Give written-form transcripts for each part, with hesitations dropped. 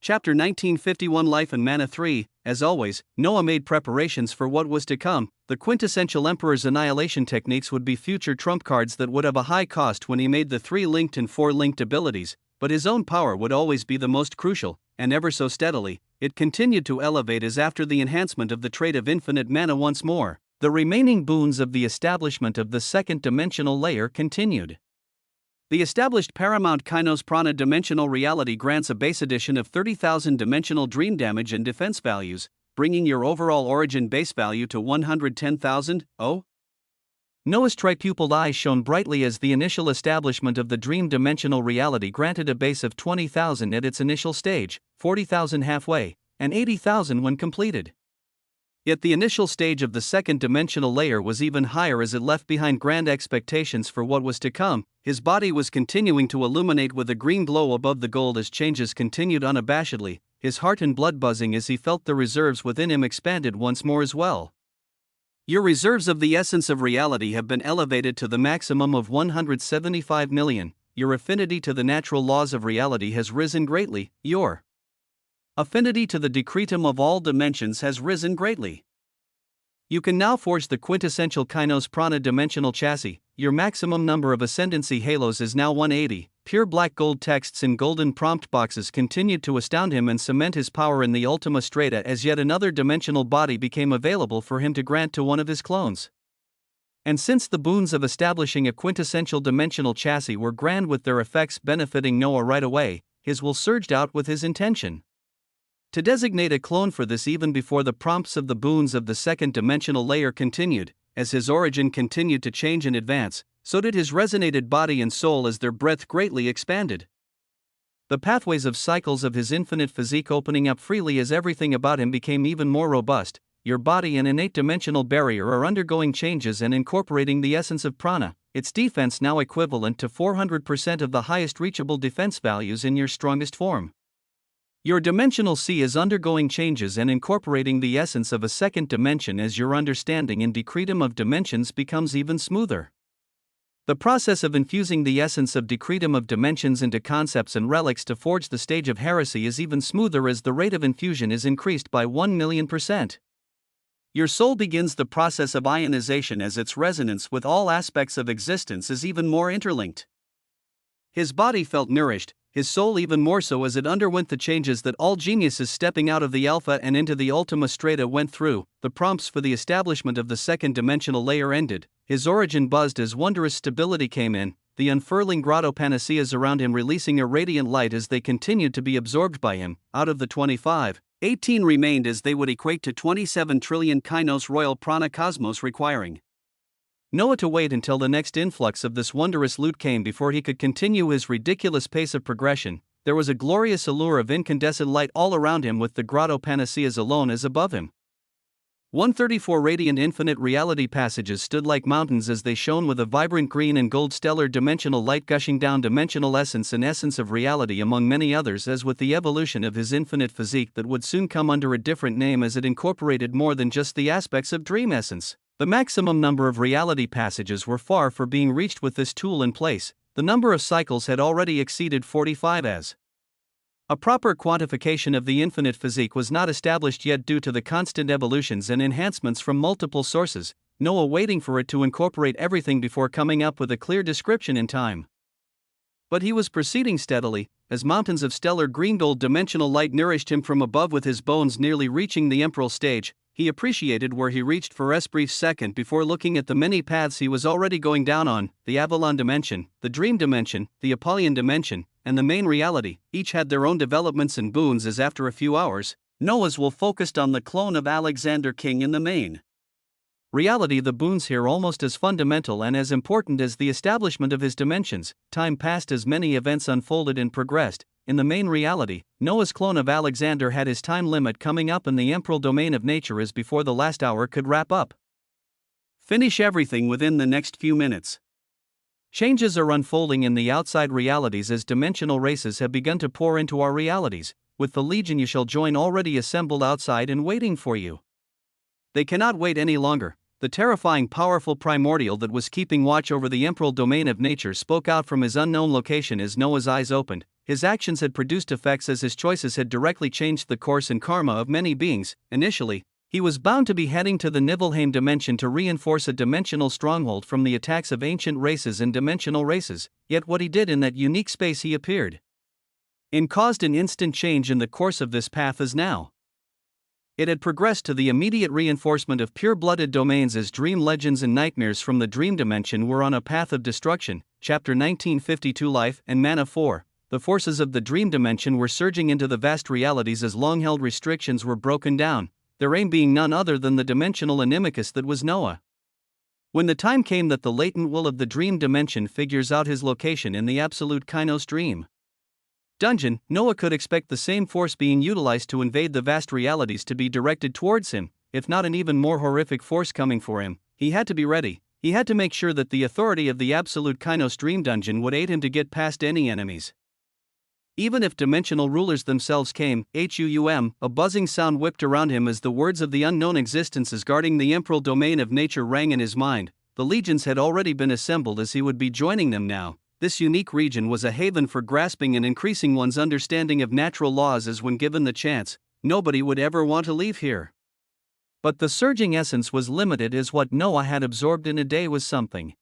Chapter 1951 Life and Mana 3. As always, Noah made preparations for what was to come. The quintessential Emperor's annihilation techniques would be future trump cards that would have a high cost when he made the 3 linked and 4 linked abilities, but his own power would always be the most crucial, and ever so steadily, it continued to elevate as after the enhancement of the trait of infinite mana once more, the remaining boons of the establishment of the second dimensional layer continued. The established Paramount Kainos Prana dimensional reality grants a base addition of 30,000 dimensional dream damage and defense values, bringing your overall origin base value to 110,000. Noah's tripupilled eyes shone brightly as the initial establishment of the dream dimensional reality granted a base of 20,000 at its initial stage, 40,000 halfway, and 80,000 when completed. Yet the initial stage of the second dimensional layer was even higher as it left behind grand expectations for what was to come. His body was continuing to illuminate with a green glow above the gold as changes continued unabashedly, his heart and blood buzzing as he felt the reserves within him expanded once more as well. Your reserves of the essence of reality have been elevated to the maximum of 175 million. Your affinity to the natural laws of reality has risen greatly. Your affinity to the decretum of all dimensions has risen greatly. You can now forge the quintessential Kainos Prana dimensional chassis. Your maximum number of ascendancy halos is now 180. Pure black gold texts in golden prompt boxes continued to astound him and cement his power in the Ultima Strata as yet another dimensional body became available for him to grant to one of his clones. And since the boons of establishing a quintessential dimensional chassis were grand with their effects benefiting Noah right away, his will surged out with his intention to designate a clone for this even before the prompts of the boons of the second dimensional layer continued. As his origin continued to change and advance, so did his resonated body and soul as their breadth greatly expanded. The pathways of cycles of his infinite physique opening up freely as everything about him became even more robust. Your body and innate dimensional barrier are undergoing changes and incorporating the essence of prana, its defense now equivalent to 400% of the highest reachable defense values in your strongest form. Your dimensional sea is undergoing changes and incorporating the essence of a second dimension as your understanding in decretum of dimensions becomes even smoother. The process of infusing the essence of decretum of dimensions into concepts and relics to forge the stage of heresy is even smoother as the rate of infusion is increased by 1,000,000%. Your soul begins the process of ionization as its resonance with all aspects of existence is even more interlinked. His body felt nourished, his soul even more so as it underwent the changes that all geniuses stepping out of the Alpha and into the Ultima Strata went through. The prompts for the establishment of the second dimensional layer ended, his origin buzzed as wondrous stability came in, the unfurling grotto panaceas around him releasing a radiant light as they continued to be absorbed by him. Out of the 25, 18 remained as they would equate to 27 trillion Kainos royal prana cosmos requiring Noah to wait until the next influx of this wondrous loot came before he could continue his ridiculous pace of progression. There was a glorious allure of incandescent light all around him with the grotto panaceas alone as above him. 134 radiant infinite reality passages stood like mountains as they shone with a vibrant green and gold stellar dimensional light gushing down dimensional essence and essence of reality among many others as with the evolution of his infinite physique that would soon come under a different name as it incorporated more than just the aspects of dream essence. The maximum number of reality passages were far from being reached with this tool in place. The number of cycles had already exceeded 45 as a proper quantification of the infinite physique was not established yet due to the constant evolutions and enhancements from multiple sources, Noah waiting for it to incorporate everything before coming up with a clear description in time. But he was proceeding steadily, as mountains of stellar green gold dimensional light nourished him from above with his bones nearly reaching the emperor stage. He appreciated where he reached for a brief second before looking at the many paths he was already going down on, the Avalon dimension, the dream dimension, the Apollyon dimension, and the main reality. Each had their own developments and boons as after a few hours, Noah's will focused on the clone of Alexander King in the main reality. The boons here almost as fundamental and as important as the establishment of his dimensions. Time passed as many events unfolded and progressed. In the main reality, Noah's clone of Alexander had his time limit coming up in the emperor domain of nature as before the last hour could wrap up. Finish everything within the next few minutes. Changes are unfolding in the outside realities as dimensional races have begun to pour into our realities, with the legion you shall join already assembled outside and waiting for you. They cannot wait any longer. The terrifying, powerful primordial that was keeping watch over the emerald domain of nature spoke out from his unknown location as Noah's eyes opened. His actions had produced effects as his choices had directly changed the course and karma of many beings. Initially, he was bound to be heading to the Nibelheim dimension to reinforce a dimensional stronghold from the attacks of ancient races and dimensional races, yet what he did in that unique space he appeared in caused an instant change in the course of this path as now. It had progressed to the immediate reinforcement of pure-blooded domains as dream legends and nightmares from the dream dimension were on a path of destruction. Chapter 1952 Life and Mana 4. The forces of the dream dimension were surging into the vast realities as long-held restrictions were broken down, their aim being none other than the dimensional animicus that was Noah. When the time came that the latent will of the dream dimension figures out his location in the absolute Kainos dream dungeon, Noah could expect the same force being utilized to invade the vast realities to be directed towards him, if not an even more horrific force coming for him. He had to be ready. He had to make sure that the authority of the absolute Kainos dream dungeon would aid him to get past any enemies. Even if dimensional rulers themselves came, a buzzing sound whipped around him as the words of the unknown existences guarding the emerald domain of nature rang in his mind. The legions had already been assembled as he would be joining them now. This unique region was a haven for grasping and increasing one's understanding of natural laws as when given the chance, nobody would ever want to leave here. But the surging essence was limited as what Noah had absorbed in a day was something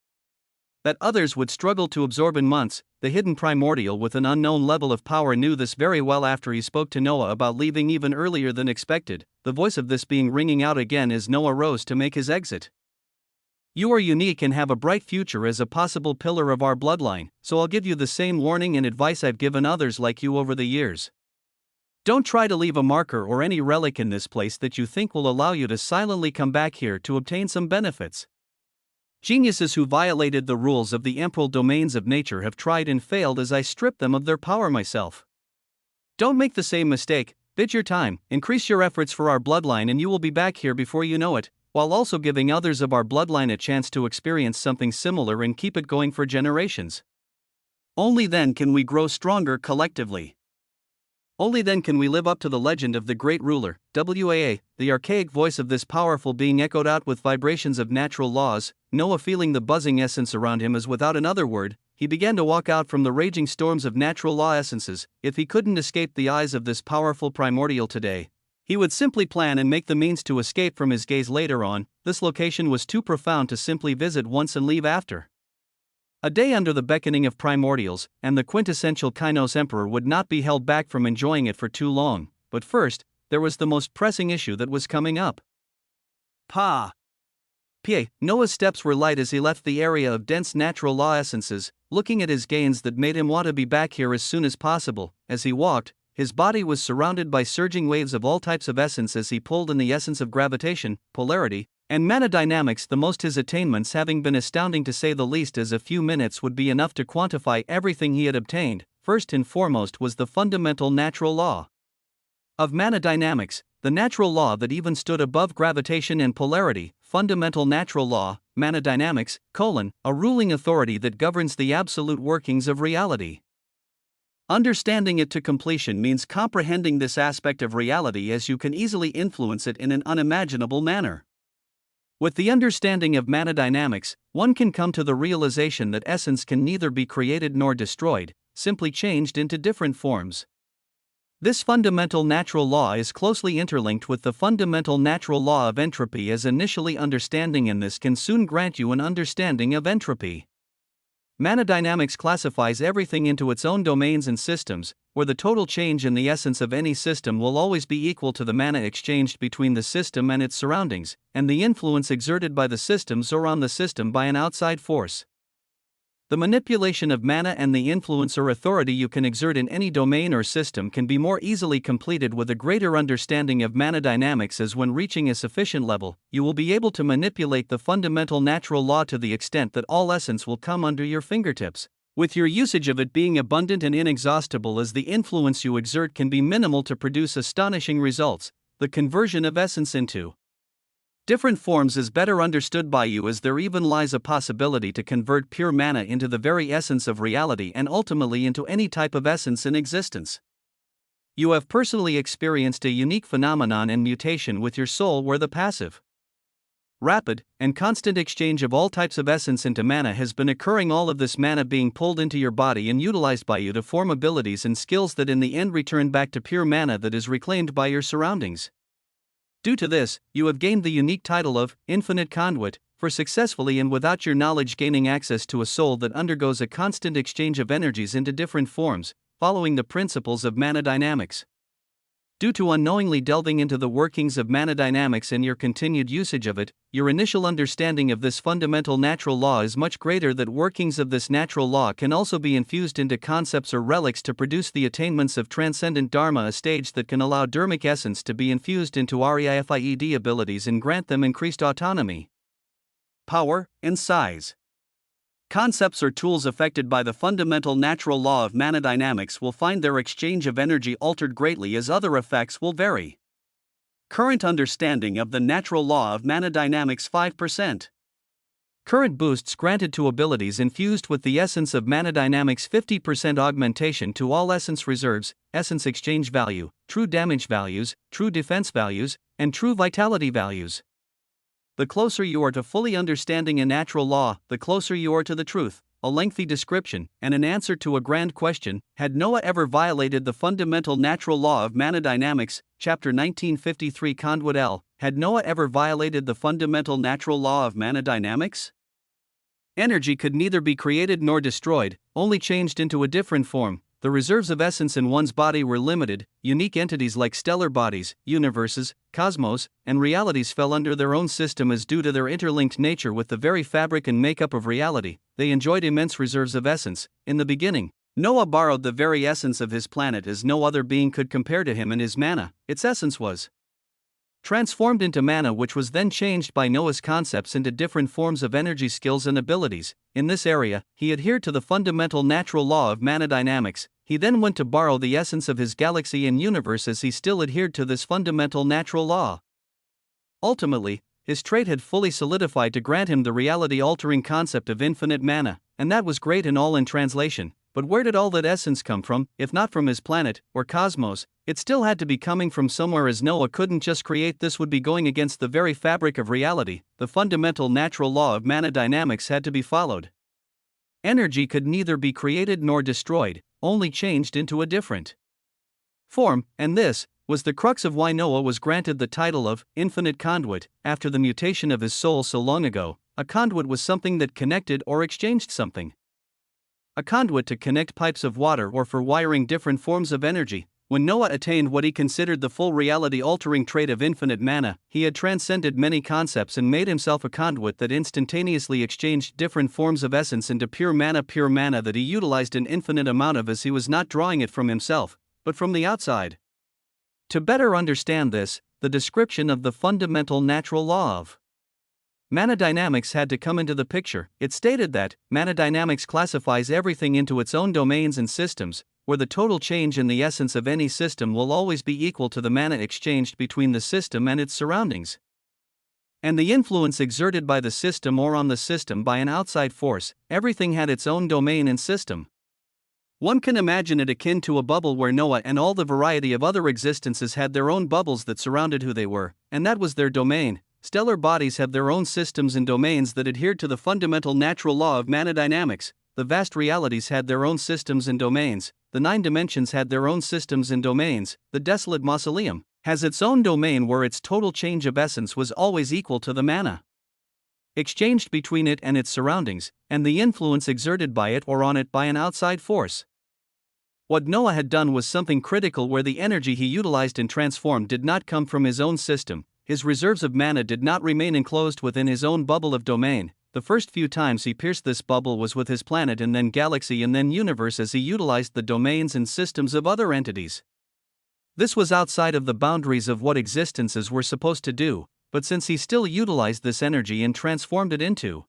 that others would struggle to absorb in months. The hidden primordial with an unknown level of power knew this very well after he spoke to Noah about leaving even earlier than expected, the voice of this being ringing out again as Noah rose to make his exit. You are unique and have a bright future as a possible pillar of our bloodline, so I'll give you the same warning and advice I've given others like you over the years. Don't try to leave a marker or any relic in this place that you think will allow you to silently come back here to obtain some benefits. Geniuses who violated the rules of the emerald domains of nature have tried and failed as I stripped them of their power myself. Don't make the same mistake. Bid your time, increase your efforts for our bloodline, and you will be back here before you know it, while also giving others of our bloodline a chance to experience something similar and keep it going for generations. Only then can we grow stronger collectively. Only then can we live up to the legend of the great ruler. The archaic voice of this powerful being echoed out with vibrations of natural laws. Noah, feeling the buzzing essence around him as without another word, he began to walk out from the raging storms of natural law essences. If he couldn't escape the eyes of this powerful primordial today, he would simply plan and make the means to escape from his gaze later on. This location was too profound to simply visit once and leave after. A day under the beckoning of primordials, and the quintessential Kainos Emperor would not be held back from enjoying it for too long. But first, there was the most pressing issue that was coming up. Noah's steps were light as he left the area of dense natural law essences, looking at his gains that made him want to be back here as soon as possible. As he walked, his body was surrounded by surging waves of all types of essence as he pulled in the essence of gravitation, polarity, and mana dynamics, the most his attainments having been astounding to say the least, as a few minutes would be enough to quantify everything he had obtained. First and foremost was the fundamental natural law of mana dynamics, the natural law that even stood above gravitation and polarity. Fundamental natural law, mana dynamics, a ruling authority that governs the absolute workings of reality. Understanding it to completion means comprehending this aspect of reality as you can easily influence it in an unimaginable manner. With the understanding of mana dynamics, one can come to the realization that essence can neither be created nor destroyed, simply changed into different forms. This fundamental natural law is closely interlinked with the fundamental natural law of entropy, as initially understanding in this can soon grant you an understanding of entropy. Mana dynamics classifies everything into its own domains and systems, where the total change in the essence of any system will always be equal to the mana exchanged between the system and its surroundings, and the influence exerted by the systems or on the system by an outside force. The manipulation of mana and the influence or authority you can exert in any domain or system can be more easily completed with a greater understanding of mana dynamics, as when reaching a sufficient level, you will be able to manipulate the fundamental natural law to the extent that all essence will come under your fingertips, with your usage of it being abundant and inexhaustible, as the influence you exert can be minimal to produce astonishing results. The conversion of essence into different forms is better understood by you, as there even lies a possibility to convert pure mana into the very essence of reality and ultimately into any type of essence in existence. You have personally experienced a unique phenomenon and mutation with your soul where the passive rapid, and constant exchange of all types of essence into mana has been occurring, all of this mana being pulled into your body and utilized by you to form abilities and skills that in the end return back to pure mana that is reclaimed by your surroundings. Due to this, you have gained the unique title of Infinite Conduit, for successfully and without your knowledge gaining access to a soul that undergoes a constant exchange of energies into different forms, following the principles of mana dynamics. Due to unknowingly delving into the workings of mana dynamics and your continued usage of it, your initial understanding of this fundamental natural law is much greater. That workings of this natural law can also be infused into concepts or relics to produce the attainments of transcendent dharma, a stage that can allow dharmic essence to be infused into REIFIED abilities and grant them increased autonomy, power, and size. Concepts or tools affected by the fundamental natural law of mana dynamics will find their exchange of energy altered greatly as other effects will vary. Current understanding of the natural law of mana dynamics 5%. Current boosts granted to abilities infused with the essence of mana dynamics 50% augmentation to all essence reserves, essence exchange value, true damage values, true defense values, and true vitality values. The closer you are to fully understanding a natural law, the closer you are to the truth. A lengthy description, and an answer to a grand question: had Noah ever violated the fundamental natural law of mana dynamics? Chapter 1953 Conduit L. Had Noah ever violated the fundamental natural law of mana dynamics? Energy could neither be created nor destroyed, only changed into a different form. The reserves of essence in one's body were limited. Unique entities like stellar bodies, universes, cosmos, and realities fell under their own system as due to their interlinked nature with the very fabric and makeup of reality. They enjoyed immense reserves of essence. In the beginning, Noah borrowed the very essence of his planet as no other being could compare to him, and his mana, its essence, was transformed into mana, which was then changed by Noah's concepts into different forms of energy, skills, and abilities. In this area, he adhered to the fundamental natural law of mana dynamics. He then went to borrow the essence of his galaxy and universe as he still adhered to this fundamental natural law. Ultimately, his trait had fully solidified to grant him the reality-altering concept of infinite mana, and that was great and all in translation. But where did all that essence come from? If not from his planet, or cosmos, it still had to be coming from somewhere, as Noah couldn't just create this, would be going against the very fabric of reality. The fundamental natural law of mana dynamics had to be followed. Energy could neither be created nor destroyed, only changed into a different form, and this was the crux of why Noah was granted the title of Infinite Conduit. After the mutation of his soul so long ago, a conduit was something that connected or exchanged something. A conduit to connect pipes of water or for wiring different forms of energy. When Noah attained what he considered the full reality-altering trait of infinite mana, he had transcended many concepts and made himself a conduit that instantaneously exchanged different forms of essence into pure mana that he utilized an infinite amount of, as he was not drawing it from himself, but from the outside. To better understand this, the description of the fundamental natural law of mana dynamics had to come into the picture. It stated that mana dynamics classifies everything into its own domains and systems, where the total change in the essence of any system will always be equal to the mana exchanged between the system and its surroundings, and the influence exerted by the system or on the system by an outside force. Everything had its own domain and system. One can imagine it akin to a bubble where Noah and all the variety of other existences had their own bubbles that surrounded who they were, and that was their domain. Stellar bodies have their own systems and domains that adhered to the fundamental natural law of mana dynamics. The vast realities had their own systems and domains. The 9 dimensions had their own systems and domains. The desolate mausoleum has its own domain where its total change of essence was always equal to the mana exchanged between it and its surroundings, and the influence exerted by it or on it by an outside force. What Noah had done was something critical, where the energy he utilized and transformed did not come from his own system. His reserves of mana did not remain enclosed within his own bubble of domain. The first few times he pierced this bubble was with his planet and then galaxy and then universe, as he utilized the domains and systems of other entities. This was outside of the boundaries of what existences were supposed to do, but since he still utilized this energy and transformed it into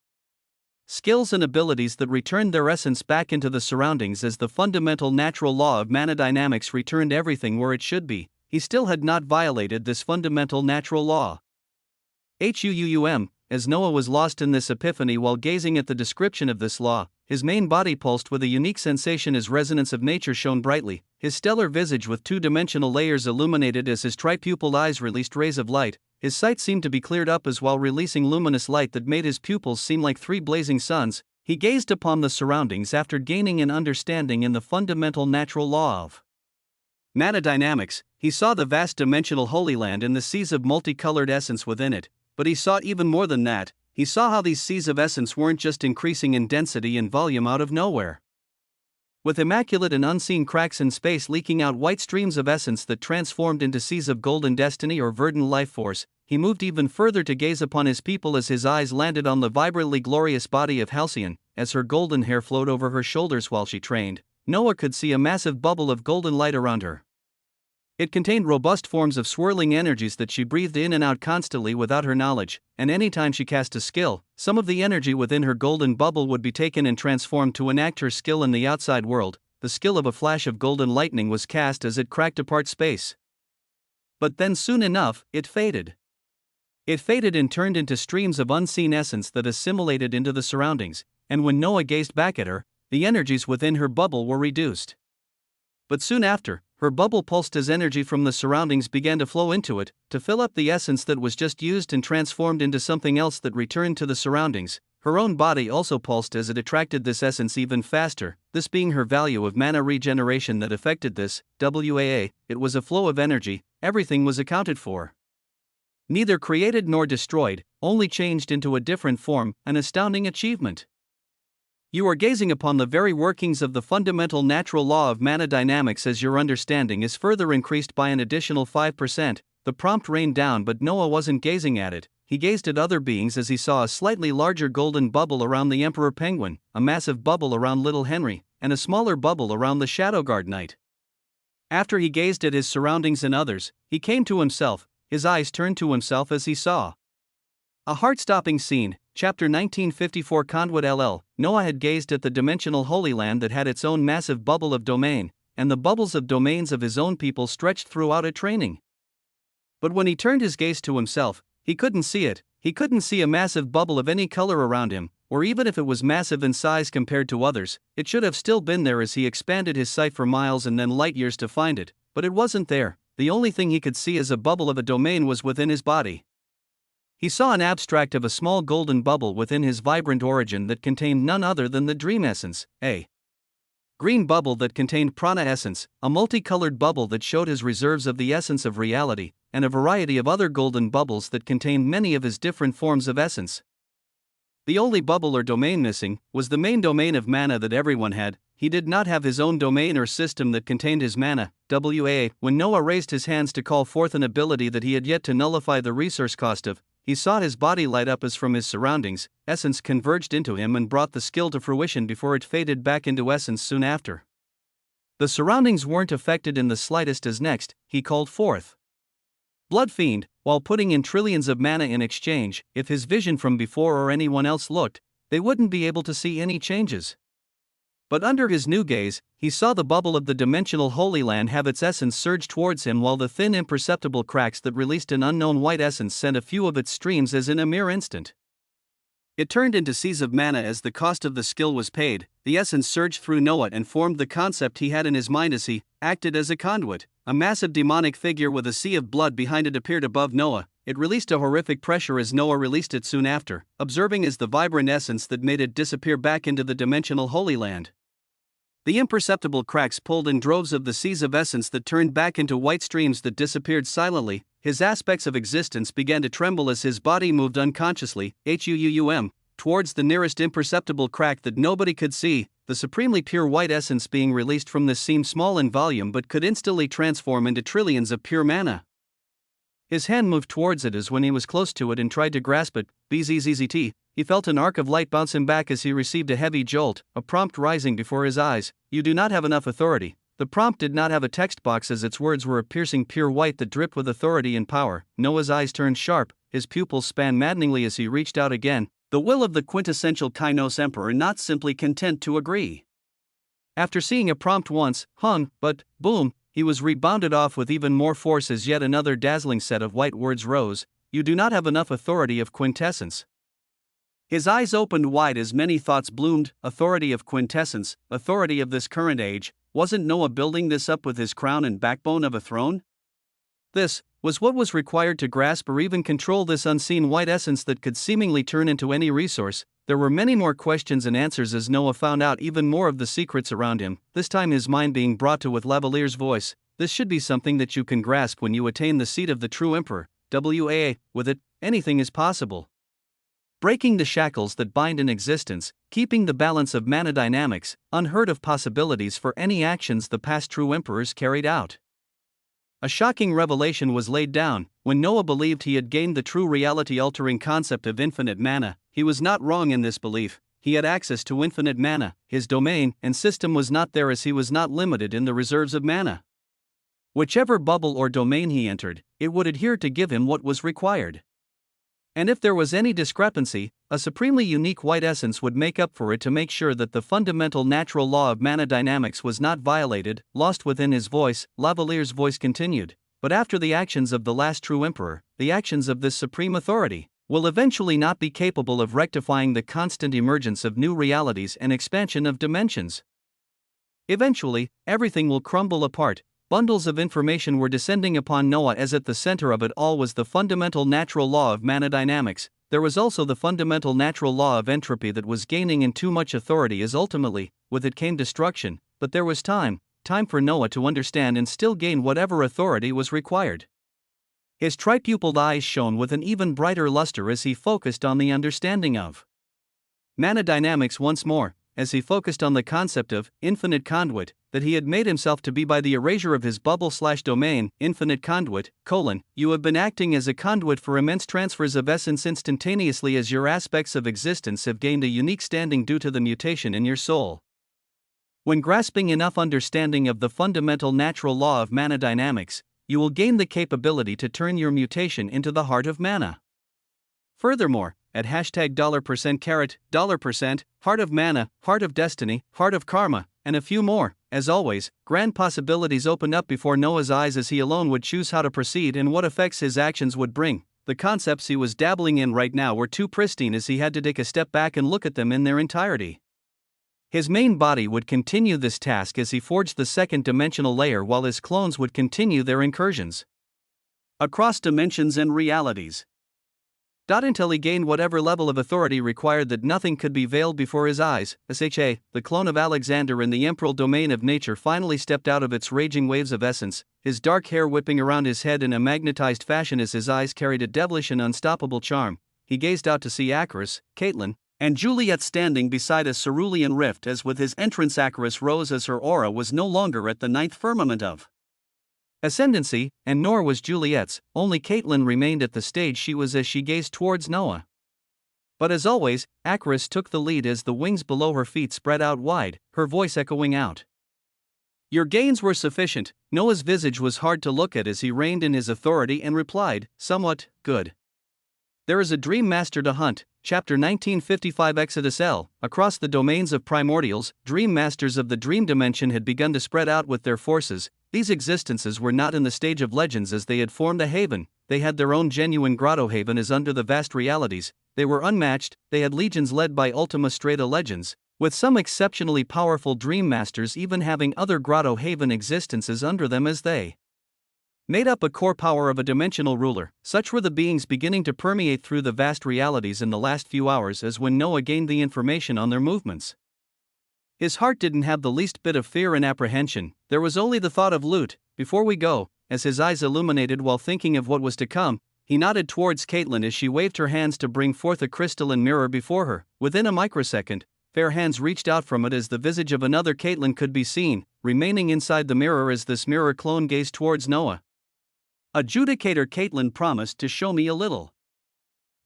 skills and abilities that returned their essence back into the surroundings, as the fundamental natural law of mana dynamics returned everything where it should be, he still had not violated this fundamental natural law. As Noah was lost in this epiphany while gazing at the description of this law, his main body pulsed with a unique sensation as resonance of nature shone brightly, his stellar visage with two-dimensional layers illuminated as his tri-pupiled eyes released rays of light. His sight seemed to be cleared up as while releasing luminous light that made his pupils seem like three blazing suns. He gazed upon the surroundings after gaining an understanding in the fundamental natural law of mana dynamics. He saw the vast dimensional Holy Land and the seas of multicolored essence within it, but he saw even more than that. He saw how these seas of essence weren't just increasing in density and volume out of nowhere. With immaculate and unseen cracks in space leaking out white streams of essence that transformed into seas of golden destiny or verdant life force, he moved even further to gaze upon his people as his eyes landed on the vibrantly glorious body of Halcyon. As her golden hair flowed over her shoulders while she trained, Noah could see a massive bubble of golden light around her. It contained robust forms of swirling energies that she breathed in and out constantly without her knowledge, and anytime she cast a skill, some of the energy within her golden bubble would be taken and transformed to enact her skill in the outside world. The skill of a flash of golden lightning was cast as it cracked apart space. But then soon enough, it faded. It faded and turned into streams of unseen essence that assimilated into the surroundings, and when Noah gazed back at her, the energies within her bubble were reduced. But soon after, her bubble pulsed as energy from the surroundings began to flow into it, to fill up the essence that was just used and transformed into something else that returned to the surroundings. Her own body also pulsed as it attracted this essence even faster, this being her value of mana regeneration that affected this. WAA, it was a flow of energy, everything was accounted for. Neither created nor destroyed, only changed into a different form, an astounding achievement. You are gazing upon the very workings of the fundamental natural law of mana dynamics as your understanding is further increased by an additional 5%. The prompt rained down, but Noah wasn't gazing at it. He gazed at other beings as he saw a slightly larger golden bubble around the Emperor Penguin, a massive bubble around Little Henry, and a smaller bubble around the Shadowguard Knight. After he gazed at his surroundings and others, he came to himself, his eyes turned to himself as he saw a heart-stopping scene. Chapter 1954 Conduit LL. Noah had gazed at the dimensional Holy Land that had its own massive bubble of domain, and the bubbles of domains of his own people stretched throughout it training. But when he turned his gaze to himself, he couldn't see it. He couldn't see a massive bubble of any color around him, or even if it was massive in size compared to others, it should have still been there as he expanded his sight for miles and then light years to find it, but it wasn't there. The only thing he could see as a bubble of a domain was within his body. He saw an abstract of a small golden bubble within his vibrant origin that contained none other than the dream essence, a green bubble that contained prana essence, a multicolored bubble that showed his reserves of the essence of reality, and a variety of other golden bubbles that contained many of his different forms of essence. The only bubble or domain missing was the main domain of mana that everyone had. He did not have his own domain or system that contained his mana. WAA. When Noah raised his hands to call forth an ability that he had yet to nullify the resource cost of, he saw his body light up as from his surroundings, essence converged into him and brought the skill to fruition before it faded back into essence soon after. The surroundings weren't affected in the slightest as next, he called forth Blood Fiend, while putting in trillions of mana in exchange. If his vision from before or anyone else looked, they wouldn't be able to see any changes. But under his new gaze, he saw the bubble of the dimensional Holy Land have its essence surge towards him, while the thin imperceptible cracks that released an unknown white essence sent a few of its streams as in a mere instant. It turned into seas of mana as the cost of the skill was paid. The essence surged through Noah and formed the concept he had in his mind as he acted as a conduit. A massive demonic figure with a sea of blood behind it appeared above Noah. It released a horrific pressure as Noah released it soon after, observing as the vibrant essence that made it disappear back into the dimensional Holy Land. The imperceptible cracks pulled in droves of the seas of essence that turned back into white streams that disappeared silently. His aspects of existence began to tremble as his body moved unconsciously, towards the nearest imperceptible crack that nobody could see. The supremely pure white essence being released from this seemed small in volume but could instantly transform into trillions of pure mana. His hand moved towards it as when he was close to it and tried to grasp it. Bzzzt. He felt an arc of light bounce him back as he received a heavy jolt, a prompt rising before his eyes. You do not have enough authority. The prompt did not have a text box as its words were a piercing pure white that dripped with authority and power. Noah's eyes turned sharp, his pupils span maddeningly as he reached out again. The will of the quintessential Kainos Emperor, not simply content to agree. After seeing a prompt once, but, boom, he was rebounded off with even more force as yet another dazzling set of white words rose. You do not have enough authority of quintessence. His eyes opened wide as many thoughts bloomed. Authority of quintessence, authority of this current age. Wasn't Noah building this up with his crown and backbone of a throne? This was what was required to grasp or even control this unseen white essence that could seemingly turn into any resource. There were many more questions and answers as Noah found out even more of the secrets around him, this time his mind being brought to with Lavalier's voice. This should be something that you can grasp when you attain the seat of the true emperor. With it, anything is possible. Breaking the shackles that bind an existence, keeping the balance of mana dynamics, unheard of possibilities for any actions the past true emperors carried out. A shocking revelation was laid down. When Noah believed he had gained the true reality-altering concept of infinite mana, he was not wrong in this belief. He had access to infinite mana. His domain and system was not there, as he was not limited in the reserves of mana. Whichever bubble or domain he entered, it would adhere to give him what was required. And if there was any discrepancy, a supremely unique white essence would make up for it to make sure that the fundamental natural law of mana dynamics was not violated. Lost within his voice, Lavalier's voice continued. But after the actions of the last true emperor, the actions of this supreme authority will eventually not be capable of rectifying the constant emergence of new realities and expansion of dimensions. Eventually, everything will crumble apart. Bundles of information were descending upon Noah, as at the center of it all was the fundamental natural law of mana dynamics. There was also the fundamental natural law of entropy that was gaining in too much authority, as ultimately, with it came destruction. But there was time for Noah to understand and still gain whatever authority was required. His tri-pupiled eyes shone with an even brighter luster as he focused on the understanding of mana dynamics once more, as he focused on the concept of infinite conduit that he had made himself to be by the erasure of his bubble/domain. Infinite conduit, you have been acting as a conduit for immense transfers of essence instantaneously, as your aspects of existence have gained a unique standing due to the mutation in your soul. When grasping enough understanding of the fundamental natural law of mana dynamics, you will gain the capability to turn your mutation into the heart of mana. Furthermore, at $$%, heart of mana, heart of destiny, heart of karma, and a few more, as always, grand possibilities opened up before Noah's eyes as he alone would choose how to proceed and what effects his actions would bring. The concepts he was dabbling in right now were too pristine, as he had to take a step back and look at them in their entirety. His main body would continue this task as he forged the second dimensional layer, while his clones would continue their incursions across dimensions and realities. Until he gained whatever level of authority required that nothing could be veiled before his eyes. The clone of Alexander in the emperor domain of nature finally stepped out of its raging waves of essence, his dark hair whipping around his head in a magnetized fashion as his eyes carried a devilish and unstoppable charm. He gazed out to see Icarus, Caitlin, and Juliet standing beside a cerulean rift, as with his entrance Icarus rose as her aura was no longer at the ninth firmament of ascendancy, and nor was Juliet's. Only Caitlin remained at the stage she was as she gazed towards Noah. But as always, Icarus took the lead as the wings below her feet spread out wide, her voice echoing out. Your gains were sufficient. Noah's visage was hard to look at as he reined in his authority and replied, somewhat, good. There is a dream master to hunt. Chapter 1955 Exodus L. Across the domains of primordials, dream masters of the dream dimension had begun to spread out with their forces. These existences were not in the stage of legends as they had formed a haven. They had their own genuine grotto haven as under the vast realities. They were unmatched. They had legions led by Ultima Strata legends, with some exceptionally powerful dream masters even having other grotto haven existences under them as they made up a core power of a dimensional ruler. Such were the beings beginning to permeate through the vast realities in the last few hours as when Noah gained the information on their movements. His heart didn't have the least bit of fear and apprehension, there was only the thought of loot. Before we go, as his eyes illuminated while thinking of what was to come, he nodded towards Caitlin as she waved her hands to bring forth a crystalline mirror before her. Within a microsecond, fair hands reached out from it as the visage of another Caitlin could be seen, remaining inside the mirror as this mirror clone gazed towards Noah. Adjudicator Caitlin promised to show me a little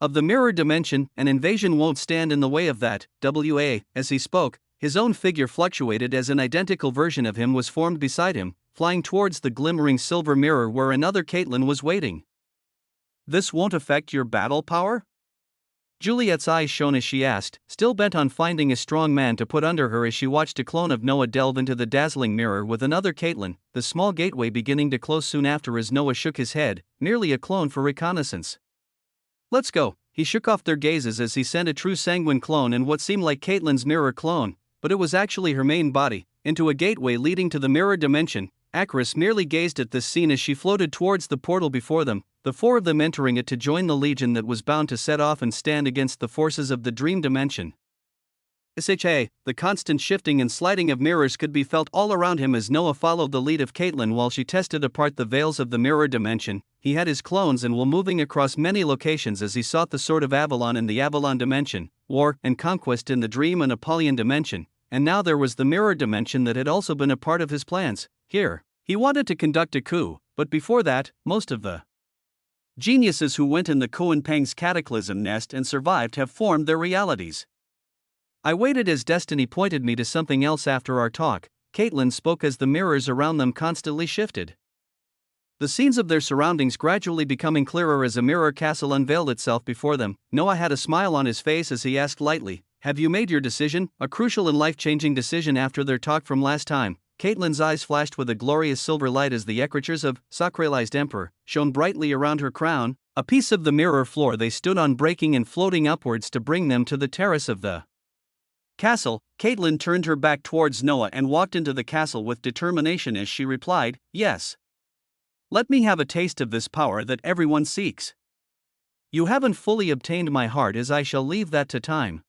of the mirror dimension. An invasion won't stand in the way of that. As he spoke, his own figure fluctuated as an identical version of him was formed beside him, flying towards the glimmering silver mirror where another Caitlin was waiting. This won't affect your battle power? Juliet's eyes shone as she asked, still bent on finding a strong man to put under her as she watched a clone of Noah delve into the dazzling mirror with another Caitlin, the small gateway beginning to close soon after as Noah shook his head, merely a clone for reconnaissance. Let's go, He shook off their gazes as he sent a true sanguine clone in what seemed like Caitlyn's mirror clone, but it was actually her main body, into a gateway leading to the mirror dimension. Akris merely gazed at this scene as she floated towards the portal before them, the four of them entering it to join the legion that was bound to set off and stand against the forces of the dream dimension. The constant shifting and sliding of mirrors could be felt all around him as Noah followed the lead of Caitlyn while she tested apart the veils of the mirror dimension. He had his clones and were moving across many locations as he sought the Sword of Avalon in the Avalon dimension, war and conquest in the Dream and Apollyon dimension, and now there was the mirror dimension that had also been a part of his plans. Here, he wanted to conduct a coup, but before that, most of the geniuses who went in the Kuan-Peng's cataclysm nest and survived have formed their realities. I waited as destiny pointed me to something else after our talk. Caitlyn spoke as the mirrors around them constantly shifted, the scenes of their surroundings gradually becoming clearer as a mirror castle unveiled itself before them. Noah had a smile on his face as he asked lightly, "Have you made your decision, a crucial and life-changing decision after their talk from last time?" Caitlyn's eyes flashed with a glorious silver light as the ecrotures of Sacralized Emperor shone brightly around her crown. A piece of the mirror floor they stood on breaking and floating upwards to bring them to the terrace of the castle. Caitlyn turned her back towards Noah and walked into the castle with determination as she replied, "Yes. Let me have a taste of this power that everyone seeks. You haven't fully obtained my heart as I shall leave that to time.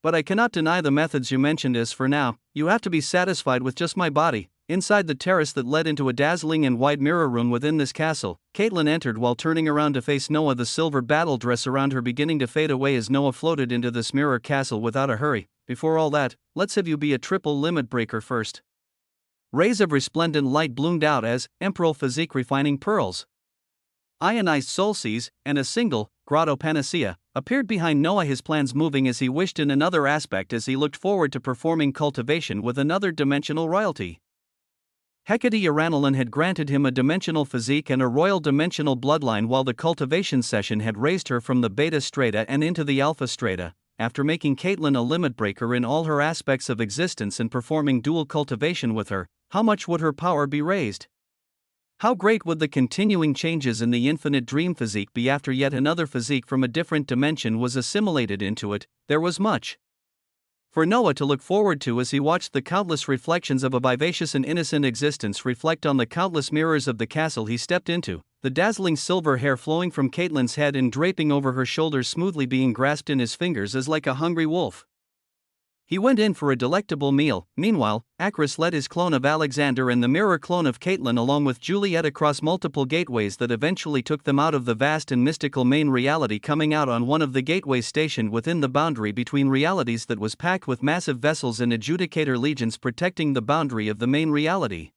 But I cannot deny the methods you mentioned as for now, you have to be satisfied with just my body." Inside the terrace that led into a dazzling and wide mirror room within this castle, Caitlyn entered while turning around to face Noah, the silver battle dress around her beginning to fade away as Noah floated into this mirror castle without a hurry. "Before all that, let's have you be a triple limit breaker first." Rays of resplendent light bloomed out as Emperor Physique refining pearls, ionized soul seas, and a single grotto panacea appeared behind Noah, his plans moving as he wished in another aspect as he looked forward to performing cultivation with another dimensional royalty. Hecate Uranelon had granted him a dimensional physique and a royal dimensional bloodline, while the cultivation session had raised her from the beta strata and into the alpha strata. After making Caitlyn a limit breaker in all her aspects of existence and performing dual cultivation with her, how much would her power be raised? How great would the continuing changes in the infinite dream physique be after yet another physique from a different dimension was assimilated into it? There was much for Noah to look forward to as he watched the countless reflections of a vivacious and innocent existence reflect on the countless mirrors of the castle he stepped into, the dazzling silver hair flowing from Caitlyn's head and draping over her shoulders smoothly being grasped in his fingers as like a hungry wolf. He went in for a delectable meal. Meanwhile, Akris led his clone of Alexander and the mirror clone of Caitlyn along with Juliet across multiple gateways that eventually took them out of the vast and mystical main reality, coming out on one of the gateways stationed within the boundary between realities that was packed with massive vessels and adjudicator legions protecting the boundary of the main reality.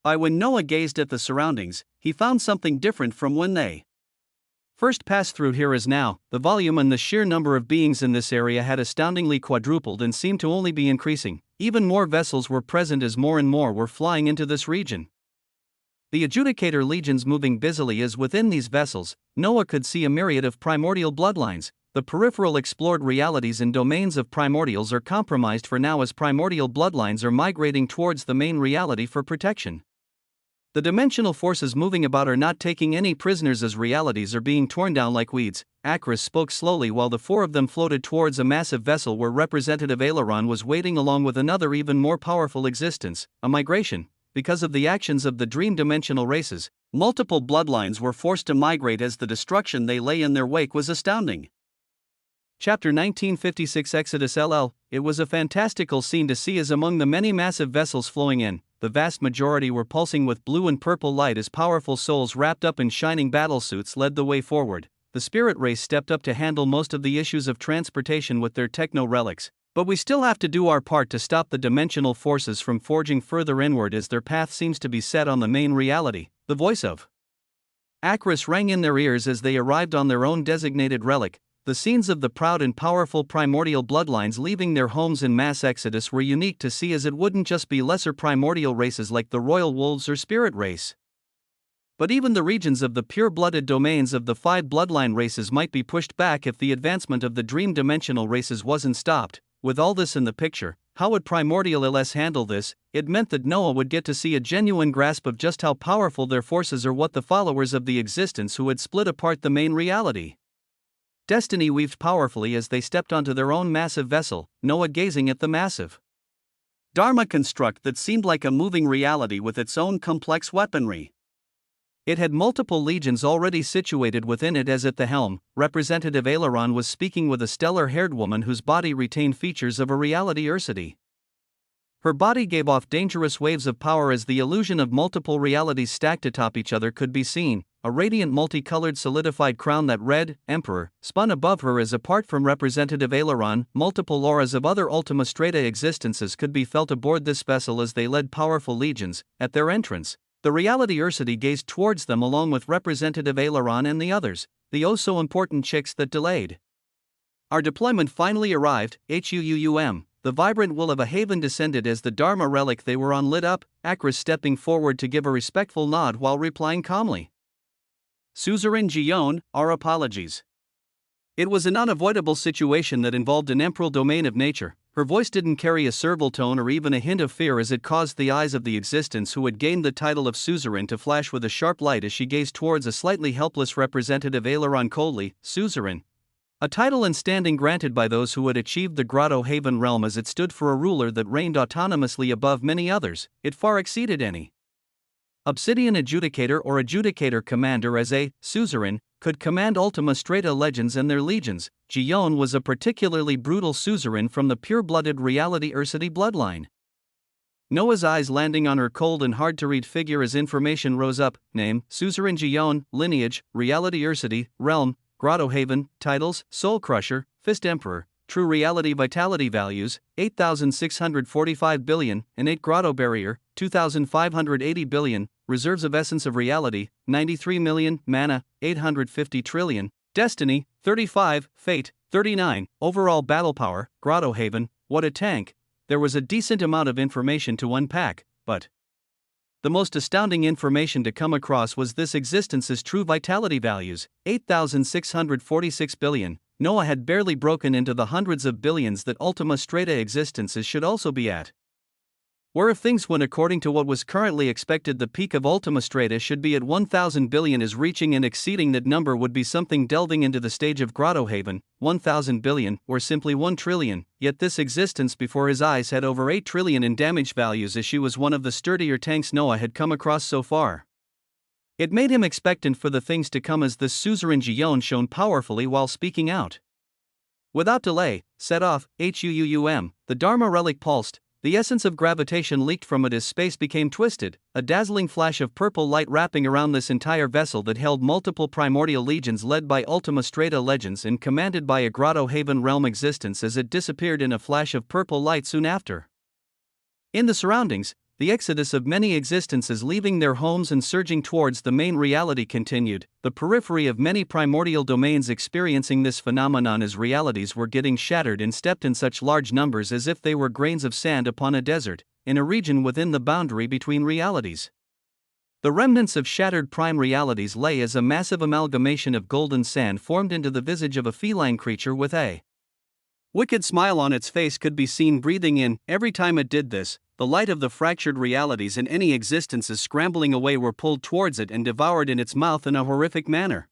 When Noah gazed at the surroundings, he found something different from when they first passed through here as now. The volume and the sheer number of beings in this area had astoundingly quadrupled and seemed to only be increasing. Even more vessels were present as more and more were flying into this region. The adjudicator legions moving busily as within these vessels, Noah could see a myriad of primordial bloodlines. The peripheral explored realities and domains of primordials are compromised for now as primordial bloodlines are migrating towards the main reality for protection. The dimensional forces moving about are not taking any prisoners as realities are being torn down like weeds. Akris spoke slowly while the four of them floated towards a massive vessel where Representative Aileron was waiting along with another even more powerful existence, a migration. Because of the actions of the dream dimensional races, multiple bloodlines were forced to migrate as the destruction they lay in their wake was astounding. Chapter 1956 Exodus LL. It was a fantastical scene to see as among the many massive vessels flowing in, the vast majority were pulsing with blue and purple light as powerful souls wrapped up in shining battlesuits led the way forward. The spirit race stepped up to handle most of the issues of transportation with their techno relics, but we still have to do our part to stop the dimensional forces from forging further inward as their path seems to be set on the main reality. The voice of Akris rang in their ears as they arrived on their own designated relic. The scenes of the proud and powerful primordial bloodlines leaving their homes in mass exodus were unique to see, as it wouldn't just be lesser primordial races like the royal wolves or spirit race, but even the regions of the pure-blooded domains of the 5 bloodline races might be pushed back if the advancement of the dream dimensional races wasn't stopped. With all this in the picture, how would primordial LS handle this? It meant that Noah would get to see a genuine grasp of just how powerful their forces are, what the followers of the existence who had split apart the main reality Destiny weaved powerfully as they stepped onto their own massive vessel, Noah gazing at the massive Dharma construct that seemed like a moving reality with its own complex weaponry. It had multiple legions already situated within it, as at the helm, Representative Aileron was speaking with a stellar-haired woman whose body retained features of a reality Ursity. Her body gave off dangerous waves of power as the illusion of multiple realities stacked atop each other could be seen, a radiant multicolored solidified crown that read, Emperor, spun above her as apart from Representative Aileron, multiple auras of other Ultima Strata existences could be felt aboard this vessel as they led powerful legions. At their entrance, the reality Ursity gazed towards them along with Representative Aileron and the others, the oh-so-important chicks that delayed. Our deployment finally arrived, HUUUM. The vibrant will of a haven descended as the Dharma relic they were on lit up, Akris stepping forward to give a respectful nod while replying calmly. Suzerain Gion, our apologies. It was an unavoidable situation that involved an emperor domain of nature. Her voice didn't carry a servile tone or even a hint of fear as it caused the eyes of the existence who had gained the title of suzerain to flash with a sharp light as she gazed towards a slightly helpless Representative Aileron coldly. Suzerain, a title and standing granted by those who had achieved the Grotto Haven realm as it stood for a ruler that reigned autonomously above many others. It far exceeded any Obsidian adjudicator or adjudicator commander. As a suzerain could command Ultima Strata legends and their legions, Gion was a particularly brutal suzerain from the pure-blooded reality Ursity bloodline. Noah's eyes landing on her cold and hard-to-read figure as information rose up. Name, Suzerain Gion, lineage, reality Ursity, realm, Grotto Haven, titles, Soul Crusher, Fist Emperor, True Reality Vitality Values, 8,645 billion, Innate Grotto Barrier, 2,580 billion, Reserves of Essence of Reality, 93 million, Mana, 850 trillion, Destiny, 35, Fate, 39, Overall Battle Power, Grotto Haven, what a tank. There was a decent amount of information to unpack, but the most astounding information to come across was this existence's true vitality values, 8,646 billion. Noah had barely broken into the hundreds of billions that Ultima Strata existences should also be at. Where if things went according to what was currently expected, the peak of Ultima Strata should be at 1,000 billion, as reaching and exceeding that number would be something delving into the stage of Grotto Haven, 1,000 billion, or simply 1 trillion, yet this existence before his eyes had over 8 trillion in damage values as she was one of the sturdier tanks Noah had come across so far. It made him expectant for the things to come as this suzerain Gion shone powerfully while speaking out. Without delay, set off, HUUUM, the Dharma relic pulsed. The essence of gravitation leaked from it as space became twisted, a dazzling flash of purple light wrapping around this entire vessel that held multiple primordial legions led by Ultima Strata legends and commanded by a Grotto Haven realm existence as it disappeared in a flash of purple light soon after. In the surroundings, the exodus of many existences leaving their homes and surging towards the main reality continued, the periphery of many primordial domains experiencing this phenomenon as realities were getting shattered and stepped in such large numbers as if they were grains of sand upon a desert, in a region within the boundary between realities. The remnants of shattered prime realities lay as a massive amalgamation of golden sand formed into the visage of a feline creature with a wicked smile on its face could be seen breathing in. Every time it did this, the light of the fractured realities in any existences scrambling away were pulled towards it and devoured in its mouth in a horrific manner.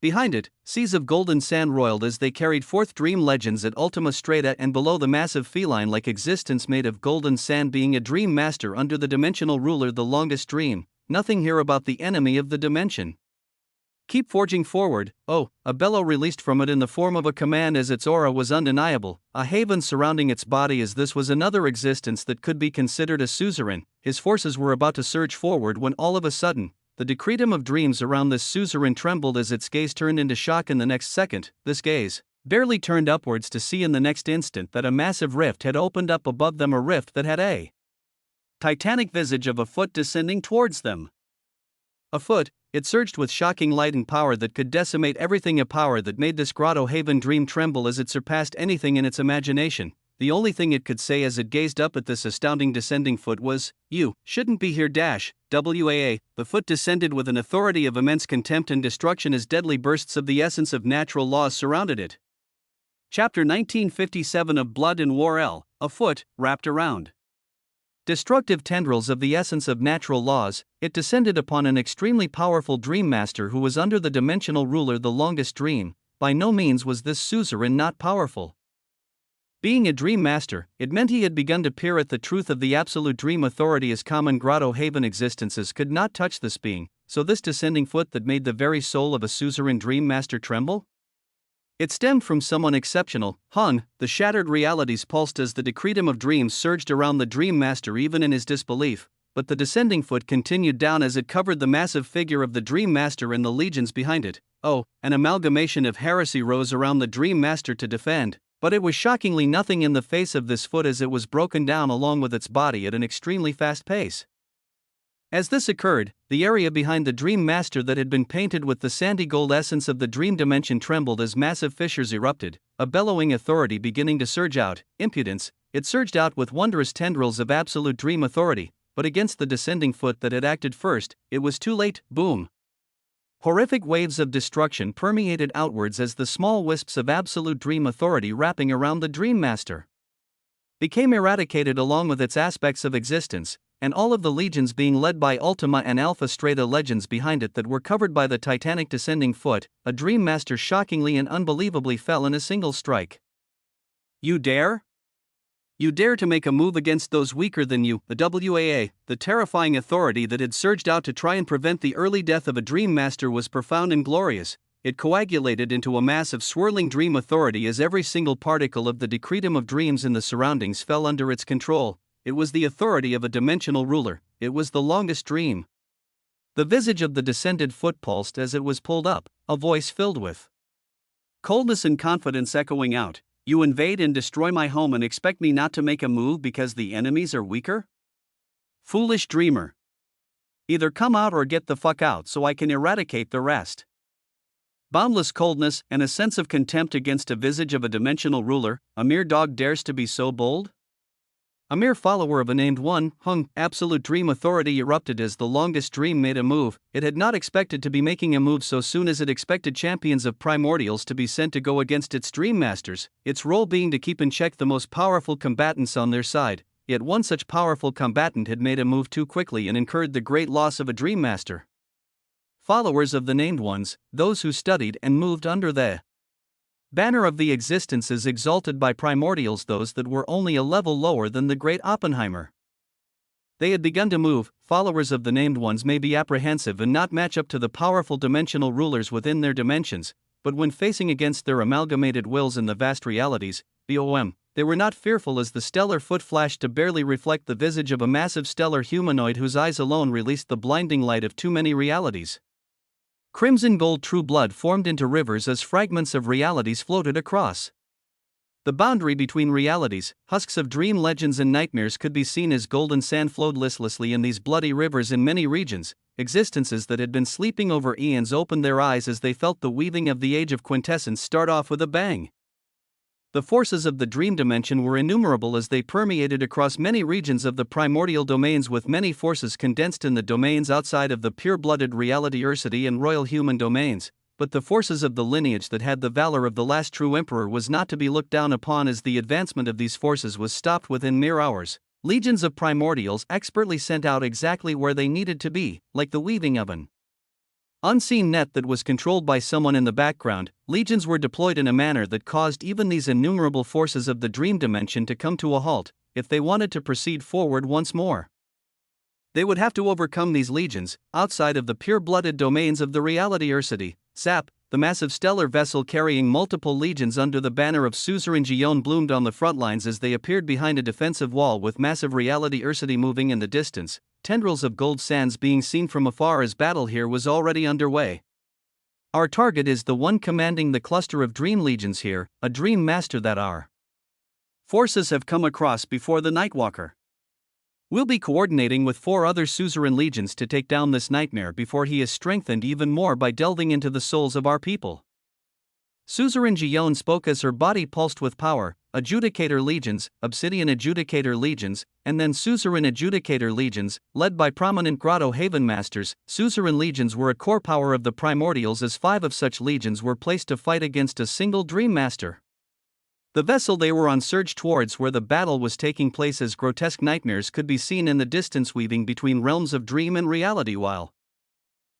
Behind it, seas of golden sand roiled as they carried forth dream legends at Ultima Strata, and below the massive feline-like existence made of golden sand being a dream master under the dimensional ruler, the longest dream. Nothing here about the enemy of the dimension. Keep forging forward. Oh, a bellow released from it in the form of a command as its aura was undeniable, a haven surrounding its body as this was another existence that could be considered a suzerain. His forces were about to surge forward when all of a sudden, the decretum of dreams around this suzerain trembled as its gaze turned into shock in the next second. This gaze barely turned upwards to see in the next instant that a massive rift had opened up above them, a rift that had a titanic visage of a foot descending towards them. A foot. It surged with shocking light and power that could decimate everything, a power that made this Grotto Haven dream tremble as it surpassed anything in its imagination. The only thing it could say as it gazed up at this astounding descending foot was, "You shouldn't be here." WAA. The foot descended with an authority of immense contempt and destruction as deadly bursts of the essence of natural laws surrounded it. Chapter 1957 of Blood and War. A foot, wrapped around destructive tendrils of the essence of natural laws, it descended upon an extremely powerful dream master who was under the dimensional ruler, the longest dream. by no means was this suzerain not powerful. Being a dream master, it meant he had begun to peer at the truth of the absolute dream authority as common grotto haven existences could not touch this being, so this descending foot that made the very soul of a suzerain dream master tremble? It stemmed from someone exceptional, hung, the shattered realities pulsed as the decretum of dreams surged around the dream master even in his disbelief, but the descending foot continued down as it covered the massive figure of the dream master and the legions behind it. Oh, an amalgamation of heresy rose around the dream master to defend, but it was shockingly nothing in the face of this foot as it was broken down along with its body at an extremely fast pace. As this occurred, the area behind the dream master that had been painted with the sandy gold essence of the dream dimension trembled as massive fissures erupted, a bellowing authority beginning to surge out. Impudence, it surged out with wondrous tendrils of absolute dream authority, but against the descending foot that had acted first, it was too late. Boom! Horrific waves of destruction permeated outwards as the small wisps of absolute dream authority wrapping around the dream master became eradicated along with its aspects of existence, and all of the legions being led by Ultima and Alpha Strata legends behind it that were covered by the titanic descending foot, a dream master shockingly and unbelievably fell in a single strike. You dare? You dare to make a move against those weaker than you, the WAA, the terrifying authority that had surged out to try and prevent the early death of a dream master was profound and glorious. It coagulated into a mass of swirling dream authority as every single particle of the decretum of dreams in the surroundings fell under its control. It was the authority of a dimensional ruler, it was the longest dream. The visage of the descended foot pulsed as it was pulled up, a voice filled with coldness and confidence echoing out. You invade and destroy my home and expect me not to make a move because the enemies are weaker? Foolish dreamer. Either come out or get the fuck out so I can eradicate the rest. Boundless coldness and a sense of contempt against a visage of a dimensional ruler, a mere dog dares to be so bold? A mere follower of a named one, absolute dream authority erupted as the longest dream made a move. It had not expected to be making a move so soon as it expected champions of primordials to be sent to go against its dream masters, its role being to keep in check the most powerful combatants on their side. Yet one such powerful combatant had made a move too quickly and incurred the great loss of a dream master. Followers of the named ones, those who studied and moved under the banner of the existences exalted by primordials, those that were only a level lower than the great Oppenheimer. They had begun to move. Followers of the named ones may be apprehensive and not match up to the powerful dimensional rulers within their dimensions, but when facing against their amalgamated wills in the vast realities, BOM, they were not fearful as the stellar foot flashed to barely reflect the visage of a massive stellar humanoid whose eyes alone released the blinding light of too many realities. Crimson gold true blood formed into rivers as fragments of realities floated across. The boundary between realities, husks of dream legends and nightmares could be seen as golden sand flowed listlessly in these bloody rivers in many regions. Existences that had been sleeping over eons opened their eyes as they felt the weaving of the age of quintessence start off with a bang. The forces of the dream dimension were innumerable as they permeated across many regions of the primordial domains, with many forces condensed in the domains outside of the pure-blooded reality Ursity and royal human domains, but the forces of the lineage that had the valor of the last true emperor was not to be looked down upon, as the advancement of these forces was stopped within mere hours. Legions of primordials expertly sent out exactly where they needed to be, like the weaving of an unseen net that was controlled by someone in the background. Legions were deployed in a manner that caused even these innumerable forces of the dream dimension to come to a halt, if they wanted to proceed forward once more. They would have to overcome these legions, outside of the pure-blooded domains of the reality Ursity. Sap, the massive stellar vessel carrying multiple legions under the banner of Suzerain Gion, bloomed on the front lines as they appeared behind a defensive wall, with massive reality Ursity moving in the distance, tendrils of gold sands being seen from afar as battle here was already underway. Our target is the one commanding the cluster of dream legions here, a dream master that our forces have come across before the Nightwalker. We'll be coordinating with 4 other suzerain legions to take down this nightmare before he is strengthened even more by delving into the souls of our people. Suzerain Gion spoke as her body pulsed with power. Adjudicator legions, Obsidian Adjudicator legions, and then Suzerain Adjudicator legions, led by prominent Grotto Haven masters. Suzerain legions were a core power of the primordials, as 5 of such legions were placed to fight against a single dream master. The vessel they were on surged towards where the battle was taking place as grotesque nightmares could be seen in the distance, weaving between realms of dream and reality while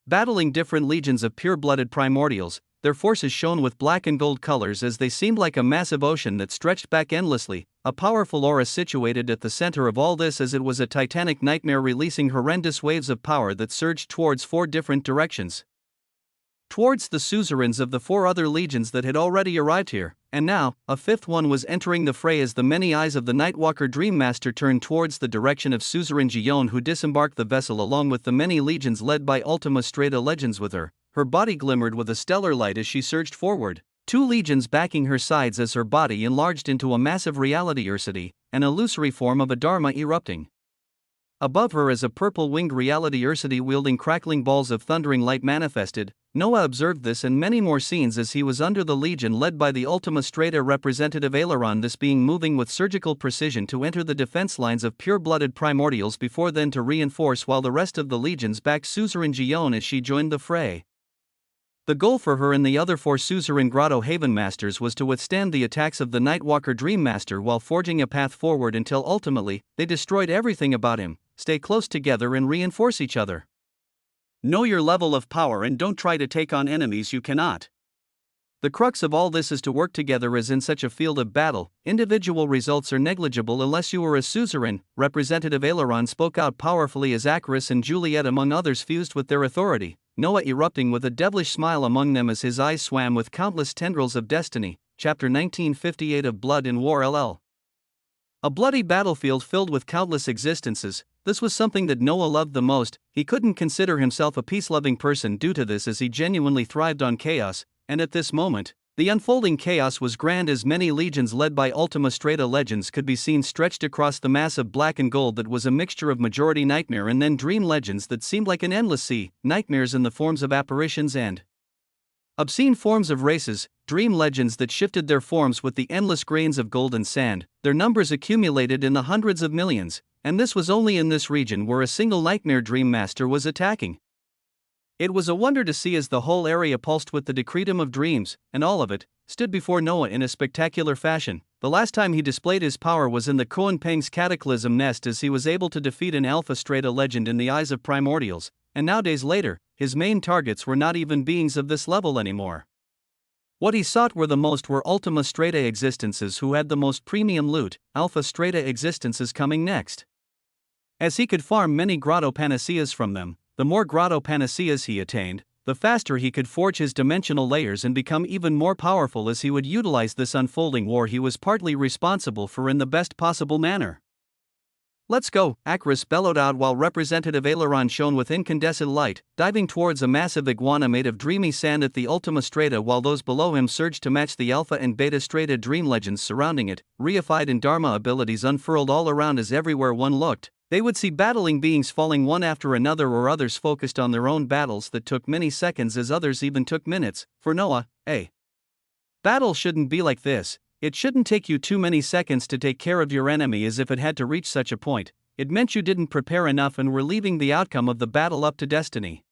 battling different legions of pure-blooded primordials. their forces shone with black and gold colors as they seemed like a massive ocean that stretched back endlessly, a powerful aura situated at the center of all this as it was a titanic nightmare releasing horrendous waves of power that surged towards 4 different directions. Towards the suzerains of the 4 other legions that had already arrived here, and now, a 5th one was entering the fray as the many eyes of the Nightwalker Dreammaster turned towards the direction of Suzerain Gion, who disembarked the vessel along with the many legions led by Ultima Strata legends with her. Her body glimmered with a stellar light as she surged forward, 2 legions backing her sides as her body enlarged into a massive reality Ursity, an illusory form of a Dharma erupting. Above her as a purple-winged reality Ursity wielding crackling balls of thundering light manifested. Noah observed this and many more scenes as he was under the legion led by the Ultima Strata representative Aileron, this being moving with surgical precision to enter the defense lines of pure-blooded primordials before then to reinforce, while the rest of the legions backed Suzerain Gion as she joined the fray. The goal for her and the other 4 Suzerain Grotto Haven Masters was to withstand the attacks of the Nightwalker Dreammaster while forging a path forward until ultimately, they destroyed everything about him, stay close together and reinforce each other. Know your level of power and don't try to take on enemies you cannot. The crux of all this is to work together as in such a field of battle, individual results are negligible unless you are a suzerain. Representative Aileron spoke out powerfully as Acaris and Juliet among others fused with their authority, Noah erupting with a devilish smile among them as his eyes swam with countless tendrils of destiny. Chapter 1958 of Blood in War LL. A bloody battlefield filled with countless existences. This was something that Noah loved the most. He couldn't consider himself a peace-loving person due to this as he genuinely thrived on chaos, and at this moment, the unfolding chaos was grand as many legions led by Ultima Strata legends could be seen stretched across the mass of black and gold that was a mixture of majority nightmare and then dream legends that seemed like an endless sea, nightmares in the forms of apparitions and obscene forms of races, dream legends that shifted their forms with the endless grains of gold and sand, their numbers accumulated in the hundreds of millions, and this was only in this region where a single nightmare dream master was attacking. It was a wonder to see as the whole area pulsed with the decretum of dreams, and all of it stood before Noah in a spectacular fashion. The last time he displayed his power was in the Koan Peng's Cataclysm Nest as he was able to defeat an Alpha Strata legend in the eyes of primordials, and now days later, his main targets were not even beings of this level anymore. What he sought were Ultima Strata existences who had the most premium loot, Alpha Strata existences coming next. As he could farm many Grotto Panaceas from them, the more Grotto Panaceas he attained, the faster he could forge his dimensional layers and become even more powerful as he would utilize this unfolding war he was partly responsible for in the best possible manner. "Let's go," Acaris bellowed out while Representative Aileron shone with incandescent light, diving towards a massive iguana made of dreamy sand at the Ultima Strata while those below him surged to match the Alpha and Beta Strata dream legends surrounding it, reified and Dharma abilities unfurled all around as everywhere one looked, they would see battling beings falling one after another or others focused on their own battles that took many seconds as others even took minutes. For Noah, a battle shouldn't be like this. It shouldn't take you too many seconds to take care of your enemy as if it had to reach such a point. It meant you didn't prepare enough and were leaving the outcome of the battle up to destiny.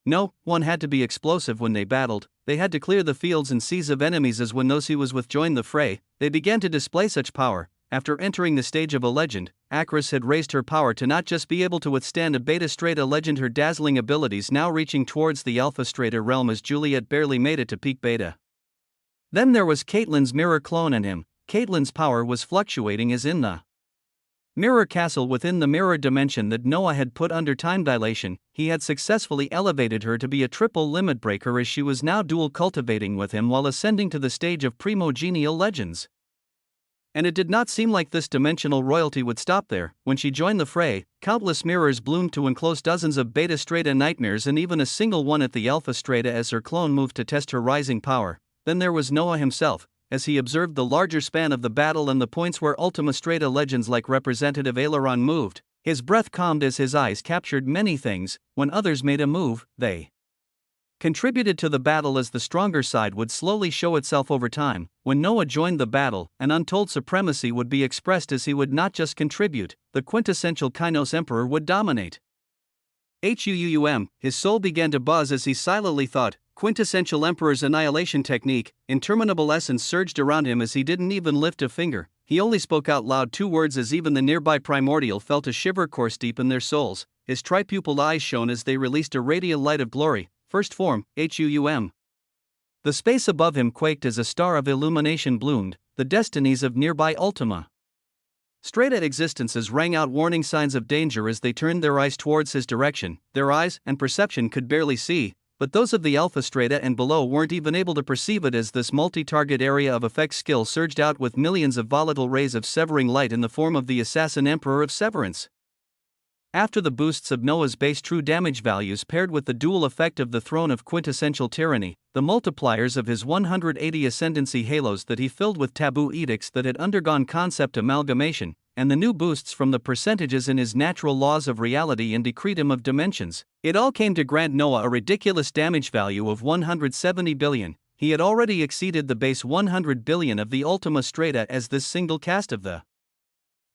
No, one had to be explosive when they battled. They had to clear the fields and seas of enemies as when those he was with joined the fray, they began to display such power. After entering the stage of a legend, Acaris had raised her power to not just be able to withstand a Beta Strata legend, her dazzling abilities now reaching towards the Alpha Strata realm as Juliet barely made it to peak Beta. Then there was Caitlyn's mirror clone and him. Caitlyn's power was fluctuating as in the mirror castle within the mirror dimension that Noah had put under time dilation. He had successfully elevated her to be a triple limit breaker as she was now dual cultivating with him while ascending to the stage of primogenial legends. And it did not seem like this dimensional royalty would stop there. When she joined the fray, countless mirrors bloomed to enclose dozens of Beta Strata nightmares and even a single one at the Alpha Strata as her clone moved to test her rising power. Then there was Noah himself, as he observed the larger span of the battle and the points where Ultima Strata legends like Representative Aileron moved. His breath calmed as his eyes captured many things. When others made a move, they contributed to the battle as the stronger side would slowly show itself over time. When Noah joined the battle, an untold supremacy would be expressed as he would not just contribute, the quintessential Kainos Emperor would dominate. His soul began to buzz as he silently thought, quintessential Emperor's annihilation technique. Interminable essence surged around him as he didn't even lift a finger. He only spoke out loud 2 words as even the nearby primordial felt a shiver course deep in their souls. His tripupilled eyes shone as they released a radiant light of glory. First form, HUUM. The space above him quaked as a star of illumination bloomed, the destinies of nearby Ultima Strata existences rang out warning signs of danger as they turned their eyes towards his direction. Their eyes and perception could barely see, but those of the Alpha Strata and below weren't even able to perceive it as this multi-target area of effect skill surged out with millions of volatile rays of severing light in the form of the Assassin Emperor of Severance. After the boosts of Noah's base true damage values paired with the dual effect of the Throne of Quintessential Tyranny, the multipliers of his 180 Ascendancy halos that he filled with taboo edicts that had undergone concept amalgamation, and the new boosts from the percentages in his natural laws of reality and decretum of dimensions, it all came to grant Noah a ridiculous damage value of 170 billion. He had already exceeded the base 100 billion of the Ultima Strata as this single cast of the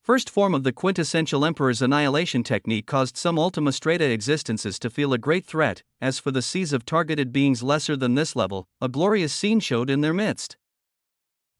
first form of the Quintessential Emperor's annihilation technique caused some Ultima Strata existences to feel a great threat. As for the seas of targeted beings lesser than this level, a glorious scene showed in their midst.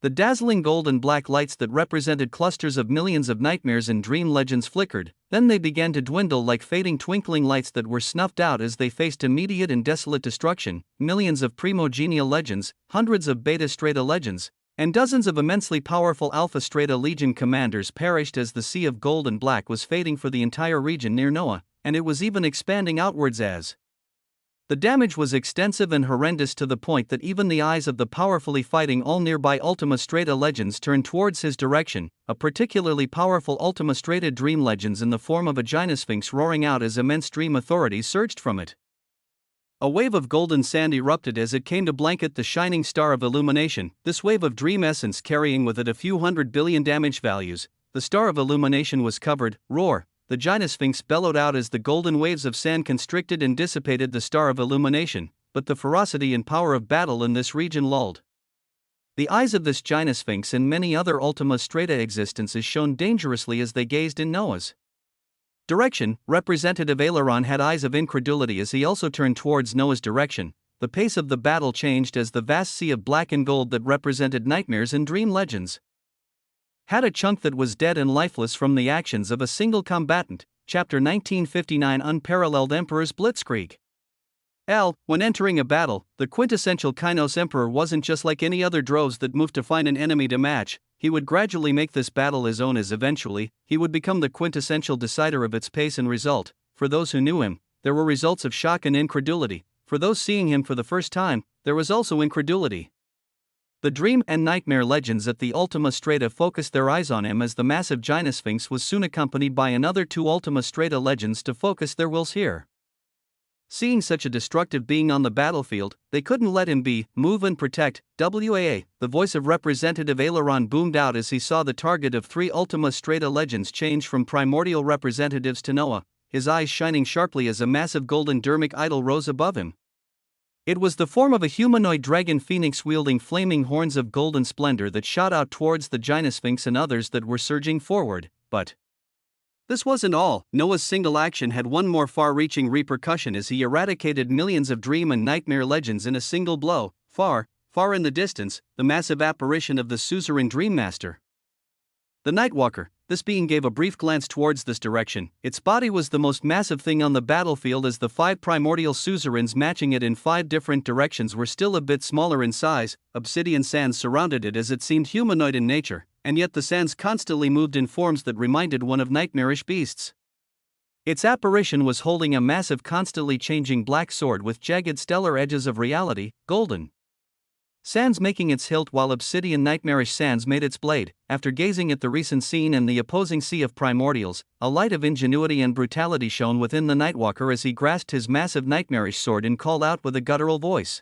The dazzling gold and black lights that represented clusters of millions of nightmares and dream legends flickered, then they began to dwindle like fading twinkling lights that were snuffed out as they faced immediate and desolate destruction. Millions of primogenial legends, hundreds of Beta Strata legends, and dozens of immensely powerful Alpha Strata Legion commanders perished as the sea of gold and black was fading for the entire region near Noah, and it was even expanding outwards as the damage was extensive and horrendous to the point that even the eyes of the powerfully fighting all nearby Ultima Strata legends turned towards his direction, a particularly powerful Ultima Strata dream legends in the form of a Gynosphinx roaring out as immense dream authorities surged from it. A wave of golden sand erupted as it came to blanket the shining star of illumination, this wave of dream essence carrying with it a few 100 billion damage values. The star of illumination was covered. Roar! The Gynosphinx bellowed out as the golden waves of sand constricted and dissipated the star of illumination, but the ferocity and power of battle in this region lulled. The eyes of this Gynosphinx and many other Ultima Strata existences shone dangerously as they gazed in Noah's direction. Representative Aileron had eyes of incredulity as he also turned towards Noah's direction. The pace of the battle changed as the vast sea of black and gold that represented nightmares and dream legends had a chunk that was dead and lifeless from the actions of a single combatant. Chapter 1959 Unparalleled Emperor's Blitzkrieg. When entering a battle, the quintessential Kainos Emperor wasn't just like any other droves that moved to find an enemy to match. He would gradually make this battle his own as eventually, he would become the quintessential decider of its pace and result. For those who knew him, there were results of shock and incredulity. For those seeing him for the first time, there was also incredulity. The dream and nightmare legends at the Ultima Strata focused their eyes on him as the massive Gynosphinx was soon accompanied by another two Ultima Strata legends to focus their wills here. Seeing such a destructive being on the battlefield, they couldn't let him be. Move and protect. WAA. The voice of Representative Aileron boomed out as he saw the target of three Ultima Strata legends change from primordial representatives to Noah, his eyes shining sharply as a massive golden dermic idol rose above him. It was the form of a humanoid dragon phoenix wielding flaming horns of golden splendor that shot out towards the Gynosphinx and others that were surging forward. But this wasn't all. Noah's single action had one more far-reaching repercussion as he eradicated millions of dream and nightmare legends in a single blow. Far, far in the distance, the massive apparition of the suzerain Dream Master, the Nightwalker. This being gave a brief glance towards this direction. Its body was the most massive thing on the battlefield as the five primordial suzerains matching it in five different directions were still a bit smaller in size. Obsidian sands surrounded it as it seemed humanoid in nature, and yet the sands constantly moved in forms that reminded one of nightmarish beasts. Its apparition was holding a massive constantly changing black sword with jagged stellar edges of reality, golden sands making its hilt while obsidian nightmarish sands made its blade. After gazing at the recent scene and the opposing sea of primordials, a light of ingenuity and brutality shone within the Nightwalker as he grasped his massive nightmarish sword and called out with a guttural voice.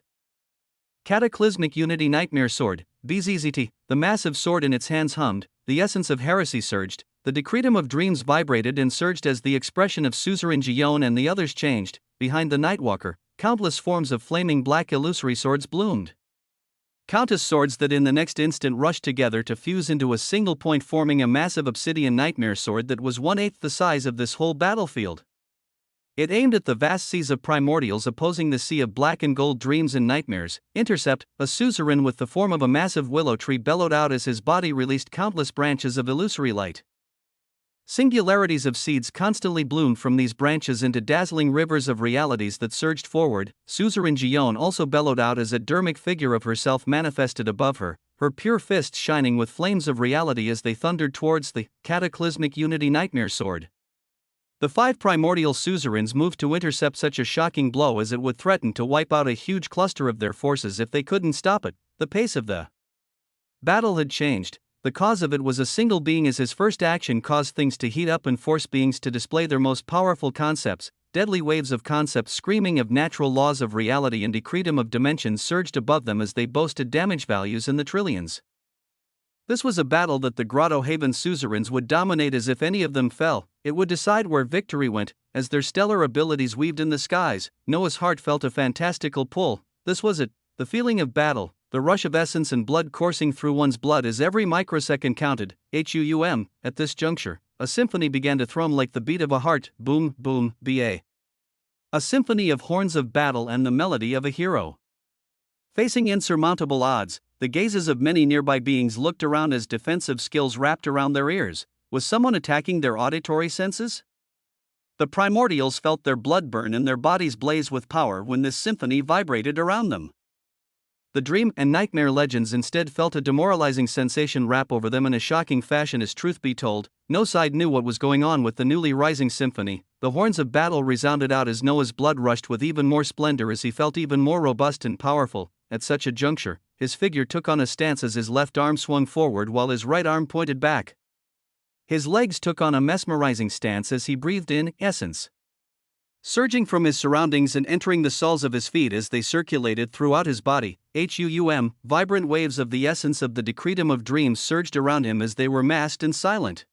Cataclysmic Unity Nightmare Sword, BZZT. The massive sword in its hands hummed, the essence of heresy surged, the decretum of dreams vibrated and surged as the expression of Suzerain Gion and the others changed. Behind the Nightwalker, countless forms of flaming black illusory swords bloomed. Countless swords that in the next instant rushed together to fuse into a single point, forming a massive obsidian nightmare sword that was 1/8 the size of this whole battlefield. It aimed at the vast seas of primordials opposing the sea of black and gold dreams and nightmares. Intercept. A suzerain with the form of a massive willow tree bellowed out as his body released countless branches of illusory light. Singularities of seeds constantly bloomed from these branches into dazzling rivers of realities that surged forward. Suzerain Gion also bellowed out as a dermic figure of herself manifested above her, her pure fists shining with flames of reality as they thundered towards the cataclysmic unity nightmare sword. The 5 primordial suzerains moved to intercept such a shocking blow as it would threaten to wipe out a huge cluster of their forces if they couldn't stop it. The pace of the battle had changed. The cause of it was a single being, as his first action caused things to heat up and force beings to display their most powerful concepts. Deadly waves of concepts screaming of natural laws of reality and decretum of dimensions surged above them as they boasted damage values in the trillions. This was a battle that the Grotto Haven suzerains would dominate, as if any of them fell, it would decide where victory went, as their stellar abilities weaved in the skies. Noah's heart felt a fantastical pull. This was it, the feeling of battle, the rush of essence and blood coursing through one's blood as every microsecond counted. At this juncture, a symphony began to thrum like the beat of a heart. Boom, boom, ba. A symphony of horns of battle and the melody of a hero. Facing insurmountable odds, the gazes of many nearby beings looked around as defensive skills wrapped around their ears. Was someone attacking their auditory senses? The primordials felt their blood burn and their bodies blaze with power when this symphony vibrated around them. The dream and nightmare legends instead felt a demoralizing sensation wrap over them in a shocking fashion. As truth be told, no side knew what was going on with the newly rising symphony. The horns of battle resounded out as Noah's blood rushed with even more splendor as he felt even more robust and powerful. At such a juncture, his figure took on a stance as his left arm swung forward while his right arm pointed back. His legs took on a mesmerizing stance as he breathed in essence, surging from his surroundings and entering the soles of his feet as they circulated throughout his body. Vibrant waves of the essence of the decretum of dreams surged around him as they were masked and silent.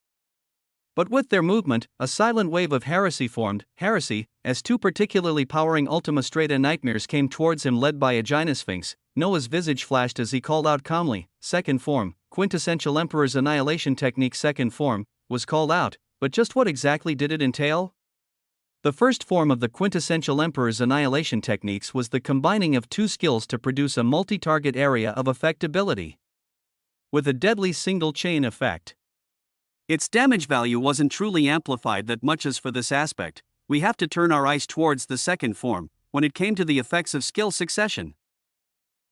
But with their movement, a silent wave of heresy formed, as 2 particularly powering Ultima Strata nightmares came towards him led by a Gynosphinx. Noah's visage flashed as he called out calmly, "Second form." Quintessential Emperor's annihilation technique second form was called out, but just what exactly did it entail? The first form of the quintessential Emperor's annihilation techniques was the combining of 2 skills to produce a multi-target area of effectability with a deadly single chain effect. Its damage value wasn't truly amplified that much as for this aspect. We have to turn our eyes towards the second form, when it came to the effects of skill succession.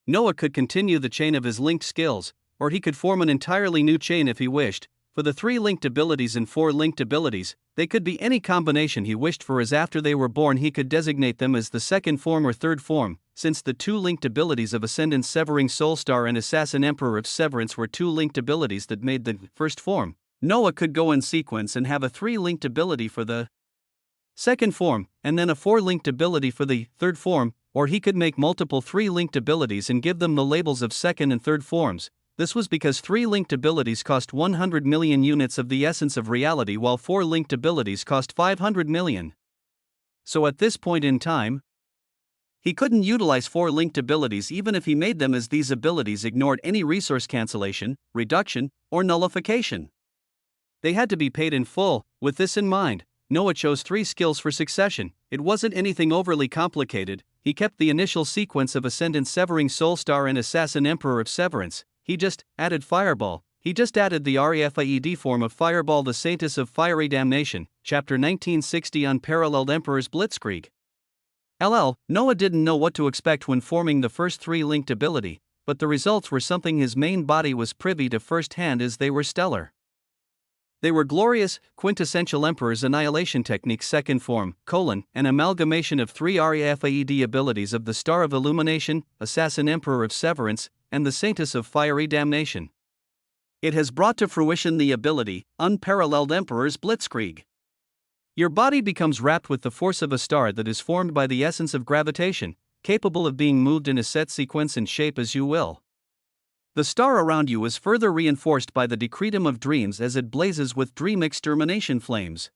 Noah could continue the chain of his linked skills, or he could form an entirely new chain if he wished. For the 3 linked abilities and 4 linked abilities, they could be any combination he wished for, as after they were born he could designate them as the second form or third form. Since the 2 linked abilities of Ascendant Severing Soulstar and Assassin Emperor of Severance were 2 linked abilities that made the first form, Noah could go in sequence and have a 3 linked ability for the second form, and then a 4 linked ability for the third form, or he could make multiple 3 linked abilities and give them the labels of second and third forms. This was because 3 linked abilities cost 100 million units of the essence of reality while 4 linked abilities cost 500 million. So at this point in time, he couldn't utilize 4 linked abilities even if he made them, as these abilities ignored any resource cancellation, reduction, or nullification. They had to be paid in full. With this in mind, Noah chose 3 skills for succession. It wasn't anything overly complicated. He kept the initial sequence of Ascendant Severing Soulstar and Assassin Emperor of Severance. He just added Fireball. He just added the REFIED form of Fireball, the Saintess of Fiery Damnation. Chapter 1960, Unparalleled Emperor's Blitzkrieg. Noah didn't know what to expect when forming the first 3 linked ability, but the results were something his main body was privy to firsthand, as they were stellar. They were glorious. Quintessential Emperor's annihilation technique second form, an amalgamation of 3 REFIED abilities of the Star of Illumination, Assassin Emperor of Severance, and the Saintess of Fiery Damnation. It has brought to fruition the ability, Unparalleled Emperor's Blitzkrieg. Your body becomes wrapped with the force of a star that is formed by the essence of gravitation, capable of being moved in a set sequence and shape as you will. The star around you is further reinforced by the decretum of dreams as it blazes with dream extermination flames.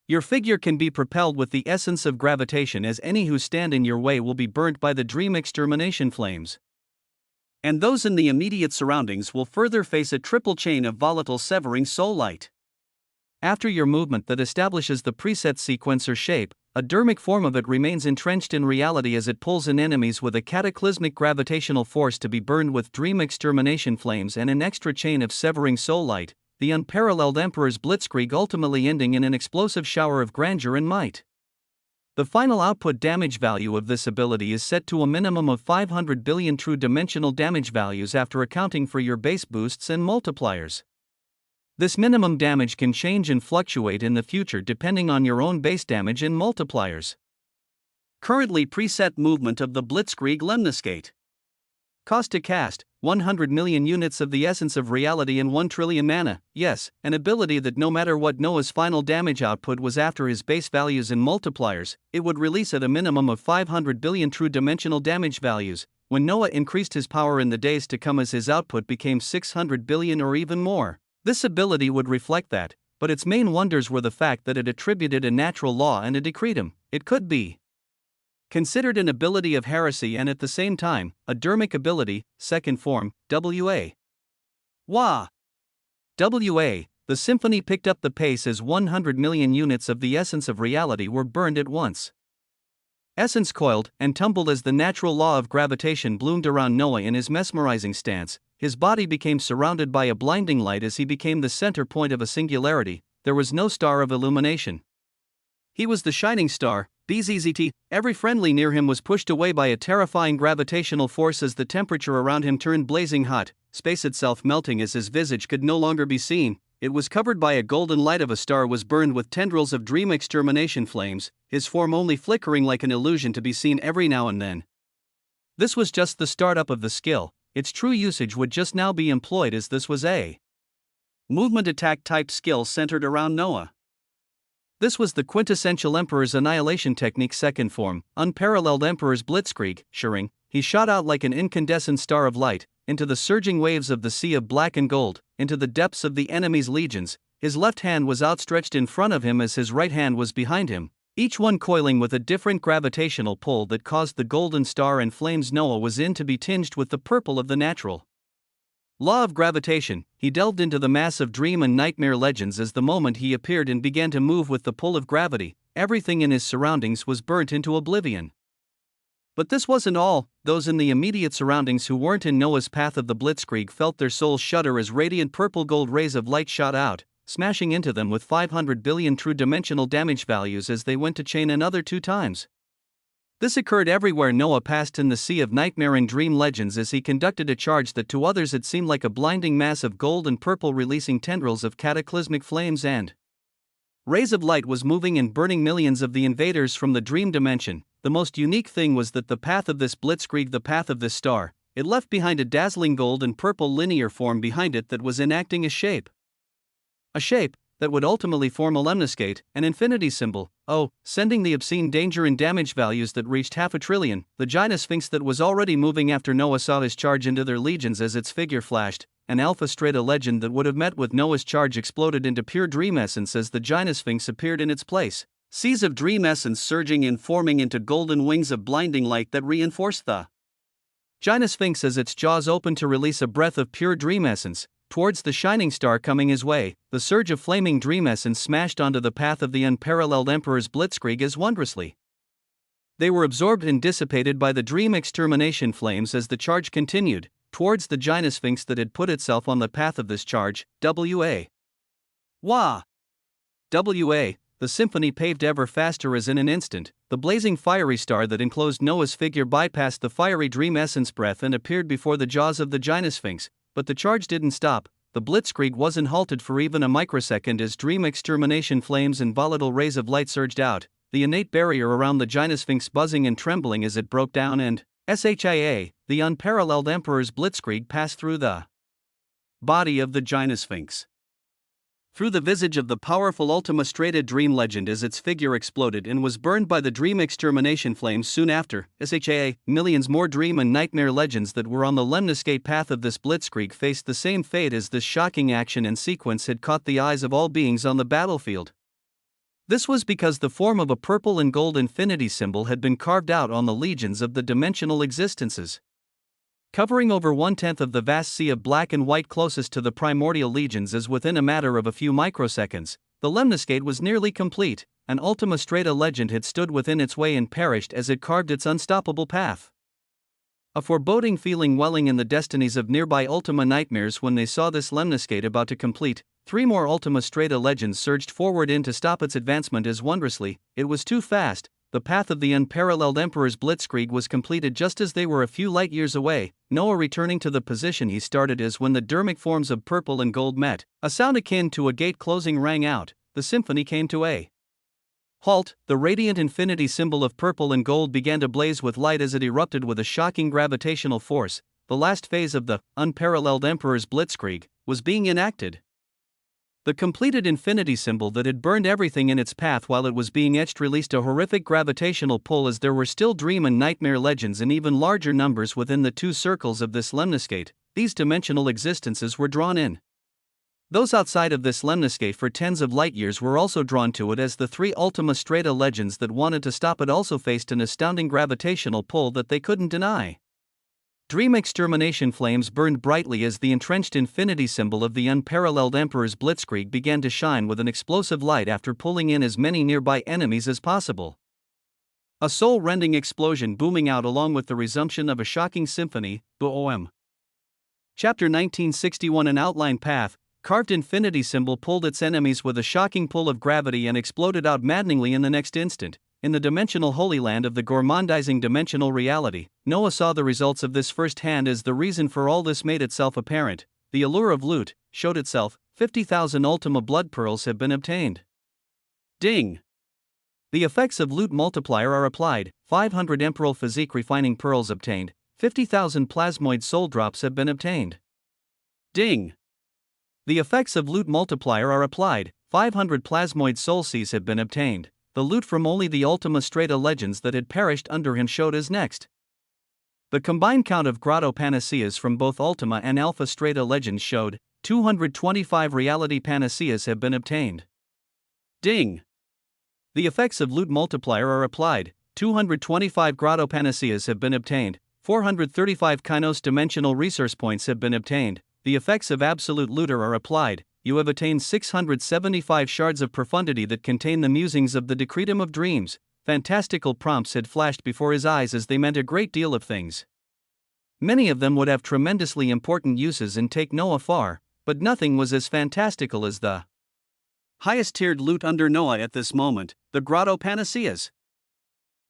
Your figure can be propelled with the essence of gravitation, as any who stand in your way will be burnt by the dream extermination flames. And those in the immediate surroundings will further face a triple chain of volatile severing soul light. After your movement that establishes the preset sequence or shape, a dermic form of it remains entrenched in reality as it pulls in enemies with a cataclysmic gravitational force to be burned with dream extermination flames and an extra chain of severing soul light. the unparalleled Emperor's blitzkrieg ultimately ending in an explosive shower of grandeur and might. The final output damage value of this ability is set to a minimum of 500 billion true dimensional damage values after accounting for your base boosts and multipliers. This minimum damage can change and fluctuate in the future depending on your own base damage and multipliers. Currently preset movement of the Blitzkrieg Lemniscate. Cost to cast, 100 million units of the essence of reality and 1 trillion mana. Yes, an ability that no matter what Noah's final damage output was after his base values and multipliers, it would release at a minimum of 500 billion true dimensional damage values. When Noah increased his power in the days to come as his output became 600 billion or even more. This ability would reflect that, but its main wonders were the fact that it attributed a natural law and a decretum. It could be considered an ability of heresy and at the same time, a dermic ability, second form, WA. Wah! WA, the symphony picked up the pace as 100 million units of the essence of reality were burned at once. Essence coiled and tumbled as the natural law of gravitation bloomed around Noah in his mesmerizing stance. His body became surrounded by a blinding light as he became the center point of a singularity. There was no star of illumination. He was the shining star, BZZT. Every friendly near him was pushed away by a terrifying gravitational force as the temperature around him turned blazing hot, space itself melting as his visage could no longer be seen. It was covered by a golden light of a star was burned with tendrils of dream extermination flames, his form only flickering like an illusion to be seen every now and then. This was just the startup of the skill. Its true usage would just now be employed as this was a movement attack type skill centered around Noah. This was the quintessential Emperor's annihilation technique second form, unparalleled Emperor's blitzkrieg. Shearing, he shot out like an incandescent star of light, into the surging waves of the sea of black and gold, into the depths of the enemy's legions. His left hand was outstretched in front of him as his right hand was behind him, each one coiling with a different gravitational pull that caused the golden star and flames Noah was in to be tinged with the purple of the natural law of gravitation. He delved into the mass of dream and nightmare legends as the moment he appeared and began to move with the pull of gravity. Everything in his surroundings was burnt into oblivion. But this wasn't all. Those in the immediate surroundings who weren't in Noah's path of the blitzkrieg felt their souls shudder as radiant purple gold rays of light shot out, smashing into them with 500 billion true dimensional damage values as they went to chain another 2 times. This occurred everywhere Noah passed in the sea of nightmare and dream legends as he conducted a charge that to others it seemed like a blinding mass of gold and purple releasing tendrils of cataclysmic flames and rays of light was moving and burning millions of the invaders from the dream dimension. The most unique thing was that the path of this blitzkrieg, the path of this star, it left behind a dazzling gold and purple linear form behind it that was enacting a shape. A shape that would ultimately form a lemniscate, an infinity symbol, sending the obscene danger and damage values that reached 500 billion. The giant sphinx that was already moving after Noah saw his charge into their legions as its figure flashed, an alpha strata legend that would have met with Noah's charge exploded into pure dream essence as the giant sphinx appeared in its place. Seas of dream essence surging and forming into golden wings of blinding light that reinforced the giant sphinx as its jaws opened to release a breath of pure dream essence. Towards the shining star coming his way, the surge of flaming dream essence smashed onto the path of the unparalleled Emperor's blitzkrieg as wondrously. They were absorbed and dissipated by the dream extermination flames as the charge continued, towards the giant sphinx that had put itself on the path of this charge. WA. Wah! WA, the symphony paved ever faster as in an instant, the blazing fiery star that enclosed Noah's figure bypassed the fiery dream essence breath and appeared before the jaws of the giant sphinx. But the charge didn't stop. The blitzkrieg wasn't halted for even a microsecond as dream extermination flames and volatile rays of light surged out, the innate barrier around the giant sphinx buzzing and trembling as it broke down and, SHIA, the unparalleled Emperor's blitzkrieg passed through the body of the giant sphinx. Through the visage of the powerful Ultima Strata dream legend as its figure exploded and was burned by the dream extermination flames soon after. SHA, millions more dream and nightmare legends that were on the lemniscate path of this blitzkrieg faced the same fate as this shocking action and sequence had caught the eyes of all beings on the battlefield. This was because the form of a purple and gold infinity symbol had been carved out on the legions of the dimensional existences. Covering over 1/10 of the vast sea of black and white closest to the primordial legions as within a matter of a few microseconds, the lemniscate was nearly complete. An Ultima Strata legend had stood within its way and perished as it carved its unstoppable path. A foreboding feeling welling in the destinies of nearby Ultima nightmares when they saw this lemniscate about to complete. 3 more Ultima Strata legends surged forward in to stop its advancement as wondrously, it was too fast. The path of the unparalleled Emperor's blitzkrieg was completed just as they were a few light years away, Noah returning to the position he started as when the dermic forms of purple and gold met. A sound akin to a gate closing rang out, the symphony came to a halt. The radiant infinity symbol of purple and gold began to blaze with light as it erupted with a shocking gravitational force. The last phase of the unparalleled Emperor's blitzkrieg was being enacted. The completed infinity symbol that had burned everything in its path while it was being etched released a horrific gravitational pull as there were still dream and nightmare legends in even larger numbers within the 2 circles of this lemniscate. These dimensional existences were drawn in. Those outside of this lemniscate for tens of light years were also drawn to it as the 3 Ultima Strata legends that wanted to stop it also faced an astounding gravitational pull that they couldn't deny. Dream extermination flames burned brightly as the entrenched infinity symbol of the unparalleled Emperor's blitzkrieg began to shine with an explosive light after pulling in as many nearby enemies as possible. A soul-rending explosion booming out along with the resumption of a shocking symphony, the OM. Chapter 1961. An outline path, carved infinity symbol pulled its enemies with a shocking pull of gravity and exploded out maddeningly in the next instant. In the dimensional holy land of the gormandizing dimensional reality, Noah saw the results of this firsthand as the reason for all this made itself apparent. The allure of loot showed itself. 50,000 Ultima blood pearls have been obtained. Ding! The effects of loot multiplier are applied. 500 Emperor physique refining pearls obtained. 50,000 plasmoid soul drops have been obtained. Ding! The effects of loot multiplier are applied. 500 plasmoid soul seas have been obtained. The loot from only the Ultima Strata legends that had perished under him showed as next. The combined count of grotto panaceas from both Ultima and Alpha Strata legends showed 225 reality panaceas have been obtained. Ding! The effects of loot multiplier are applied. 225 grotto panaceas have been obtained. 435 Kainos dimensional resource points have been obtained. The effects of absolute looter are applied. You have attained 675 shards of profundity that contain the musings of the decretum of dreams. Fantastical prompts had flashed before his eyes as they meant a great deal of things. Many of them would have tremendously important uses and take Noah far, but nothing was as fantastical as the highest tiered loot under Noah at this moment, the grotto panaceas.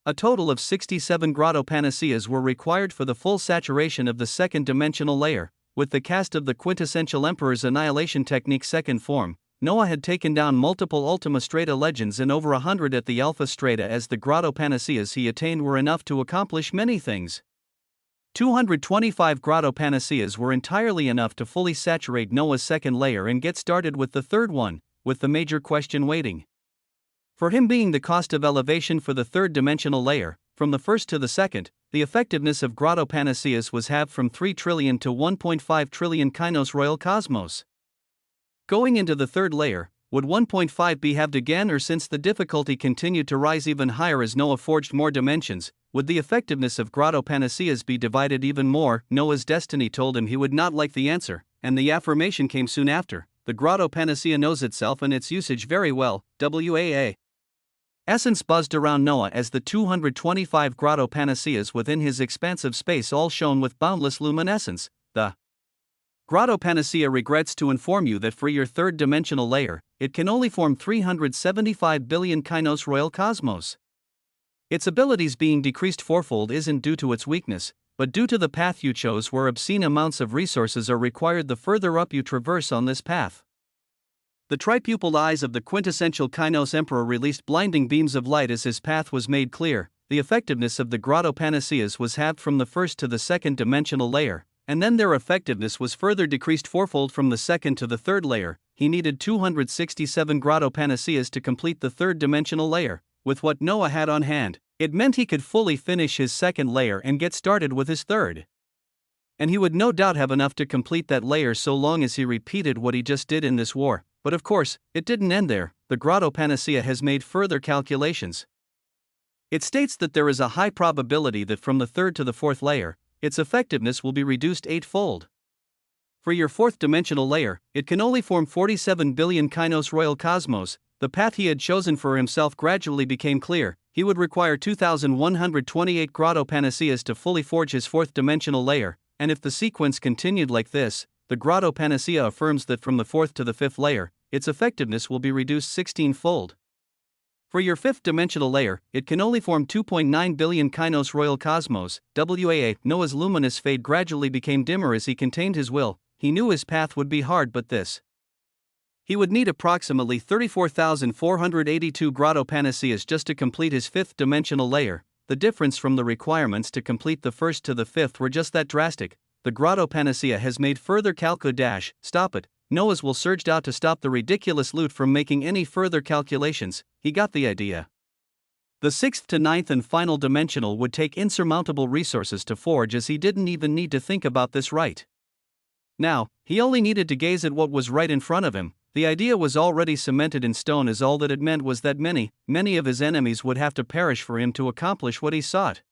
A total of 67 grotto panaceas were required for the full saturation of the second dimensional layer. With the cast of the quintessential Emperor's annihilation technique second form, Noah had taken down multiple Ultima Strata legends and over 100 at the Alpha Strata as the grotto panaceas he attained were enough to accomplish many things. 225 grotto panaceas were entirely enough to fully saturate Noah's second layer and get started with the third one, with the major question waiting. For him being the cost of elevation for the third dimensional layer, from the first to the second, the effectiveness of grotto panaceas was halved from 3 trillion to 1.5 trillion Kainos royal cosmos. Going into the third layer, would 1.5 be halved again, or since the difficulty continued to rise even higher as Noah forged more dimensions, would the effectiveness of grotto panaceas be divided even more? Noah's destiny told him he would not like the answer, and the affirmation came soon after. The grotto panacea knows itself and its usage very well. WAA. Essence buzzed around Noah as the 225 grotto panaceas within his expansive space all shone with boundless luminescence. The grotto panacea regrets to inform you that for your third dimensional layer, it can only form 375 billion Kainos royal cosmos. Its abilities being decreased fourfold isn't due to its weakness, but due to the path you chose where obscene amounts of resources are required the further up you traverse on this path. The tripupilled eyes of the quintessential Kainos Emperor released blinding beams of light as his path was made clear. The effectiveness of the grotto panaceas was halved from the first to the second dimensional layer, and then their effectiveness was further decreased fourfold from the second to the third layer. He needed 267 grotto panaceas to complete the third dimensional layer. With what Noah had on hand, it meant he could fully finish his second layer and get started with his third. And he would no doubt have enough to complete that layer so long as he repeated what he just did in this war. But of course, it didn't end there. The grotto panacea has made further calculations. It states that there is a high probability that from the third to the fourth layer, its effectiveness will be reduced 8-fold. For your fourth dimensional layer, it can only form 47 billion Kainos royal cosmos. The path he had chosen for himself gradually became clear. He would require 2,128 grotto panaceas to fully forge his fourth dimensional layer, and if the sequence continued like this, the Grotto Panacea affirms that from the 4th to the 5th layer, its effectiveness will be reduced 16-fold. For your 5th dimensional layer, it can only form 2.9 billion Kainos Royal Cosmos, WAA. Noah's luminous fade gradually became dimmer as he contained his will. He knew his path would be hard, but this. He would need approximately 34,482 Grotto Panaceas just to complete his 5th dimensional layer. The difference from the requirements to complete the 1st to the 5th were just that drastic. The Grotto Panacea has made further stop it. Noah's will surged out to stop the ridiculous loot from making any further calculations. He got the idea. The 6th to 9th and final dimensional would take insurmountable resources to forge, as he didn't even need to think about this right now. He only needed to gaze at what was right in front of him. The idea was already cemented in stone, as all that it meant was that many of his enemies would have to perish for him to accomplish what he sought.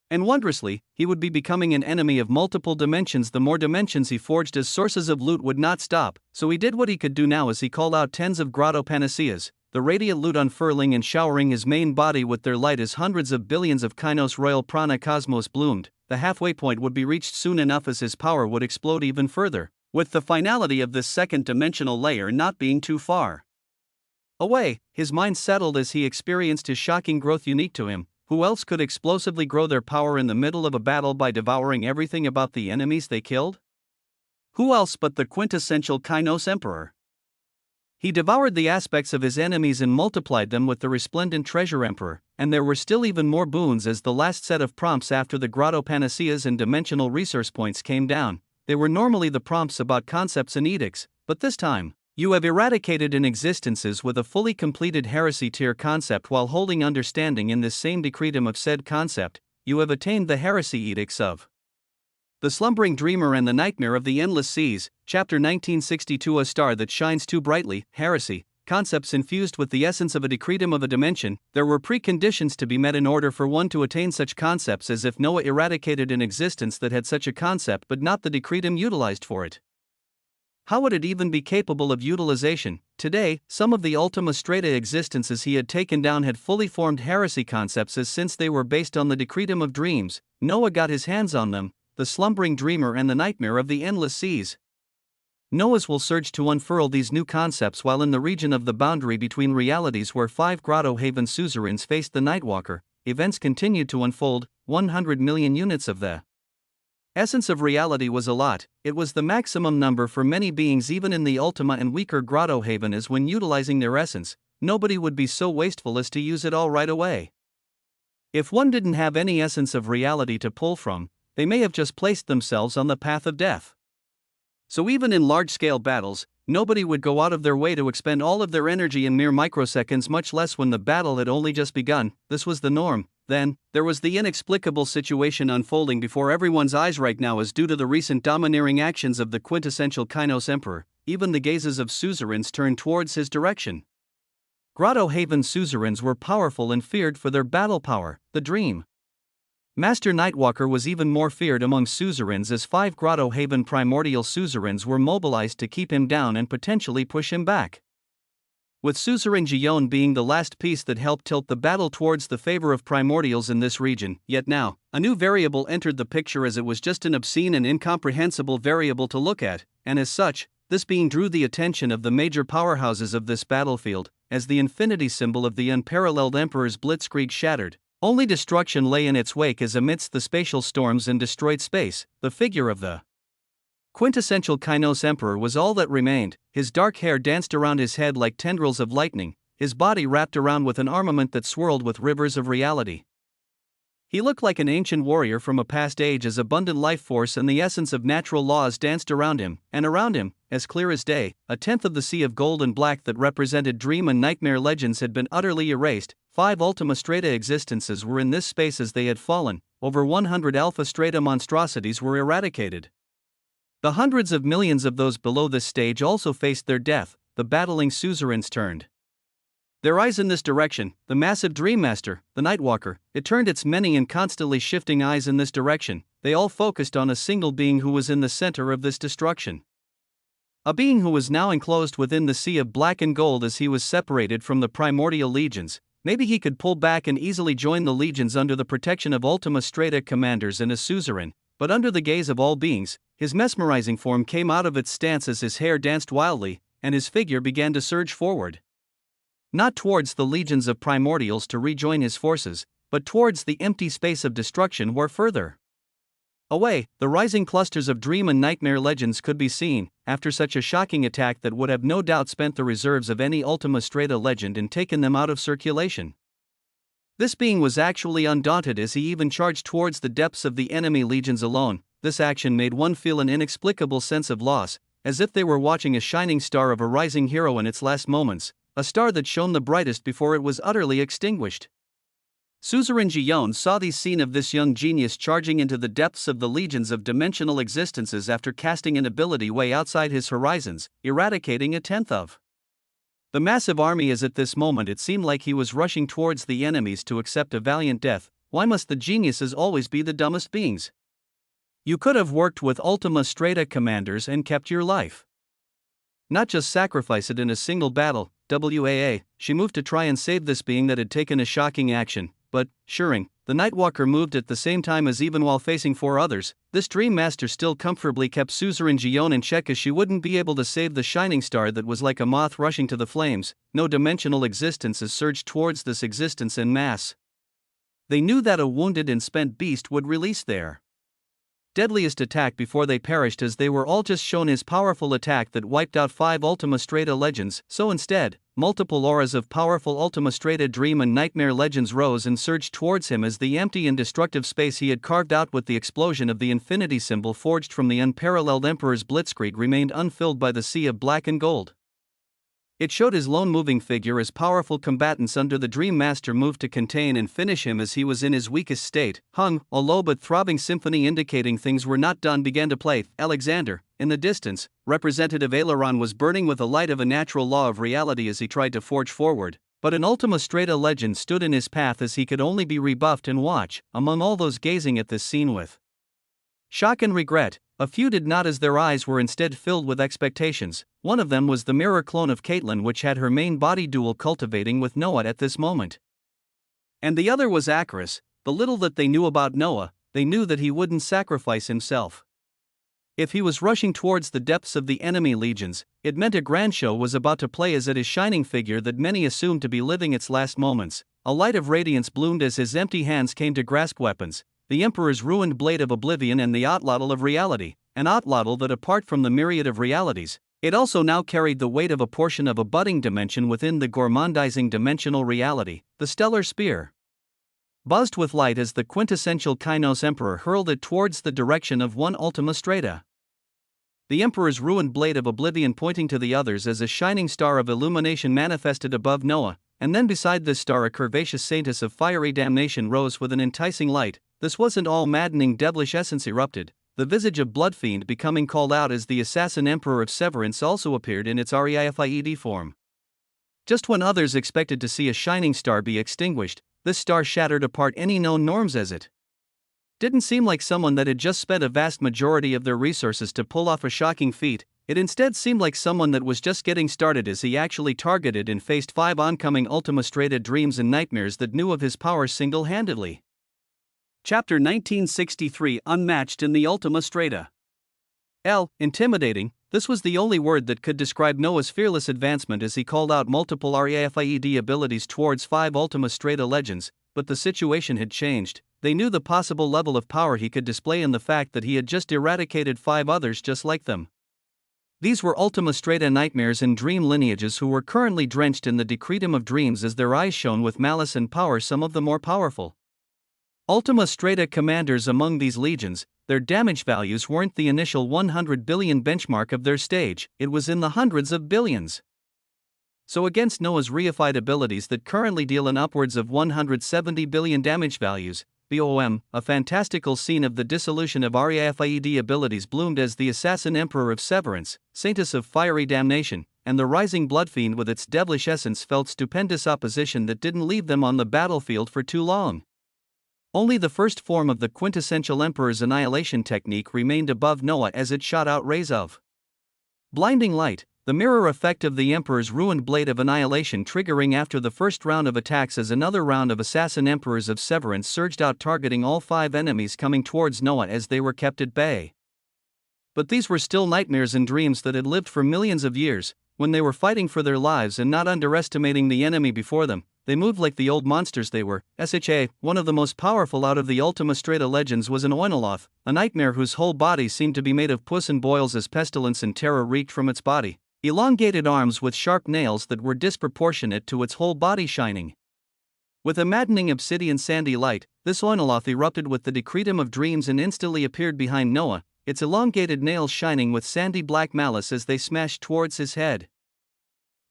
And wondrously, he would be becoming an enemy of multiple dimensions the more dimensions he forged, as sources of loot would not stop. So he did what he could do now, as he called out tens of Grotto Panaceas, the radiant loot unfurling and showering his main body with their light as hundreds of billions of Kainos Royal Prana Cosmos bloomed. The halfway point would be reached soon enough, as his power would explode even further, with the finality of this 2nd dimensional layer not being too far away. His mind settled as he experienced his shocking growth unique to him. Who else could explosively grow their power in the middle of a battle by devouring everything about the enemies they killed? Who else but the quintessential Kainos Emperor? He devoured the aspects of his enemies and multiplied them with the resplendent Treasure Emperor, and there were still even more boons as the last set of prompts after the Grotto Panaceas and dimensional resource points came down. They were normally the prompts about concepts and edicts, but this time, you have eradicated inexistences with a fully completed heresy tier concept while holding understanding in this same decretum of said concept. You have attained the heresy edicts of the slumbering dreamer and the nightmare of the endless seas. Chapter 1962. A star that shines too brightly. Heresy concepts infused with the essence of a decretum of a dimension. There were preconditions to be met in order for one to attain such concepts, as if Noah eradicated an existence that had such a concept but not the decretum utilized for it. How would it even be capable of utilization? Today, some of the Ultima Strata existences he had taken down had fully formed heresy concepts, as since they were based on the decretum of dreams, Noah got his hands on them, the slumbering dreamer and the nightmare of the endless seas. Noah's will surge to unfurl these new concepts while in the region of the boundary between realities where 5 Grotto Haven suzerains faced the Nightwalker. Events continued to unfold. 100 million units of the essence of reality was a lot. It was the maximum number for many beings even in the Ultima and weaker Grotto Haven, as when utilizing their essence, nobody would be so wasteful as to use it all right away. If one didn't have any essence of reality to pull from, they may have just placed themselves on the path of death. So even in large-scale battles, nobody would go out of their way to expend all of their energy in mere microseconds, much less when the battle had only just begun. This was the norm. Then, there was the inexplicable situation unfolding before everyone's eyes right now, as due to the recent domineering actions of the quintessential Kainos Emperor, even the gazes of suzerains turned towards his direction. Grotto Haven suzerains were powerful and feared for their battle power. The Dream Master Nightwalker was even more feared among suzerains, as 5 Grotto Haven primordial suzerains were mobilized to keep him down and potentially push him back, with Suzerain Gion being the last piece that helped tilt the battle towards the favor of primordials in this region. Yet now, a new variable entered the picture, as it was just an obscene and incomprehensible variable to look at, and as such, this being drew the attention of the major powerhouses of this battlefield, as the infinity symbol of the unparalleled Emperor's blitzkrieg shattered. Only destruction lay in its wake, as amidst the spatial storms and destroyed space, the figure of the quintessential Kainos Emperor was all that remained. His dark hair danced around his head like tendrils of lightning, his body wrapped around with an armament that swirled with rivers of reality. He looked like an ancient warrior from a past age, as abundant life force and the essence of natural laws danced around him, and around him, as clear as day, a tenth of the sea of gold and black that represented dream and nightmare legends had been utterly erased. 5 Ultima Strata existences were in this space as they had fallen. Over 100 Alpha Strata monstrosities were eradicated. The hundreds of millions of those below this stage also faced their death. The battling suzerains turned their eyes in this direction. The massive Dream Master, the Nightwalker, it turned its many and constantly shifting eyes in this direction. They all focused on a single being who was in the center of this destruction. A being who was now enclosed within the sea of black and gold, as he was separated from the primordial legions. Maybe he could pull back and easily join the legions under the protection of Ultima Strata commanders and a suzerain, but under the gaze of all beings, his mesmerizing form came out of its stance as his hair danced wildly, and his figure began to surge forward. Not towards the legions of primordials to rejoin his forces, but towards the empty space of destruction where further away, the rising clusters of dream and nightmare legends could be seen, after such a shocking attack that would have no doubt spent the reserves of any Ultima Strata legend and taken them out of circulation. This being was actually undaunted as he even charged towards the depths of the enemy legions alone. This action made one feel an inexplicable sense of loss, as if they were watching a shining star of a rising hero in its last moments, a star that shone the brightest before it was utterly extinguished. Suzerain Gion saw the scene of this young genius charging into the depths of the legions of dimensional existences after casting an ability way outside his horizons, eradicating a tenth of the massive army as at this moment it seemed like he was rushing towards the enemies to accept a valiant death. Why must the geniuses always be the dumbest beings? You could have worked with Ultima Strata commanders and kept your life. Not just sacrifice it in a single battle. She moved to try and save this being that had taken a shocking action, but, Shuring, the Nightwalker moved at the same time as even while facing 4 others, this Dream Master still comfortably kept Suzerain Gion in check as she wouldn't be able to save the shining star that was like a moth rushing to the flames. No dimensional existences surged towards this existence en masse. They knew that a wounded and spent beast would release their deadliest attack before they perished, as they were all just shown his powerful attack that wiped out 5 Ultima Strata legends. So instead, multiple auras of powerful Ultima Strata dream and nightmare legends rose and surged towards him as the empty and destructive space he had carved out with the explosion of the infinity symbol forged from the unparalleled Emperor's blitzkrieg remained unfilled by the sea of black and gold. It showed his lone moving figure as powerful combatants under the Dream Master moved to contain and finish him as he was in his weakest state. A low but throbbing symphony indicating things were not done began to play. Alexander, in the distance, Representative Aileron was burning with the light of a natural law of reality as he tried to forge forward, but an Ultima Strata legend stood in his path as he could only be rebuffed and watch. Among all those gazing at this scene with shock and regret, a few did not, as their eyes were instead filled with expectations. One of them was the mirror clone of Caitlin, which had her main body dual cultivating with Noah at this moment. And the other was Acaris. The little that they knew about Noah, they knew that he wouldn't sacrifice himself. If he was rushing towards the depths of the enemy legions, it meant a grand show was about to play as at his shining figure that many assumed to be living its last moments. A light of radiance bloomed as his empty hands came to grasp weapons, the Emperor's ruined blade of oblivion and the Otlotl of reality, an Otlotl that, apart from the myriad of realities, it also now carried the weight of a portion of a budding dimension within the gormandizing dimensional reality, the stellar spear buzzed with light as the quintessential Kainos Emperor hurled it towards the direction of one Ultima Strata. The Emperor's ruined blade of oblivion pointing to the others as a shining star of illumination manifested above Noah, and then beside this star a curvaceous saintess of fiery damnation rose with an enticing light. This wasn't all. Maddening devilish essence erupted, the visage of Bloodfiend becoming called out as the assassin Emperor of Severance also appeared in its Reified form. Just when others expected to see a shining star be extinguished, this star shattered apart any known norms as it didn't seem like someone that had just spent a vast majority of their resources to pull off a shocking feat. It instead seemed like someone that was just getting started as he actually targeted and faced 5 oncoming Ultima Strata dreams and nightmares that knew of his power single-handedly. Chapter 1963 Unmatched in the Ultima Strata. Intimidating, this was the only word that could describe Noah's fearless advancement as he called out multiple Reified abilities towards 5 Ultima Strata legends, but the situation had changed. They knew the possible level of power he could display in the fact that he had just eradicated 5 others just like them. These were Ultima Strata nightmares and dream lineages who were currently drenched in the decretum of dreams as their eyes shone with malice and power, some of the more powerful Ultima Strata commanders among these legions. Their damage values weren't the initial 100 billion benchmark of their stage, it was in the hundreds of billions. So against Noah's reified abilities that currently deal in upwards of 170 billion damage values, a fantastical scene of the dissolution of Reified abilities bloomed as the assassin Emperor of Severance, saintess of fiery damnation, and the rising Bloodfiend with its devilish essence felt stupendous opposition that didn't leave them on the battlefield for too long. Only the first form of the quintessential Emperor's annihilation technique remained above Noah as it shot out rays of blinding light, the mirror effect of the Emperor's ruined blade of annihilation triggering after the first round of attacks as another round of assassin Emperors of Severance surged out targeting all 5 enemies coming towards Noah as they were kept at bay. But these were still nightmares and dreams that had lived for millions of years. When they were fighting for their lives and not underestimating the enemy before them, they moved like the old monsters they were. One of the most powerful out of the Ultima Strata legends was an oinoloth, a nightmare whose whole body seemed to be made of pus and boils as pestilence and terror reeked from its body. Elongated arms with sharp nails that were disproportionate to its whole body shining. With a maddening obsidian sandy light, this oinoloth erupted with the decretum of dreams and instantly appeared behind Noah, its elongated nails shining with sandy black malice as they smashed towards his head.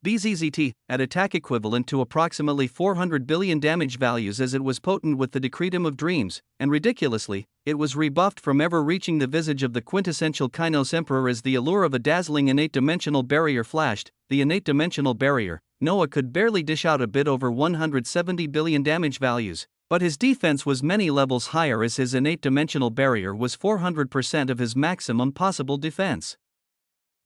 BZZT, at attack equivalent to approximately 400 billion damage values as it was potent with the decretum of dreams, and ridiculously, it was rebuffed from ever reaching the visage of the quintessential Kainos Emperor as the allure of a dazzling innate dimensional barrier flashed. The innate dimensional barrier, Noah could barely dish out a bit over 170 billion damage values, but his defense was many levels higher as his innate dimensional barrier was 400% of his maximum possible defense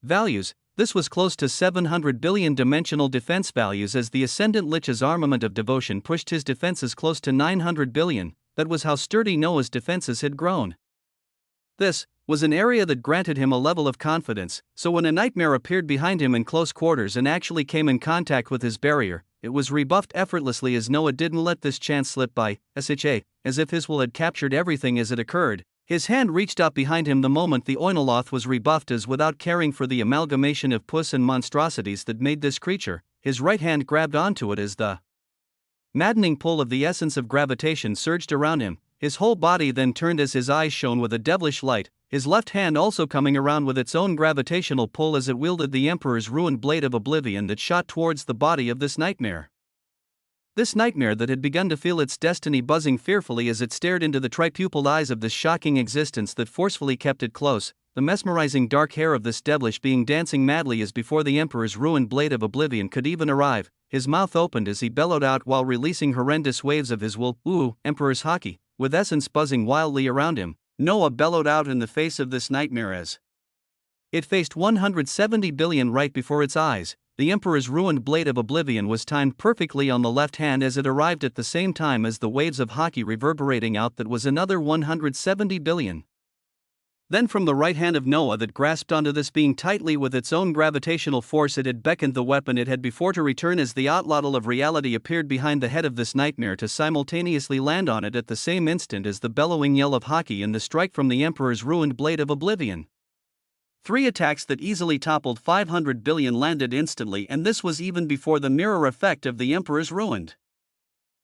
values. This was close to 700 billion dimensional defense values as the Ascendant Lich's armament of devotion pushed his defenses close to 900 billion. That was how sturdy Noah's defenses had grown. This was an area that granted him a level of confidence, so when a nightmare appeared behind him in close quarters and actually came in contact with his barrier, it was rebuffed effortlessly as Noah didn't let this chance slip by, as if his will had captured everything as it occurred. His hand reached up behind him the moment the oinoloth was rebuffed as without caring for the amalgamation of pus and monstrosities that made this creature, his right hand grabbed onto it as the maddening pull of the essence of gravitation surged around him. His whole body then turned as his eyes shone with a devilish light, his left hand also coming around with its own gravitational pull as it wielded the Emperor's ruined blade of oblivion that shot towards the body of this nightmare. This nightmare that had begun to feel its destiny buzzing fearfully as it stared into the tripupilled eyes of this shocking existence that forcefully kept it close, the mesmerizing dark hair of this devilish being dancing madly as before the Emperor's ruined blade of oblivion could even arrive. His mouth opened as he bellowed out while releasing horrendous waves of his will, Emperor's haki, with essence buzzing wildly around him. Noah bellowed out in the face of this nightmare as it faced 170 billion right before its eyes. The Emperor's ruined blade of oblivion was timed perfectly on the left hand as it arrived at the same time as the waves of haki reverberating out. That was another 170 billion. Then from the right hand of Noah that grasped onto this being tightly with its own gravitational force, it had beckoned the weapon it had before to return as the outlotl of reality appeared behind the head of this nightmare to simultaneously land on it at the same instant as the bellowing yell of haki and the strike from the Emperor's ruined blade of oblivion. 3 attacks that easily toppled 500 billion landed instantly, and this was even before the mirror effect of the Emperor's ruined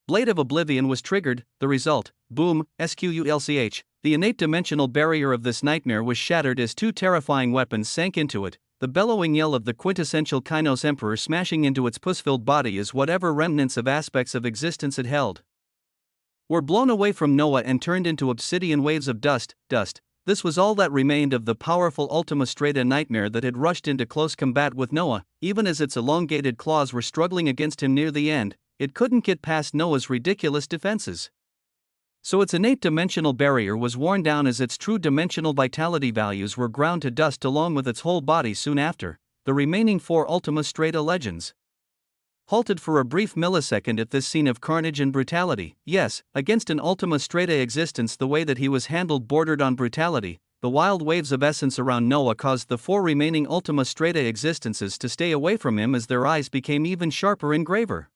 blade of oblivion was triggered. The result, boom, squlch, the innate dimensional barrier of this nightmare was shattered as 2 terrifying weapons sank into it, the bellowing yell of the quintessential Kainos Emperor smashing into its pus-filled body as whatever remnants of aspects of existence it held were blown away from Noah and turned into obsidian waves of dust. This was all that remained of the powerful Ultima Strata nightmare that had rushed into close combat with Noah. Even as its elongated claws were struggling against him near the end, it couldn't get past Noah's ridiculous defenses. So its innate dimensional barrier was worn down as its true dimensional vitality values were ground to dust along with its whole body soon after. The remaining 4 Ultima Strata legends halted for a brief millisecond at this scene of carnage and brutality. Yes, against an Ultima Strata existence the way that he was handled bordered on brutality. The wild waves of essence around Noah caused the 4 remaining Ultima Strata existences to stay away from him as their eyes became even sharper and graver.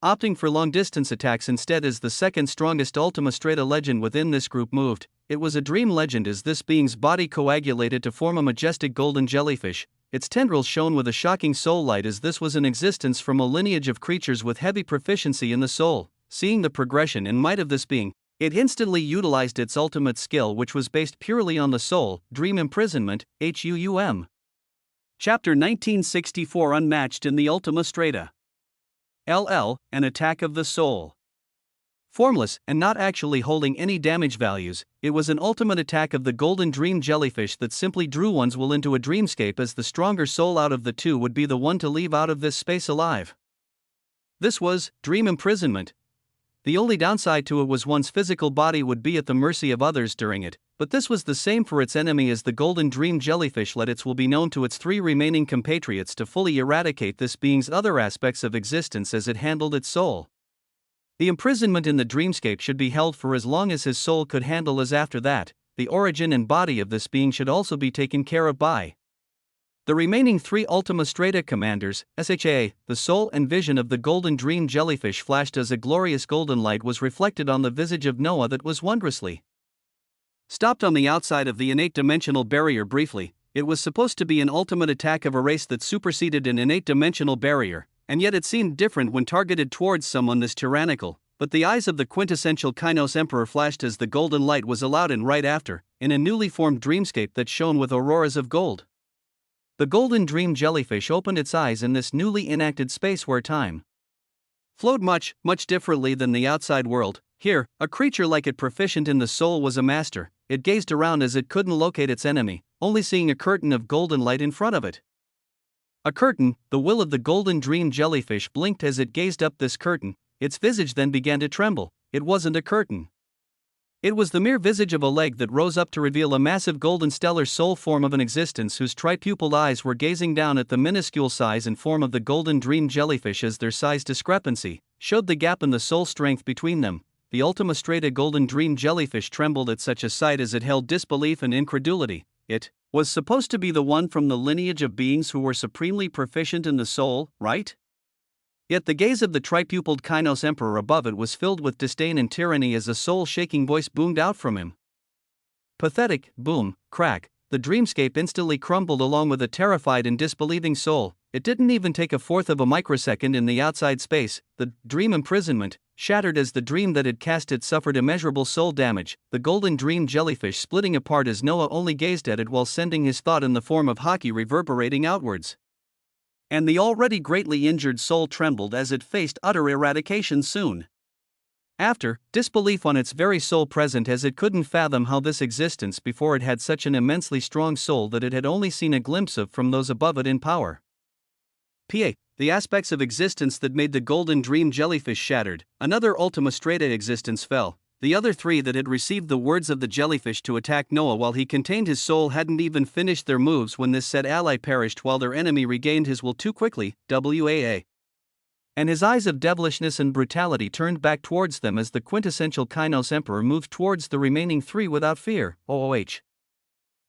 Opting for long-distance attacks instead as the second strongest Ultima Strata legend within this group moved, it was a dream legend as this being's body coagulated to form a majestic golden jellyfish. Its tendrils shone with a shocking soul light as this was an existence from a lineage of creatures with heavy proficiency in the soul. Seeing the progression and might of this being, it instantly utilized its ultimate skill, which was based purely on the soul, dream imprisonment, HUUM. Chapter 1964 Unmatched in the Ultima Strata. LL, an attack of the soul. Formless and not actually holding any damage values, it was an ultimate attack of the golden dream jellyfish that simply drew one's will into a dreamscape as the stronger soul out of the 2 would be the one to leave out of this space alive. This was dream imprisonment. The only downside to it was one's physical body would be at the mercy of others during it, but this was the same for its enemy as the golden dream jellyfish let its will be known to its 3 remaining compatriots to fully eradicate this being's other aspects of existence as it handled its soul. The imprisonment in the dreamscape should be held for as long as his soul could handle, as after that, the origin and body of this being should also be taken care of by the remaining three Ultima Strata commanders. SHA, the soul and vision of the golden dream jellyfish flashed as a glorious golden light was reflected on the visage of Noah that was wondrously stopped on the outside of the innate dimensional barrier briefly. It was supposed to be an ultimate attack of a race that superseded an innate dimensional barrier, and yet it seemed different when targeted towards someone this tyrannical. But the eyes of the quintessential Kainos Emperor flashed as the golden light was allowed in right after, in a newly formed dreamscape that shone with auroras of gold. The golden dream jellyfish opened its eyes in this newly enacted space where time flowed much differently than the outside world. Here, a creature like it proficient in the soul was a master. It gazed around as it couldn't locate its enemy, only seeing a curtain of golden light in front of it. A curtain, the will of the golden dream jellyfish blinked as it gazed up this curtain. Its visage then began to tremble. It wasn't a curtain. It was the mere visage of a leg that rose up to reveal a massive golden stellar soul form of an existence whose tripupilled eyes were gazing down at the minuscule size and form of the golden dream jellyfish as their size discrepancy showed the gap in the soul strength between them. The Ultima Strata golden dream jellyfish trembled at such a sight as it held disbelief and incredulity. It was supposed to be the one from the lineage of beings who were supremely proficient in the soul, right? Yet the gaze of the tripupilled Kainos Emperor above it was filled with disdain and tyranny as a soul-shaking voice boomed out from him. Pathetic, boom, crack, the dreamscape instantly crumbled along with a terrified and disbelieving soul. It didn't even take a fourth of a microsecond in the outside space. The dream imprisonment shattered as the dream that had cast it suffered immeasurable soul damage, the golden dream jellyfish splitting apart as Noah only gazed at it while sending his thought in the form of hockey reverberating outwards. And the already greatly injured soul trembled as it faced utter eradication soon after, disbelief on its very soul present as it couldn't fathom how this existence before it had such an immensely strong soul that it had only seen a glimpse of from those above it in power. The aspects of existence that made the golden dream jellyfish shattered, another Ultima Strata existence fell. The other three that had received the words of the jellyfish to attack Noah while he contained his soul hadn't even finished their moves when this said ally perished while their enemy regained his will too quickly. WAA. And his eyes of devilishness and brutality turned back towards them as the quintessential Kainos Emperor moved towards the remaining three without fear. OOH.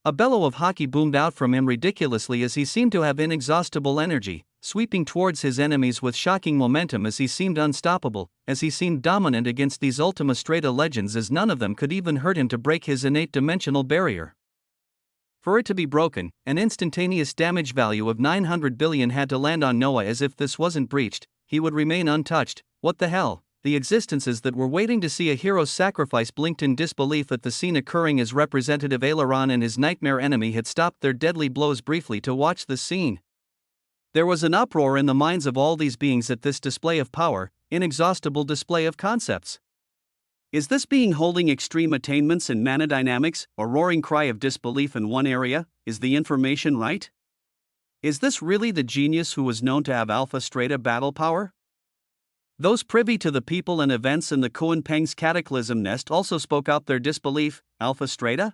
A bellow of hockey boomed out from him ridiculously as he seemed to have inexhaustible energy, sweeping towards his enemies with shocking momentum as he seemed unstoppable, as he seemed dominant against these Ultima Strata legends as none of them could even hurt him to break his innate dimensional barrier. For it to be broken, an instantaneous damage value of 900 billion had to land on Noah. As if this wasn't breached, he would remain untouched. What the hell? The existences that were waiting to see a hero's sacrifice blinked in disbelief at the scene occurring as Representative Aileron and his nightmare enemy had stopped their deadly blows briefly to watch the scene. There was an uproar in the minds of all these beings at this display of power, inexhaustible display of concepts. Is this being holding extreme attainments in mana dynamics? A roaring cry of disbelief in one area. Is the information right? Is this really the genius who was known to have Alpha Strata battle power? Those privy to the people and events in the Kuan-Peng's cataclysm nest also spoke out their disbelief. Alpha Strata?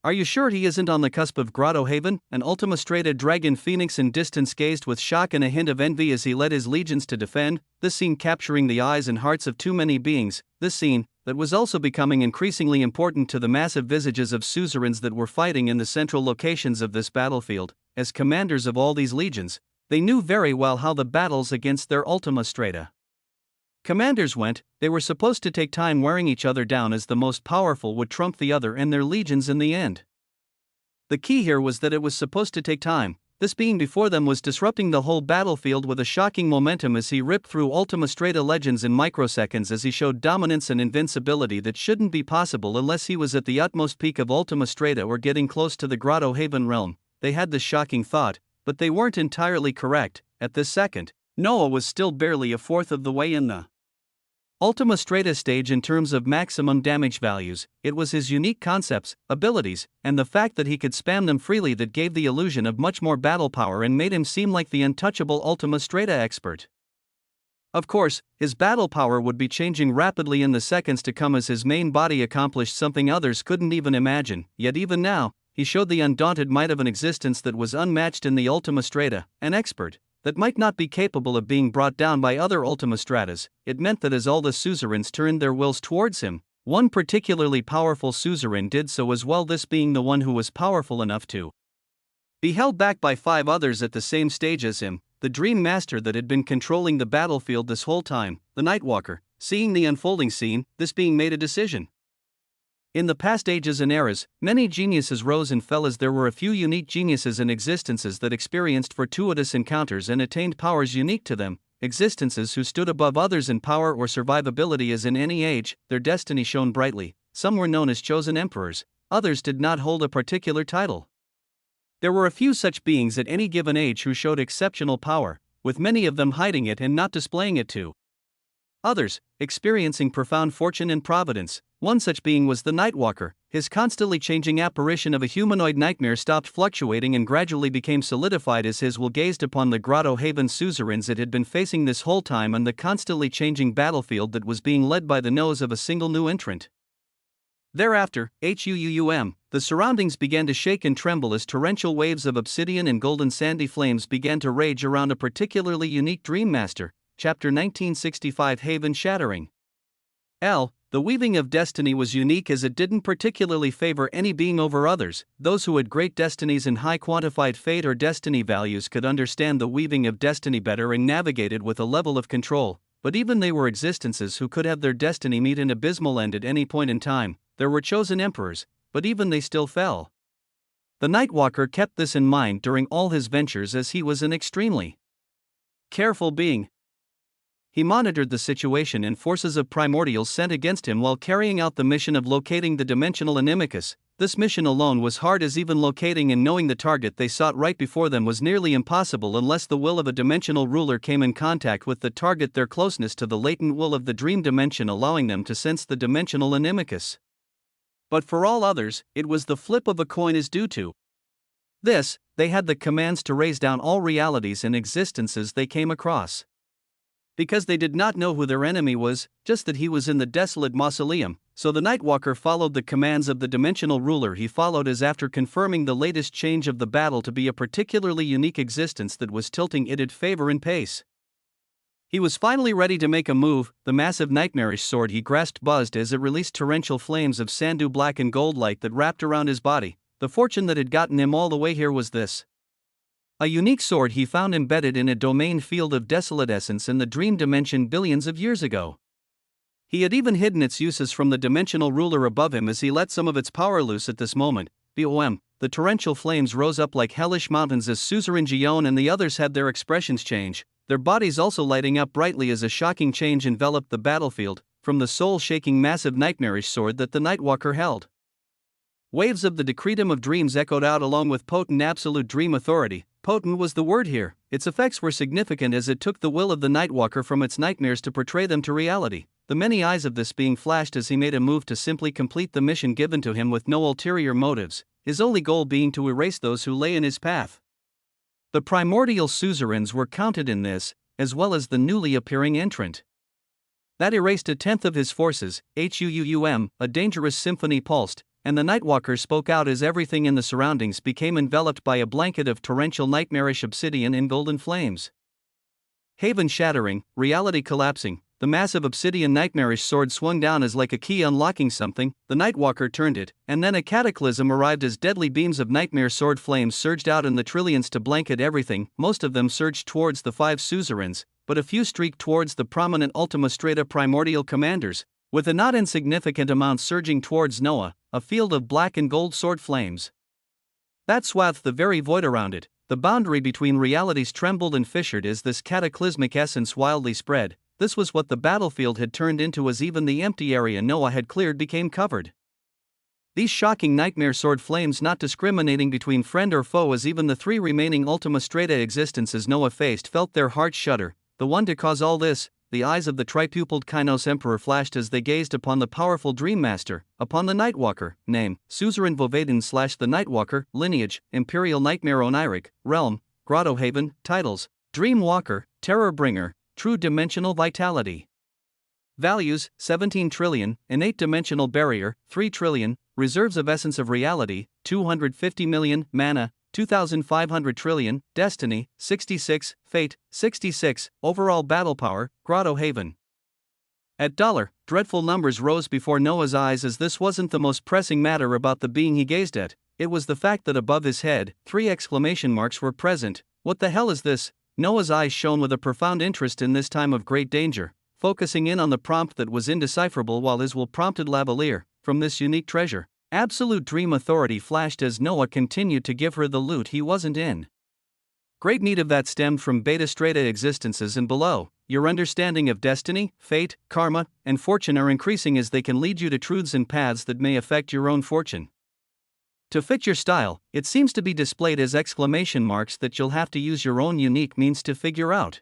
Are you sure he isn't on the cusp of Grotto Haven? An Ultima Strata dragon phoenix in distance gazed with shock and a hint of envy as he led his legions to defend, this scene capturing the eyes and hearts of too many beings, this scene, that was also becoming increasingly important to the massive visages of suzerains that were fighting in the central locations of this battlefield. As commanders of all these legions, they knew very well how the battles against their Ultima Strata commanders went. They were supposed to take time wearing each other down as the most powerful would trump the other and their legions in the end. The key here was that it was supposed to take time. This being before them was disrupting the whole battlefield with a shocking momentum as he ripped through Ultima Strata legends in microseconds as he showed dominance and invincibility that shouldn't be possible unless he was at the utmost peak of Ultima Strata or getting close to the Grotto Haven realm. They had this shocking thought, but they weren't entirely correct. At this second, Noah was still barely a fourth of the way in the Ultima Strata stage in terms of maximum damage values. It was his unique concepts, abilities, and the fact that he could spam them freely that gave the illusion of much more battle power and made him seem like the untouchable Ultima Strata expert. Of course, his battle power would be changing rapidly in the seconds to come as his main body accomplished something others couldn't even imagine, yet even now, he showed the undaunted might of an existence that was unmatched in the Ultima Strata, an expert that might not be capable of being brought down by other Ultima Stratas. It meant that as all the suzerains turned their wills towards him, One particularly powerful suzerain did so as well, this being the one who was powerful enough to be held back by 5 others at the same stage as him, the Dream Master that had been controlling the battlefield this whole time, the Nightwalker. Seeing the unfolding scene, this being made a decision. In the past ages and eras, many geniuses rose and fell as there were a few unique geniuses and existences that experienced fortuitous encounters and attained powers unique to them, existences who stood above others in power or survivability as in any age, their destiny shone brightly. Some were known as chosen emperors, others did not hold a particular title. There were a few such beings at any given age who showed exceptional power, with many of them hiding it and not displaying it to others, experiencing profound fortune and providence. One such being was the Nightwalker. His constantly changing apparition of a humanoid nightmare stopped fluctuating and gradually became solidified as his will gazed upon the Grotto Haven suzerains it had been facing this whole time on the constantly changing battlefield that was being led by the nose of a single new entrant. Thereafter, the surroundings began to shake and tremble as torrential waves of obsidian and golden sandy flames began to rage around a particularly unique Dream Master. Chapter 1965 Haven Shattering. The weaving of destiny was unique as it didn't particularly favor any being over others. Those who had great destinies and high quantified fate or destiny values could understand the weaving of destiny better and navigate it with a level of control, but even they were existences who could have their destiny meet an abysmal end at any point in time. There were chosen emperors, but even they still fell. The Nightwalker kept this in mind during all his ventures as he was an extremely careful being. He monitored the situation and forces of primordials sent against him while carrying out the mission of locating the dimensional animicus. This mission alone was hard as even locating and knowing the target they sought right before them was nearly impossible unless the will of a dimensional ruler came in contact with the target, their closeness to the latent will of the dream dimension allowing them to sense the dimensional animicus. But for all others, it was the flip of a coin is due to this. They had the commands to raise down all realities and existences they came across. Because they did not know who their enemy was, just that he was in the desolate mausoleum, so the Nightwalker followed the commands of the dimensional ruler he followed as after confirming the latest change of the battle to be a particularly unique existence that was tilting it in favor and pace. He was finally ready to make a move. The massive nightmarish sword he grasped buzzed as it released torrential flames of sandu black and gold light that wrapped around his body. The fortune that had gotten him all the way here was this. A unique sword he found embedded in a domain field of desolate essence in the dream dimension billions of years ago. He had even hidden its uses from the dimensional ruler above him as he let some of its power loose at this moment. The torrential flames rose up like hellish mountains as Suzerain Gion and the others had their expressions change, their bodies also lighting up brightly as a shocking change enveloped the battlefield, from the soul-shaking massive nightmarish sword that the Nightwalker held. Waves of the decretum of dreams echoed out along with potent absolute dream authority. Potent was the word here. Its effects were significant as it took the will of the Nightwalker from its nightmares to portray them to reality, the many eyes of this being flashed as he made a move to simply complete the mission given to him with no ulterior motives, his only goal being to erase those who lay in his path. The primordial suzerains were counted in this, as well as the newly appearing entrant. That erased a tenth of his forces. A dangerous symphony pulsed, and the Nightwalker spoke out as everything in the surroundings became enveloped by a blanket of torrential nightmarish obsidian and golden flames. Haven shattering, reality collapsing, the massive obsidian nightmarish sword swung down as like a key unlocking something. The Nightwalker turned it, and then a cataclysm arrived as deadly beams of nightmare sword flames surged out in the trillions to blanket everything. Most of them surged towards the 5 suzerains, but a few streaked towards the prominent Ultima Strata primordial commanders, with a not insignificant amount surging towards Noah, a field of black and gold sword flames. That swathed the very void around it. The boundary between realities trembled and fissured as this cataclysmic essence wildly spread. This was what the battlefield had turned into as even the empty area Noah had cleared became covered. These shocking nightmare sword flames not discriminating between friend or foe as even the 3 remaining Ultima Strata existences Noah faced felt their hearts shudder. The one to cause all this, the eyes of the tripupiled Kainos Emperor flashed as they gazed upon the powerful Dream Master, upon the Nightwalker, name, Suzerain Vovaden / the Nightwalker, lineage, Imperial Nightmare Oniric, realm, Grotto Haven, titles, Dream Walker, Terror Bringer, True Dimensional Vitality. Values, 17 trillion, innate dimensional barrier, 3 trillion, reserves of essence of reality, 250 million, mana, 2,500 trillion, destiny, 66, fate, 66, overall battle power, Grotto Haven. At dreadful numbers rose before Noah's eyes, as this wasn't the most pressing matter about the being he gazed at. It was the fact that above his head, 3 exclamation marks were present. What the hell is this? Noah's eyes shone with a profound interest in this time of great danger, focusing in on the prompt that was indecipherable, while his will prompted lavalier, from this unique treasure. Absolute dream authority flashed as Noah continued to give her the loot he wasn't in. Great need of that stemmed from beta strata existences and below. Your understanding of destiny, fate, karma, and fortune are increasing as they can lead you to truths and paths that may affect your own fortune. To fit your style, it seems to be displayed as exclamation marks that you'll have to use your own unique means to figure out.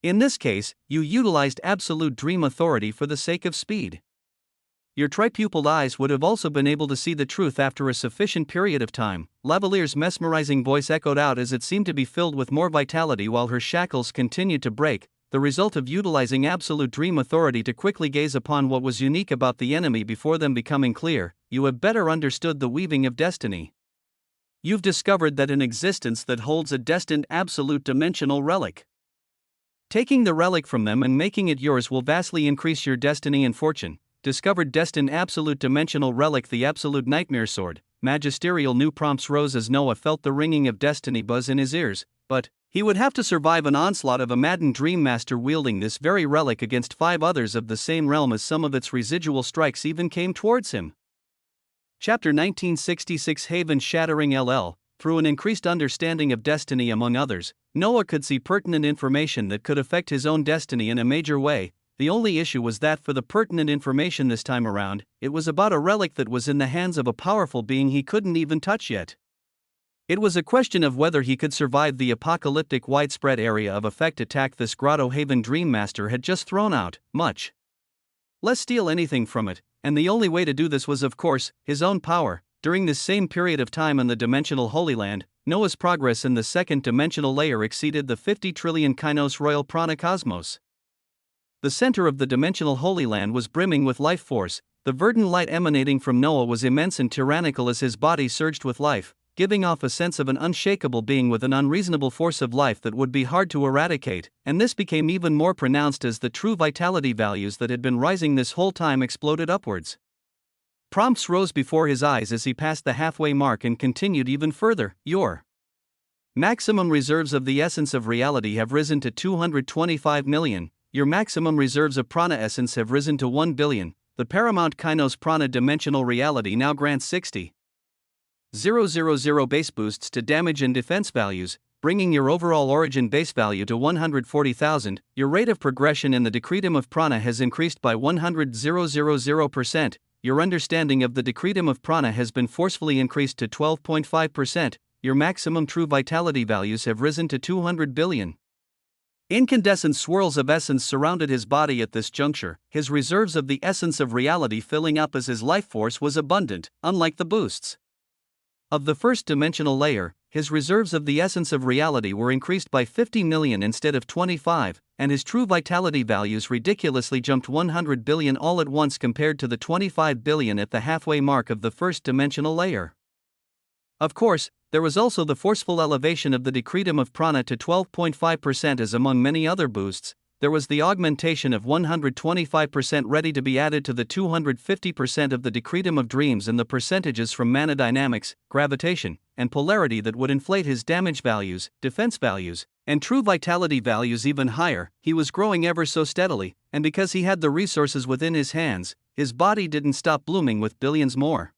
In this case, you utilized absolute dream authority for the sake of speed. Your tripupilled eyes would have also been able to see the truth after a sufficient period of time. Lavalier's mesmerizing voice echoed out as it seemed to be filled with more vitality while her shackles continued to break, the result of utilizing absolute dream authority to quickly gaze upon what was unique about the enemy before them becoming clear. You have better understood the weaving of destiny. You've discovered that an existence that holds a destined absolute dimensional relic. Taking the relic from them and making it yours will vastly increase your destiny and fortune. Discovered destined absolute dimensional relic, the absolute nightmare sword. Magisterial new prompts rose as Noah felt the ringing of destiny buzz in his ears, but he would have to survive an onslaught of a maddened dream master wielding this very relic against 5 others of the same realm as some of its residual strikes even came towards him. Chapter 1966 Haven Shattering LL. Through an increased understanding of destiny among others, Noah could see pertinent information that could affect his own destiny in a major way. The only issue was that for the pertinent information this time around, it was about a relic that was in the hands of a powerful being he couldn't even touch yet. It was a question of whether he could survive the apocalyptic widespread area of effect attack this Grotto Haven Dream Master had just thrown out, much less steal anything from it, and the only way to do this was, of course, his own power. During this same period of time in the dimensional Holy Land, Noah's progress in the second dimensional layer exceeded the 50 trillion Kainos Royal Prana Cosmos. The center of the dimensional Holy Land was brimming with life force. The verdant light emanating from Noah was immense and tyrannical as his body surged with life, giving off a sense of an unshakable being with an unreasonable force of life that would be hard to eradicate, and this became even more pronounced as the true vitality values that had been rising this whole time exploded upwards. Prompts rose before his eyes as he passed the halfway mark and continued even further. Your maximum reserves of the essence of reality have risen to 225 million. Your maximum reserves of prana essence have risen to 1 billion. The paramount Kainos prana dimensional reality now grants 60,000 base boosts to damage and defense values, bringing your overall origin base value to 140,000. Your rate of progression in the decretum of prana has increased by 100,000%. Your understanding of the decretum of prana has been forcefully increased to 12.5%. Your maximum true vitality values have risen to 200 billion. Incandescent swirls of essence surrounded his body at this juncture, his reserves of the essence of reality filling up as his life force was abundant, unlike the boosts of the first dimensional layer. His reserves of the essence of reality were increased by 50 million instead of 25, and his true vitality values ridiculously jumped 100 billion all at once compared to the 25 billion at the halfway mark of the first dimensional layer. Of course, there was also the forceful elevation of the decretum of prana to 12.5% as among many other boosts. There was the augmentation of 125% ready to be added to the 250% of the decretum of dreams and the percentages from mana dynamics, gravitation, and polarity that would inflate his damage values, defense values, and true vitality values even higher. He was growing ever so steadily, and because he had the resources within his hands, his body didn't stop blooming with billions more.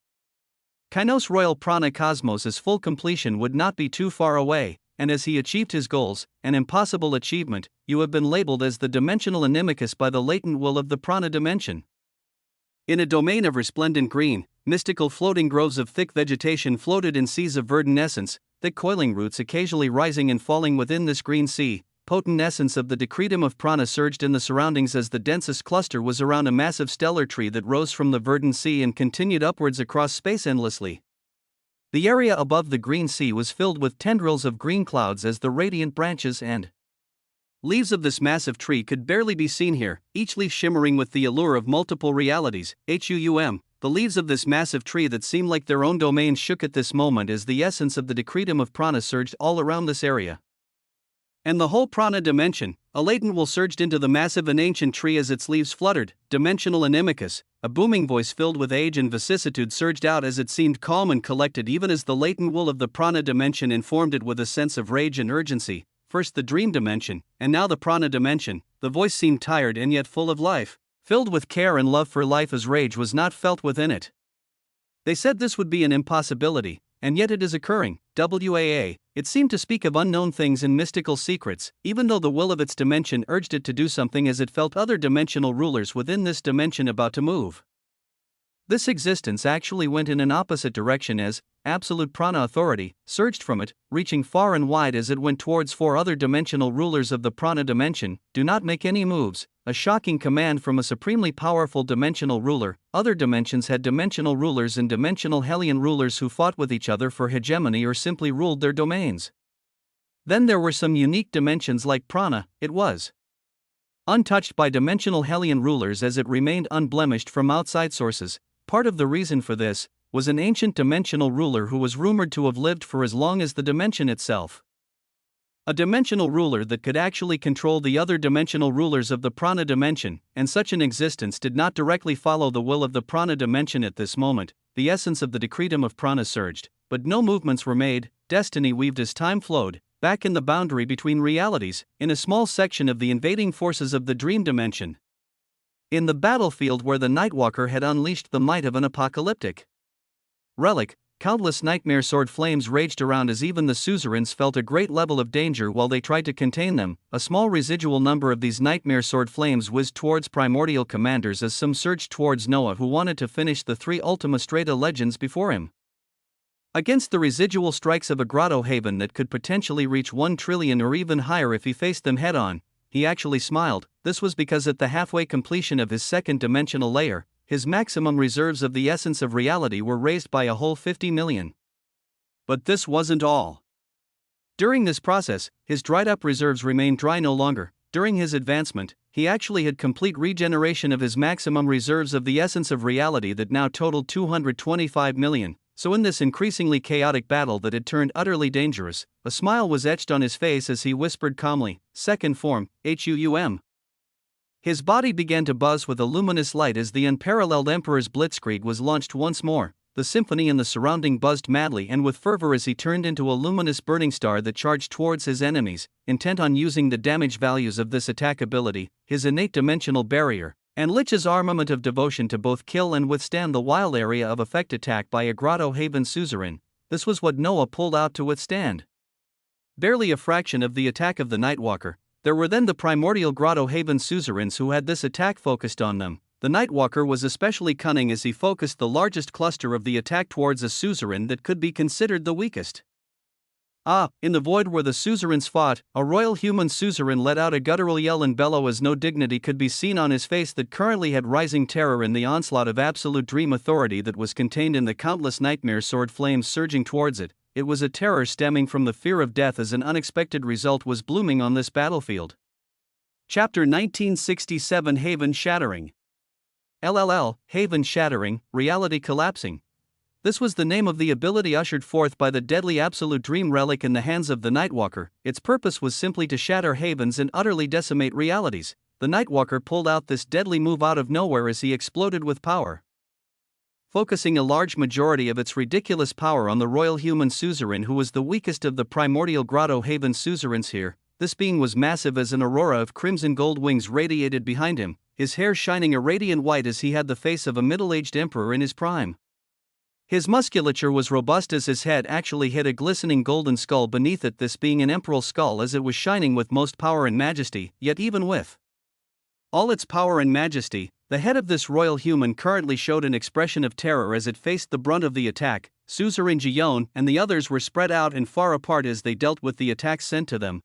Kainos Royal Prana Cosmos' full completion would not be too far away, and as he achieved his goals, an impossible achievement, you have been labeled as the dimensional animicus by the latent will of the prana dimension. In a domain of resplendent green, mystical floating groves of thick vegetation floated in seas of verdant essence, thick coiling roots occasionally rising and falling within this green sea. Potent essence of the decretum of prana surged in the surroundings as the densest cluster was around a massive stellar tree that rose from the verdant sea and continued upwards across space endlessly. The area above the green sea was filled with tendrils of green clouds as the radiant branches and leaves of this massive tree could barely be seen here, each leaf shimmering with the allure of multiple realities. The leaves of this massive tree that seemed like their own domain shook at this moment as the essence of the decretum of prana surged all around this area. And the whole prana dimension, A latent will surged into the massive and ancient tree as its leaves fluttered, dimensional and inimicus. A booming voice filled with age and vicissitude surged out as it seemed calm and collected, even as the latent will of the prana dimension informed it with a sense of rage and urgency. First the dream dimension, and now the prana dimension. The voice seemed tired and yet full of life, filled with care and love for life, as rage was not felt within it. They said this would be an impossibility, and yet it is occurring. WAA. It seemed to speak of unknown things and mystical secrets, even though the will of its dimension urged it to do something, as it felt other dimensional rulers within this dimension about to move. This existence actually went in an opposite direction as absolute prana authority surged from it, reaching far and wide as it went towards four other dimensional rulers of the prana dimension. Do not make any moves, a shocking command from a supremely powerful dimensional ruler. Other dimensions had dimensional rulers and dimensional Hellion rulers who fought with each other for hegemony or simply ruled their domains. Then there were some unique dimensions like prana. It was untouched by dimensional Hellion rulers as it remained unblemished from outside sources. Part of the reason for this was an ancient dimensional ruler who was rumored to have lived for as long as the dimension itself. A dimensional ruler that could actually control the other dimensional rulers of the prana dimension, and such an existence did not directly follow the will of the prana dimension at this moment. The essence of the decretum of prana surged, but no movements were made. Destiny weaved as time flowed, back in the boundary between realities, in a small section of the invading forces of the dream dimension. In the battlefield where the Nightwalker had unleashed the might of an apocalyptic relic, countless nightmare sword flames raged around as even the suzerains felt a great level of danger while they tried to contain them. A small residual number of these nightmare sword flames whizzed towards primordial commanders as some surged towards Noah, who wanted to finish the three Ultima Strata legends before him. Against the residual strikes of a grotto haven that could potentially reach 1 trillion or even higher if he faced them head-on, he actually smiled. This was because at the halfway completion of his second dimensional layer, his maximum reserves of the essence of reality were raised by a whole 50 million. But this wasn't all. During this process, his dried-up reserves remained dry no longer. During his advancement, he actually had complete regeneration of his maximum reserves of the essence of reality that now totaled 225 million. So in this increasingly chaotic battle that had turned utterly dangerous, a smile was etched on his face as he whispered calmly, "Second form, HUUM." His body began to buzz with a luminous light as the unparalleled Emperor's blitzkrieg was launched once more. The symphony in the surrounding buzzed madly and with fervor as he turned into a luminous burning star that charged towards his enemies, intent on using the damage values of this attack ability, his innate dimensional barrier, and Lich's armament of devotion to both kill and withstand the wild area of effect attack by a grotto haven suzerain. This was what Noah pulled out to withstand barely a fraction of the attack of the Nightwalker. There were then the primordial grotto haven suzerains who had this attack focused on them. The Nightwalker was especially cunning as he focused the largest cluster of the attack towards a suzerain that could be considered the weakest. In the void where the suzerains fought, a royal human suzerain let out a guttural yell and bellow as no dignity could be seen on his face that currently had rising terror in the onslaught of absolute dream authority that was contained in the countless nightmare sword flames surging towards it. It was a terror stemming from the fear of death as an unexpected result was blooming on this battlefield. Chapter 1967 Haven Shattering. LLL, Haven Shattering, Reality Collapsing. This was the name of the ability ushered forth by the deadly absolute dream relic in the hands of the Nightwalker. Its purpose was simply to shatter havens and utterly decimate realities. The Nightwalker pulled out this deadly move out of nowhere as he exploded with power, focusing a large majority of its ridiculous power on the royal human suzerain who was the weakest of the primordial grotto haven suzerains here. This being was massive as an aurora of crimson gold wings radiated behind him, his hair shining a radiant white as he had the face of a middle-aged emperor in his prime. His musculature was robust as his head actually hid a glistening golden skull beneath it, this being an emperor skull as it was shining with most power and majesty. Yet even with all its power and majesty, the head of this royal human currently showed an expression of terror as it faced the brunt of the attack. Suzerain Gion and the others were spread out and far apart as they dealt with the attacks sent to them.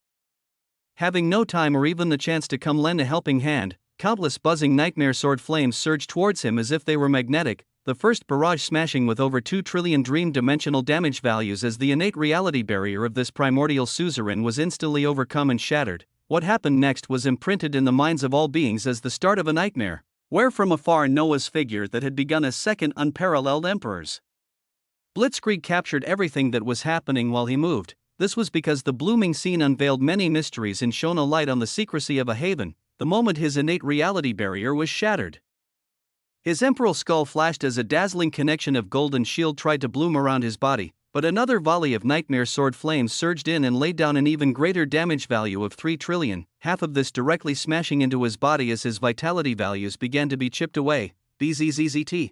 Having no time or even the chance to come lend a helping hand, countless buzzing nightmare sword flames surged towards him as if they were magnetic, the first barrage smashing with over 2 trillion dream dimensional damage values as the innate reality barrier of this primordial suzerain was instantly overcome and shattered. What happened next was imprinted in the minds of all beings as the start of a nightmare, where from afar Noah's figure that had begun as second unparalleled emperor's blitzkrieg captured everything that was happening while he moved. This was because the blooming scene unveiled many mysteries and shone a light on the secrecy of a haven, the moment his innate reality barrier was shattered. His emperor skull flashed as a dazzling connection of golden shield tried to bloom around his body, but another volley of nightmare sword flames surged in and laid down an even greater damage value of 3 trillion, half of this directly smashing into his body as his vitality values began to be chipped away. BZZZT.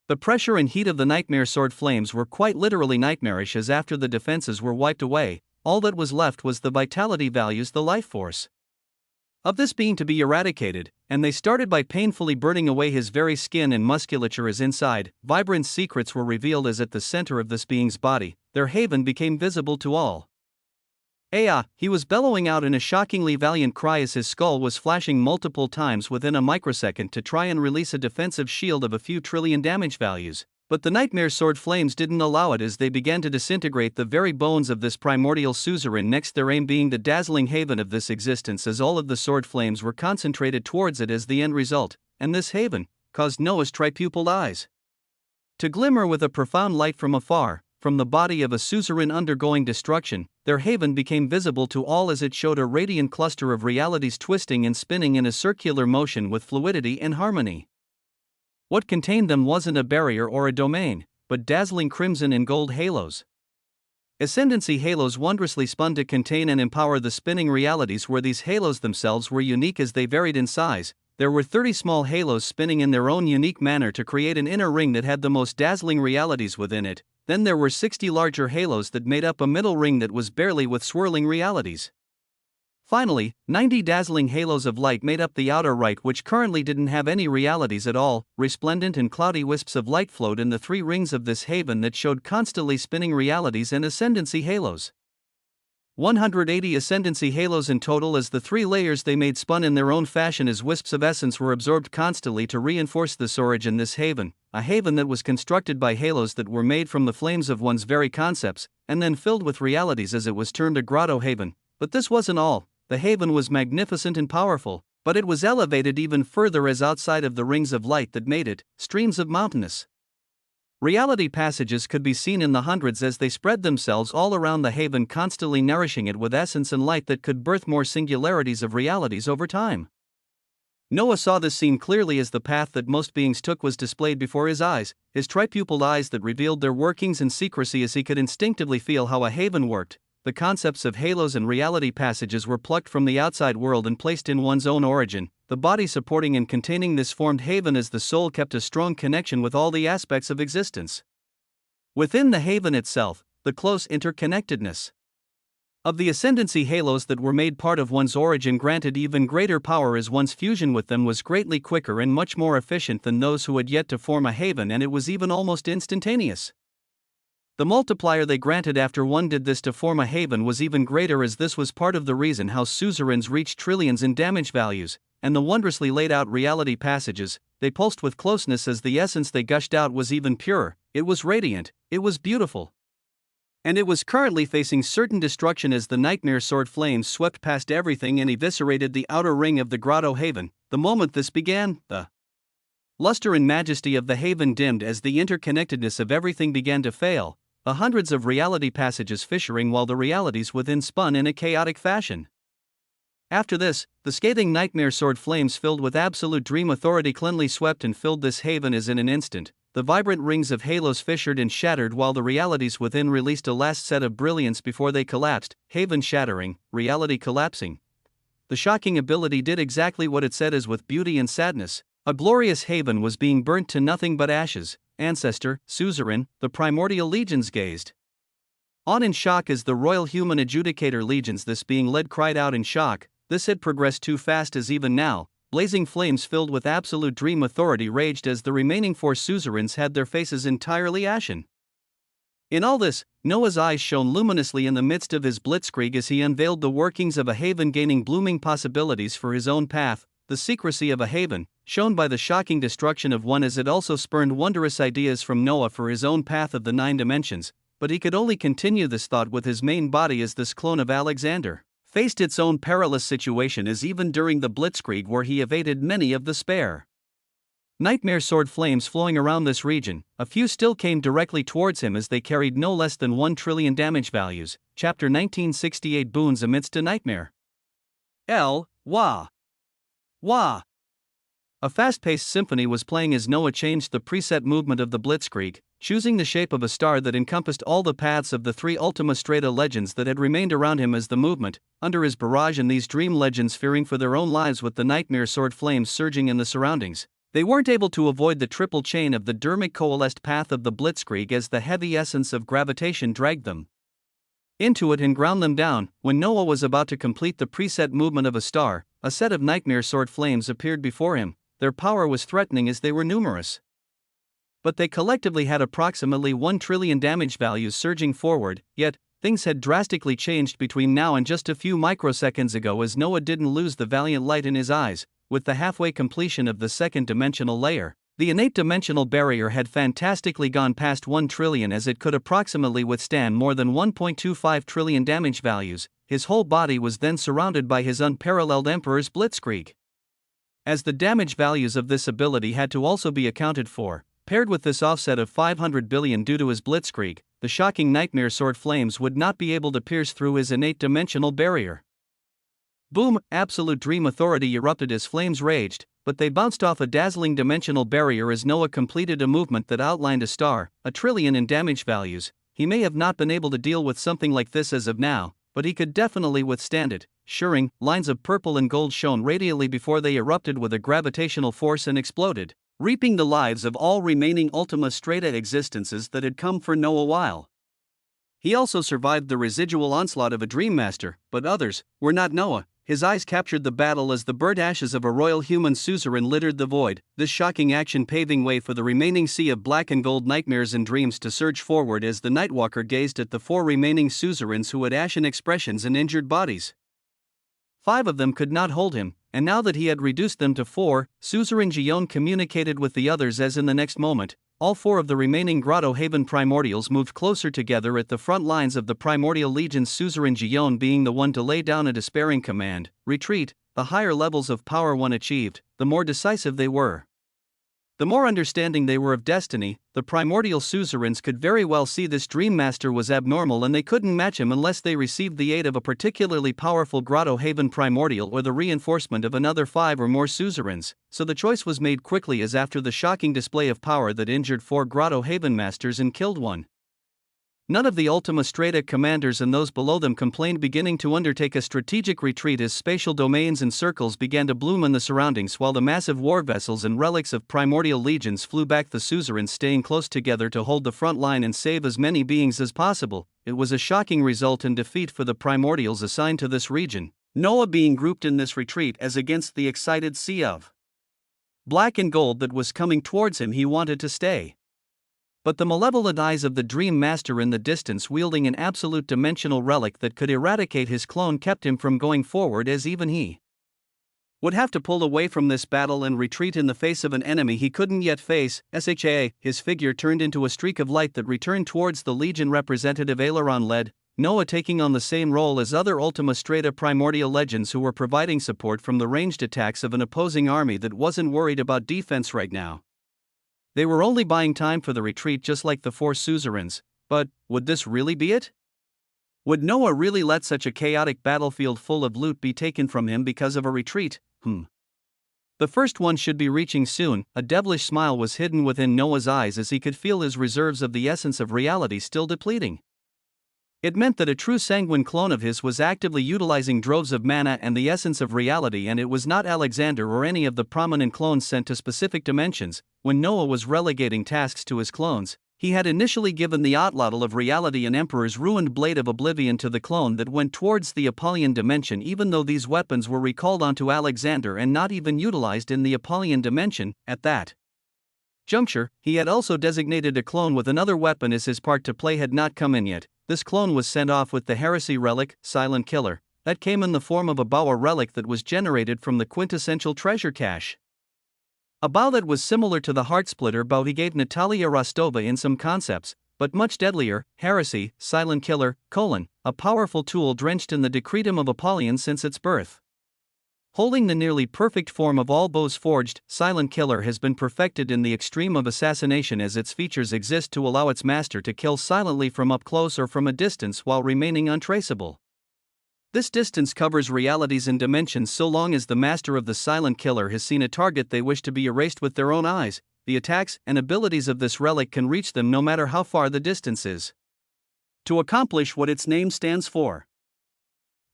The pressure and heat of the nightmare sword flames were quite literally nightmarish, as after the defenses were wiped away, all that was left was the vitality values, the life force of this being to be eradicated, and they started by painfully burning away his very skin and musculature as inside. Vibrant secrets were revealed as at the center of this being's body, their haven became visible to all. "Aya!" he was bellowing out in a shockingly valiant cry as his skull was flashing multiple times within a microsecond to try and release a defensive shield of a few trillion damage values. But the nightmare sword flames didn't allow it as they began to disintegrate the very bones of this primordial suzerain, next their aim being the dazzling haven of this existence, as all of the sword flames were concentrated towards it as the end result, and this haven caused Noah's tripupilled eyes to glimmer with a profound light from afar. From the body of a suzerain undergoing destruction, their haven became visible to all as it showed a radiant cluster of realities twisting and spinning in a circular motion with fluidity and harmony. What contained them wasn't a barrier or a domain, but dazzling crimson and gold halos. Ascendancy halos wondrously spun to contain and empower the spinning realities, where these halos themselves were unique as they varied in size. There were 30 small halos spinning in their own unique manner to create an inner ring that had the most dazzling realities within it. Then there were 60 larger halos that made up a middle ring that was barely with swirling realities. Finally, 90 dazzling halos of light made up the outer right, which currently didn't have any realities at all. Resplendent and cloudy wisps of light flowed in the 3 rings of this haven that showed constantly spinning realities and ascendancy halos. 180 ascendancy halos in total, as the 3 layers they made spun in their own fashion as wisps of essence were absorbed constantly to reinforce this origin, this haven, a haven that was constructed by halos that were made from the flames of one's very concepts, and then filled with realities, as it was termed a grotto haven. But this wasn't all. The haven was magnificent and powerful, but it was elevated even further as outside of the rings of light that made it, streams of mountainous reality passages could be seen in the hundreds as they spread themselves all around the haven, constantly nourishing it with essence and light that could birth more singularities of realities over time. Noah saw this scene clearly as the path that most beings took was displayed before his eyes, his tripupilled eyes that revealed their workings and secrecy, as he could instinctively feel how a haven worked. The concepts of halos and reality passages were plucked from the outside world and placed in one's own origin, the body supporting and containing this formed haven as the soul kept a strong connection with all the aspects of existence. Within the haven itself, the close interconnectedness of the ascendancy halos that were made part of one's origin granted even greater power, as one's fusion with them was greatly quicker and much more efficient than those who had yet to form a haven, and it was even almost instantaneous. The multiplier they granted after one did this to form a haven was even greater, as this was part of the reason how suzerains reached trillions in damage values, and the wondrously laid out reality passages, they pulsed with closeness as the essence they gushed out was even purer, it was radiant, it was beautiful. And it was currently facing certain destruction as the nightmare sword flames swept past everything and eviscerated the outer ring of the grotto haven. The moment this began, the luster and majesty of the haven dimmed as the interconnectedness of everything began to fail, the hundreds of reality passages fissuring while the realities within spun in a chaotic fashion. After this, the scathing nightmare sword flames filled with absolute dream authority cleanly swept and filled this haven as in an instant. The vibrant rings of halos fissured and shattered while the realities within released a last set of brilliance before they collapsed, haven shattering, reality collapsing. The shocking ability did exactly what it said, as with beauty and sadness, a glorious haven was being burnt to nothing but ashes. Ancestor, suzerain, the primordial legions gazed on in shock as the royal human adjudicator legions this being led cried out in shock. This had progressed too fast, as even now, blazing flames filled with absolute dream authority raged as the remaining 4 suzerains had their faces entirely ashen. In all this, Noah's eyes shone luminously in the midst of his blitzkrieg as he unveiled the workings of a haven, gaining blooming possibilities for his own path. The secrecy of a haven, shown by the shocking destruction of one, as it also spurned wondrous ideas from Noah for his own path of the 9 dimensions, but he could only continue this thought with his main body as this clone of Alexander faced its own perilous situation, as even during the blitzkrieg where he evaded many of the spare Nightmare sword flames flowing around this region, a few still came directly towards him as they carried no less than 1 trillion damage values. Chapter 1968 Boons Amidst a Nightmare. Wah! Wah! A fast-paced symphony was playing as Noah changed the preset movement of the blitzkrieg, choosing the shape of a star that encompassed all the paths of the 3 Ultima Strata legends that had remained around him as the movement, under his barrage, and these dream legends fearing for their own lives with the nightmare sword flames surging in the surroundings. They weren't able to avoid the triple chain of the dermic coalesced path of the blitzkrieg as the heavy essence of gravitation dragged them into it and ground them down. When Noah was about to complete the preset movement of a star, a set of nightmare sword flames appeared before him. Their power was threatening as they were numerous, but they collectively had approximately 1 trillion damage values surging forward. Yet, things had drastically changed between now and just a few microseconds ago, as Noah didn't lose the valiant light in his eyes. With the halfway completion of the second dimensional layer, the innate dimensional barrier had fantastically gone past 1 trillion, as it could approximately withstand more than 1.25 trillion damage values. His whole body was then surrounded by his unparalleled Emperor's blitzkrieg. As the damage values of this ability had to also be accounted for, paired with this offset of 500 billion due to his blitzkrieg, the shocking nightmare sword flames would not be able to pierce through his innate dimensional barrier. Boom! Absolute dream authority erupted as flames raged, but they bounced off a dazzling dimensional barrier as Noah completed a movement that outlined a star, 1 trillion in damage values. He may have not been able to deal with something like this as of now, but he could definitely withstand it. Shirring, lines of purple and gold shone radiantly before they erupted with a gravitational force and exploded, reaping the lives of all remaining Ultima Strata existences that had come for Noah while. He also survived the residual onslaught of a Dream Master, but others were not Noah. His eyes captured the battle as the burnt ashes of a royal human suzerain littered the void, this shocking action paving way for the remaining sea of black and gold nightmares and dreams to surge forward as the Nightwalker gazed at the 4 remaining suzerains who had ashen expressions and injured bodies. 5 of them could not hold him, and now that he had reduced them to 4, Suzerain Gion communicated with the others as in the next moment, all 4 of the remaining Grotto Haven primordials moved closer together at the front lines of the Primordial Legion's Suzerain Gion being the one to lay down a despairing command, retreat. The higher levels of power one achieved, the more decisive they were. The more understanding they were of destiny. The primordial suzerains could very well see this Dream Master was abnormal and they couldn't match him unless they received the aid of a particularly powerful Grotto Haven primordial or the reinforcement of another 5 or more suzerains, so the choice was made quickly as after the shocking display of power that injured 4 Grotto Haven masters and killed 1. None of the Ultima Strata commanders and those below them complained, beginning to undertake a strategic retreat as spatial domains and circles began to bloom in the surroundings while the massive war vessels and relics of primordial legions flew back, the suzerains staying close together to hold the front line and save as many beings as possible. It was a shocking result and defeat for the primordials assigned to this region, Noah being grouped in this retreat as against the excited sea of black and gold that was coming towards him. He wanted to stay, but the malevolent eyes of the Dream Master in the distance, wielding an absolute dimensional relic that could eradicate his clone, kept him from going forward, as even he would have to pull away from this battle and retreat in the face of an enemy he couldn't yet face. His figure turned into a streak of light that returned towards the Legion representative Aileron led, Noah taking on the same role as other Ultima Strata primordial legends who were providing support from the ranged attacks of an opposing army that wasn't worried about defense right now. They were only buying time for the retreat, just like the 4 suzerains. But would this really be it? Would Noah really let such a chaotic battlefield full of loot be taken from him because of a retreat? The first one should be reaching soon. A devilish smile was hidden within Noah's eyes as he could feel his reserves of the essence of reality still depleting. It meant that a true sanguine clone of his was actively utilizing droves of mana and the essence of reality, and it was not Alexander or any of the prominent clones sent to specific dimensions. When Noah was relegating tasks to his clones, he had initially given the Otlotl of Reality and Emperor's ruined Blade of Oblivion to the clone that went towards the Apollyon dimension, even though these weapons were recalled onto Alexander and not even utilized in the Apollyon dimension. At that juncture, he had also designated a clone with another weapon as his part to play had not come in yet. This clone was sent off with the Heresy Relic, Silent Killer, that came in the form of a bow, a relic that was generated from the quintessential treasure cache. A bow that was similar to the Heartsplitter bow he gave Natalia Rostova in some concepts, but much deadlier. Heresy, Silent Killer, a powerful tool drenched in the decretum of Apollyon since its birth. Holding the nearly perfect form of all bows forged, Silent Killer has been perfected in the extreme of assassination, as its features exist to allow its master to kill silently from up close or from a distance while remaining untraceable. This distance covers realities and dimensions so long as the master of the Silent Killer has seen a target they wish to be erased with their own eyes. The attacks and abilities of this relic can reach them no matter how far the distance is. To accomplish what its name stands for,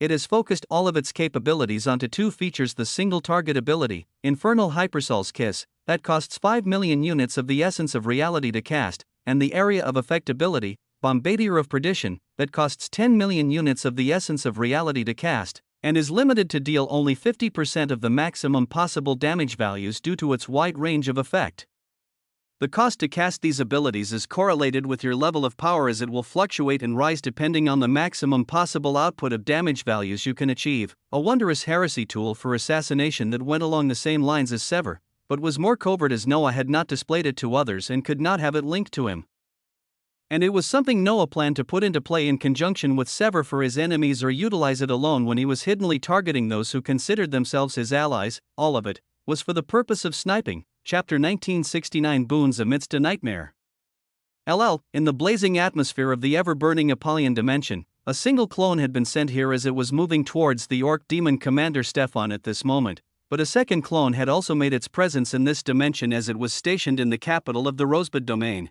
it has focused all of its capabilities onto two features: the single target ability, Infernal Hypersol's Kiss, that costs 5 million units of the essence of reality to cast, and the area of effect ability, Bombardier of Perdition, that costs 10 million units of the essence of reality to cast, and is limited to deal only 50% of the maximum possible damage values due to its wide range of effect. The cost to cast these abilities is correlated with your level of power, as it will fluctuate and rise depending on the maximum possible output of damage values you can achieve. A wondrous heresy tool for assassination that went along the same lines as Sever, but was more covert, as Noah had not displayed it to others and could not have it linked to him. And it was something Noah planned to put into play in conjunction with Sever for his enemies, or utilize it alone when he was hiddenly targeting those who considered themselves his allies. All of it was for the purpose of sniping. Chapter 1969 Boons Amidst a Nightmare. In the blazing atmosphere of the ever-burning Apollyon dimension, a single clone had been sent here as it was moving towards the Orc Demon Commander Stefan at this moment, but a second clone had also made its presence in this dimension as it was stationed in the capital of the Rosebud domain.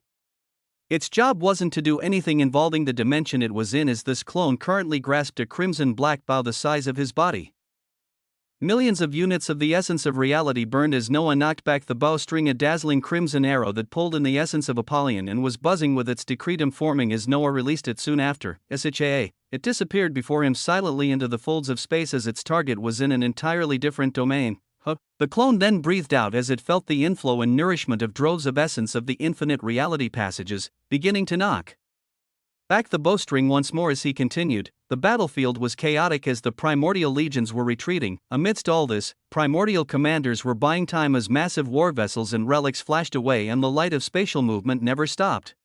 Its job wasn't to do anything involving the dimension it was in, as this clone currently grasped a crimson black bow the size of his body. Millions of units of the essence of reality burned as Noah knocked back the bowstring, a dazzling crimson arrow that pulled in the essence of Apollyon and was buzzing with its decretum forming as Noah released it soon after. It disappeared before him silently into the folds of space, as its target was in an entirely different domain. The clone then breathed out as it felt the inflow and nourishment of droves of essence of the infinite reality passages, beginning to knock back the bowstring once more as he continued. The battlefield was chaotic as the primordial legions were retreating. Amidst all this, primordial commanders were buying time as massive war vessels and relics flashed away and the light of spatial movement never stopped.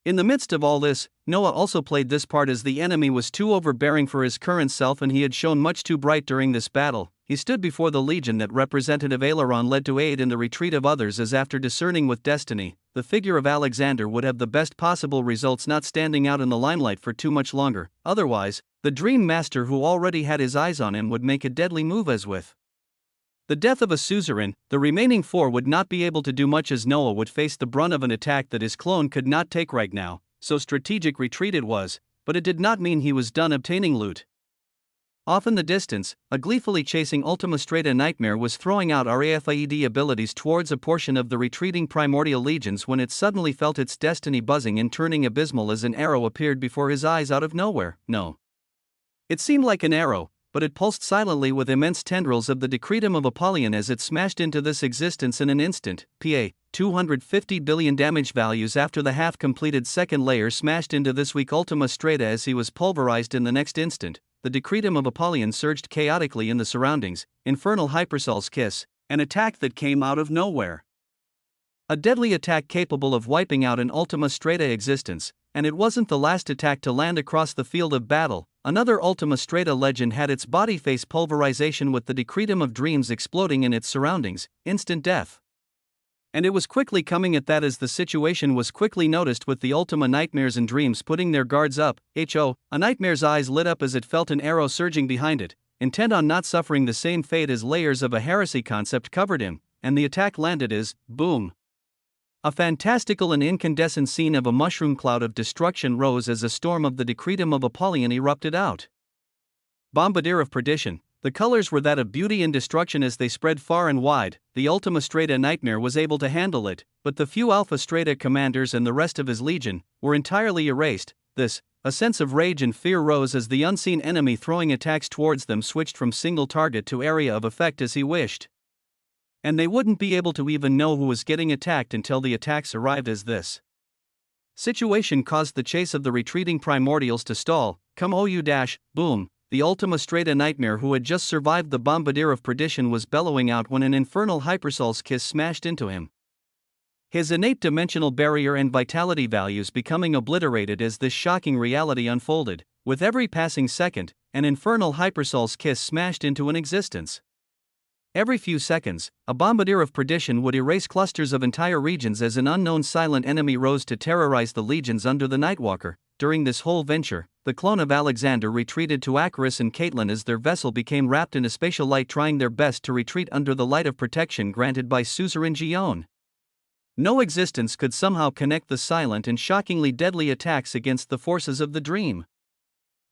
In the midst of all this, Noah also played this part as the enemy was too overbearing for his current self and he had shown much too bright during this battle. He stood before the legion that Representative Aileron led to aid in the retreat of others, as after discerning with destiny, the figure of Alexander would have the best possible results, not standing out in the limelight for too much longer. Otherwise, the Dream Master who already had his eyes on him would make a deadly move, as with the death of a suzerain, the remaining four would not be able to do much, as Noah would face the brunt of an attack that his clone could not take right now. So strategic retreat it was, but it did not mean he was done obtaining loot. Off in the distance, a gleefully chasing Ultima Strata Nightmare was throwing out RAFIED abilities towards a portion of the retreating primordial legions when it suddenly felt its destiny buzzing and turning abysmal as an arrow appeared before his eyes out of nowhere. No. It seemed like an arrow, but it pulsed silently with immense tendrils of the decretum of Apollyon as it smashed into this existence in an instant. 250 billion damage values after the half-completed second layer smashed into this weak Ultima Strata as he was pulverized in the next instant. The decretum of Apollyon surged chaotically in the surroundings. Infernal Hypersol's Kiss, an attack that came out of nowhere. A deadly attack capable of wiping out an Ultima Strata existence, and it wasn't the last attack to land across the field of battle. Another Ultima Strata legend had its body face pulverization with the decretum of dreams exploding in its surroundings, instant death. And it was quickly coming at that, as the situation was quickly noticed with the Ultima Nightmares and Dreams putting their guards up. A Nightmare's eyes lit up as it felt an arrow surging behind it, intent on not suffering the same fate as layers of a heresy concept covered him, and the attack landed as, boom. A fantastical and incandescent scene of a mushroom cloud of destruction rose as a storm of the decretum of Apollyon erupted out. Bombardier of Perdition. The colors were that of beauty and destruction as they spread far and wide. The Ultima Strata Nightmare was able to handle it, but the few Alpha Strata commanders and the rest of his legion were entirely erased. A sense of rage and fear rose as the unseen enemy throwing attacks towards them switched from single target to area of effect as he wished. And they wouldn't be able to even know who was getting attacked until the attacks arrived, as this situation caused the chase of the retreating primordials to stall. Boom. The Ultima Strata Nightmare who had just survived the Bombardier of Perdition was bellowing out when an Infernal Hypersol's Kiss smashed into him. His innate dimensional barrier and vitality values becoming obliterated as this shocking reality unfolded. With every passing second, an infernal hypersol's kiss smashed into an existence. Every few seconds, a bombardier of perdition would erase clusters of entire regions as an unknown silent enemy rose to terrorize the legions under the Nightwalker. During this whole venture, the clone of Alexander retreated to Acheris and Caitlin as their vessel became wrapped in a spatial light, trying their best to retreat under the light of protection granted by suzerain Gion. No existence could somehow connect the silent and shockingly deadly attacks against the forces of the dream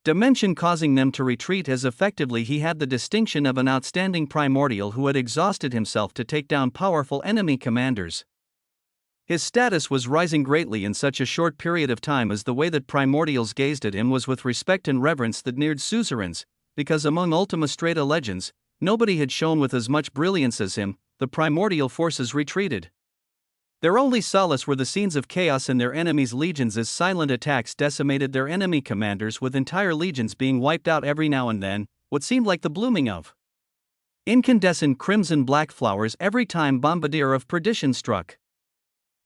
dimension, causing them to retreat as effectively. He had the distinction of an outstanding primordial who had exhausted himself to take down powerful enemy commanders. His status was rising greatly in such a short period of time, as the way that primordials gazed at him was with respect and reverence that neared suzerains, because among Ultima Strata legends, nobody had shone with as much brilliance as him. The primordial forces retreated. Their only solace were the scenes of chaos in their enemies' legions as silent attacks decimated their enemy commanders, with entire legions being wiped out every now and then, what seemed like the blooming of incandescent crimson-black flowers every time Bombardier of Perdition struck.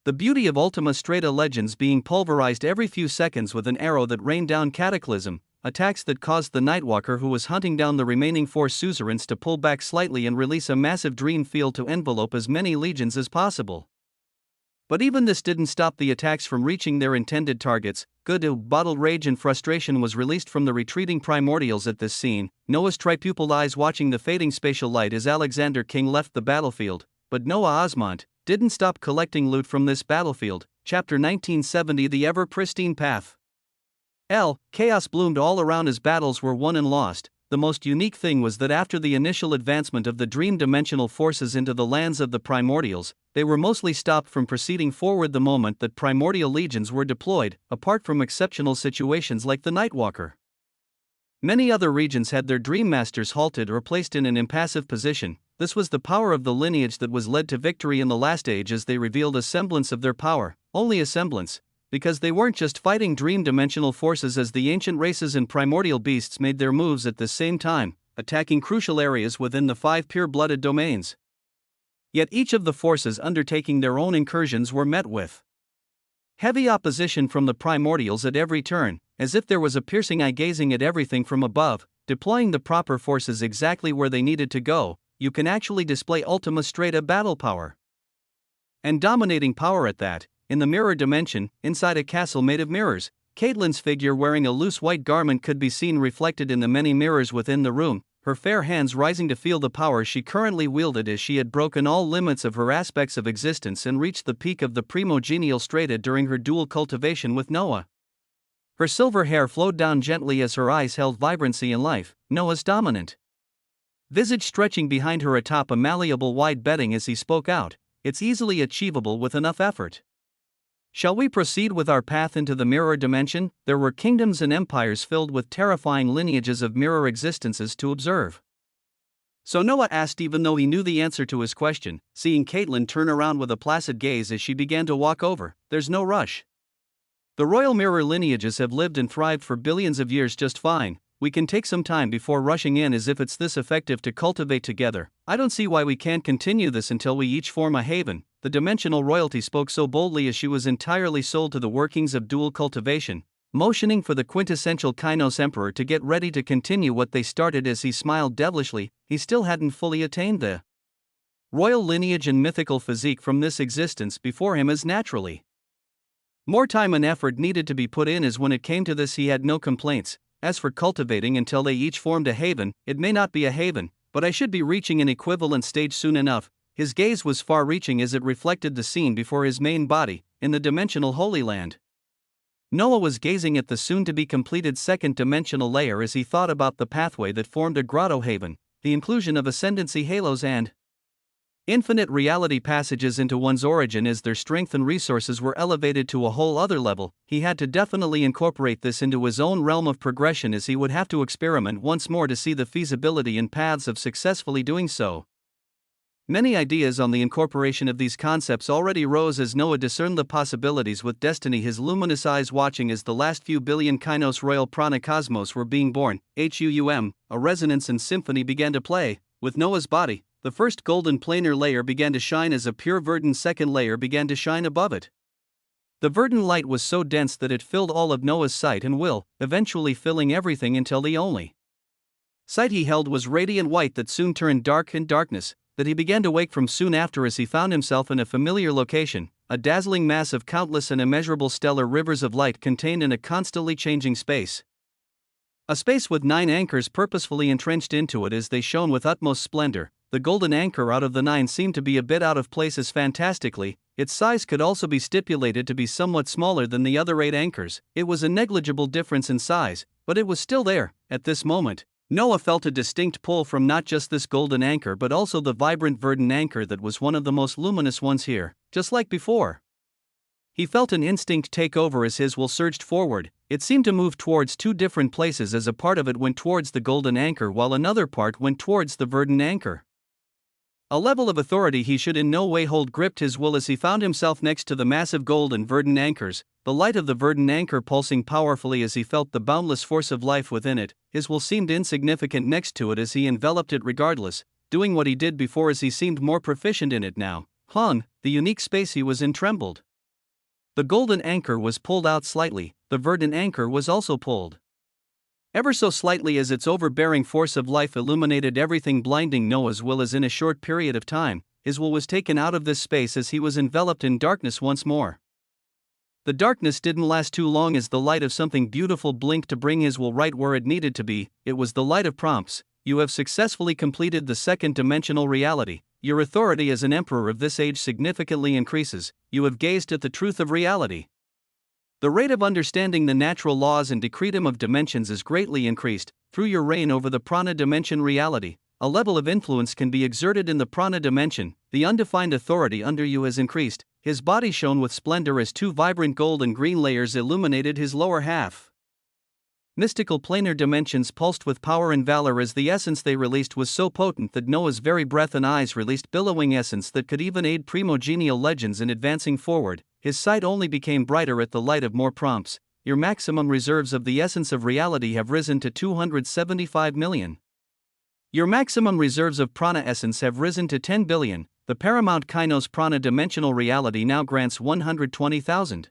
The beauty of Ultima Strata legends being pulverized every few seconds with an arrow that rained down cataclysm, attacks that caused the Nightwalker who was hunting down the remaining 4 suzerains to pull back slightly and release a massive dream field to envelope as many legions as possible. But even this didn't stop the attacks from reaching their intended targets. Bottled rage and frustration was released from the retreating primordials at this scene, Noah's tripupil eyes watching the fading spatial light as Alexander King left the battlefield. But Noah Osmont didn't stop collecting loot from this battlefield. Chapter 1970, The Ever-Pristine Path. Chaos bloomed all around as battles were won and lost. The most unique thing was that after the initial advancement of the dream dimensional forces into the lands of the primordials, they were mostly stopped from proceeding forward the moment that primordial legions were deployed, apart from exceptional situations like the Nightwalker. Many other regions had their dream masters halted or placed in an impassive position. This was the power of the lineage that was led to victory in the last age, as they revealed a semblance of their power, only a semblance, because they weren't just fighting dream dimensional forces, as the ancient races and primordial beasts made their moves at the same time, attacking crucial areas within the 5 pure-blooded domains. Yet each of the forces undertaking their own incursions were met with heavy opposition from the primordials at every turn, as if there was a piercing eye gazing at everything from above. Deploying the proper forces exactly where they needed to go, you can actually display Ultima Strata battle power. And dominating power at that. In the mirror dimension, inside a castle made of mirrors, Caitlin's figure wearing a loose white garment could be seen reflected in the many mirrors within the room, her fair hands rising to feel the power she currently wielded as she had broken all limits of her aspects of existence and reached the peak of the primogenial strata during her dual cultivation with Noah. Her silver hair flowed down gently as her eyes held vibrancy and life, Noah's dominant visage stretching behind her atop a malleable wide bedding as he spoke out. It's easily achievable with enough effort. Shall we proceed with our path into the mirror dimension? There were kingdoms and empires filled with terrifying lineages of mirror existences to observe. So Noah asked, even though he knew the answer to his question, seeing Caitlin turn around with a placid gaze as she began to walk over. There's no rush. The royal mirror lineages have lived and thrived for billions of years just fine. We can take some time before rushing in, as if it's this effective to cultivate together. I don't see why we can't continue this until we each form a haven. The dimensional royalty spoke so boldly as she was entirely sold to the workings of dual cultivation, motioning for the quintessential Kainos emperor to get ready to continue what they started. As he smiled devilishly, he still hadn't fully attained the royal lineage and mythical physique from this existence before him as naturally. More time and effort needed to be put in, as when it came to this he had no complaints. As for cultivating until they each formed a haven, it may not be a haven, but I should be reaching an equivalent stage soon enough. His gaze was far-reaching as it reflected the scene before his main body, in the dimensional Holy Land. Noah was gazing at the soon-to-be-completed second dimensional layer as he thought about the pathway that formed a grotto haven, the inclusion of ascendancy halos and infinite reality passages into one's origin. As their strength and resources were elevated to a whole other level, he had to definitely incorporate this into his own realm of progression, as he would have to experiment once more to see the feasibility and paths of successfully doing so. Many ideas on the incorporation of these concepts already rose as Noah discerned the possibilities with destiny, his luminous eyes watching as the last few billion Kainos royal prana cosmos were being born. A resonance and symphony began to play. With Noah's body, the first golden planar layer began to shine as a pure verdant second layer began to shine above it. The verdant light was so dense that it filled all of Noah's sight and will, eventually filling everything until the only Sight he held was radiant white that soon turned dark in darkness, that he began to wake from soon after as he found himself in a familiar location, a dazzling mass of countless and immeasurable stellar rivers of light contained in a constantly changing space. A space with 9 anchors purposefully entrenched into it as they shone with utmost splendor. The golden anchor out of the 9 seemed to be a bit out of place as fantastically, its size could also be stipulated to be somewhat smaller than the other 8 anchors. It was a negligible difference in size, but it was still there. At this moment, Noah felt a distinct pull from not just this golden anchor but also the vibrant verdant anchor that was one of the most luminous ones here, just like before. He felt an instinct take over as his will surged forward. It seemed to move towards 2 different places as a part of it went towards the golden anchor while another part went towards the verdant anchor. A level of authority he should in no way hold gripped his will as he found himself next to the massive gold and verdant anchors, the light of the verdant anchor pulsing powerfully as he felt the boundless force of life within it. His will seemed insignificant next to it as he enveloped it regardless, doing what he did before as he seemed more proficient in it now. The unique space he was in trembled. The golden anchor was pulled out slightly, the verdant anchor was also pulled. Ever so slightly as its overbearing force of life illuminated everything, blinding Noah's will as in a short period of time, his will was taken out of this space as he was enveloped in darkness once more. The darkness didn't last too long as the light of something beautiful blinked to bring his will right where it needed to be. It was the light of prompts. You have successfully completed the second dimensional reality. Your authority as an emperor of this age significantly increases. You have gazed at the truth of reality. The rate of understanding the natural laws and decretum of dimensions is greatly increased. Through your reign over the prana dimension reality, a level of influence can be exerted in the prana dimension. The undefined authority under you has increased. His body shone with splendor as 2 vibrant gold and green layers illuminated his lower half. Mystical planar dimensions pulsed with power and valor as the essence they released was so potent that Noah's very breath and eyes released billowing essence that could even aid primogenial legends in advancing forward. His sight only became brighter at the light of more prompts. Your maximum reserves of the essence of reality have risen to 275 million. Your maximum reserves of prana essence have risen to 10 billion. The paramount kainos prana dimensional reality now grants 120,000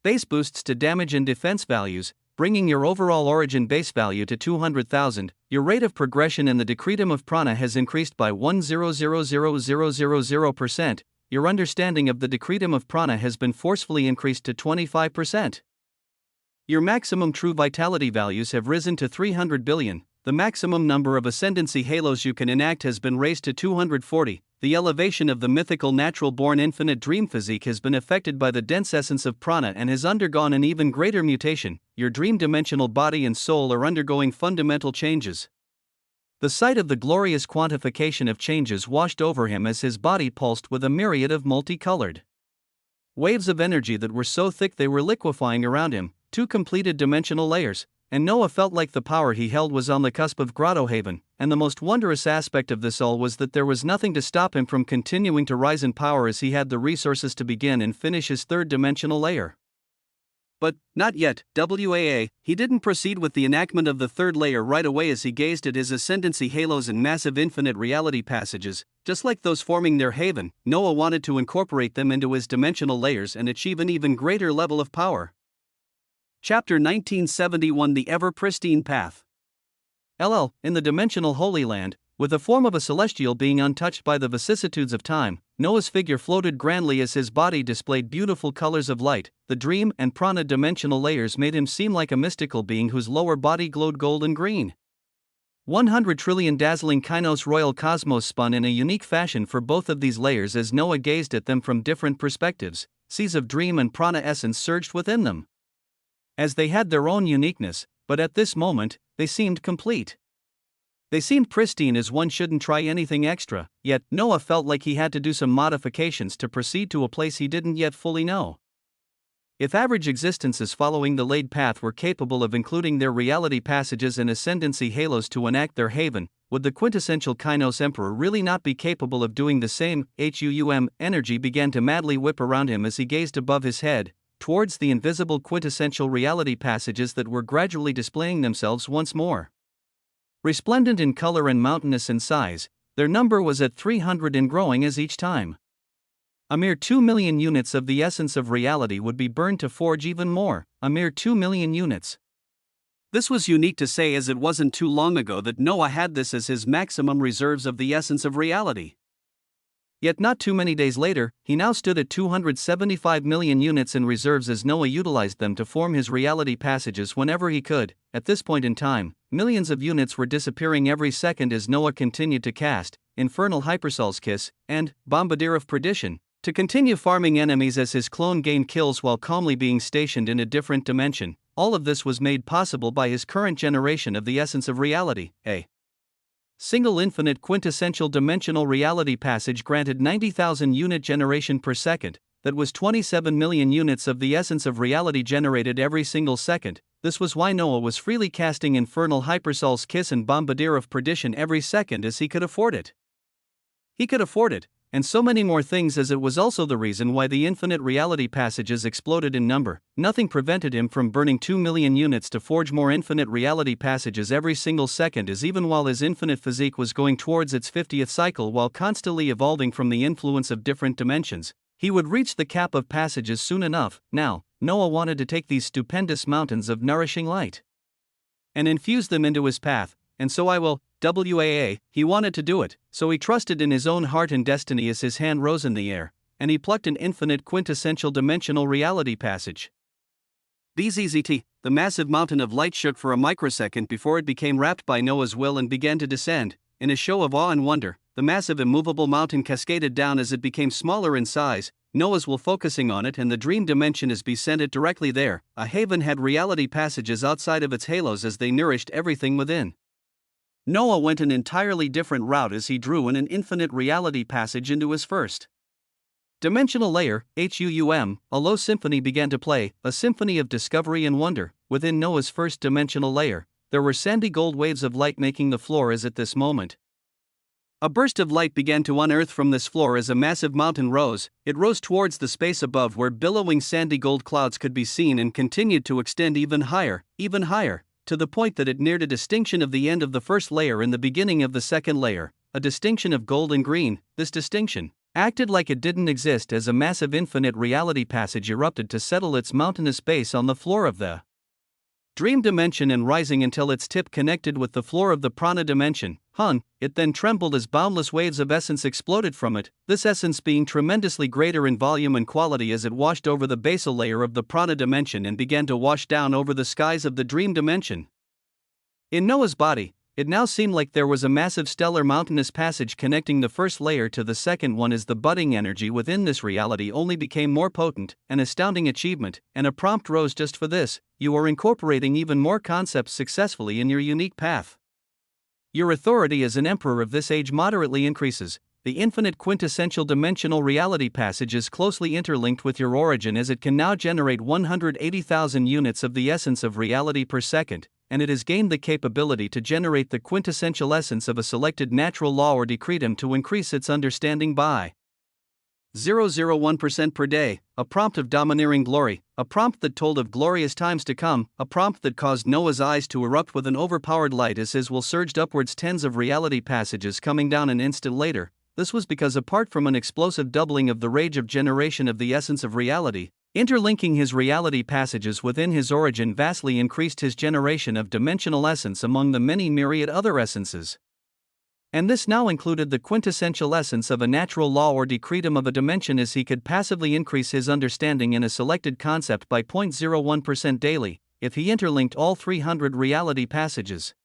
base boosts to damage and defense values, bringing your overall origin base value to 200,000. Your rate of progression in the decretum of prana has increased by 1,000,000%. Your understanding of the decretum of prana has been forcefully increased to 25%. Your maximum true vitality values have risen to 300 billion. The maximum number of ascendancy halos you can enact has been raised to 240. The elevation of the mythical natural-born infinite dream physique has been affected by the dense essence of prana and has undergone an even greater mutation. Your dream-dimensional body and soul are undergoing fundamental changes. The sight of the glorious quantification of changes washed over him as his body pulsed with a myriad of multicolored waves of energy that were so thick they were liquefying around him, 2 completed dimensional layers, and Noah felt like the power he held was on the cusp of Grotto Haven. And the most wondrous aspect of this all was that there was nothing to stop him from continuing to rise in power as he had the resources to begin and finish his 3rd dimensional layer. But, not yet, he didn't proceed with the enactment of the 3rd layer right away as he gazed at his ascendancy halos and massive infinite reality passages. Just like those forming their haven, Noah wanted to incorporate them into his dimensional layers and achieve an even greater level of power. Chapter 1971 The Ever-Pristine Path. In the dimensional Holy Land, with the form of a celestial being untouched by the vicissitudes of time, Noah's figure floated grandly as his body displayed beautiful colors of light. The dream and prana dimensional layers made him seem like a mystical being whose lower body glowed gold and green. 100 trillion dazzling kainos royal cosmos spun in a unique fashion for both of these layers as Noah gazed at them from different perspectives. Seas of dream and prana essence surged within them, as they had their own uniqueness, but at this moment, they seemed complete. They seemed pristine as one shouldn't try anything extra, yet Noah felt like he had to do some modifications to proceed to a place he didn't yet fully know. If average existences following the laid path were capable of including their reality passages and ascendancy halos to enact their haven, would the quintessential kainos emperor really not be capable of doing the same? Energy began to madly whip around him as he gazed above his head, towards the invisible quintessential reality passages that were gradually displaying themselves once more. Resplendent in color and mountainous in size, their number was at 300 and growing as each time. A mere 2 million units of the essence of reality would be burned to forge even more, a mere 2 million units. This was unique to say, as it wasn't too long ago that Noah had this as his maximum reserves of the essence of reality. Yet not too many days later, he now stood at 275 million units in reserves as Noah utilized them to form his reality passages whenever he could. At this point in time, millions of units were disappearing every second as Noah continued to cast Infernal Hypersol's Kiss and Bombardier of Perdition to continue farming enemies as his clone gained kills while calmly being stationed in a different dimension. All of this was made possible by his current generation of the essence of reality, a single infinite quintessential dimensional reality passage granted 90,000 unit generation per second, that was 27 million units of the essence of reality generated every single second. This was why Noah was freely casting Infernal Hypersol's Kiss and Bombardier of Perdition every second, as he could afford it. He could afford it, and so many more things, as it was also the reason why the infinite reality passages exploded in number. Nothing prevented him from burning 2 million units to forge more infinite reality passages every single second, as even while his infinite physique was going towards its 50th cycle while constantly evolving from the influence of different dimensions, he would reach the cap of passages soon enough. Now, Noah wanted to take these stupendous mountains of nourishing light and infuse them into his path, and so he wanted to do it, so he trusted in his own heart and destiny as his hand rose in the air, and he plucked an infinite quintessential dimensional reality passage. The massive mountain of light shook for a microsecond before it became wrapped by Noah's will and began to descend. In a show of awe and wonder, the massive immovable mountain cascaded down as it became smaller in size, Noah's will focusing on it, and the dream dimension as sent it directly there. A haven had reality passages outside of its halos as they nourished everything within. Noah went an entirely different route as he drew in an infinite reality passage into his first dimensional layer, a low symphony began to play, a symphony of discovery and wonder. Within Noah's first dimensional layer, there were sandy gold waves of light making the floor as at this moment. A burst of light began to unearth from this floor as a massive mountain rose. It rose towards the space above where billowing sandy gold clouds could be seen and continued to extend even higher, to the point that it neared a distinction of the end of the first layer and the beginning of the second layer, a distinction of gold and green. This distinction acted like it didn't exist as a massive infinite reality passage erupted to settle its mountainous base on the floor of the dream dimension and rising until its tip connected with the floor of the prana dimension. It then trembled as boundless waves of essence exploded from it, this essence being tremendously greater in volume and quality as it washed over the basal layer of the prana dimension and began to wash down over the skies of the dream dimension. In Noah's body, it now seemed like there was a massive stellar mountainous passage connecting the first layer to the second one as the budding energy within this reality only became more potent, an astounding achievement, and a prompt rose just for this: you are incorporating even more concepts successfully in your unique path. Your authority as an emperor of this age moderately increases. The infinite quintessential dimensional reality passage is closely interlinked with your origin as it can now generate 180,000 units of the essence of reality per second, and it has gained the capability to generate the quintessential essence of a selected natural law or decretum to increase its understanding by 0.001% per day, a prompt of domineering glory, a prompt that told of glorious times to come, a prompt that caused Noah's eyes to erupt with an overpowered light as his will surged upwards, tens of reality passages coming down an instant later. This was because apart from an explosive doubling of the rage of generation of the essence of reality, interlinking his reality passages within his origin vastly increased his generation of dimensional essence among the many myriad other essences. And this now included the quintessential essence of a natural law or decretum of a dimension, as he could passively increase his understanding in a selected concept by 0.01% daily, if he interlinked all 300 reality passages.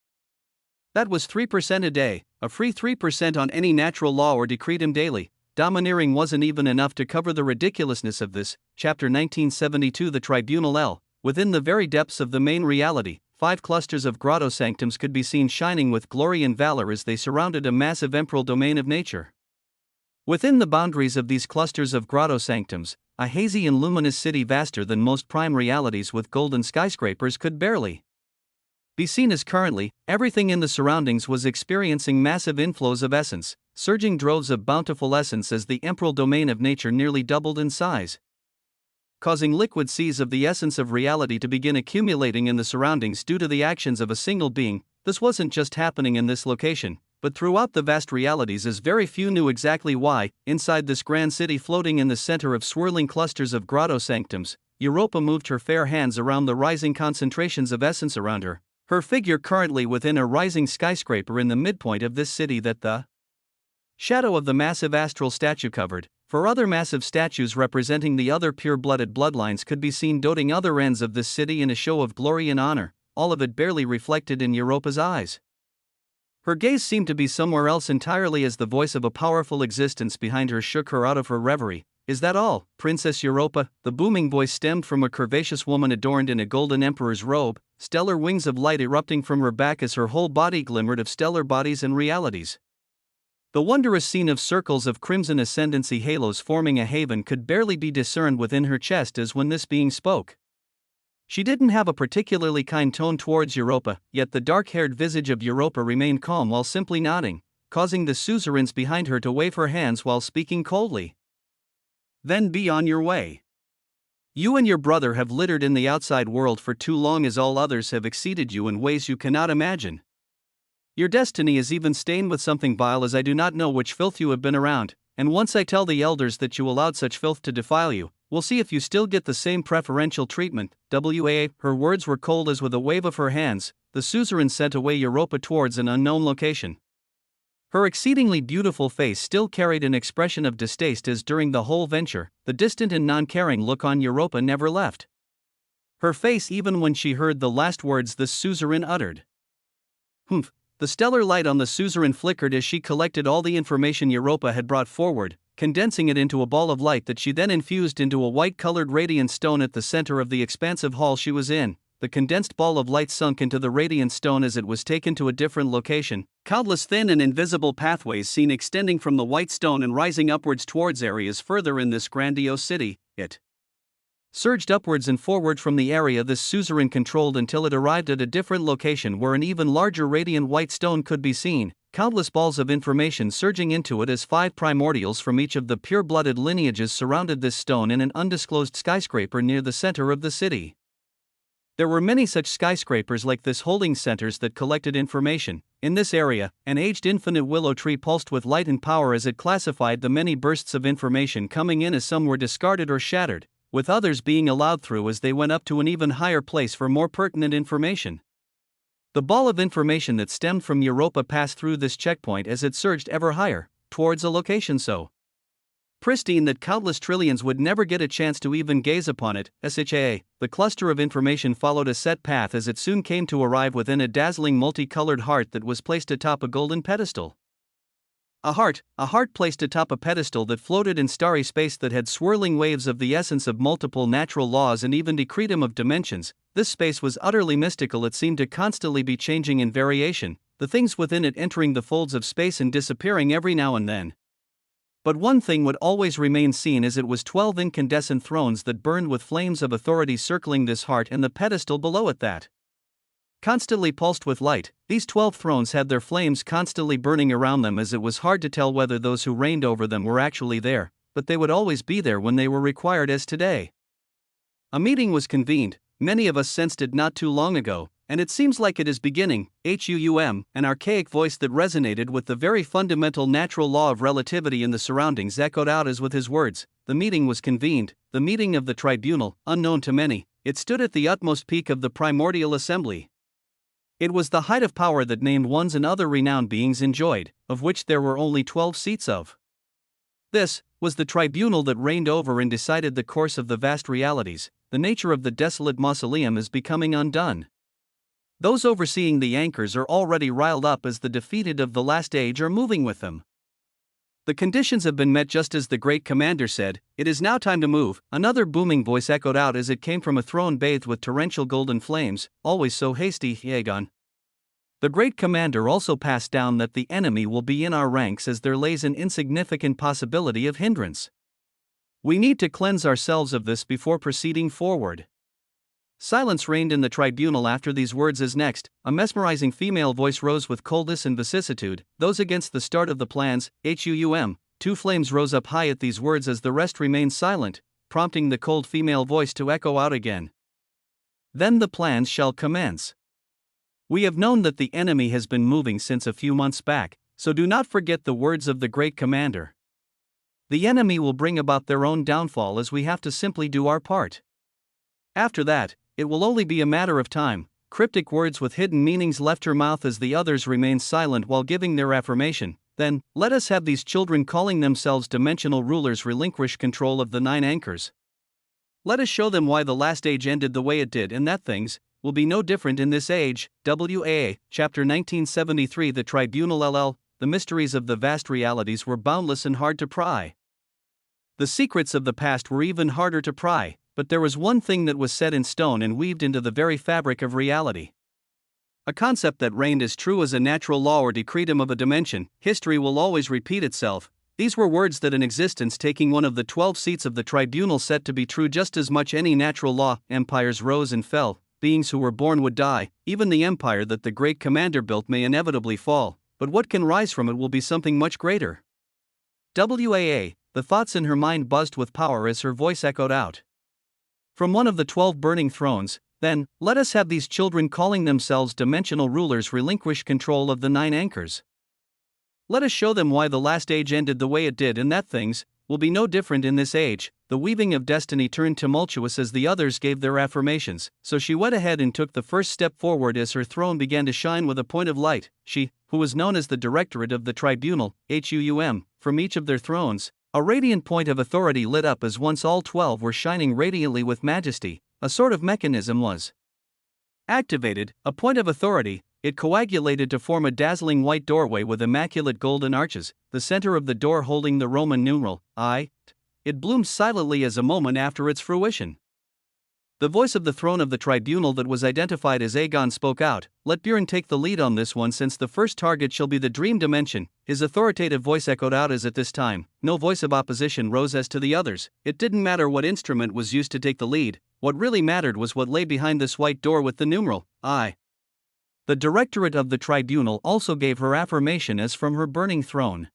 That was 3% a day, a free 3% on any natural law or decretum daily. Domineering wasn't even enough to cover the ridiculousness of this. Chapter 1972. The Tribunal L. Within the very depths of the main reality, 5 clusters of grotto sanctums could be seen shining with glory and valor as they surrounded a massive emperor domain of nature. Within the boundaries of these clusters of grotto sanctums, a hazy and luminous city vaster than most prime realities with golden skyscrapers could barely be seen, as currently, everything in the surroundings was experiencing massive inflows of essence, surging droves of bountiful essence as the emperor domain of nature nearly doubled in size, causing liquid seas of the essence of reality to begin accumulating in the surroundings due to the actions of a single being. This wasn't just happening in this location, but throughout the vast realities, as very few knew exactly why. Inside this grand city floating in the center of swirling clusters of grotto sanctums, Europa moved her fair hands around the rising concentrations of essence around her. Her figure currently within a rising skyscraper in the midpoint of this city that the shadow of the massive astral statue covered. For other massive statues representing the other pure-blooded bloodlines could be seen dotting other ends of this city in a show of glory and honor, all of it barely reflected in Europa's eyes. Her gaze seemed to be somewhere else entirely as the voice of a powerful existence behind her shook her out of her reverie. "Is that all, Princess Europa?" The booming voice stemmed from a curvaceous woman adorned in a golden emperor's robe, stellar wings of light erupting from her back as her whole body glimmered of stellar bodies and realities. The wondrous scene of circles of crimson ascendancy halos forming a haven could barely be discerned within her chest as when this being spoke. She didn't have a particularly kind tone towards Europa, yet the dark-haired visage of Europa remained calm while simply nodding, causing the suzerains behind her to wave her hands while speaking coldly. "Then be on your way. You and your brother have littered in the outside world for too long, as all others have exceeded you in ways you cannot imagine. Your destiny is even stained with something vile, as I do not know which filth you have been around, and once I tell the elders that you allowed such filth to defile you, we'll see if you still get the same preferential treatment." Her words were cold as with a wave of her hands, the suzerain sent away Europa towards an unknown location. Her exceedingly beautiful face still carried an expression of distaste as during the whole venture, the distant and non-caring look on Europa never left her face even when she heard the last words the suzerain uttered. "Humph." The stellar light on the suzerain flickered as she collected all the information Europa had brought forward, condensing it into a ball of light that she then infused into a white-colored radiant stone at the center of the expansive hall she was in. The condensed ball of light sunk into the radiant stone as it was taken to a different location, countless thin and invisible pathways seen extending from the white stone and rising upwards towards areas further in this grandiose city. It surged upwards and forward from the area this suzerain controlled until it arrived at a different location where an even larger radiant white stone could be seen, countless balls of information surging into it as 5 primordials from each of the pure-blooded lineages surrounded this stone in an undisclosed skyscraper near the center of the city. There were many such skyscrapers like this holding centers that collected information. In this area, an aged infinite willow tree pulsed with light and power as it classified the many bursts of information coming in, as some were discarded or shattered, with others being allowed through as they went up to an even higher place for more pertinent information. The ball of information that stemmed from Europa passed through this checkpoint as it surged ever higher, towards a location so pristine that countless trillions would never get a chance to even gaze upon it. The cluster of information followed a set path as it soon came to arrive within a dazzling multicolored heart that was placed atop a golden pedestal. A heart placed atop a pedestal that floated in starry space that had swirling waves of the essence of multiple natural laws and even decretum of dimensions. This space was utterly mystical. It seemed to constantly be changing in variation, the things within it entering the folds of space and disappearing every now and then. But one thing would always remain seen, as it was 12 incandescent thrones that burned with flames of authority circling this heart and the pedestal below it that constantly pulsed with light. These 12 thrones had their flames constantly burning around them, as it was hard to tell whether those who reigned over them were actually there, but they would always be there when they were required, as today. A meeting was convened. Many of us sensed it not too long ago, and it seems like it is beginning. An archaic voice that resonated with the very fundamental natural law of relativity in the surroundings echoed out as with his words. The meeting was convened, the meeting of the tribunal, unknown to many. It stood at the utmost peak of the primordial assembly. It was the height of power that named ones and other renowned beings enjoyed, of which there were only 12 seats of. This was the tribunal that reigned over and decided the course of the vast realities. The nature of the desolate mausoleum is becoming undone. Those overseeing the anchors are already riled up as the defeated of the last age are moving with them. The conditions have been met just as the great commander said. It is now time to move. Another booming voice echoed out as it came from a throne bathed with torrential golden flames. Always so hasty, Aegon. The great commander also passed down that the enemy will be in our ranks, as there lays an insignificant possibility of hindrance. We need to cleanse ourselves of this before proceeding forward. Silence reigned in the tribunal after these words, as next, a mesmerizing female voice rose with coldness and vicissitude. Those against the start of the plans, 2 flames rose up high at these words as the rest remained silent, prompting the cold female voice to echo out again. Then the plans shall commence. We have known that the enemy has been moving since a few months back, so do not forget the words of the great commander. The enemy will bring about their own downfall, as we have to simply do our part. After that, it will only be a matter of time. cryptic words with hidden meanings left her mouth as the others remained silent while giving their affirmation. Then, let us have these children calling themselves dimensional rulers relinquish control of the 9 anchors. Let us show them why the last age ended the way it did and that things will be no different in this age. WAA, Chapter 1973. The Tribunal LL. The mysteries of the vast realities were boundless and hard to pry. The secrets of the past were even harder to pry, but there was one thing that was set in stone and weaved into the very fabric of reality. A concept that reigned as true as a natural law or decretum of a dimension: history will always repeat itself. These were words that an existence taking one of the 12 seats of the tribunal set to be true just as much any natural law. Empires rose and fell, beings who were born would die, even the empire that the great commander built may inevitably fall, but what can rise from it will be something much greater. WAA. The thoughts in her mind buzzed with power as her voice echoed out from one of the 12 burning thrones. Then, let us have these children calling themselves dimensional rulers relinquish control of the 9 anchors. Let us show them why the last age ended the way it did and that things will be no different in this age. The weaving of destiny turned tumultuous as the others gave their affirmations, so she went ahead and took the first step forward as her throne began to shine with a point of light. She, who was known as the Directorate of the Tribunal, from each of their thrones, a radiant point of authority lit up as once all 12 were shining radiantly with majesty. A sort of mechanism was activated, a point of authority. It coagulated to form a dazzling white doorway with immaculate golden arches, the center of the door holding the Roman numeral I. It bloomed silently as a moment after its fruition. The voice of the throne of the tribunal that was identified as Aegon spoke out. Let Bjorn take the lead on this one, since the first target shall be the dream dimension. His authoritative voice echoed out as at this time no voice of opposition rose as to the others. It didn't matter what instrument was used to take the lead. What really mattered was what lay behind this white door with the numeral I. The Directorate of the Tribunal also gave her affirmation as from her burning throne.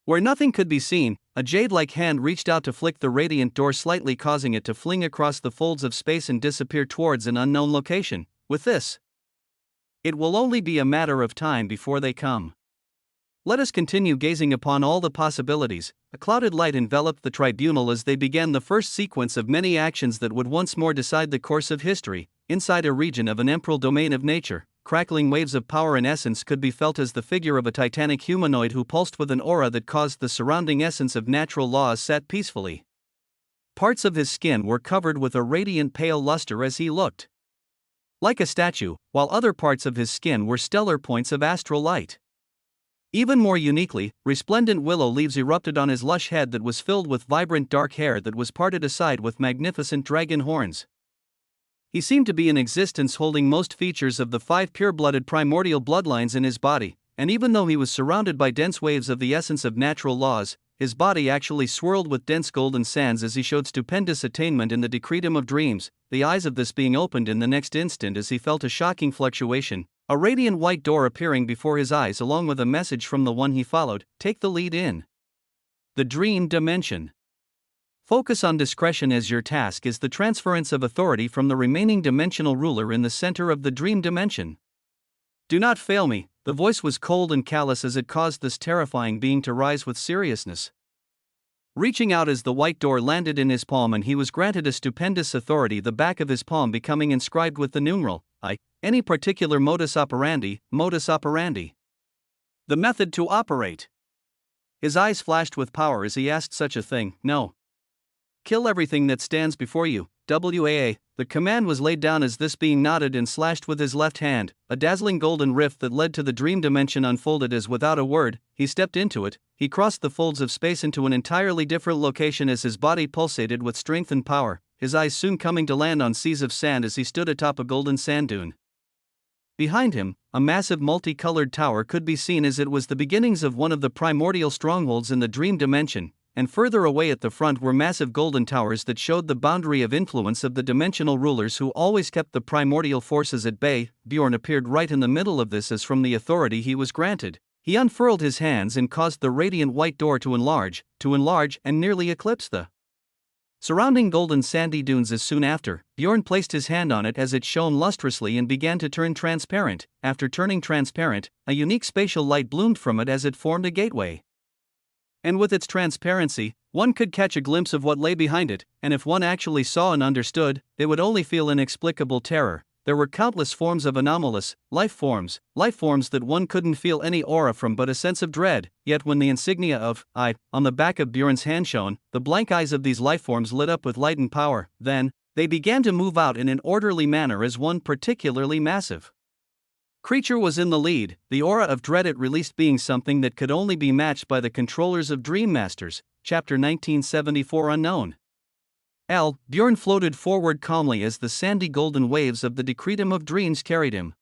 Where nothing could be seen, a jade-like hand reached out to flick the radiant door slightly, causing it to fling across the folds of space and disappear towards an unknown location. With this, it will only be a matter of time before they come. Let us continue gazing upon all the possibilities. A clouded light enveloped the tribunal as they began the first sequence of many actions that would once more decide the course of history. Inside a region of an emperor domain of nature, crackling waves of power and essence could be felt as the figure of a titanic humanoid who pulsed with an aura that caused the surrounding essence of natural laws sat peacefully. Parts of his skin were covered with a radiant pale luster as he looked like a statue, while other parts of his skin were stellar points of astral light. Even more uniquely, resplendent willow leaves erupted on his lush head that was filled with vibrant dark hair that was parted aside with magnificent dragon horns. He seemed to be in existence, holding most features of the 5 pure-blooded primordial bloodlines in his body, and even though he was surrounded by dense waves of the essence of natural laws, his body actually swirled with dense golden sands as he showed stupendous attainment in the decretum of dreams, the eyes of this being opened in the next instant as he felt a shocking fluctuation, a radiant white door appearing before his eyes along with a message from the one he followed: take the lead in the dream dimension. Focus on discretion as your task is the transference of authority from the remaining dimensional ruler in the center of the dream dimension. Do not fail me. The voice was cold and callous as it caused this terrifying being to rise with seriousness. Reaching out as the white door landed in his palm and he was granted a stupendous authority, the back of his palm becoming inscribed with the numeral I. Any particular modus operandi. The method to operate. His eyes flashed with power as he asked such a thing. No. Kill everything that stands before you. WAA. The command was laid down as this being nodded and slashed with his left hand. A dazzling golden rift that led to the dream dimension unfolded as without a word, he stepped into it. He crossed the folds of space into an entirely different location as his body pulsated with strength and power, his eyes soon coming to land on seas of sand as he stood atop a golden sand dune. Behind him, a massive multicolored tower could be seen as it was the beginnings of one of the primordial strongholds in the dream dimension, and further away at the front were massive golden towers that showed the boundary of influence of the dimensional rulers who always kept the primordial forces at bay. Bjorn appeared right in the middle of this as from the authority he was granted. He unfurled his hands and caused the radiant white door to enlarge and nearly eclipse the surrounding golden sandy dunes. As soon after, Bjorn placed his hand on it as it shone lustrously and began to turn transparent. After turning transparent, a unique spatial light bloomed from it as it formed a gateway. And with its transparency, one could catch a glimpse of what lay behind it, and if one actually saw and understood, they would only feel inexplicable terror. there were countless forms of anomalous life forms that one couldn't feel any aura from but a sense of dread. Yet when the insignia of I on the back of Bjorn's hand shone, the blank eyes of these life forms lit up with light and power. Then, they began to move out in an orderly manner as one particularly massive creature was in the lead, the aura of dread it released being something that could only be matched by the controllers of Dream Masters. Chapter 1974 Unknown. Bjorn floated forward calmly as the sandy golden waves of the Decretum of Dreams carried him.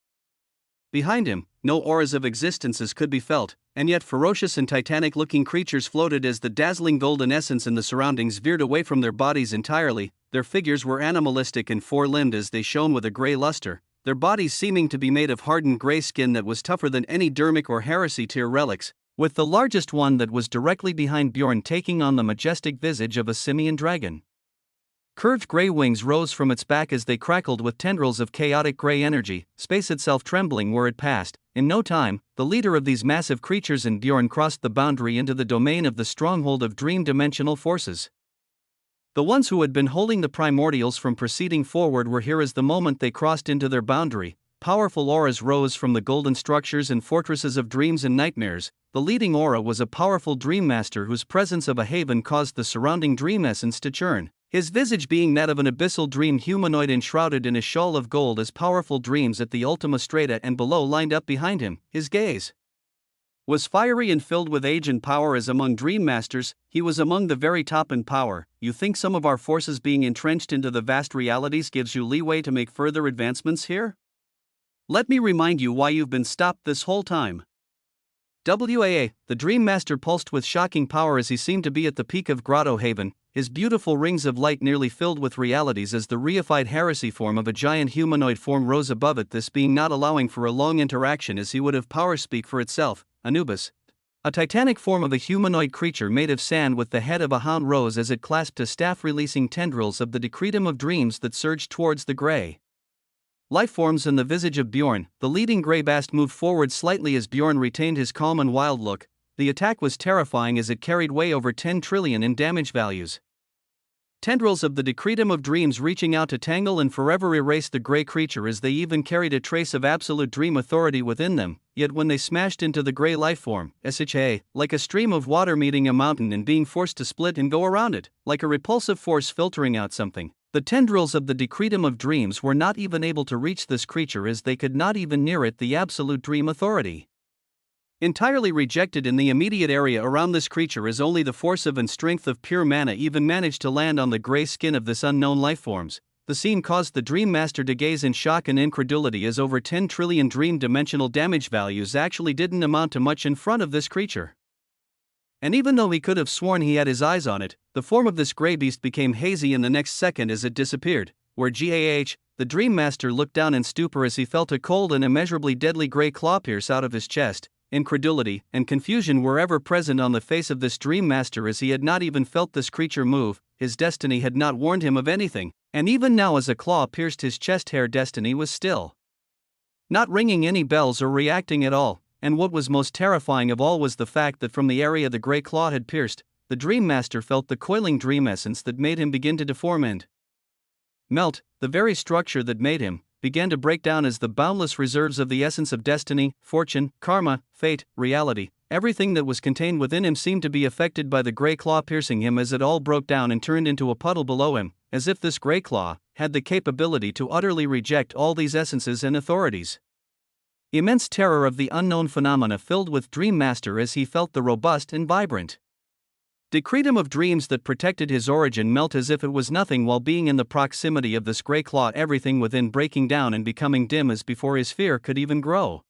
Behind him, no auras of existences could be felt, and yet ferocious and titanic-looking creatures floated as the dazzling golden essence in the surroundings veered away from their bodies entirely. Their figures were animalistic and four-limbed as they shone with a grey luster, their bodies seeming to be made of hardened grey skin that was tougher than any dermic or heresy tier relics, with the largest one that was directly behind Bjorn taking on the majestic visage of a simian dragon. Curved grey wings rose from its back as they crackled with tendrils of chaotic grey energy, space itself trembling where it passed. In no time, the leader of these massive creatures and Bjorn crossed the boundary into the domain of the stronghold of dream-dimensional forces. The ones who had been holding the primordials from proceeding forward were here as the moment they crossed into their boundary. Powerful auras rose from the golden structures and fortresses of dreams and nightmares. The leading aura was a powerful dream master whose presence of a haven caused the surrounding dream essence to churn, his visage being that of an abyssal dream humanoid enshrouded in a shawl of gold as powerful dreams at the Ultima Strata and below lined up behind him. His gaze was fiery and filled with age and power as among dream masters, he was among the very top in power. You think some of our forces being entrenched into the vast realities gives you leeway to make further advancements here? Let me remind you why you've been stopped this whole time. The Dream Master pulsed with shocking power as he seemed to be at the peak of Grotto Haven, his beautiful rings of light nearly filled with realities as the reified heresy form of a giant humanoid form rose above it, this being not allowing for a long interaction as he would have power speak for itself. Anubis, a titanic form of a humanoid creature made of sand with the head of a hound, rose as it clasped a staff releasing tendrils of the Decretum of Dreams that surged towards the grey life forms in the visage of Bjorn. The leading grey bast moved forward slightly as Bjorn retained his calm and wild look. The attack was terrifying as it carried way over 10 trillion in damage values. Tendrils of the Decretum of Dreams reaching out to tangle and forever erase the grey creature as they even carried a trace of absolute dream authority within them. Yet when they smashed into the grey life form, like a stream of water meeting a mountain and being forced to split and go around it, like a repulsive force filtering out something, the tendrils of the Decretum of Dreams were not even able to reach this creature as they could not even near it the absolute dream authority. Entirely rejected in the immediate area around this creature as only the force of and strength of pure mana even managed to land on the grey skin of this unknown life forms. The scene caused the Dream Master to gaze in shock and incredulity as over 10 trillion dream dimensional damage values actually didn't amount to much in front of this creature. And even though he could have sworn he had his eyes on it, the form of this grey beast became hazy in the next second as it disappeared, where the Dream Master looked down in stupor as he felt a cold and immeasurably deadly grey claw pierce out of his chest. Incredulity and confusion were ever present on the face of this Dream Master as he had not even felt this creature move. His destiny had not warned him of anything, and even now as a claw pierced his chest hair, destiny was still not ringing any bells or reacting at all. And what was most terrifying of all was the fact that from the area the grey claw had pierced, the Dream Master felt the coiling dream essence that made him begin to deform and melt. The very structure that made him began to break down as the boundless reserves of the essence of destiny, fortune, karma, fate, reality, everything that was contained within him seemed to be affected by the grey claw piercing him as it all broke down and turned into a puddle below him, as if this grey claw had the capability to utterly reject all these essences and authorities. Immense terror of the unknown phenomena filled with Dream Master as he felt the robust and vibrant Decretum of Dreams that protected his origin melt as if it was nothing while being in the proximity of this grey claw, everything within breaking down and becoming dim as before his fear could even grow.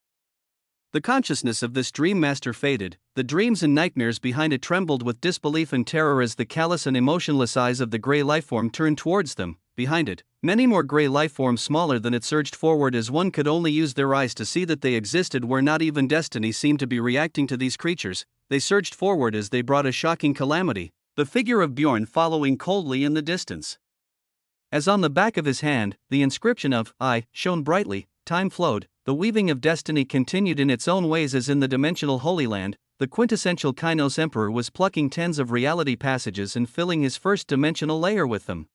The consciousness of this Dream Master faded, the dreams and nightmares behind it trembled with disbelief and terror as the callous and emotionless eyes of the grey lifeform turned towards them. Behind it, many more grey lifeforms smaller than it surged forward as one could only use their eyes to see that they existed, where not even destiny seemed to be reacting to these creatures. They surged forward as they brought a shocking calamity, the figure of Bjorn following coldly in the distance. As on the back of his hand, the inscription of I shone brightly, time flowed, the weaving of destiny continued in its own ways as in the dimensional Holy Land. The quintessential Kainos Emperor was plucking tens of reality passages and filling his first dimensional layer with them.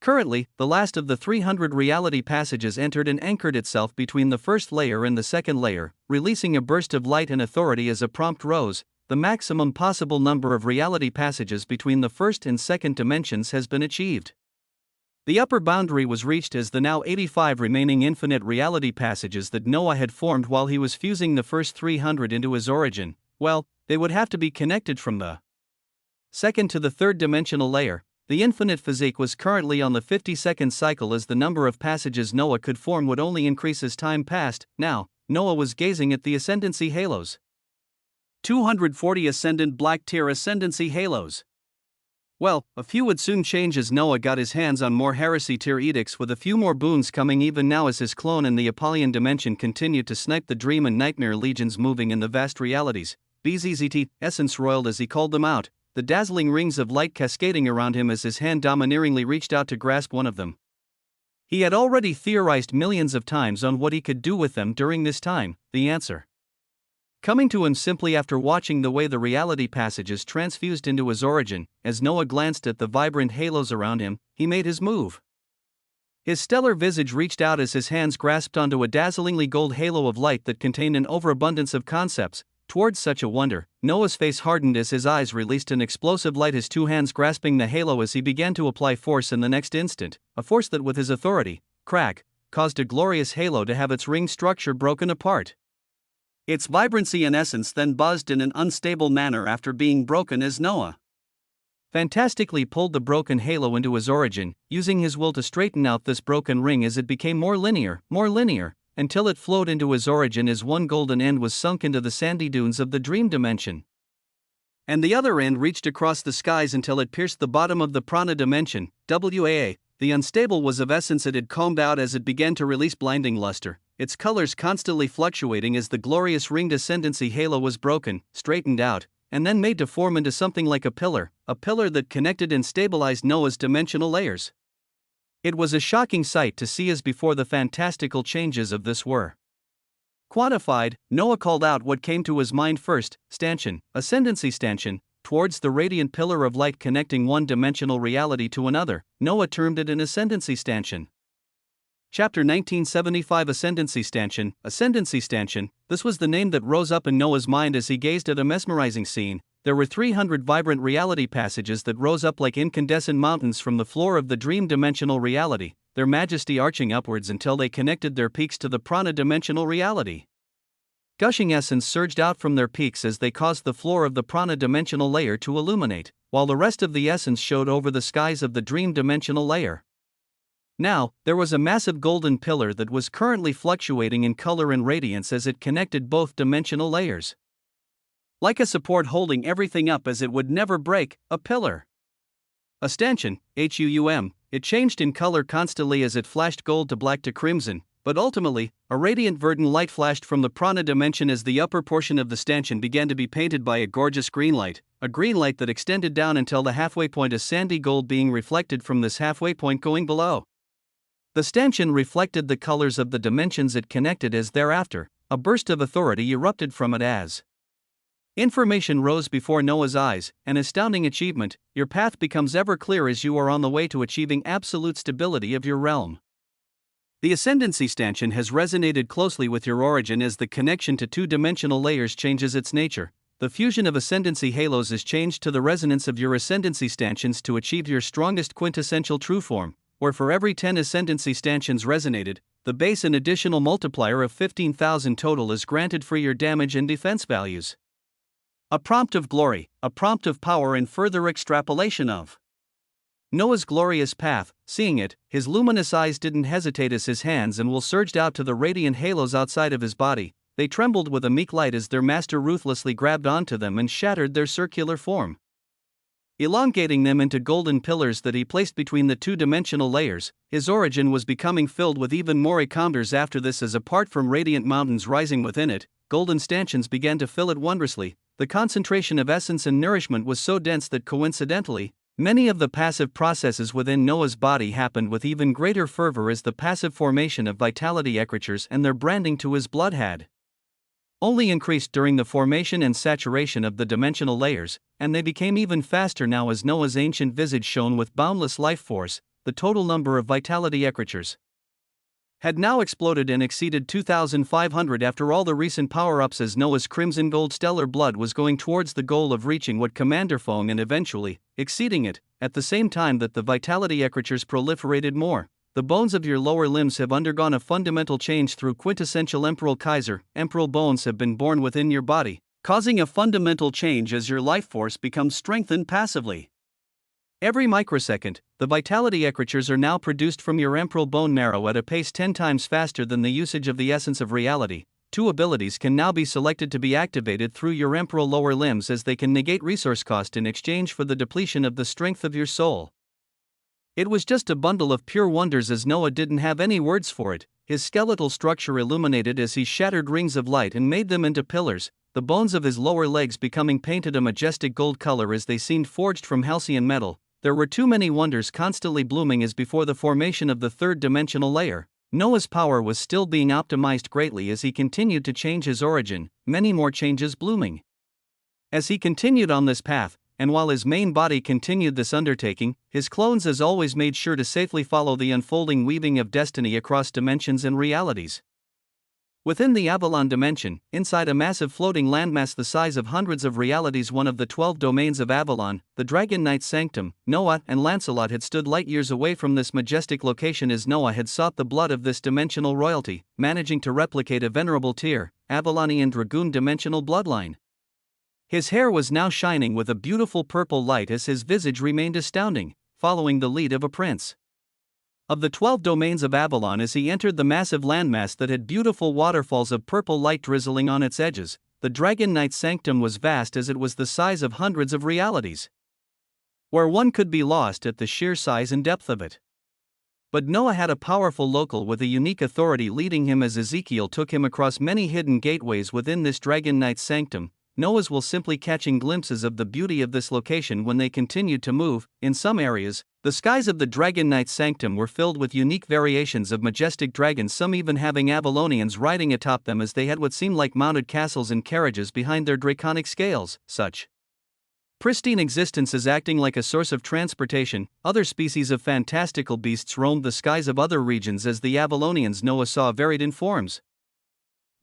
Currently, the last of the 300 reality passages entered and anchored itself between the first layer and the second layer, releasing a burst of light and authority as a prompt rose. The maximum possible number of reality passages between the first and second dimensions has been achieved. The upper boundary was reached as the now 85 remaining infinite reality passages that Noah had formed while he was fusing the first 300 into his origin, well, they would have to be connected from the second to the third dimensional layer. The infinite physique was currently on the 52nd cycle as the number of passages Noah could form would only increase as time passed. Now, Noah was gazing at the ascendancy halos. 240 ascendant black tier ascendancy halos. Well, a few would soon change as Noah got his hands on more heresy tier edicts, with a few more boons coming even now as his clone in the Apollyon dimension continued to snipe the dream and nightmare legions moving in the vast realities. BZZT, essence roiled as he called them out, the dazzling rings of light cascading around him as his hand domineeringly reached out to grasp one of them. He had already theorized millions of times on what he could do with them during this time, the answer coming to him simply after watching the way the reality passages transfused into his origin. As Noah glanced at the vibrant halos around him, he made his move. His stellar visage reached out as his hands grasped onto a dazzlingly gold halo of light that contained an overabundance of concepts. Towards such a wonder, Noah's face hardened as his eyes released an explosive light, his two hands grasping the halo as he began to apply force in the next instant, a force that with his authority, crack, caused a glorious halo to have its ring structure broken apart. Its vibrancy and essence then buzzed in an unstable manner after being broken as Noah fantastically pulled the broken halo into his origin, using his will to straighten out this broken ring as it became more linear, until it flowed into his origin as one golden end was sunk into the sandy dunes of the dream dimension. And the other end reached across the skies until it pierced the bottom of the prana dimension, WAA. The unstable was of essence it had combed out as it began to release blinding luster, its colors constantly fluctuating as the glorious ringed ascendancy halo was broken, straightened out, and then made to form into something like a pillar that connected and stabilized Noah's dimensional layers. It was a shocking sight to see as before the fantastical changes of this were quantified. Noah called out what came to his mind first: stanchion, ascendancy stanchion, towards the radiant pillar of light connecting one dimensional reality to another. Noah termed it an ascendancy stanchion. Chapter 1975 Ascendancy Stanchion. Ascendancy Stanchion, this was the name that rose up in Noah's mind as he gazed at a mesmerizing scene. There were 300 vibrant reality passages that rose up like incandescent mountains from the floor of the dream dimensional reality, their majesty arching upwards until they connected their peaks to the prana dimensional reality. Gushing essence surged out from their peaks as they caused the floor of the prana dimensional layer to illuminate, while the rest of the essence showed over the skies of the dream dimensional layer. Now, there was a massive golden pillar that was currently fluctuating in color and radiance as it connected both dimensional layers. Like a support holding everything up as it would never break, a pillar. A stanchion, HUUM, it changed in color constantly as it flashed gold to black to crimson, but ultimately, a radiant verdant light flashed from the prana dimension as the upper portion of the stanchion began to be painted by a gorgeous green light, a green light that extended down until the halfway point, as sandy gold being reflected from this halfway point going below. The stanchion reflected the colors of the dimensions it connected as thereafter, a burst of authority erupted from it as information rose before Noah's eyes, an astounding achievement. Your path becomes ever clear as you are on the way to achieving absolute stability of your realm. The ascendancy stanchion has resonated closely with your origin as the connection to two-dimensional layers changes its nature. The fusion of ascendancy halos is changed to the resonance of your ascendancy stanchions to achieve your strongest quintessential true form, where for every 10 ascendancy stanchions resonated, the base and additional multiplier of 15,000 total is granted for your damage and defense values. A prompt of glory, a prompt of power, and further extrapolation of Noah's glorious path. Seeing it, his luminous eyes didn't hesitate as his hands and will surged out to the radiant halos outside of his body. They trembled with a meek light as their master ruthlessly grabbed onto them and shattered their circular form, elongating them into golden pillars that he placed between the two-dimensional layers. His origin was becoming filled with even more iconders after this, as apart from radiant mountains rising within it, golden stanchions began to fill it wondrously. The concentration of essence and nourishment was so dense that coincidentally, many of the passive processes within Noah's body happened with even greater fervor as the passive formation of vitality ecritures and their branding to his blood had only increased during the formation and saturation of the dimensional layers, and they became even faster now as Noah's ancient visage shone with boundless life force. the total number of vitality ecratures had now exploded and exceeded 2,500 after all the recent power-ups, as Noah's crimson gold stellar blood was going towards the goal of reaching what Commander Fong and eventually exceeding it. At the same time that the vitality ecratures proliferated more, the bones of your lower limbs have undergone a fundamental change through quintessential Emperor Kaiser. Emperor bones have been born within your body, causing a fundamental change as your life force becomes strengthened passively. Every microsecond, the vitality ecratures are now produced from your emperor bone marrow at a pace 10 times faster than the usage of the essence of reality. Two abilities can now be selected to be activated through your emperor lower limbs, as they can negate resource cost in exchange for the depletion of the strength of your soul. It was just a bundle of pure wonders, as Noah didn't have any words for it. His skeletal structure illuminated as he shattered rings of light and made them into pillars, the bones of his lower legs becoming painted a majestic gold color as they seemed forged from halcyon metal. There were too many wonders constantly blooming as before the formation of the third dimensional layer. Noah's power was still being optimized greatly as he continued to change his origin, many more changes blooming. As he continued on this path, and while his main body continued this undertaking, his clones as always made sure to safely follow the unfolding weaving of destiny across dimensions and realities. Within the Avalon dimension, inside a massive floating landmass the size of hundreds of realities, one of the 12 domains of Avalon, the Dragon Knight's sanctum, Noah and Lancelot had stood light years away from this majestic location as Noah had sought the blood of this dimensional royalty, managing to replicate a venerable tier, Avalonian Dragoon dimensional bloodline. His hair was now shining with a beautiful purple light as his visage remained astounding, following the lead of a prince. Of the 12 domains of Avalon, as he entered the massive landmass that had beautiful waterfalls of purple light drizzling on its edges, the Dragon Knight's sanctum was vast as it was the size of hundreds of realities, where one could be lost at the sheer size and depth of it. But Noah had a powerful local with a unique authority leading him as Ezekiel took him across many hidden gateways within this Dragon Knight's sanctum. Noah's will simply catching glimpses of the beauty of this location when they continued to move. In some areas, the skies of the Dragon Knight's sanctum were filled with unique variations of majestic dragons, some even having Avalonians riding atop them as they had what seemed like mounted castles and carriages behind their draconic scales. Such pristine existences acting like a source of transportation. Other species of fantastical beasts roamed the skies of other regions as the Avalonians Noah saw varied in forms,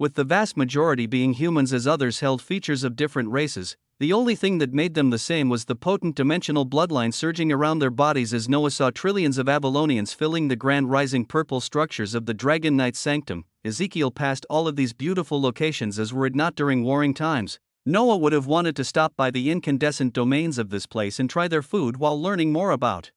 with the vast majority being humans as others held features of different races. The only thing that made them the same was the potent dimensional bloodline surging around their bodies as Noah saw trillions of Avalonians filling the grand rising purple structures of the Dragon Knight's sanctum. Ezekiel passed all of these beautiful locations as were it not during warring times. Noah would have wanted to stop by the incandescent domains of this place and try their food while learning more about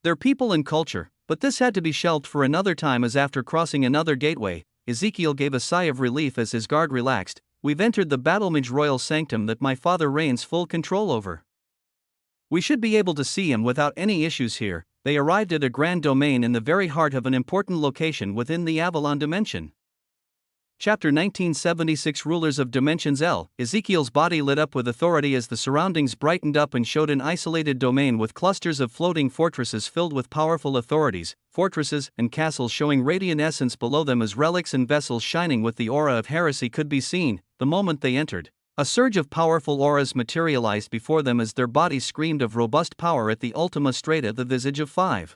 their people and culture, but this had to be shelved for another time as after crossing another gateway, Ezekiel gave a sigh of relief as his guard relaxed. We've entered the Battlemage Royal Sanctum that my father reigns full control over. We should be able to see him without any issues here. They arrived at a grand domain in the very heart of an important location within the Avalon dimension. Chapter 1976 Rulers of Dimensions L. Ezekiel's body lit up with authority as the surroundings brightened up and showed an isolated domain with clusters of floating fortresses filled with powerful authorities, fortresses and castles showing radiant essence below them as relics and vessels shining with the aura of heresy could be seen. The moment they entered, a surge of powerful auras materialized before them as their bodies screamed of robust power at the Ultima Strata, the visage of 5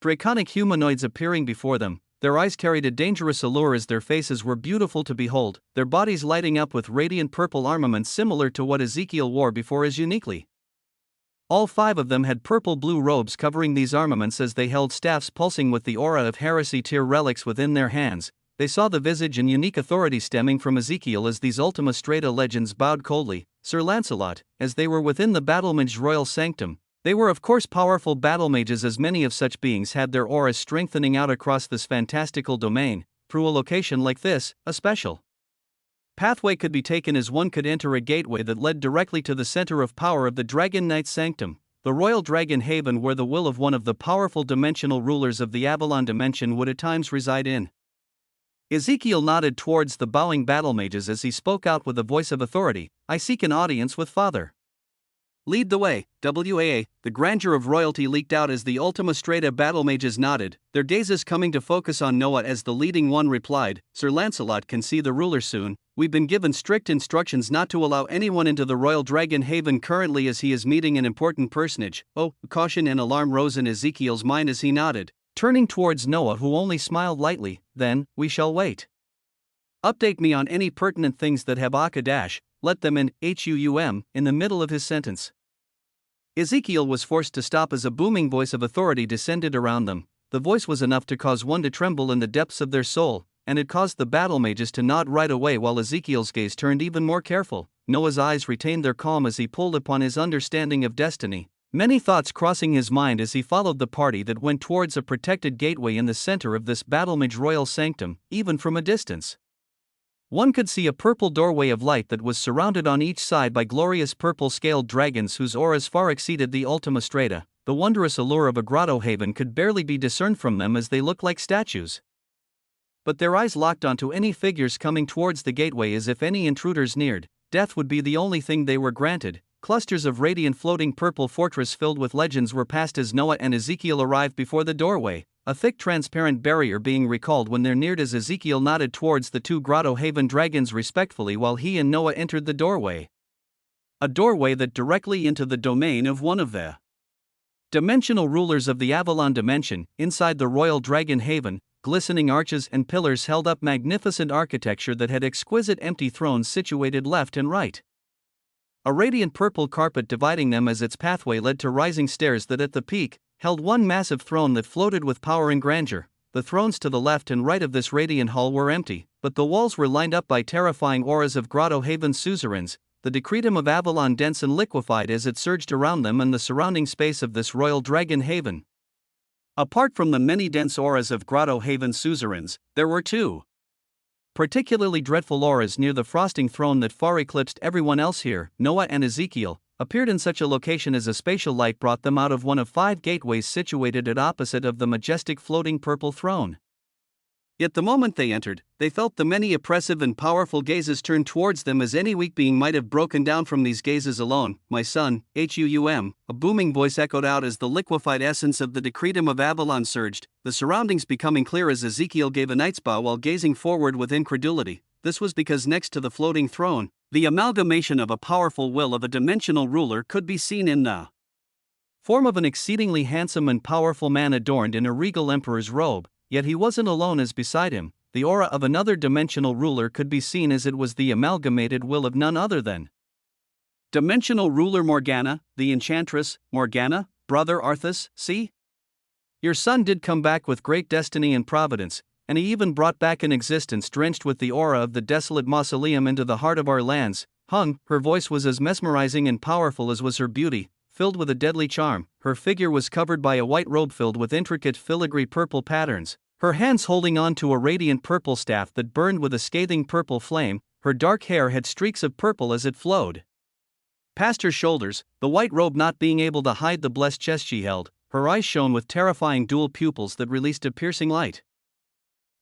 draconic humanoids appearing before them. Their eyes carried a dangerous allure as their faces were beautiful to behold, their bodies lighting up with radiant purple armaments similar to what Ezekiel wore before as uniquely. All 5 of them had purple-blue robes covering these armaments as they held staffs pulsing with the aura of heresy tier relics within their hands. They saw the visage and unique authority stemming from Ezekiel as these Ultima Strata legends bowed coldly. Sir Lancelot, as they were within the Battlemage Royal Sanctum, they were of course powerful battle mages, as many of such beings had their auras strengthening out across this fantastical domain. Through a location like this, a special pathway could be taken as one could enter a gateway that led directly to the center of power of the Dragon Knight's sanctum, the Royal Dragon Haven, where the will of one of the powerful dimensional rulers of the Avalon dimension would at times reside in. Ezekiel nodded towards the bowing battle mages as he spoke out with a voice of authority. I seek an audience with Father. Lead the way, WAA. The grandeur of royalty leaked out as the Ultima Strata battle mages nodded, their gazes coming to focus on Noah as the leading one replied, Sir Lancelot can see the ruler soon. We've been given strict instructions not to allow anyone into the Royal Dragon Haven currently as he is meeting an important personage. Oh, caution and alarm rose in Ezekiel's mind as he nodded, turning towards Noah, who only smiled lightly. Then, we shall wait. Update me on any pertinent things that have Aka dash, let them in, in the middle of his sentence. Ezekiel was forced to stop as a booming voice of authority descended around them. The voice was enough to cause one to tremble in the depths of their soul, and it caused the battle mages to nod right away while Ezekiel's gaze turned even more careful. Noah's eyes retained their calm as he pulled upon his understanding of destiny, many thoughts crossing his mind as he followed the party that went towards a protected gateway in the center of this battlemage royal sanctum, even from a distance. One could see a purple doorway of light that was surrounded on each side by glorious purple-scaled dragons whose auras far exceeded the Ultima Strata. The wondrous allure of a grotto haven could barely be discerned from them as they looked like statues. But their eyes locked onto any figures coming towards the gateway as if any intruders neared, death would be the only thing they were granted. Clusters of radiant floating purple fortress filled with legends were passed as Noah and Ezekiel arrived before the doorway, a thick transparent barrier being recalled when they're neared as Ezekiel nodded towards the two grotto haven dragons respectfully while he and Noah entered the doorway. A doorway that directly into the domain of one of the dimensional rulers of the Avalon dimension. Inside the royal dragon haven, glistening arches and pillars held up magnificent architecture that had exquisite empty thrones situated left and right. A radiant purple carpet dividing them as its pathway led to rising stairs that at the peak held one massive throne that floated with power and grandeur. The thrones to the left and right of this radiant hall were empty, but the walls were lined up by terrifying auras of Grotto Haven suzerains, the decretum of Avalon dense and liquefied as it surged around them and the surrounding space of this royal dragon haven. Apart from the many dense auras of Grotto Haven suzerains, there were two particularly dreadful auras near the frosting throne that far eclipsed everyone else here. Noah and Ezekiel appeared in such a location as a spatial light brought them out of one of 5 gateways situated at opposite of the majestic floating purple throne. Yet the moment they entered, they felt the many oppressive and powerful gazes turn towards them as any weak being might have broken down from these gazes alone. My son, a booming voice echoed out as the liquefied essence of the decretum of Avalon surged, the surroundings becoming clear as Ezekiel gave a knight's bow while gazing forward with incredulity. This was because next to the floating throne, the amalgamation of a powerful will of a dimensional ruler could be seen in the form of an exceedingly handsome and powerful man adorned in a regal emperor's robe. Yet he wasn't alone, as beside him, the aura of another dimensional ruler could be seen as it was the amalgamated will of none other than dimensional ruler Morgana, the enchantress. Morgana, brother Arthas, see? Your son did come back with great destiny and providence, and he even brought back an existence drenched with the aura of the desolate mausoleum into the heart of our lands. Her voice was as mesmerizing and powerful as was her beauty, filled with a deadly charm. Her figure was covered by a white robe filled with intricate filigree purple patterns, her hands holding on to a radiant purple staff that burned with a scathing purple flame. Her dark hair had streaks of purple as it flowed past her shoulders, the white robe not being able to hide the blessed chest she held. Her eyes shone with terrifying dual pupils that released a piercing light.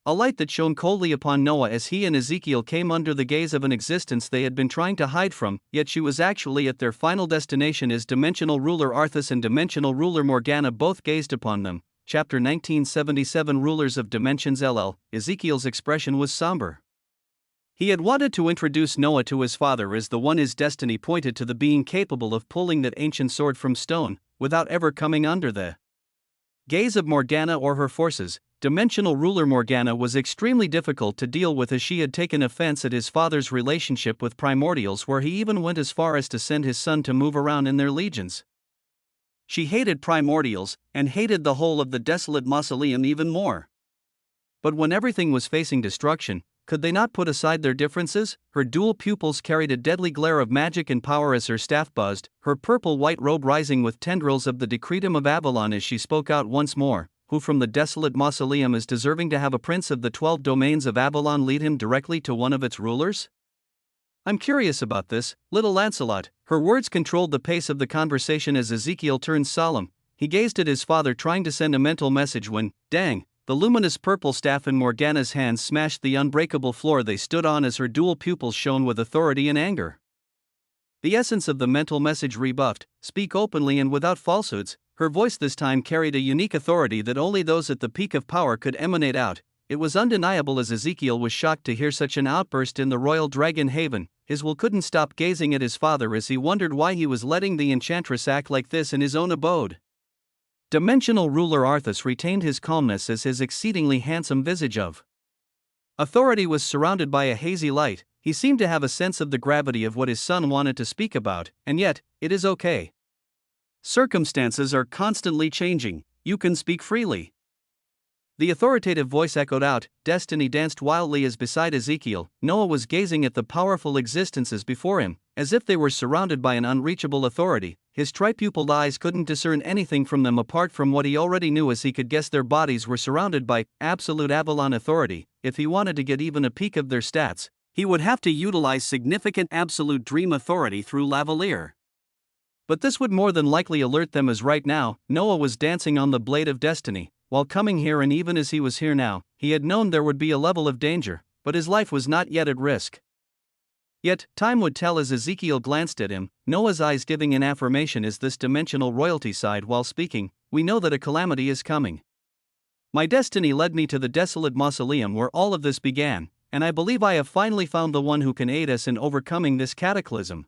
A light that shone coldly upon Noah as he and Ezekiel came under the gaze of an existence they had been trying to hide from, yet she was actually at their final destination as dimensional ruler Arthas and dimensional ruler Morgana both gazed upon them. Chapter 1977 Rulers of Dimensions LL. Ezekiel's expression was somber. He had wanted to introduce Noah to his father as the one his destiny pointed to, the being capable of pulling that ancient sword from stone, without ever coming under the gaze of Morgana or her forces. Dimensional ruler Morgana was extremely difficult to deal with as she had taken offense at his father's relationship with primordials, where he even went as far as to send his son to move around in their legions. She hated primordials, and hated the whole of the desolate mausoleum even more. But when everything was facing destruction, could they not put aside their differences? Her dual pupils carried a deadly glare of magic and power as her staff buzzed, her purple-white robe rising with tendrils of the decretum of Avalon as she spoke out once more. Who from the desolate mausoleum is deserving to have a prince of the 12 domains of Avalon lead him directly to one of its rulers? I'm curious about this, little Lancelot. Her words controlled the pace of the conversation as Ezekiel turned solemn. He gazed at his father trying to send a mental message when, dang, the luminous purple staff in Morgana's hands smashed the unbreakable floor they stood on as her dual pupils shone with authority and anger. The essence of the mental message rebuffed: speak openly and without falsehoods. Her voice this time carried a unique authority that only those at the peak of power could emanate out. It was undeniable as Ezekiel was shocked to hear such an outburst in the royal dragon haven. His will couldn't stop gazing at his father as he wondered why he was letting the enchantress act like this in his own abode. Dimensional ruler Arthas retained his calmness as his exceedingly handsome visage of authority was surrounded by a hazy light. He seemed to have a sense of the gravity of what his son wanted to speak about, and yet, it is okay. Circumstances are constantly changing, you can speak freely. The authoritative voice echoed out. Destiny danced wildly as beside Ezekiel, Noah was gazing at the powerful existences before him, as if they were surrounded by an unreachable authority. His tri-pupiled eyes couldn't discern anything from them apart from what he already knew, as he could guess their bodies were surrounded by absolute Avalon authority. If he wanted to get even a peek of their stats, he would have to utilize significant absolute dream authority through Lavalier. But this would more than likely alert them, as right now, Noah was dancing on the blade of destiny. While coming here, and even as he was here now, he had known there would be a level of danger, but his life was not yet at risk. Yet, time would tell. As Ezekiel glanced at him, Noah's eyes giving an affirmation as this dimensional royalty sighed while speaking, "We know that a calamity is coming. My destiny led me to the desolate mausoleum where all of this began, and I believe I have finally found the one who can aid us in overcoming this cataclysm.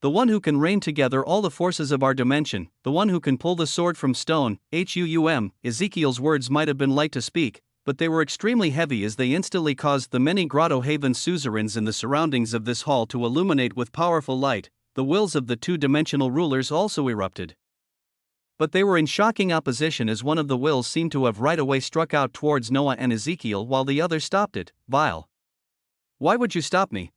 The one who can rein together all the forces of our dimension, the one who can pull the sword from stone, Ezekiel's words might have been light to speak, but they were extremely heavy as they instantly caused the many grotto haven suzerains in the surroundings of this hall to illuminate with powerful light. The wills of the two-dimensional rulers also erupted. But they were in shocking opposition, as one of the wills seemed to have right away struck out towards Noah and Ezekiel while the other stopped it. Vile. Why would you stop me?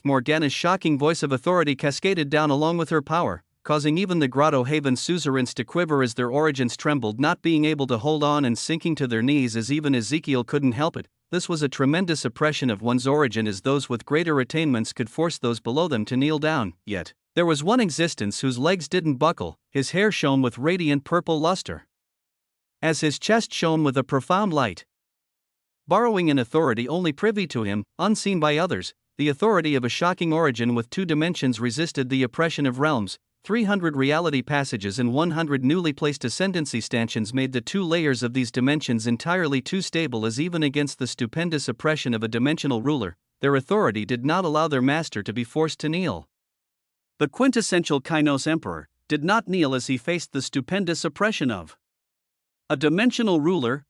Morgana's shocking voice of authority cascaded down along with her power, causing even the Grotto Haven suzerains to quiver as their origins trembled, not being able to hold on and sinking to their knees as even Ezekiel couldn't help it. This was a tremendous oppression of one's origin, as those with greater attainments could force those below them to kneel down. Yet, there was one existence whose legs didn't buckle. His hair shone with radiant purple luster, as his chest shone with a profound light. Borrowing an authority only privy to him, unseen by others, the authority of a shocking origin with two dimensions resisted the oppression of realms. 300 reality passages and 100 newly placed ascendancy stanchions made the two layers of these dimensions entirely too stable, as even against the stupendous oppression of a dimensional ruler, their authority did not allow their master to be forced to kneel. The quintessential Kainos Emperor did not kneel as he faced the stupendous oppression of a dimensional ruler.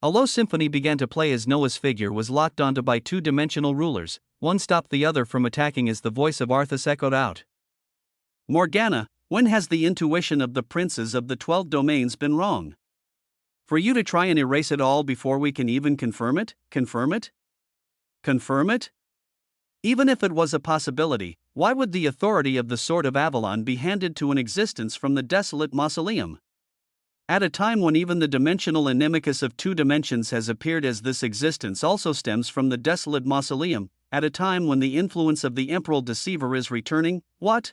A low symphony began to play as Noah's figure was locked onto by two-dimensional rulers. One stopped the other from attacking as the voice of Arthas echoed out. Morgana, when has the intuition of the princes of the 12 domains been wrong? For you to try and erase it all before we can even confirm it? Confirm it? Confirm it? Even if it was a possibility, why would the authority of the Sword of Avalon be handed to an existence from the desolate mausoleum? At a time when even the dimensional inimicus of two dimensions has appeared, as this existence also stems from the desolate mausoleum, at a time when the influence of the Emperor Deceiver is returning, what?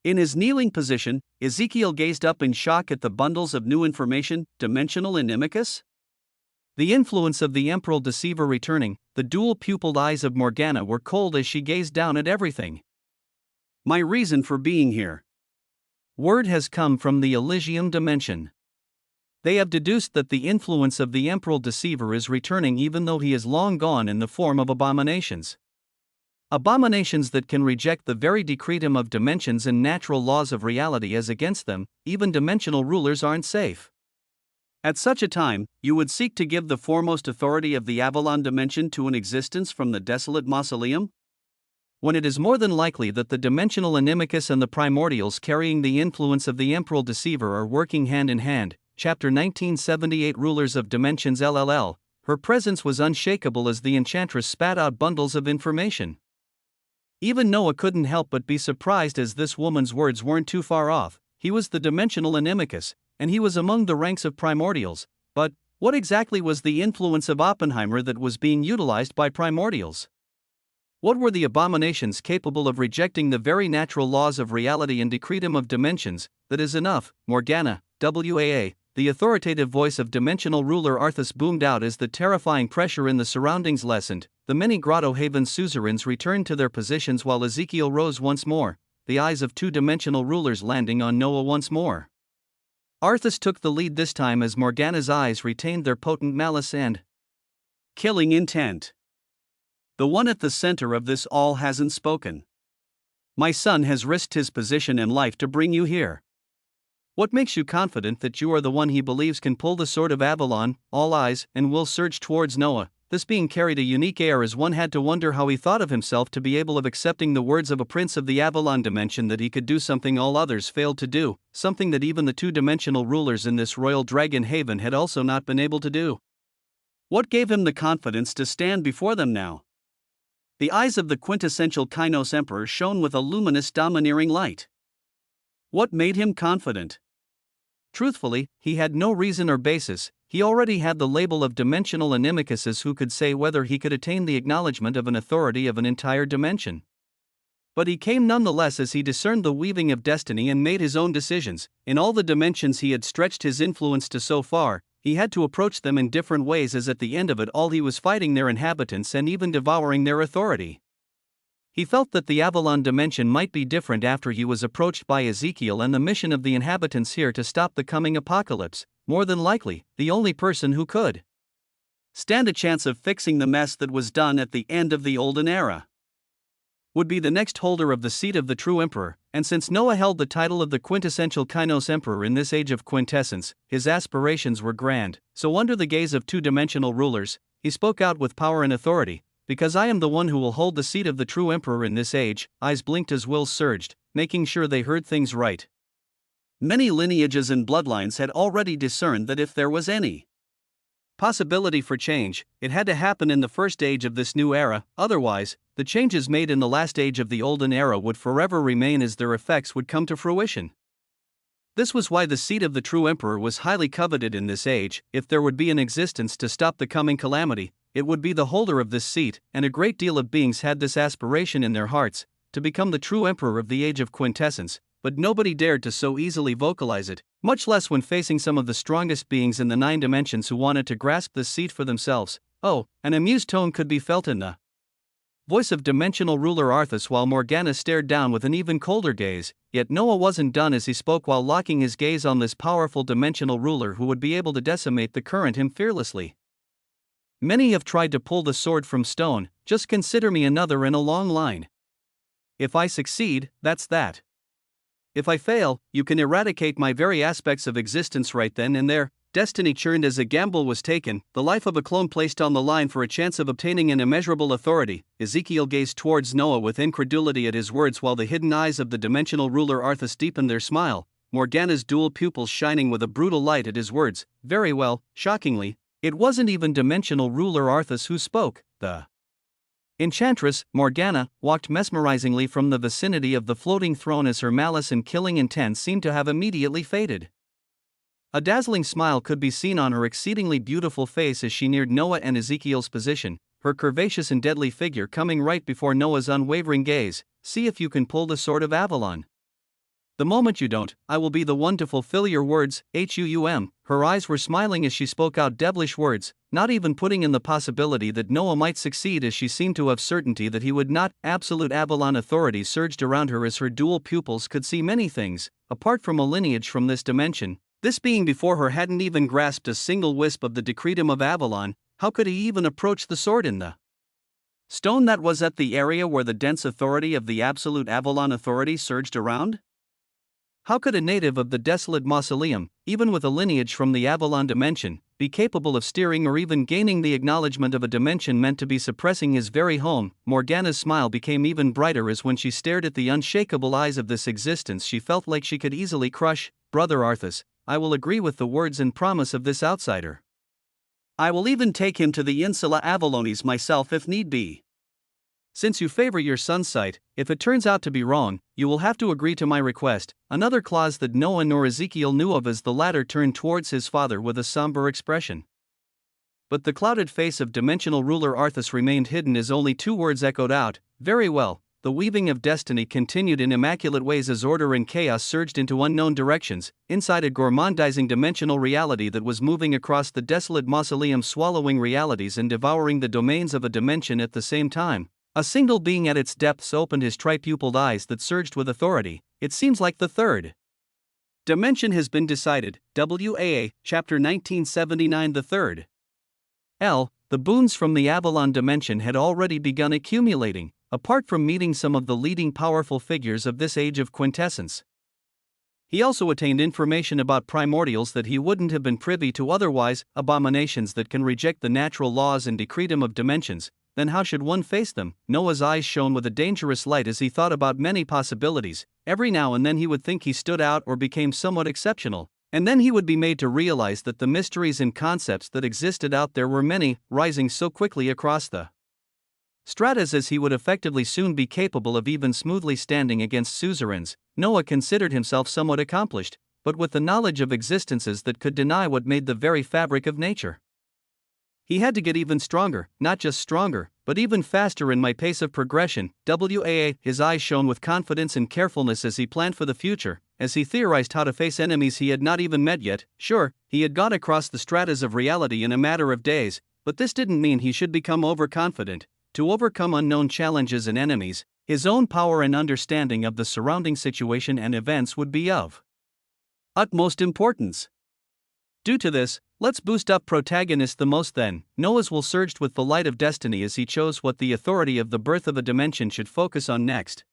In his kneeling position, Ezekiel gazed up in shock at the bundles of new information. Dimensional inimicus? The influence of the Emperor Deceiver returning. The dual-pupiled eyes of Morgana were cold as she gazed down at everything. My reason for being here. Word has come from the Elysium dimension. They have deduced that the influence of the Emperor Deceiver is returning, even though he is long gone, in the form of abominations. Abominations that can reject the very decretum of dimensions and natural laws of reality as against them. Even dimensional rulers aren't safe. At such a time, you would seek to give the foremost authority of the Avalon dimension to an existence from the desolate mausoleum? When it is more than likely that the dimensional inimicus and the primordials carrying the influence of the Emperor Deceiver are working hand in hand. Chapter 1978 Rulers of Dimensions LLL. Her presence was unshakable as the enchantress spat out bundles of information. Even Noah couldn't help but be surprised, as this woman's words weren't too far off. He was the dimensional inimicus, and he was among the ranks of primordials. But what exactly was the influence of Oppenheimer that was being utilized by primordials? What were the abominations capable of rejecting the very natural laws of reality and decretum of dimensions? That is enough, Morgana, WAA. The authoritative voice of dimensional ruler Arthas boomed out as the terrifying pressure in the surroundings lessened. The many Grotto Haven suzerains returned to their positions while Ezekiel rose once more, the eyes of two-dimensional rulers landing on Noah once more. Arthas took the lead this time as Morgana's eyes retained their potent malice and killing intent. The one at the center of this all hasn't spoken. My son has risked his position and life to bring you here. What makes you confident that you are the one he believes can pull the sword of Avalon? All eyes and will surge towards Noah, this being carried a unique air as one had to wonder how he thought of himself to be able of accepting the words of a prince of the Avalon dimension that he could do something all others failed to do, something that even the two-dimensional rulers in this royal dragon haven had also not been able to do. What gave him the confidence to stand before them now? The eyes of the quintessential Kainos Emperor shone with a luminous domineering light. What made him confident? Truthfully, he had no reason or basis. He already had the label of dimensional animicus who could say whether he could attain the acknowledgement of an authority of an entire dimension. But he came nonetheless as he discerned the weaving of destiny and made his own decisions. In all the dimensions he had stretched his influence to so far, he had to approach them in different ways as at the end of it all he was fighting their inhabitants and even devouring their authority. He felt that the Avalon dimension might be different after he was approached by Ezekiel and the mission of the inhabitants here to stop the coming apocalypse, more than likely, the only person who could stand a chance of fixing the mess that was done at the end of the Olden Era would be the next holder of the seat of the true emperor, and since Noah held the title of the quintessential Kainos Emperor in this age of quintessence, his aspirations were grand, so under the gaze of two-dimensional rulers, he spoke out with power and authority. Because I am the one who will hold the seat of the true emperor in this age, eyes blinked as wills surged, making sure they heard things right. Many lineages and bloodlines had already discerned that if there was any possibility for change, it had to happen in the first age of this new era, otherwise, the changes made in the last age of the Olden Era would forever remain as their effects would come to fruition. This was why the seat of the true emperor was highly coveted in this age. If there would be an existence to stop the coming calamity, it would be the holder of this seat, and a great deal of beings had this aspiration in their hearts, to become the true emperor of the age of quintessence, but nobody dared to so easily vocalize it, much less when facing some of the strongest beings in the 9 dimensions who wanted to grasp this seat for themselves. Oh, an amused tone could be felt in the voice of dimensional ruler Arthas while Morgana stared down with an even colder gaze, yet Noah wasn't done as he spoke while locking his gaze on this powerful dimensional ruler who would be able to decimate the current him fearlessly. Many have tried to pull the sword from stone, just consider me another in a long line. If I succeed, that's that. If I fail, you can eradicate my very aspects of existence right then and there. Destiny churned as a gamble was taken, the life of a clone placed on the line for a chance of obtaining an immeasurable authority. Ezekiel gazed towards Noah with incredulity at his words while the hidden eyes of the dimensional ruler Arthas deepened their smile, Morgana's dual pupils shining with a brutal light at his words. Very well, shockingly, it wasn't even dimensional ruler Arthas who spoke. The enchantress, Morgana, walked mesmerizingly from the vicinity of the floating throne as her malice and killing intent seemed to have immediately faded. A dazzling smile could be seen on her exceedingly beautiful face as she neared Noah and Ezekiel's position, her curvaceous and deadly figure coming right before Noah's unwavering gaze. See if you can pull the sword of Avalon. The moment you don't, I will be the one to fulfill your words, Huum. Her eyes were smiling as she spoke out devilish words, not even putting in the possibility that Noah might succeed as she seemed to have certainty that he would not. Absolute Avalon authority surged around her as her dual pupils could see many things, apart from a lineage from this dimension. This being before her hadn't even grasped a single wisp of the decretum of Avalon. How could he even approach the sword in the stone that was at the area where the dense authority of the absolute Avalon authority surged around? How could a native of the desolate mausoleum, even with a lineage from the Avalon dimension, be capable of steering or even gaining the acknowledgement of a dimension meant to be suppressing his very home? Morgana's smile became even brighter as when she stared at the unshakable eyes of this existence she felt like she could easily crush. Brother Arthas, I will agree with the words and promise of this outsider. I will even take him to the Insula Avalonis myself if need be. Since you favor your son's sight, if it turns out to be wrong, you will have to agree to my request. Another clause that Noah nor Ezekiel knew of as the latter turned towards his father with a somber expression. But the clouded face of dimensional ruler Arthas remained hidden as only 2 words echoed out. Very well. The weaving of destiny continued in immaculate ways as order and chaos surged into unknown directions, inside a gourmandizing dimensional reality that was moving across the desolate mausoleum, swallowing realities and devouring the domains of a dimension at the same time. A single being at its depths opened his tri-pupiled eyes that surged with authority. It seems like the third Dimension has been decided. WAA, Chapter 1979, the third. The boons from the Avalon dimension had already begun accumulating, apart from meeting some of the leading powerful figures of this age of quintessence. He also attained information about primordials that he wouldn't have been privy to otherwise, abominations that can reject the natural laws and decretum of dimensions. Then how should one face them? Noah's eyes shone with a dangerous light as he thought about many possibilities. Every now and then he would think he stood out or became somewhat exceptional, and then he would be made to realize that the mysteries and concepts that existed out there were many, rising so quickly across the stratas as he would effectively soon be capable of even smoothly standing against suzerains. Noah considered himself somewhat accomplished, but with the knowledge of existences that could deny what made the very fabric of nature. He had to get even stronger, not just stronger, but even faster in my pace of progression. WAA, his eyes shone with confidence and carefulness as he planned for the future, as he theorized how to face enemies he had not even met yet. Sure, he had gone across the stratas of reality in a matter of days, but this didn't mean he should become overconfident. To overcome unknown challenges and enemies, his own power and understanding of the surrounding situation and events would be of utmost importance. Due to this, let's boost up protagonist the most then. Noah's will surged with the light of destiny as he chose what the authority of the birth of a dimension should focus on next.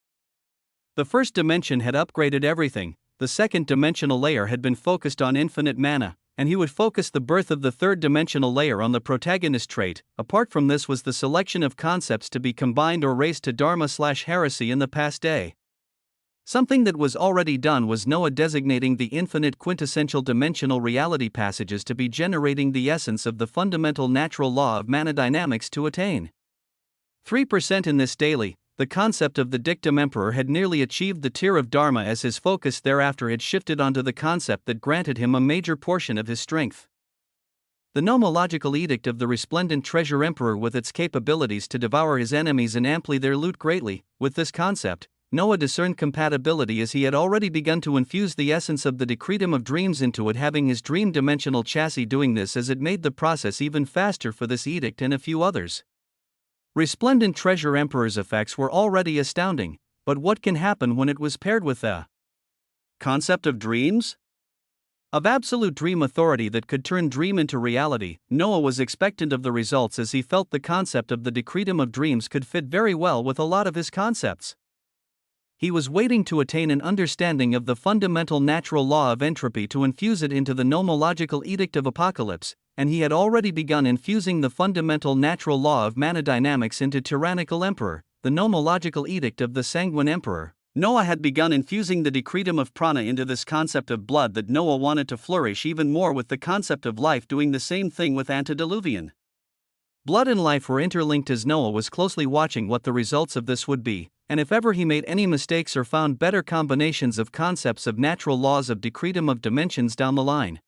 The first dimension had upgraded everything, the second dimensional layer had been focused on infinite mana, and he would focus the birth of the third dimensional layer on the protagonist trait. Apart from this was the selection of concepts to be combined or raised to dharma/heresy in the past day. Something that was already done was Noah designating the infinite quintessential dimensional reality passages to be generating the essence of the fundamental natural law of mana dynamics to attain 3% in this daily. The concept of the dictum emperor had nearly achieved the tier of Dharma as his focus thereafter had shifted onto the concept that granted him a major portion of his strength. The nomological edict of the resplendent treasure emperor with its capabilities to devour his enemies and amply their loot greatly. With this concept, Noah discerned compatibility as he had already begun to infuse the essence of the decretum of dreams into it, having his dream dimensional chassis doing this as it made the process even faster for this edict and a few others. Resplendent treasure emperor's effects were already astounding, but what can happen when it was paired with the concept of dreams? Of absolute dream authority that could turn dream into reality. Noah was expectant of the results as he felt the concept of the decretum of dreams could fit very well with a lot of his concepts. He was waiting to attain an understanding of the fundamental natural law of entropy to infuse it into the nomological edict of apocalypse, and he had already begun infusing the fundamental natural law of mana dynamics into tyrannical emperor, the nomological edict of the sanguine emperor. Noah had begun infusing the decretum of prana into this concept of blood that Noah wanted to flourish even more with the concept of life, doing the same thing with antediluvian. Blood and life were interlinked as Noah was closely watching what the results of this would be, and if ever he made any mistakes or found better combinations of concepts of natural laws of decretum of dimensions down the line.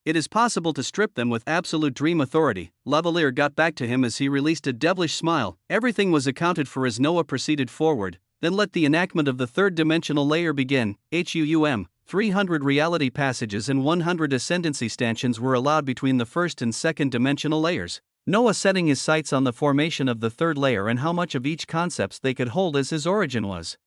It is possible to strip them with absolute dream authority. Lavalier got back to him as he released a devilish smile. Everything was accounted for as Noah proceeded forward. Then let the enactment of the third dimensional layer begin. 300 reality passages and 100 ascendancy stanchions were allowed between the first and second dimensional layers. Noah setting his sights on the formation of the third layer and how much of each concepts they could hold as his origin was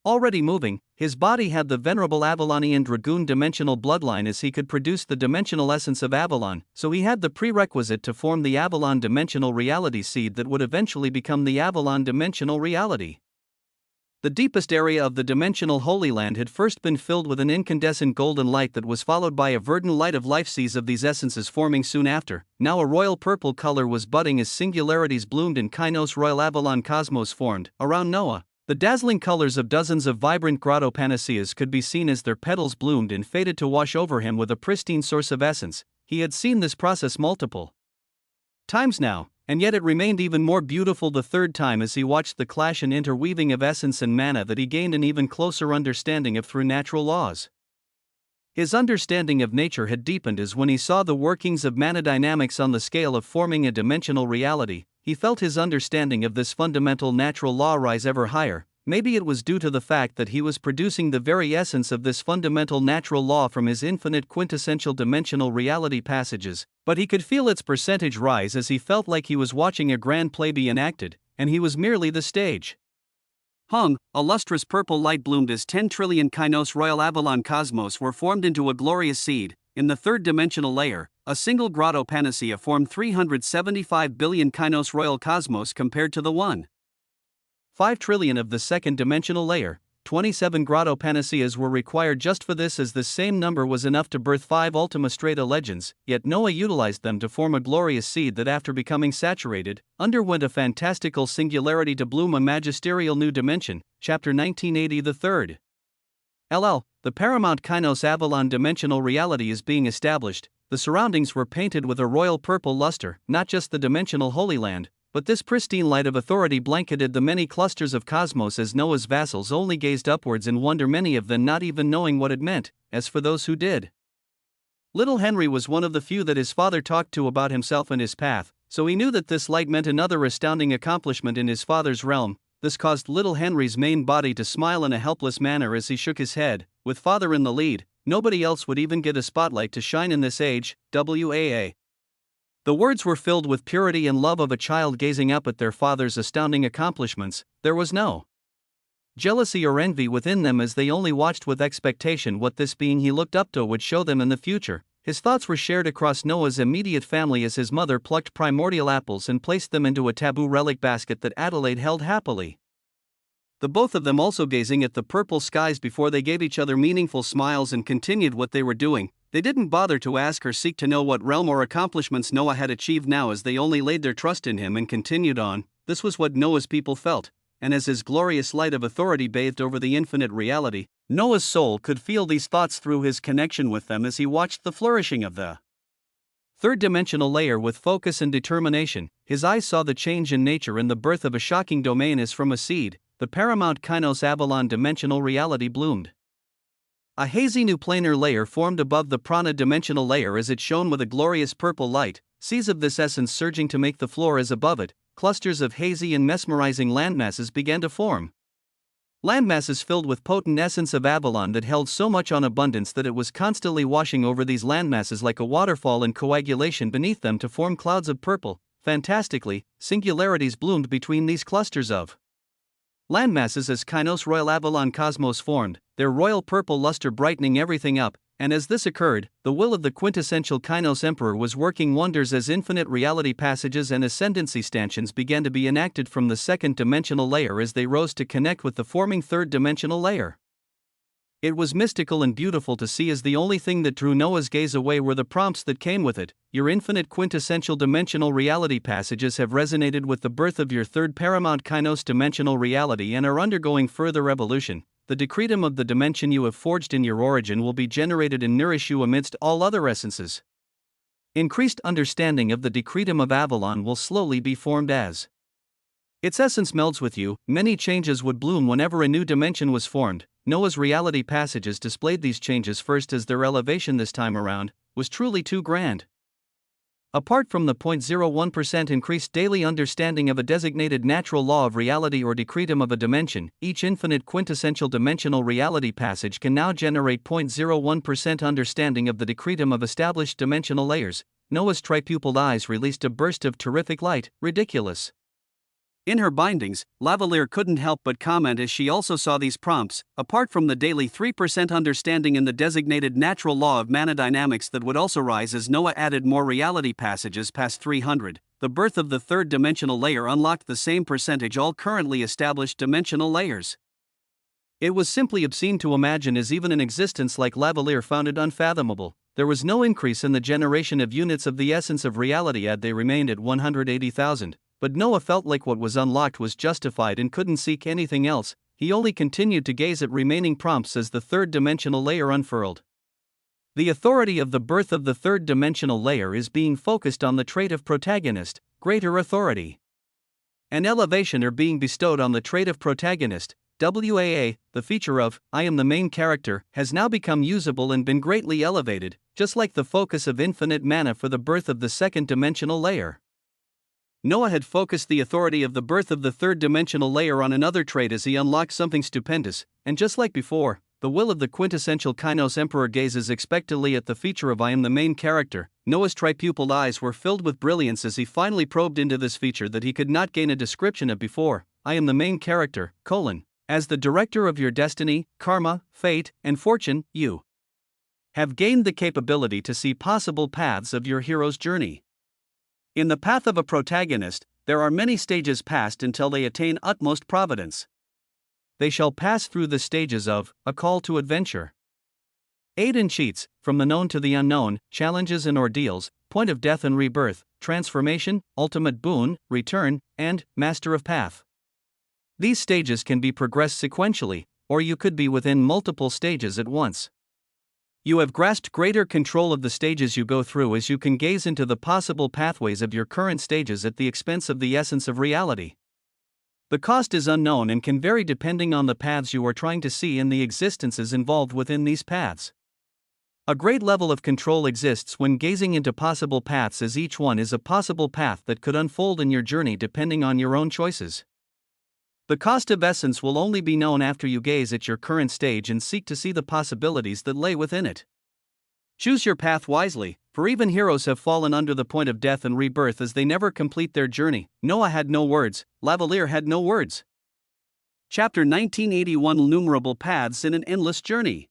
already moving. His body had the venerable Avalonian dragoon dimensional bloodline as he could produce the dimensional essence of Avalon, so he had the prerequisite to form the Avalon dimensional reality seed that would eventually become the Avalon dimensional reality. The deepest area of the dimensional Holy Land had first been filled with an incandescent golden light that was followed by a verdant light of life, seas of these essences forming soon after. Now a royal purple color was budding as singularities bloomed and Kainos Royal Avalon Cosmos formed around Noah. The dazzling colors of dozens of vibrant grotto panaceas could be seen as their petals bloomed and faded to wash over him with a pristine source of essence. He had seen this process multiple times now, and yet it remained even more beautiful the third time as he watched the clash and interweaving of essence and mana that he gained an even closer understanding of through natural laws. His understanding of nature had deepened as when he saw the workings of mana dynamics on the scale of forming a dimensional reality. He felt his understanding of this fundamental natural law rise ever higher. Maybe it was due to the fact that he was producing the very essence of this fundamental natural law from his infinite quintessential dimensional reality passages, but he could feel its percentage rise as he felt like he was watching a grand play be enacted, and he was merely the stage. Hung, a lustrous purple light bloomed as 10 trillion Kinos Royal Avalon cosmos were formed into a glorious seed. In the third-dimensional layer, a single grotto panacea formed 375 billion Kinos Royal cosmos compared to the 1.5 trillion of the second-dimensional layer. 27 grotto panaceas were required just for this, as this same number was enough to birth 5 Ultima Strata legends, yet Noah utilized them to form a glorious seed that, after becoming saturated, underwent a fantastical singularity to bloom a magisterial new dimension. Chapter 1980. The third the paramount Kinos Avalon dimensional reality is being established. The surroundings were painted with a royal purple luster, not just the dimensional Holy Land, but this pristine light of authority blanketed the many clusters of cosmos as Noah's vassals only gazed upwards in wonder, many of them not even knowing what it meant. As for those who did, little Henry was one of the few that his father talked to about himself and his path, so he knew that this light meant another astounding accomplishment in his father's realm. This caused little Henry's main body to smile in a helpless manner as he shook his head. With father in the lead, nobody else would even get a spotlight to shine in this age. WAA. The words were filled with purity and love of a child gazing up at their father's astounding accomplishments. There was no jealousy or envy within them, as they only watched with expectation what this being he looked up to would show them in the future. His thoughts were shared across Noah's immediate family as his mother plucked primordial apples and placed them into a taboo relic basket that Adelaide held happily. The both of them also gazing at the purple skies before they gave each other meaningful smiles and continued what they were doing. They didn't bother to ask or seek to know what realm or accomplishments Noah had achieved now, as they only laid their trust in him and continued on. This was what Noah's people felt, and as his glorious light of authority bathed over the infinite reality, Noah's soul could feel these thoughts through his connection with them as he watched the flourishing of the third-dimensional layer with focus and determination. His eyes saw the change in nature and the birth of a shocking domain as from a seed, the paramount Kinos Avalon dimensional reality bloomed. A hazy new planar layer formed above the prana dimensional layer as it shone with a glorious purple light, seas of this essence surging to make the floor as above it. Clusters of hazy and mesmerizing landmasses began to form. Landmasses filled with potent essence of Avalon that held so much on abundance that it was constantly washing over these landmasses like a waterfall in coagulation beneath them to form clouds of purple. Fantastically, singularities bloomed between these clusters of landmasses as Kinos Royal Avalon cosmos formed, their royal purple luster brightening everything up. And as this occurred, the will of the quintessential Kinos Emperor was working wonders as infinite reality passages and ascendancy stanchions began to be enacted from the second-dimensional layer as they rose to connect with the forming third-dimensional layer. It was mystical and beautiful to see, as the only thing that drew Noah's gaze away were the prompts that came with it. Your infinite quintessential dimensional reality passages have resonated with the birth of your third paramount Kinos dimensional reality and are undergoing further evolution. The decretum of the dimension you have forged in your origin will be generated and nourish you amidst all other essences. Increased understanding of the decretum of Avalon will slowly be formed as its essence melds with you. Many changes would bloom whenever a new dimension was formed. Noah's reality passages displayed these changes first, as their elevation this time around was truly too grand. Apart from the 0.01% increased daily understanding of a designated natural law of reality or decretum of a dimension, each infinite quintessential dimensional reality passage can now generate 0.01% understanding of the decretum of established dimensional layers. Noah's tripupilled eyes released a burst of terrific light. Ridiculous. In her bindings, Lavalier couldn't help but comment as she also saw these prompts. Apart from the daily 3% understanding in the designated natural law of mana dynamics that would also rise as Noah added more reality passages past 300, the birth of the third dimensional layer unlocked the same percentage all currently established dimensional layers. It was simply obscene to imagine, as even an existence like Lavalier found it unfathomable. There was no increase in the generation of units of the essence of reality had they remained at 180,000. But Noah felt like what was unlocked was justified and couldn't seek anything else. He only continued to gaze at remaining prompts as the third dimensional layer unfurled. The authority of the birth of the third dimensional layer is being focused on the trait of protagonist. Greater authority and elevation are being bestowed on the trait of protagonist. WAA, the feature of I am the main character, has now become usable and been greatly elevated, just like the focus of infinite mana for the birth of the second dimensional layer. Noah had focused the authority of the birth of the third-dimensional layer on another trait as he unlocked something stupendous, and just like before, the will of the quintessential Kinos Emperor gazes expectantly at the feature of I am the main character. Noah's tripupilled eyes were filled with brilliance as he finally probed into this feature that he could not gain a description of before. I am the main character, : As the director of your destiny, karma, fate, and fortune, you have gained the capability to see possible paths of your hero's journey. In the path of a protagonist, there are many stages passed until they attain utmost providence. They shall pass through the stages of a call to adventure. Aid and cheats, from the known to the unknown, challenges and ordeals, point of death and rebirth, transformation, ultimate boon, return, and master of path. These stages can be progressed sequentially, or you could be within multiple stages at once. You have grasped greater control of the stages you go through as you can gaze into the possible pathways of your current stages at the expense of the essence of reality. The cost is unknown and can vary depending on the paths you are trying to see and the existences involved within these paths. A great level of control exists when gazing into possible paths, as each one is a possible path that could unfold in your journey depending on your own choices. The cost of essence will only be known after you gaze at your current stage and seek to see the possibilities that lay within it. Choose your path wisely, for even heroes have fallen under the point of death and rebirth as they never complete their journey. Noah had no words, Lavalier had no words. Chapter 1981 Innumerable Paths in an Endless Journey.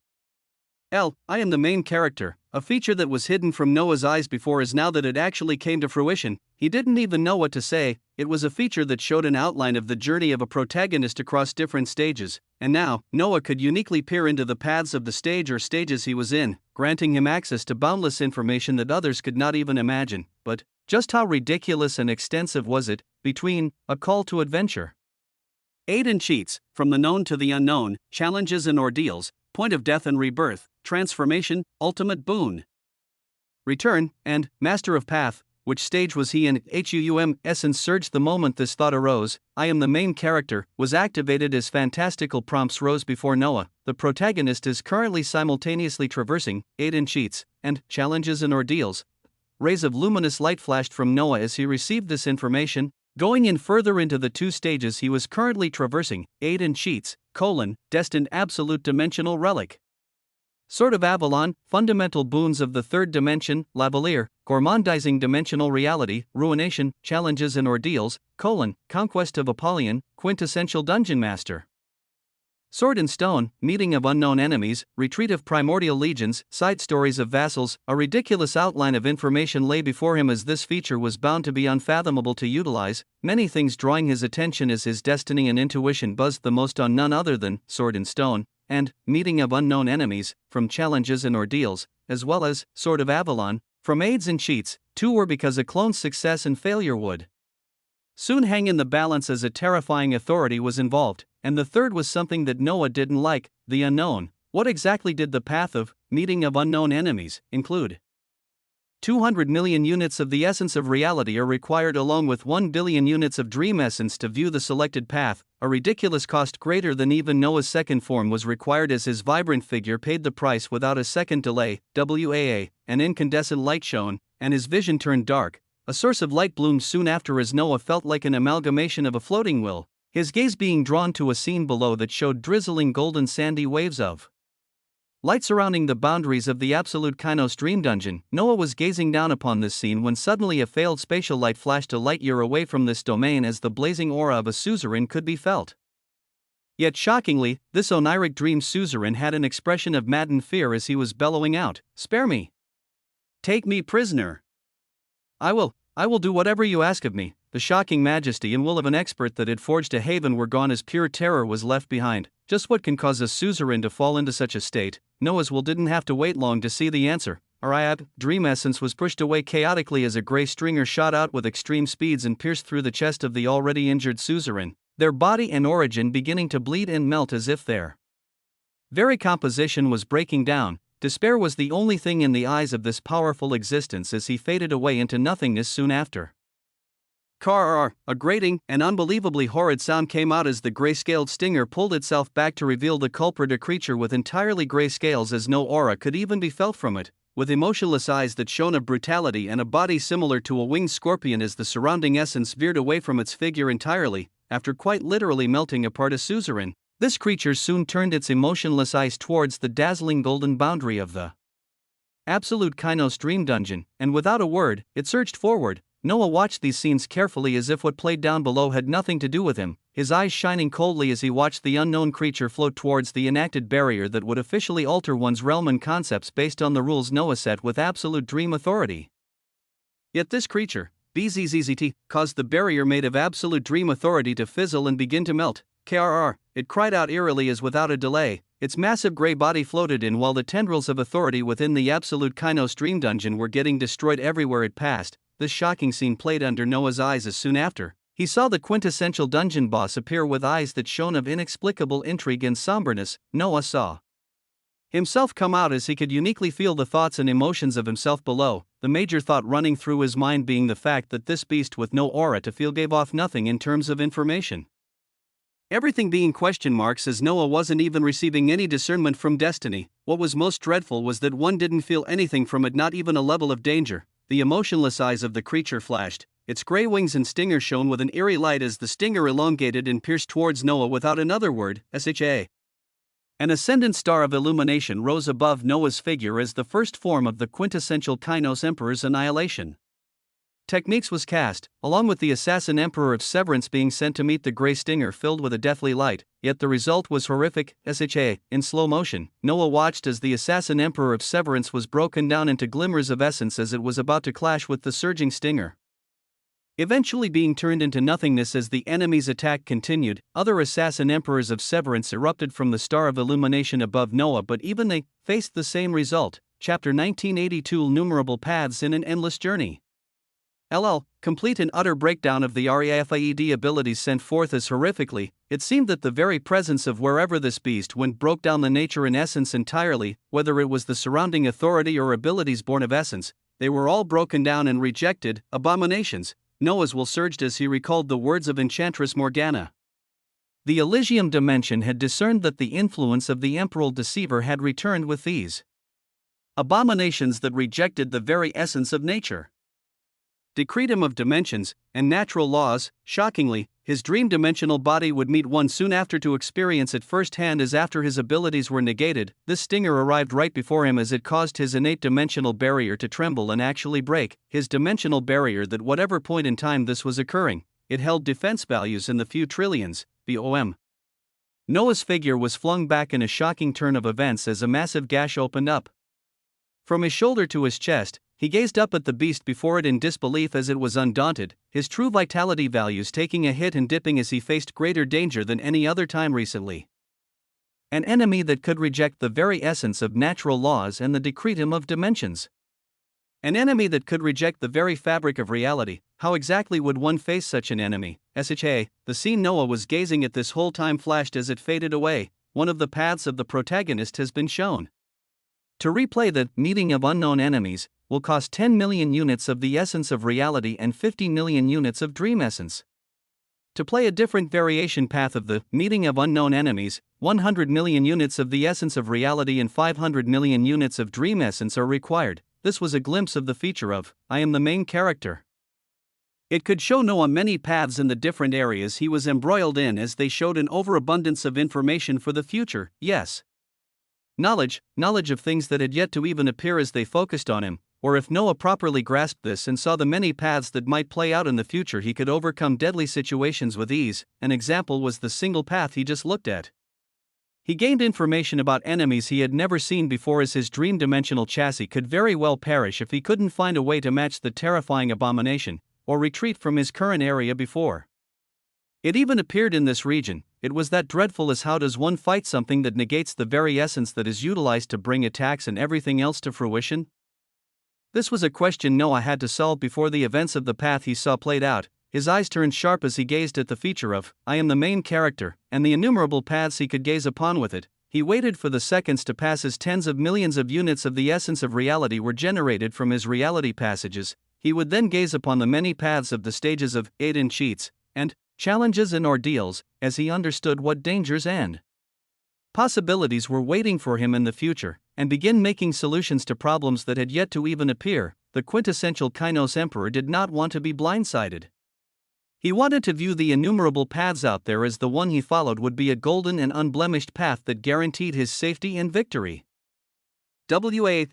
I am the main character, a feature that was hidden from Noah's eyes before is now that it actually came to fruition. He didn't even know what to say. It was a feature that showed an outline of the journey of a protagonist across different stages, and now, Noah could uniquely peer into the paths of the stage or stages he was in, granting him access to boundless information that others could not even imagine. But just how ridiculous and extensive was it? Between a call to adventure, aid and cheats, from the known to the unknown, challenges and ordeals, point of death and rebirth, transformation, ultimate boon, return, and master of path. Which stage was he in? Essence surged the moment this thought arose. I am the main character, was activated as fantastical prompts rose before Noah. The protagonist is currently simultaneously traversing aid and cheats, and challenges and ordeals. Rays of luminous light flashed from Noah as he received this information. Going in further into the two stages he was currently traversing, aid and cheats, destined absolute dimensional relic. Sword of Avalon, fundamental boons of the third dimension, Lavalier, gourmandizing dimensional reality, ruination, challenges and ordeals, conquest of Apollyon, quintessential dungeon master. Sword and Stone, meeting of unknown enemies, retreat of primordial legions, side stories of vassals. A ridiculous outline of information lay before him as this feature was bound to be unfathomable to utilize, many things drawing his attention as his destiny and intuition buzzed the most on none other than Sword and Stone, and meeting of unknown enemies, from challenges and ordeals, as well as Sword of Avalon, from aids and cheats. Two were because a clone's success and failure would soon hang in the balance as a terrifying authority was involved, and the third was something that Noah didn't like, the unknown. What exactly did the path of meeting of unknown enemies include? 200 million units of the essence of reality are required along with 1 billion units of dream essence to view the selected path. A ridiculous cost greater than even Noah's second form was required as his vibrant figure paid the price without a second delay. An incandescent light shone, and his vision turned dark. A source of light bloomed soon after as Noah felt like an amalgamation of a floating will, his gaze being drawn to a scene below that showed drizzling golden sandy waves of light surrounding the boundaries of the absolute Kainos dream dungeon. Noah was gazing down upon this scene when suddenly a failed spatial light flashed a light year away from this domain as the blazing aura of a suzerain could be felt. Yet shockingly, this oniric dream suzerain had an expression of maddened fear as he was bellowing out, "Spare me! Take me prisoner! I will do whatever you ask of me." The shocking majesty and will of an expert that had forged a haven were gone as pure terror was left behind. Just what can cause a suzerain to fall into such a state? Noah's will didn't have to wait long to see the answer. Dream essence was pushed away chaotically as a gray stringer shot out with extreme speeds and pierced through the chest of the already injured suzerain, their body and origin beginning to bleed and melt as if their very composition was breaking down. Despair was the only thing in the eyes of this powerful existence as he faded away into nothingness soon after. A grating and unbelievably horrid sound came out as the gray-scaled stinger pulled itself back to reveal the culprit, a creature with entirely gray scales as no aura could even be felt from it, with emotionless eyes that shone of brutality and a body similar to a winged scorpion as the surrounding essence veered away from its figure entirely, after quite literally melting apart a suzerain. This creature soon turned its emotionless eyes towards the dazzling golden boundary of the absolute Kainos dream dungeon, and without a word, it surged forward, Noah watched these scenes carefully as if what played down below had nothing to do with him, his eyes shining coldly as he watched the unknown creature float towards the enacted barrier that would officially alter one's realm and concepts based on the rules Noah set with absolute dream authority. Yet this creature, BZZZT, caused the barrier made of absolute dream authority to fizzle and begin to melt. KRR, it cried out eerily as without a delay, its massive grey body floated in while the tendrils of authority within the absolute Kainos dream dungeon were getting destroyed everywhere it passed. This shocking scene played under Noah's eyes as soon after he saw the quintessential dungeon boss appear with eyes that shone of inexplicable intrigue and somberness. Noah saw himself come out as he could uniquely feel the thoughts and emotions of himself below, the major thought running through his mind being the fact that this beast with no aura to feel gave off nothing in terms of information. Everything being question marks as Noah wasn't even receiving any discernment from destiny. What was most dreadful was that one didn't feel anything from it, not even a level of danger. The emotionless eyes of the creature flashed, its grey wings and stinger shone with an eerie light as the stinger elongated and pierced towards Noah without another word. SHA. An ascendant star of illumination rose above Noah's figure as the first form of the quintessential Kainos Emperor's annihilation techniques was cast, along with the assassin Emperor of Severance being sent to meet the grey stinger filled with a deathly light, yet the result was horrific. SHA. In slow motion, Noah watched as the assassin Emperor of Severance was broken down into glimmers of essence as it was about to clash with the surging stinger, eventually being turned into nothingness as the enemy's attack continued. Other assassin Emperors of Severance erupted from the star of illumination above Noah, but even they faced the same result. Chapter 1982 Innumerable paths in an endless journey. Complete and utter breakdown of the REFIED abilities sent forth as horrifically. It seemed that the very presence of wherever this beast went broke down the nature and essence entirely, whether it was the surrounding authority or abilities born of essence, they were all broken down and rejected. Abominations. Noah's will surged as he recalled the words of Enchantress Morgana. The Elysium dimension had discerned that the influence of the Emperor Deceiver had returned with these abominations that rejected the very essence of nature. Decretum of dimensions and natural laws. Shockingly, his dream-dimensional body would meet one soon after to experience it firsthand as after his abilities were negated. This stinger arrived right before him as it caused his innate dimensional barrier to tremble and actually break. His dimensional barrier that whatever point in time this was occurring, it held defense values in the few trillions. BOM. Noah's figure was flung back in a shocking turn of events as a massive gash opened up from his shoulder to his chest. He gazed up at the beast before it in disbelief as it was undaunted, his true vitality values taking a hit and dipping as he faced greater danger than any other time recently. An enemy that could reject the very essence of natural laws and the decretum of dimensions. An enemy that could reject the very fabric of reality. How exactly would one face such an enemy? SHA. The scene Noah was gazing at this whole time flashed as it faded away. One of the paths of the protagonist has been shown. To replay the meeting of unknown enemies will cost 10 million units of the essence of reality and 50 million units of dream essence. To play a different variation path of the meeting of unknown enemies, 100 million units of the essence of reality and 500 million units of dream essence are required. This was a glimpse of the feature of I am the main character. It could show Noah many paths in the different areas he was embroiled in as they showed an overabundance of information for the future. Yes. Knowledge of things that had yet to even appear as they focused on him. Or if Noah properly grasped this and saw the many paths that might play out in the future, he could overcome deadly situations with ease. An example was the single path he just looked at. He gained information about enemies he had never seen before as his dream-dimensional chassis could very well perish if he couldn't find a way to match the terrifying abomination, or retreat from his current area before it even appeared in this region. It was that dreadful as how does one fight something that negates the very essence that is utilized to bring attacks and everything else to fruition? This was a question Noah had to solve before the events of the path he saw played out. His eyes turned sharp as he gazed at the feature of I am the main character, and the innumerable paths he could gaze upon with it. He waited for the seconds to pass as tens of millions of units of the essence of reality were generated from his reality passages. He would then gaze upon the many paths of the stages of Aiden cheats, and challenges and ordeals, as he understood what dangers and possibilities were waiting for him in the future, and begin making solutions to problems that had yet to even appear. The quintessential Kainos Emperor did not want to be blindsided. He wanted to view the innumerable paths out there as the one he followed would be a golden and unblemished path that guaranteed his safety and victory.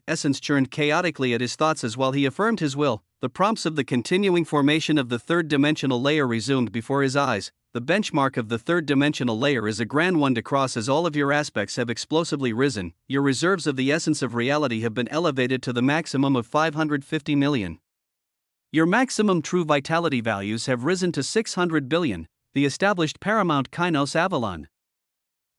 Essence churned chaotically at his thoughts as while he affirmed his will. The prompts of the continuing formation of the third-dimensional layer resumed before his eyes. The benchmark of the third-dimensional layer is a grand one to cross as all of your aspects have explosively risen. Your reserves of the essence of reality have been elevated to the maximum of 550 million. Your maximum true vitality values have risen to 600 billion, the established paramount Kainos Avalon.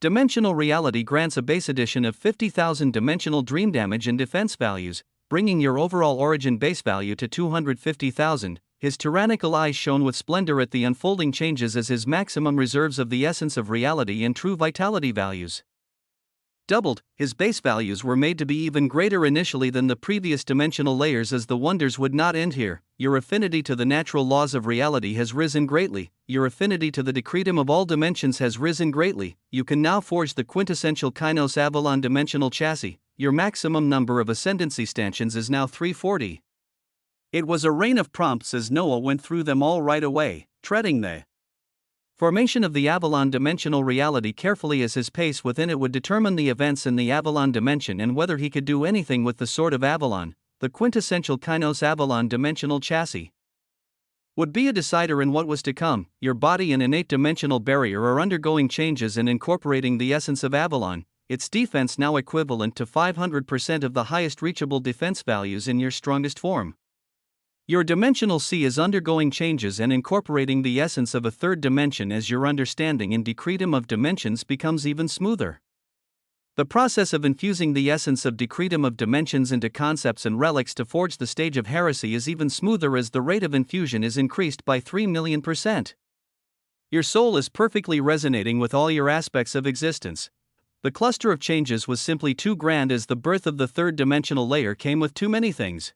Dimensional reality grants a base addition of 50,000 dimensional dream damage and defense values, bringing your overall origin base value to 250,000. His tyrannical eyes shone with splendor at the unfolding changes as his maximum reserves of the essence of reality and true vitality values doubled. His base values were made to be even greater initially than the previous dimensional layers, as the wonders would not end here. Your affinity to the natural laws of reality has risen greatly. Your affinity to the decretum of all dimensions has risen greatly. You can now forge the quintessential Kainos Avalon dimensional chassis. Your maximum number of ascendancy stanchions is now 340. It was a rain of prompts as Noah went through them all right away, treading the formation of the Avalon dimensional reality carefully, as his pace within it would determine the events in the Avalon dimension and whether he could do anything with the Sword of Avalon. The quintessential Kainos Avalon dimensional chassis would be a decider in what was to come. Your body and innate dimensional barrier are undergoing changes and incorporating the essence of Avalon, its defense now equivalent to 500% of the highest reachable defense values in your strongest form. Your dimensional sea is undergoing changes and incorporating the essence of a third dimension as your understanding in decretum of dimensions becomes even smoother. The process of infusing the essence of decretum of dimensions into concepts and relics to forge the stage of heresy is even smoother as the rate of infusion is increased by 3,000,000%. Your soul is perfectly resonating with all your aspects of existence. The cluster of changes was simply too grand, as the birth of the third dimensional layer came with too many things.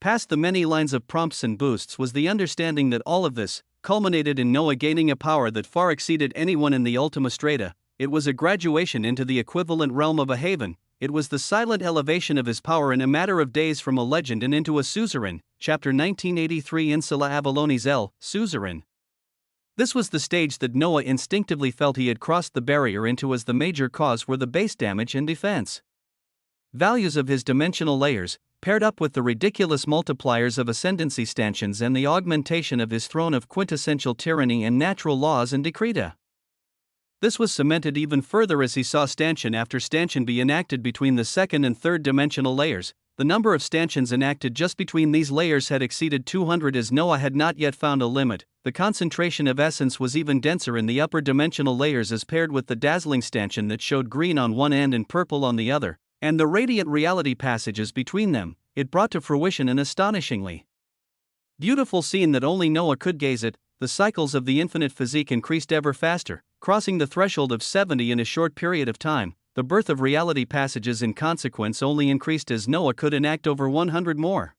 Past the many lines of prompts and boosts was the understanding that all of this culminated in Noah gaining a power that far exceeded anyone in the Ultima Strata. It was a graduation into the equivalent realm of a haven. It was the silent elevation of his power in a matter of days from a legend and into a suzerain. Chapter 1983 Insula Avalonis L. Suzerain. This was the stage that Noah instinctively felt he had crossed the barrier into, as the major cause were the base damage and defense values of his dimensional layers, paired up with the ridiculous multipliers of ascendancy stanchions and the augmentation of his throne of quintessential tyranny and natural laws and decreta. This was cemented even further as he saw stanchion after stanchion be enacted between the second and third dimensional layers. The number of stanchions enacted just between these layers had exceeded 200, as Noah had not yet found a limit. The concentration of essence was even denser in the upper dimensional layers, as paired with the dazzling stanchion that showed green on one end and purple on the other, and the radiant reality passages between them. It brought to fruition an astonishingly beautiful scene that only Noah could gaze at. The cycles of the infinite physique increased ever faster, crossing the threshold of 70 in a short period of time. The birth of reality passages in consequence only increased as Noah could enact over 100 more.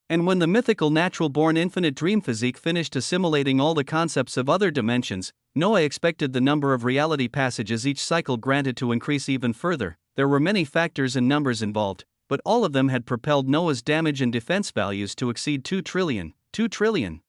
And when the mythical natural-born infinite dream physique finished assimilating all the concepts of other dimensions, Noah expected the number of reality passages each cycle granted to increase even further. There were many factors and numbers involved, but all of them had propelled Noah's damage and defense values to exceed 2 trillion. 2 trillion.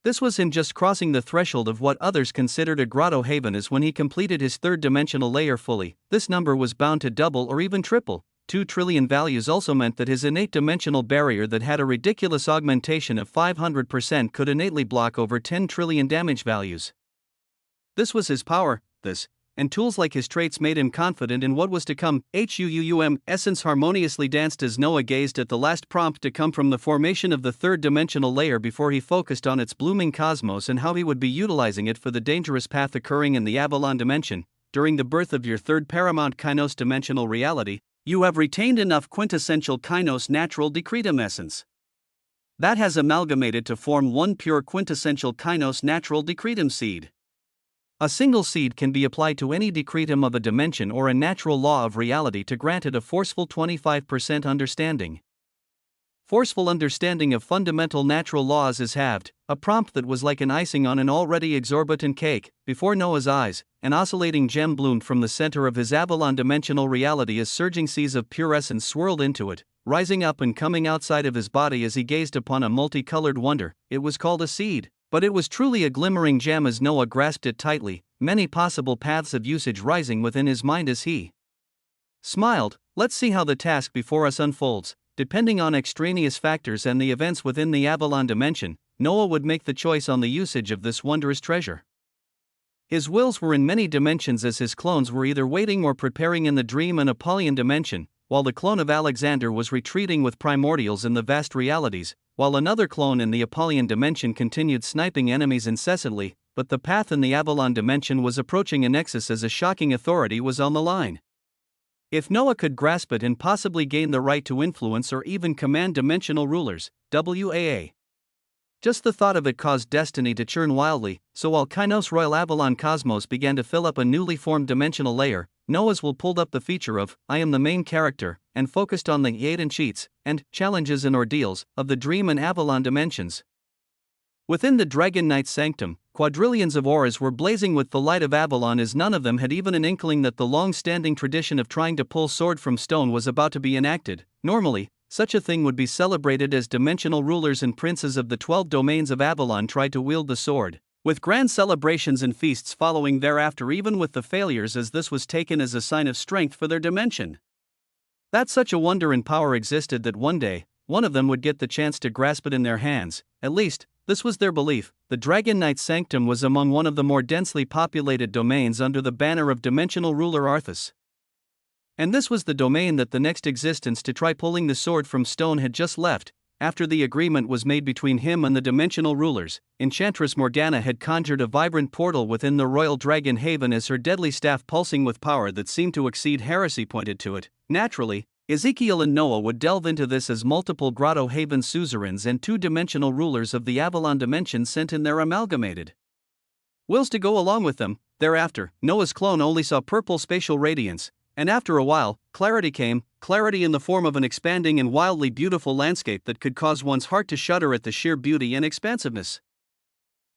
This was him just crossing the threshold of what others considered a grotto haven, as when he completed his third dimensional layer fully, this number was bound to double or even triple. 2 trillion values also meant that his innate dimensional barrier that had a ridiculous augmentation of 500% could innately block over 10 trillion damage values. This was his power, and tools like his traits made him confident in what was to come. Essence harmoniously danced as Noah gazed at the last prompt to come from the formation of the third dimensional layer before he focused on its blooming cosmos and how he would be utilizing it for the dangerous path occurring in the Avalon dimension. During the birth of your third paramount Kainos dimensional reality, you have retained enough quintessential Kainos natural decretum essence that has amalgamated to form one pure quintessential Kainos natural decretum seed. A single seed can be applied to any decretum of a dimension or a natural law of reality to grant it a forceful 25% understanding. Forceful understanding of fundamental natural laws is halved, a prompt that was like an icing on an already exorbitant cake. Before Noah's eyes, an oscillating gem bloomed from the center of his Avalon dimensional reality as surging seas of pure essence swirled into it, rising up and coming outside of his body as he gazed upon a multicolored wonder. It was called a seed, but it was truly a glimmering gem as Noah grasped it tightly, many possible paths of usage rising within his mind as he smiled. Let's see how the task before us unfolds. Depending on extraneous factors and the events within the Avalon dimension, Noah would make the choice on the usage of this wondrous treasure. His wills were in many dimensions, as his clones were either waiting or preparing in the dream and Apollyon dimension, while the clone of Alexander was retreating with primordials in the vast realities, while another clone in the Apollyon dimension continued sniping enemies incessantly, but the path in the Avalon dimension was approaching a nexus as a shocking authority was on the line. If Noah could grasp it and possibly gain the right to influence or even command dimensional rulers, WAA. Just the thought of it caused destiny to churn wildly, so while Kainos Royal Avalon Cosmos began to fill up a newly formed dimensional layer, Noah's will pulled up the feature of I am the main character, and focused on the aid and cheats, and challenges and ordeals, of the dream and Avalon dimensions. Within the Dragon Knight's sanctum, quadrillions of auras were blazing with the light of Avalon, as none of them had even an inkling that the long-standing tradition of trying to pull sword from stone was about to be enacted. Normally, such a thing would be celebrated as dimensional rulers and princes of the 12 domains of Avalon tried to wield the sword, with grand celebrations and feasts following thereafter, even with the failures, as this was taken as a sign of strength for their dimension. That such a wonder and power existed that one day, one of them would get the chance to grasp it in their hands. At least, this was their belief. The Dragon Knight's sanctum was among one of the more densely populated domains under the banner of dimensional ruler Arthas. And this was the domain that the next existence to try pulling the sword from stone had just left. After the agreement was made between him and the dimensional rulers, Enchantress Morgana had conjured a vibrant portal within the Royal Dragon Haven as her deadly staff, pulsing with power that seemed to exceed heresy, pointed to it. Naturally, Ezekiel and Noah would delve into this as multiple Grotto Haven suzerains and two-dimensional rulers of the Avalon dimension sent in their amalgamated wills to go along with them. Thereafter, Noah's clone only saw purple spatial radiance, and after a while, clarity came, clarity in the form of an expanding and wildly beautiful landscape that could cause one's heart to shudder at the sheer beauty and expansiveness.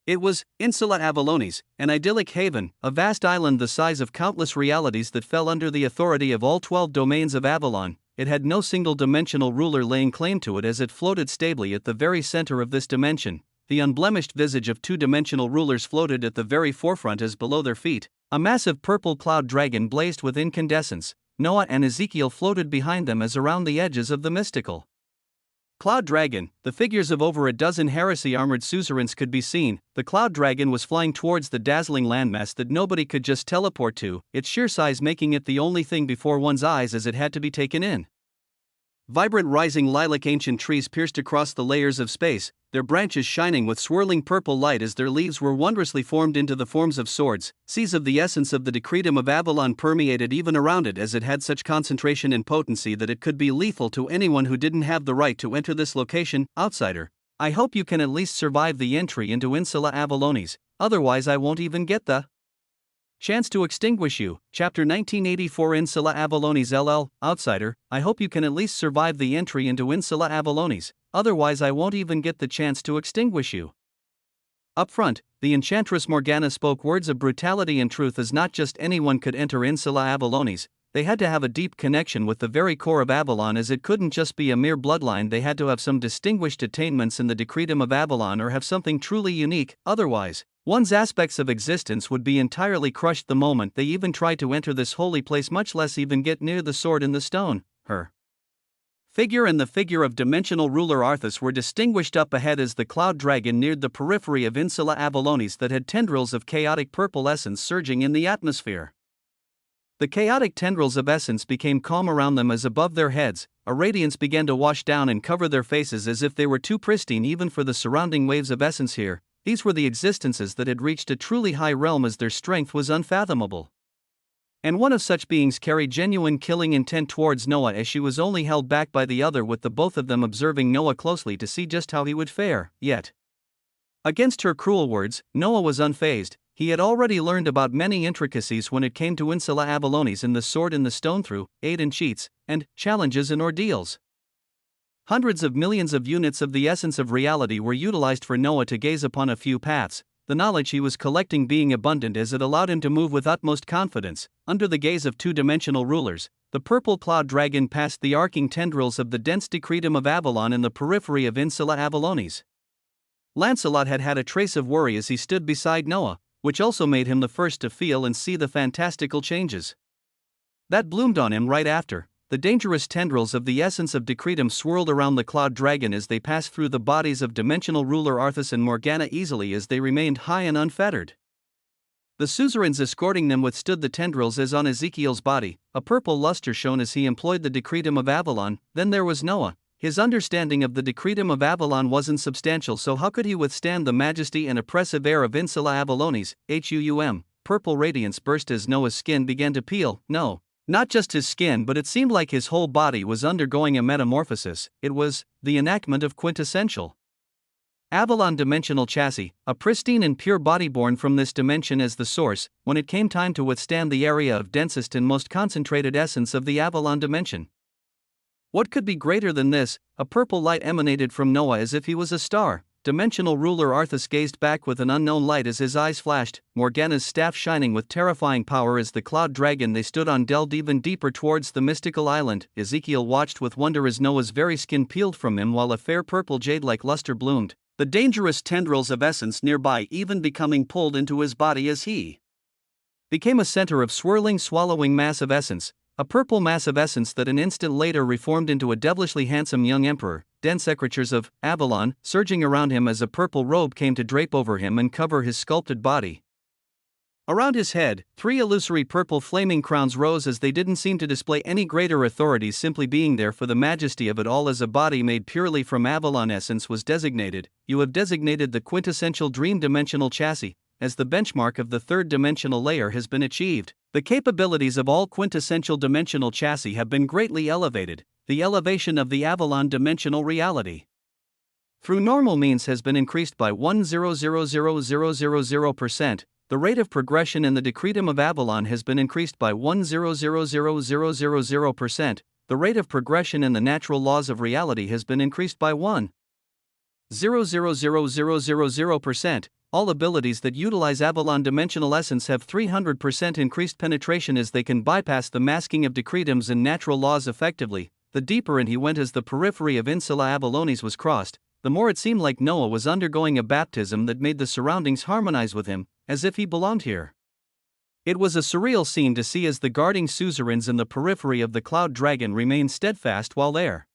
It was Insula Avalonis, an idyllic haven, a vast island the size of countless realities that fell under the authority of all 12 domains of Avalon. It had no single dimensional ruler laying claim to it, as it floated stably at the very center of this dimension. The unblemished visage of two-dimensional rulers floated at the very forefront, as below their feet a massive purple cloud dragon blazed with incandescence. Noah and Ezekiel floated behind them as around the edges of the mystical Cloud Dragon, the figures of over a dozen heresy-armored suzerains could be seen. The Cloud Dragon was flying towards the dazzling landmass that nobody could just teleport to, its sheer size making it the only thing before one's eyes as it had to be taken in. Vibrant rising lilac ancient trees pierced across the layers of space, their branches shining with swirling purple light as their leaves were wondrously formed into the forms of swords. Seas of the essence of the decretum of Avalon permeated even around it, as it had such concentration and potency that it could be lethal to anyone who didn't have the right to enter this location. Outsider, I hope you can at least survive the entry into Insula Avalonis, otherwise I won't even get the chance to extinguish you. Chapter 1984 Insula Avalonis LL. Outsider, I hope you can at least survive the entry into Insula Avalonis, otherwise I won't even get the chance to extinguish you. Up front, the Enchantress Morgana spoke words of brutality and truth, as not just anyone could enter Insula Avalonis. They had to have a deep connection with the very core of Avalon, as it couldn't just be a mere bloodline. They had to have some distinguished attainments in the decretum of Avalon or have something truly unique, otherwise one's aspects of existence would be entirely crushed the moment they even tried to enter this holy place, much less even get near the sword in the stone. Her figure and the figure of dimensional ruler Arthas were distinguished up ahead as the Cloud Dragon neared the periphery of Insula Avalonis that had tendrils of chaotic purple essence surging in the atmosphere. The chaotic tendrils of essence became calm around them as above their heads, a radiance began to wash down and cover their faces as if they were too pristine even for the surrounding waves of essence here. These were the existences that had reached a truly high realm, as their strength was unfathomable. And one of such beings carried genuine killing intent towards Noah, as she was only held back by the other, with the both of them observing Noah closely to see just how he would fare. Yet, against her cruel words, Noah was unfazed. He had already learned about many intricacies when it came to Insula Avalonis and the sword in the stone through aid and cheats, and challenges and ordeals. Hundreds of millions of units of the essence of reality were utilized for Noah to gaze upon a few paths, the knowledge he was collecting being abundant as it allowed him to move with utmost confidence. Under the gaze of two-dimensional rulers, the purple cloud dragon passed the arcing tendrils of the dense decretum of Avalon in the periphery of Insula Avalonis. Lancelot had had a trace of worry as he stood beside Noah, which also made him the first to feel and see the fantastical changes that bloomed on him right after. the dangerous tendrils of the essence of decretum swirled around the cloud dragon as they passed through the bodies of dimensional ruler Arthas and Morgana easily as they remained high and unfettered. The suzerains escorting them withstood the tendrils as on Ezekiel's body, a purple luster shone as he employed the decretum of Avalon. Then there was Noah. His understanding of the decretum of Avalon wasn't substantial, so how could he withstand the majesty and oppressive air of Insula Avalonis? Purple radiance burst as Noah's skin began to peel. No, not just his skin, but it seemed like his whole body was undergoing a metamorphosis. It was the enactment of quintessential Avalon dimensional chassis, a pristine and pure body born from this dimension as the source, when it came time to withstand the area of densest and most concentrated essence of the Avalon dimension. What could be greater than this? A purple light emanated from Noah as if he was a star. Dimensional ruler Arthas gazed back with an unknown light as his eyes flashed, Morgana's staff shining with terrifying power as the cloud dragon they stood on delved even deeper towards the mystical island. Ezekiel watched with wonder as Noah's very skin peeled from him while a fair purple jade-like luster bloomed, the dangerous tendrils of essence nearby even becoming pulled into his body as he became a center of swirling, swallowing mass of essence, a purple mass of essence that an instant later reformed into a devilishly handsome young emperor. Dense secretures of Avalon surging around him as a purple robe came to drape over him and cover his sculpted body. Around his head, 3 illusory purple flaming crowns rose as they didn't seem to display any greater authority, simply being there for the majesty of it all as a body made purely from Avalon essence was designated. You have designated the quintessential dream dimensional chassis as the benchmark of the third dimensional layer has been achieved. The capabilities of all quintessential dimensional chassis have been greatly elevated. The elevation of the Avalon dimensional reality through normal means has been increased by 1,000,000%. The rate of progression in the decretum of Avalon has been increased by 1,000,000%. The rate of progression in the natural laws of reality has been increased by 1,000,000%. All abilities that utilize Avalon dimensional essence have 300% increased penetration as they can bypass the masking of decretums and natural laws effectively. The deeper in he went as the periphery of Insula Avalonis was crossed, the more it seemed like Noah was undergoing a baptism that made the surroundings harmonize with him, as if he belonged here. It was a surreal scene to see as the guarding suzerains in the periphery of the cloud dragon remained steadfast while there.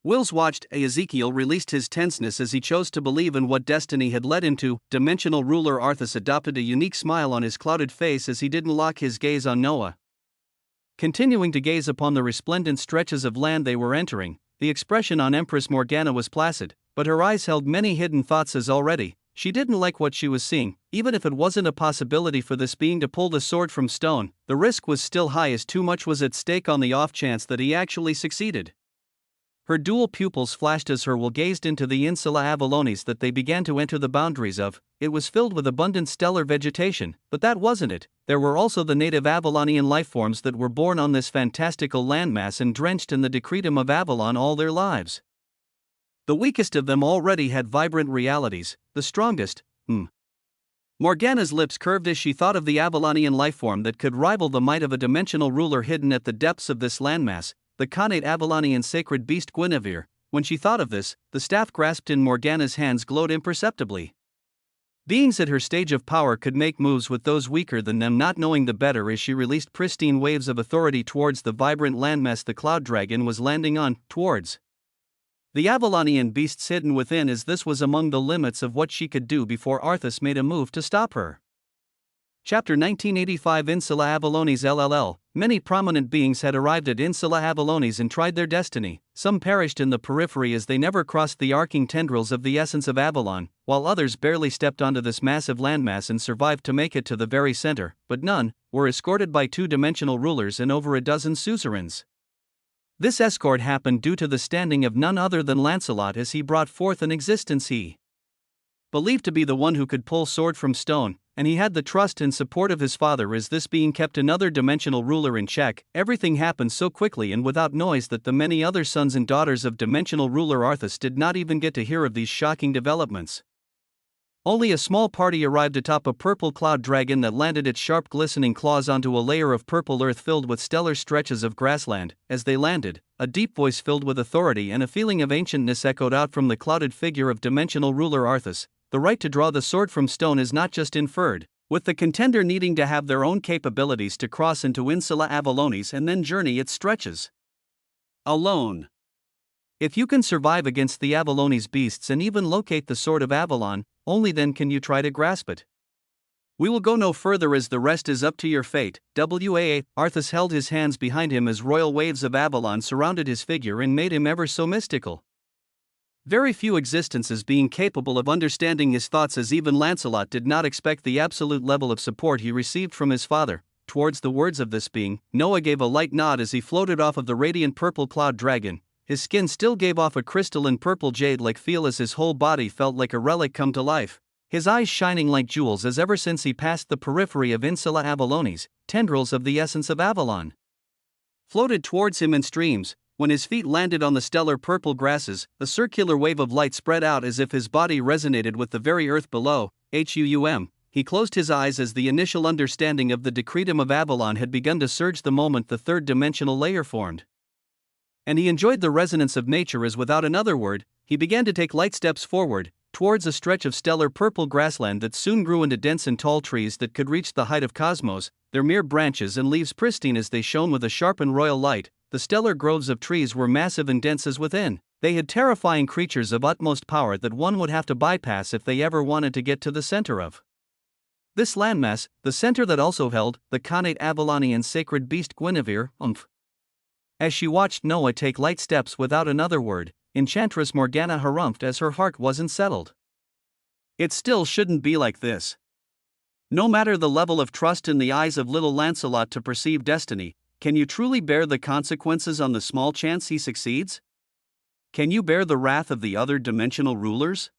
Wills watched as Ezekiel released his tenseness as he chose to believe in what destiny had led him to. Dimensional ruler Arthas adopted a unique smile on his clouded face as he didn't lock his gaze on Noah. Continuing to gaze upon the resplendent stretches of land they were entering, the expression on Empress Morgana was placid, but her eyes held many hidden thoughts as already she didn't like what she was seeing. Even if it wasn't a possibility for this being to pull the sword from stone, the risk was still high as too much was at stake on the off chance that he actually succeeded. Her dual pupils flashed as her will gazed into the Insula Avalonis that they began to enter the boundaries of. It was filled with abundant stellar vegetation, but that wasn't it. There were also the native Avalonian lifeforms that were born on this fantastical landmass and drenched in the decretum of Avalon all their lives. The weakest of them already had vibrant realities, the strongest, Morgana's lips curved as she thought of the Avalonian lifeform that could rival the might of a dimensional ruler hidden at the depths of this landmass, the connate Avalonian sacred beast Guinevere. When she thought of this, the staff grasped in Morgana's hands glowed imperceptibly. Beings at her stage of power could make moves with those weaker than them, not knowing the better as she released pristine waves of authority towards the vibrant landmass the cloud dragon was landing on, towards the Avalonian beasts hidden within, as this was among the limits of what she could do before Arthas made a move to stop her. Chapter 1985 Insula Avalonis LLL. Many prominent beings had arrived at Insula Avalonis and tried their destiny. Some perished in the periphery as they never crossed the arcing tendrils of the essence of Avalon, while others barely stepped onto this massive landmass and survived to make it to the very center, but none were escorted by 2-dimensional rulers and over a dozen suzerains. This escort happened due to the standing of none other than Lancelot as he brought forth an existence he believed to be the one who could pull sword from stone, and he had the trust and support of his father as this being kept another dimensional ruler in check. Everything happened so quickly and without noise that the many other sons and daughters of dimensional ruler Arthas did not even get to hear of these shocking developments. Only a small party arrived atop a purple cloud dragon that landed its sharp glistening claws onto a layer of purple earth filled with stellar stretches of grassland. As they landed, a deep voice filled with authority and a feeling of ancientness echoed out from the clouded figure of dimensional ruler Arthas. The right to draw the sword from stone is not just inferred, with the contender needing to have their own capabilities to cross into Insula Avalonis and then journey its stretches. Alone. If you can survive against the Avaloni's beasts and even locate the Sword of Avalon, only then can you try to grasp it. We will go no further as the rest is up to your fate. Arthas held his hands behind him as royal waves of Avalon surrounded his figure and made him ever so mystical. Very few existences being capable of understanding his thoughts, as even Lancelot did not expect the absolute level of support he received from his father. Towards the words of this being, Noah gave a light nod as he floated off of the radiant purple cloud dragon. His skin still gave off a crystalline purple jade-like feel as his whole body felt like a relic come to life, his eyes shining like jewels as ever since he passed the periphery of Insula Avalonis, tendrils of the essence of Avalon floated towards him in streams. When his feet landed on the stellar purple grasses, a circular wave of light spread out as if his body resonated with the very earth below. He closed his eyes as the initial understanding of the decretum of Avalon had begun to surge the moment the third-dimensional layer formed. And he enjoyed the resonance of nature as, without another word, he began to take light steps forward, towards a stretch of stellar purple grassland that soon grew into dense and tall trees that could reach the height of cosmos, their mere branches and leaves pristine as they shone with a sharp and royal light. The stellar groves of trees were massive and dense as within. They had terrifying creatures of utmost power that one would have to bypass if they ever wanted to get to the center of this landmass, the center that also held the connate Avalonian sacred beast Guinevere. As she watched Noah take light steps without another word, Enchantress Morgana harumphed as her heart wasn't settled. It still shouldn't be like this. No matter the level of trust in the eyes of little Lancelot to perceive destiny, can you truly bear the consequences on the small chance he succeeds? Can you bear the wrath of the other dimensional rulers?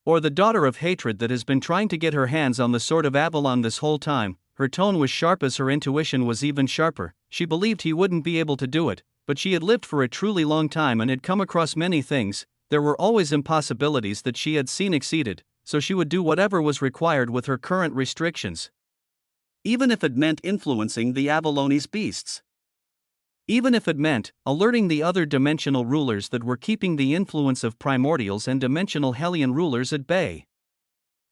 Or the daughter of hatred that has been trying to get her hands on the Sword of Avalon this whole time? Her tone was sharp as her intuition was even sharper. She believed he wouldn't be able to do it, but she had lived for a truly long time and had come across many things. There were always impossibilities that she had seen exceeded, so she would do whatever was required with her current restrictions. Even if it meant influencing the Avaloni's beasts. Even if it meant alerting the other dimensional rulers that were keeping the influence of primordials and dimensional Hellion rulers at bay.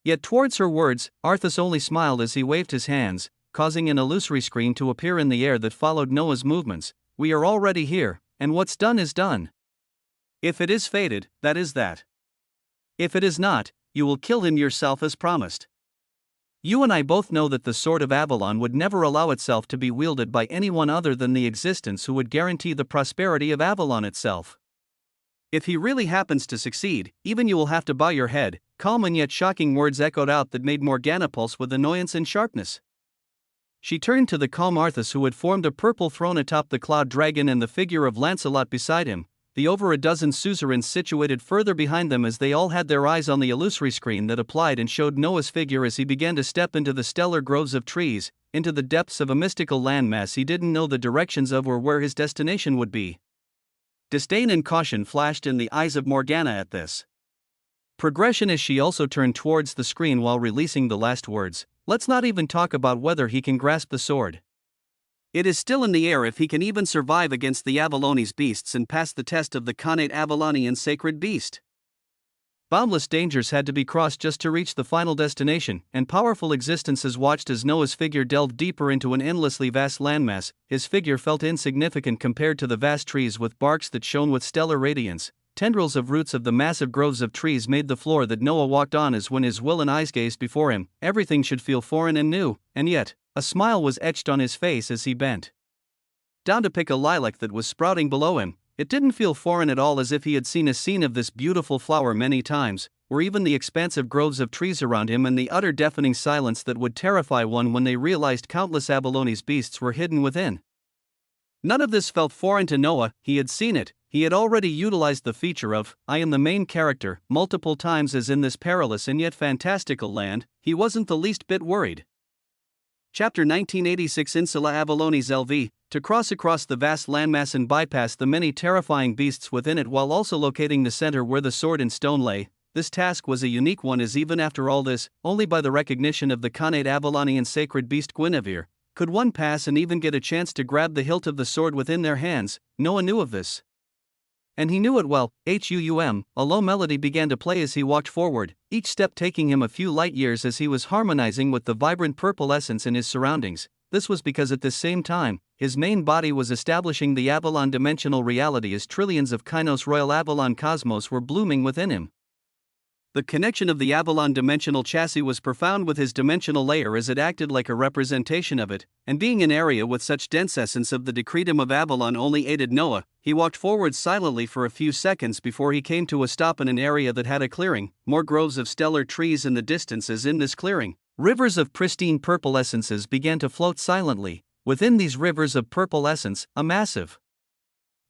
Yet towards her words, Arthas only smiled as he waved his hands, causing an illusory screen to appear in the air that followed Noah's movements. We are already here, and what's done is done. If it is fated, that is that. If it is not, you will kill him yourself as promised. You and I both know that the Sword of Avalon would never allow itself to be wielded by anyone other than the existence who would guarantee the prosperity of Avalon itself. If he really happens to succeed, even you will have to bow your head. Calm and yet shocking words echoed out that made Morgana pulse with annoyance and sharpness. She turned to the calm Arthas, who had formed a purple throne atop the cloud dragon, and the figure of Lancelot beside him, the over a dozen suzerains situated further behind them, as they all had their eyes on the illusory screen that applied and showed Noah's figure as he began to step into the stellar groves of trees, into the depths of a mystical landmass he didn't know the directions of or where his destination would be. Disdain and caution flashed in the eyes of Morgana at this progression as she also turned towards the screen while releasing the last words. Let's not even talk about whether he can grasp the sword. It is still in the air if he can even survive against the Avaloni's beasts and pass the test of the connate Avalonian sacred beast. Boundless dangers had to be crossed just to reach the final destination, and powerful existences watched as Noah's figure delved deeper into an endlessly vast landmass. His figure felt insignificant compared to the vast trees with barks that shone with stellar radiance. Tendrils of roots of the massive groves of trees made the floor that Noah walked on, as when his will and eyes gazed before him, everything should feel foreign and new, and yet a smile was etched on his face as he bent down to pick a lilac that was sprouting below him. It didn't feel foreign at all, as if he had seen a scene of this beautiful flower many times, or even the expansive groves of trees around him and the utter deafening silence that would terrify one when they realized countless Avaloni's beasts were hidden within. None of this felt foreign to Noah. He had seen it. He had already utilized the feature of, I am the main character, multiple times, as in this perilous and yet fantastical land. He wasn't the least bit worried. Chapter 1986 Insula Avalonis LV. To cross across the vast landmass and bypass the many terrifying beasts within it while also locating the center where the sword and stone lay, this task was a unique one, as even after all this, only by the recognition of the connate Avalonian sacred beast Guinevere could one pass and even get a chance to grab the hilt of the sword within their hands. Noah knew of this. And he knew it well. A low melody began to play as he walked forward, each step taking him a few light years as he was harmonizing with the vibrant purple essence in his surroundings. This was because at this same time, his main body was establishing the Avalon dimensional reality as trillions of Kainos Royal Avalon cosmos were blooming within him. The connection of the Avalon dimensional chassis was profound with his dimensional layer as it acted like a representation of it, and being an area with such dense essence of the decretum of Avalon only aided Noah. He walked forward silently for a few seconds before he came to a stop in an area that had a clearing, more groves of stellar trees in the distance as in this clearing. Rivers of pristine purple essences began to float silently. Within these rivers of purple essence, a massive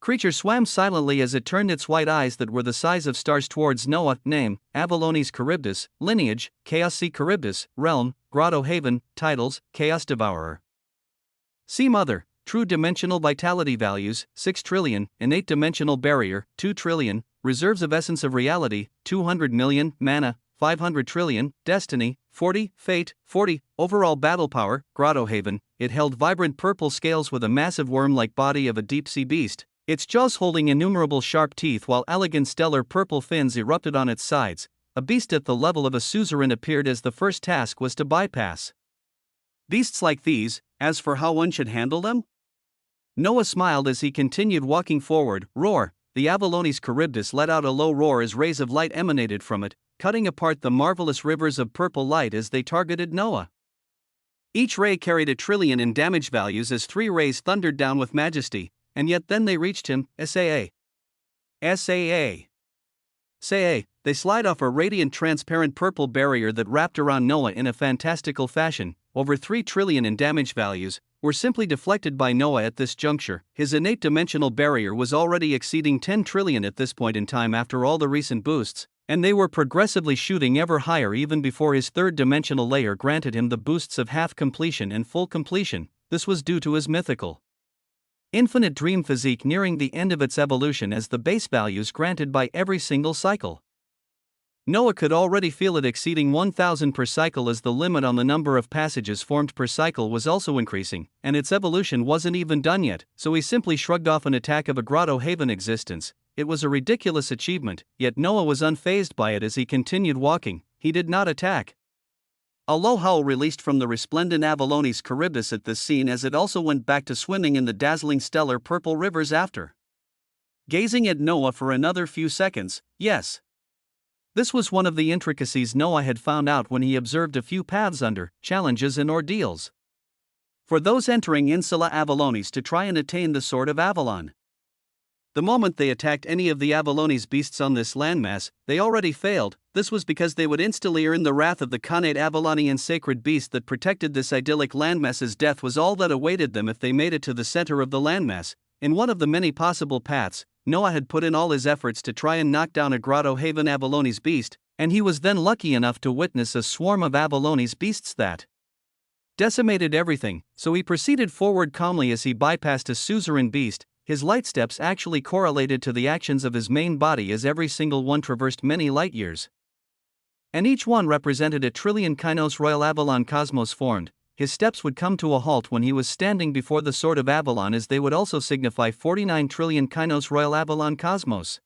creature swam silently as it turned its white eyes that were the size of stars towards Noah. Name, Avalones Charybdis. Lineage, Chaos Sea Charybdis. Realm, Grotto Haven. Titles, Chaos Devourer. Sea Mother, True Dimensional Vitality Values, 6 trillion. Innate Dimensional Barrier, 2 trillion. Reserves of Essence of Reality, 200 million. Mana, 500 trillion. Destiny, 40. Fate, 40. Overall battle power, Grotto Haven. It held vibrant purple scales with a massive worm-like body of a deep-sea beast, its jaws holding innumerable sharp teeth while elegant stellar purple fins erupted on its sides. A beast at the level of a suzerain appeared as the first task was to bypass beasts like these. As for how one should handle them, Noah smiled as he continued walking forward. Roar! The Avalones Charybdis let out a low roar as rays of light emanated from it, cutting apart the marvelous rivers of purple light as they targeted Noah. Each ray carried 1 trillion in damage values as 3 rays thundered down with majesty, and yet then they reached him. SAA. SAA. SAA. They slide off a radiant transparent purple barrier that wrapped around Noah in a fantastical fashion. Over 3 trillion in damage values were simply deflected by Noah at this juncture. His innate dimensional barrier was already exceeding 10 trillion at this point in time after all the recent boosts, and they were progressively shooting ever higher even before his third dimensional layer granted him the boosts of half completion and full completion. This was due to his mythical infinite dream physique nearing the end of its evolution as the base values granted by every single cycle. Noah could already feel it exceeding 1,000 per cycle as the limit on the number of passages formed per cycle was also increasing, and its evolution wasn't even done yet, so he simply shrugged off an attack of a Grotto Haven existence. It was a ridiculous achievement, yet Noah was unfazed by it as he continued walking. He did not attack. A low howl released from the resplendent Avalones Charybdis at this scene as it also went back to swimming in the dazzling stellar purple rivers after gazing at Noah for another few seconds. Yes. This was one of the intricacies Noah had found out when he observed a few paths under, challenges and ordeals for those entering Insula Avalones to try and attain the Sword of Avalon. The moment they attacked any of the Avalones beasts on this landmass, they already failed. This was because they would instantly earn the wrath of the Khanate Avalonian sacred beast that protected this idyllic landmass, as death was all that awaited them if they made it to the center of the landmass. In one of the many possible paths, Noah had put in all his efforts to try and knock down a Grotto Haven Avalones beast, and he was then lucky enough to witness a swarm of Avalones beasts that decimated everything, so he proceeded forward calmly as he bypassed a suzerain beast. His light steps actually correlated to the actions of his main body as every single one traversed many light years, and each one represented 1 trillion Kainos Royal Avalon cosmos formed. His steps would come to a halt when he was standing before the Sword of Avalon, as they would also signify 49 trillion Kainos Royal Avalon cosmos.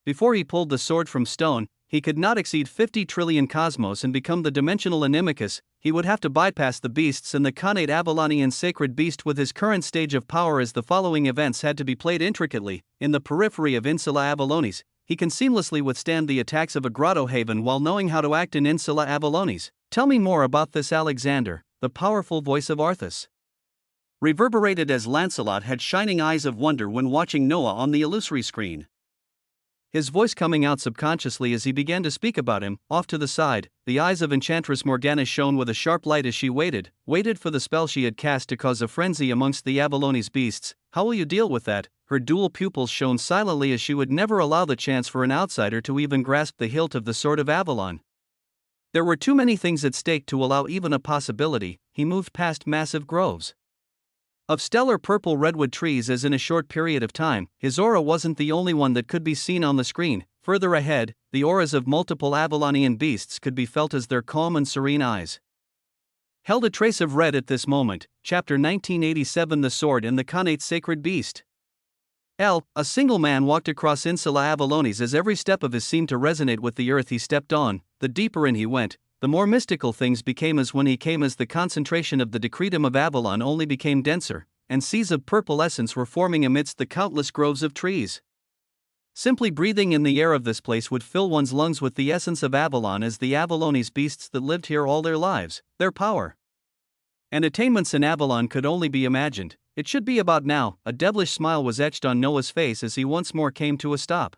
Before he pulled the sword from stone, he could not exceed 50 trillion cosmos and become the dimensional Animicus. He would have to bypass the beasts and the Khanate Avalonian sacred beast with his current stage of power, as the following events had to be played intricately. In the periphery of Insula Avalones, he can seamlessly withstand the attacks of a Grotto Haven while knowing how to act in Insula Avalones. Tell me more about this, Alexander. The powerful voice of Arthas reverberated as Lancelot had shining eyes of wonder when watching Noah on the illusory screen. His voice coming out subconsciously as he began to speak about him. Off to the side, the eyes of Enchantress Morgana shone with a sharp light as she waited for the spell she had cast to cause a frenzy amongst the Avalones beasts. How will you deal with that? Her dual pupils shone silently as she would never allow the chance for an outsider to even grasp the hilt of the Sword of Avalon. There were too many things at stake to allow even a possibility. He moved past massive groves of stellar purple redwood trees as in a short period of time. His aura wasn't the only one that could be seen on the screen. Further ahead, the auras of multiple Avalonian beasts could be felt as their calm and serene eyes held a trace of red at this moment. Chapter 1987, The Sword and the Khanate Sacred Beast. A single man walked across Insula Avalones as every step of his seemed to resonate with the earth he stepped on. The deeper in he went, the more mystical things became as when he came as the concentration of the decretum of Avalon only became denser, and seas of purple essence were forming amidst the countless groves of trees. Simply breathing in the air of this place would fill one's lungs with the essence of Avalon as the Avalonese beasts that lived here all their lives, their power and attainments in Avalon could only be imagined. It should be about now. A devilish smile was etched on Noah's face as he once more came to a stop.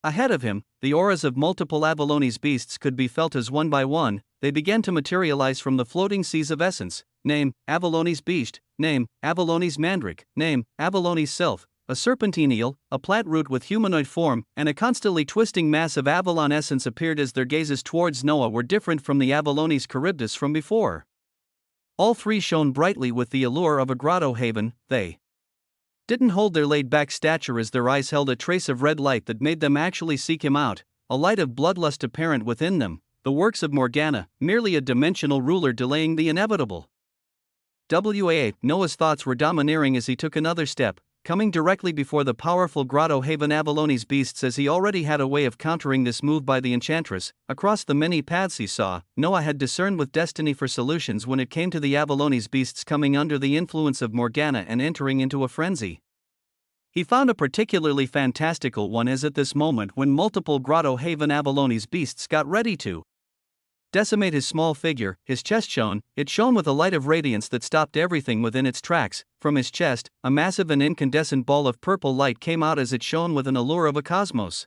Ahead of him, the auras of multiple Avalonese beasts could be felt as one by one, they began to materialize from the floating seas of essence. Name, Avalonese beast. Name, Avalonese mandrake. Name, Avalonese sylph. A serpentine eel, a plant root with humanoid form, and a constantly twisting mass of Avalon essence appeared as their gazes towards Noah were different from the Avalonese Charybdis from before. All three shone brightly with the allure of a grotto haven. They didn't hold their laid-back stature as their eyes held a trace of red light that made them actually seek him out, a light of bloodlust apparent within them, the works of Morgana, merely a dimensional ruler delaying the inevitable. Noah's thoughts were domineering as he took another step, coming directly before the powerful grotto haven Avalonese beasts as he already had a way of countering this move by the enchantress. Across the many paths he saw, Noah had discerned with destiny for solutions when it came to the Avalonese beasts coming under the influence of Morgana and entering into a frenzy. He found a particularly fantastical one as at this moment when multiple grotto haven Avalonese beasts got ready to decimate his small figure. His chest shone, it shone with a light of radiance that stopped everything within its tracks. From his chest, a massive and incandescent ball of purple light came out as it shone with an allure of a cosmos.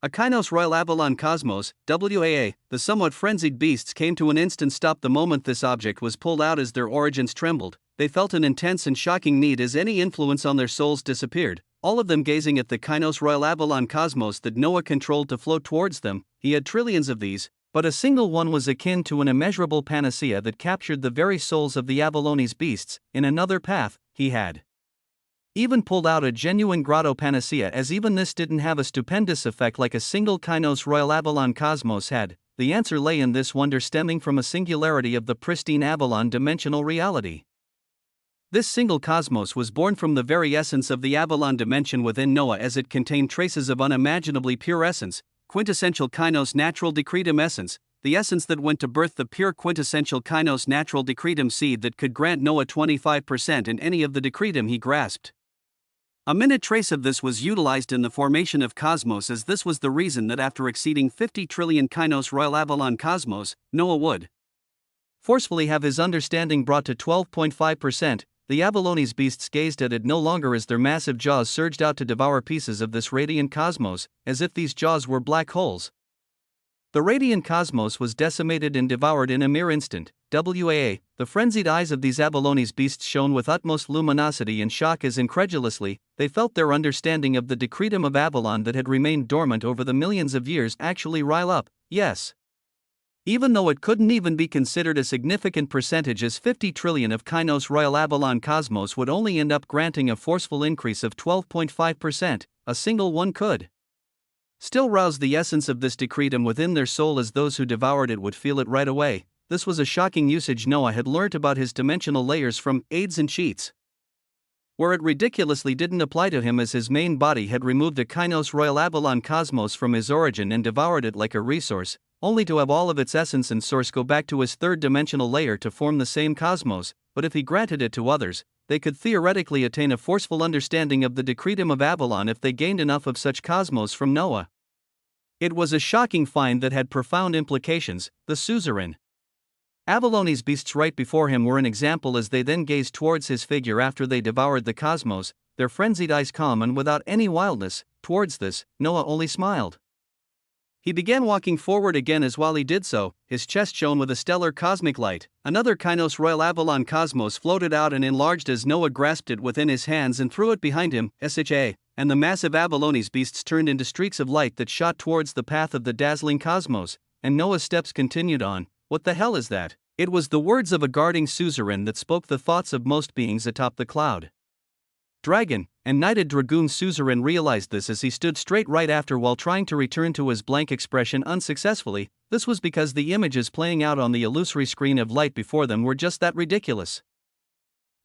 A Kynos Royal Avalon Cosmos, WAA, the somewhat frenzied beasts came to an instant stop the moment this object was pulled out as their origins trembled. They felt an intense and shocking need as any influence on their souls disappeared, all of them gazing at the Kynos Royal Avalon Cosmos that Noah controlled to float towards them. He had trillions of these, but a single one was akin to an immeasurable panacea that captured the very souls of the Avalonese beasts. In another path, he had even pulled out a genuine grotto panacea, as even this didn't have a stupendous effect like a single Kynos Royal Avalon Cosmos had. The answer lay in this wonder stemming from a singularity of the pristine Avalon dimensional reality. This single cosmos was born from the very essence of the Avalon dimension within Noah, as it contained traces of unimaginably pure essence, quintessential Kynos natural decretum essence, the essence that went to birth the pure quintessential Kynos natural decretum seed that could grant Noah 25% in any of the decretum he grasped. A minute trace of this was utilized in the formation of Cosmos, as this was the reason that after exceeding 50 trillion Kynos Royal Avalon Cosmos, Noah would forcefully have his understanding brought to 12.5%. The Avalonese beasts gazed at it no longer as their massive jaws surged out to devour pieces of this radiant cosmos, as if these jaws were black holes. The radiant cosmos was decimated and devoured in a mere instant. The frenzied eyes of these Avalonese beasts shone with utmost luminosity and shock as incredulously they felt their understanding of the decretum of Avalon that had remained dormant over the millions of years actually rile up. Yes, even though it couldn't even be considered a significant percentage, as 50 trillion of Kynos Royal Avalon Cosmos would only end up granting a forceful increase of 12.5%, a single one could still rouse the essence of this decretum within their soul, as those who devoured it would feel it right away. This was a shocking usage Noah had learnt about his dimensional layers from Aids and Cheats, where it ridiculously didn't apply to him, as his main body had removed the Kynos Royal Avalon Cosmos from his origin and devoured it like a resource, only to have all of its essence and source go back to his third-dimensional layer to form the same cosmos. But if he granted it to others, they could theoretically attain a forceful understanding of the decretum of Avalon if they gained enough of such cosmos from Noah. It was a shocking find that had profound implications. The suzerain Avalonese beasts right before him were an example as they then gazed towards his figure after they devoured the cosmos, their frenzied eyes calm and without any wildness. Towards this, Noah only smiled. He began walking forward again, as while he did so, his chest shone with a stellar cosmic light. Another Kynos Royal Avalon Cosmos floated out and enlarged as Noah grasped it within his hands and threw it behind him, and the massive Avalonese beasts turned into streaks of light that shot towards the path of the dazzling cosmos, and Noah's steps continued on. What the hell is that? It was the words of a guarding suzerain that spoke the thoughts of most beings atop the cloud. Dragon, and knighted dragoon suzerain realized this as he stood straight right after while trying to return to his blank expression unsuccessfully. This was because the images playing out on the illusory screen of light before them were just that ridiculous.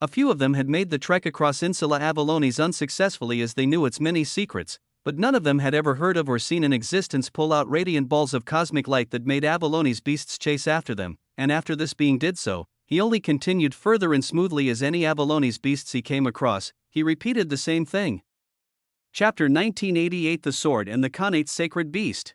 A few of them had made the trek across Insula Avalones unsuccessfully as they knew its many secrets, but none of them had ever heard of or seen an existence pull out radiant balls of cosmic light that made abalone's beasts chase after them, and after this being did so, he only continued further and smoothly as any abalone's beasts he came across, he repeated the same thing. Chapter 1988 The Sword and the Khanate Sacred Beast.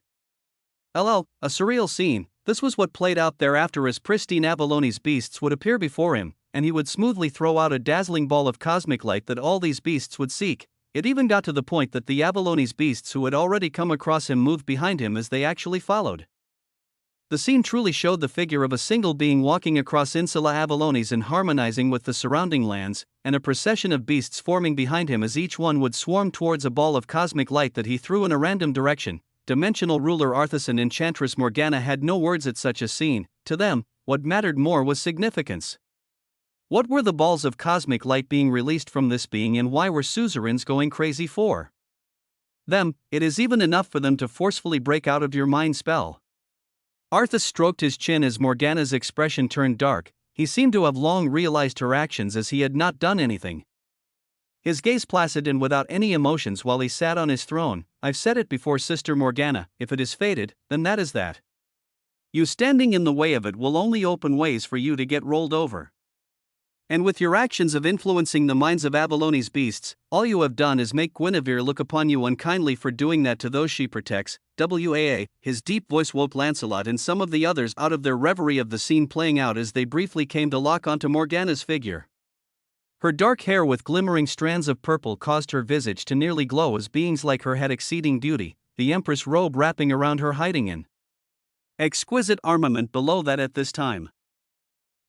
LL, a surreal scene. This was what played out thereafter as pristine abalone's beasts would appear before him, and he would smoothly throw out a dazzling ball of cosmic light that all these beasts would seek. It even got to the point that the abalone's beasts who had already come across him moved behind him as they actually followed. The scene truly showed the figure of a single being walking across Insula Avalones and harmonizing with the surrounding lands, and a procession of beasts forming behind him as each one would swarm towards a ball of cosmic light that he threw in a random direction. Dimensional ruler Arthas and Enchantress Morgana had no words at such a scene. To them, what mattered more was significance. What were the balls of cosmic light being released from this being, and why were suzerains going crazy for? Them, it is even enough for them to forcefully break out of your mind spell. Arthas stroked his chin as Morgana's expression turned dark. He seemed to have long realized her actions as he had not done anything. His gaze placid and without any emotions while he sat on his throne. I've said it before, Sister Morgana, if it is fated, then that is that. You standing in the way of it will only open ways for you to get rolled over. And with your actions of influencing the minds of Avalone's beasts, all you have done is make Guinevere look upon you unkindly for doing that to those she protects. WAA, his deep voice woke Lancelot and some of the others out of their reverie of the scene playing out as they briefly came to lock onto Morgana's figure. Her dark hair with glimmering strands of purple caused her visage to nearly glow as beings like her had exceeding beauty, the Empress robe wrapping around her hiding in exquisite armament below that at this time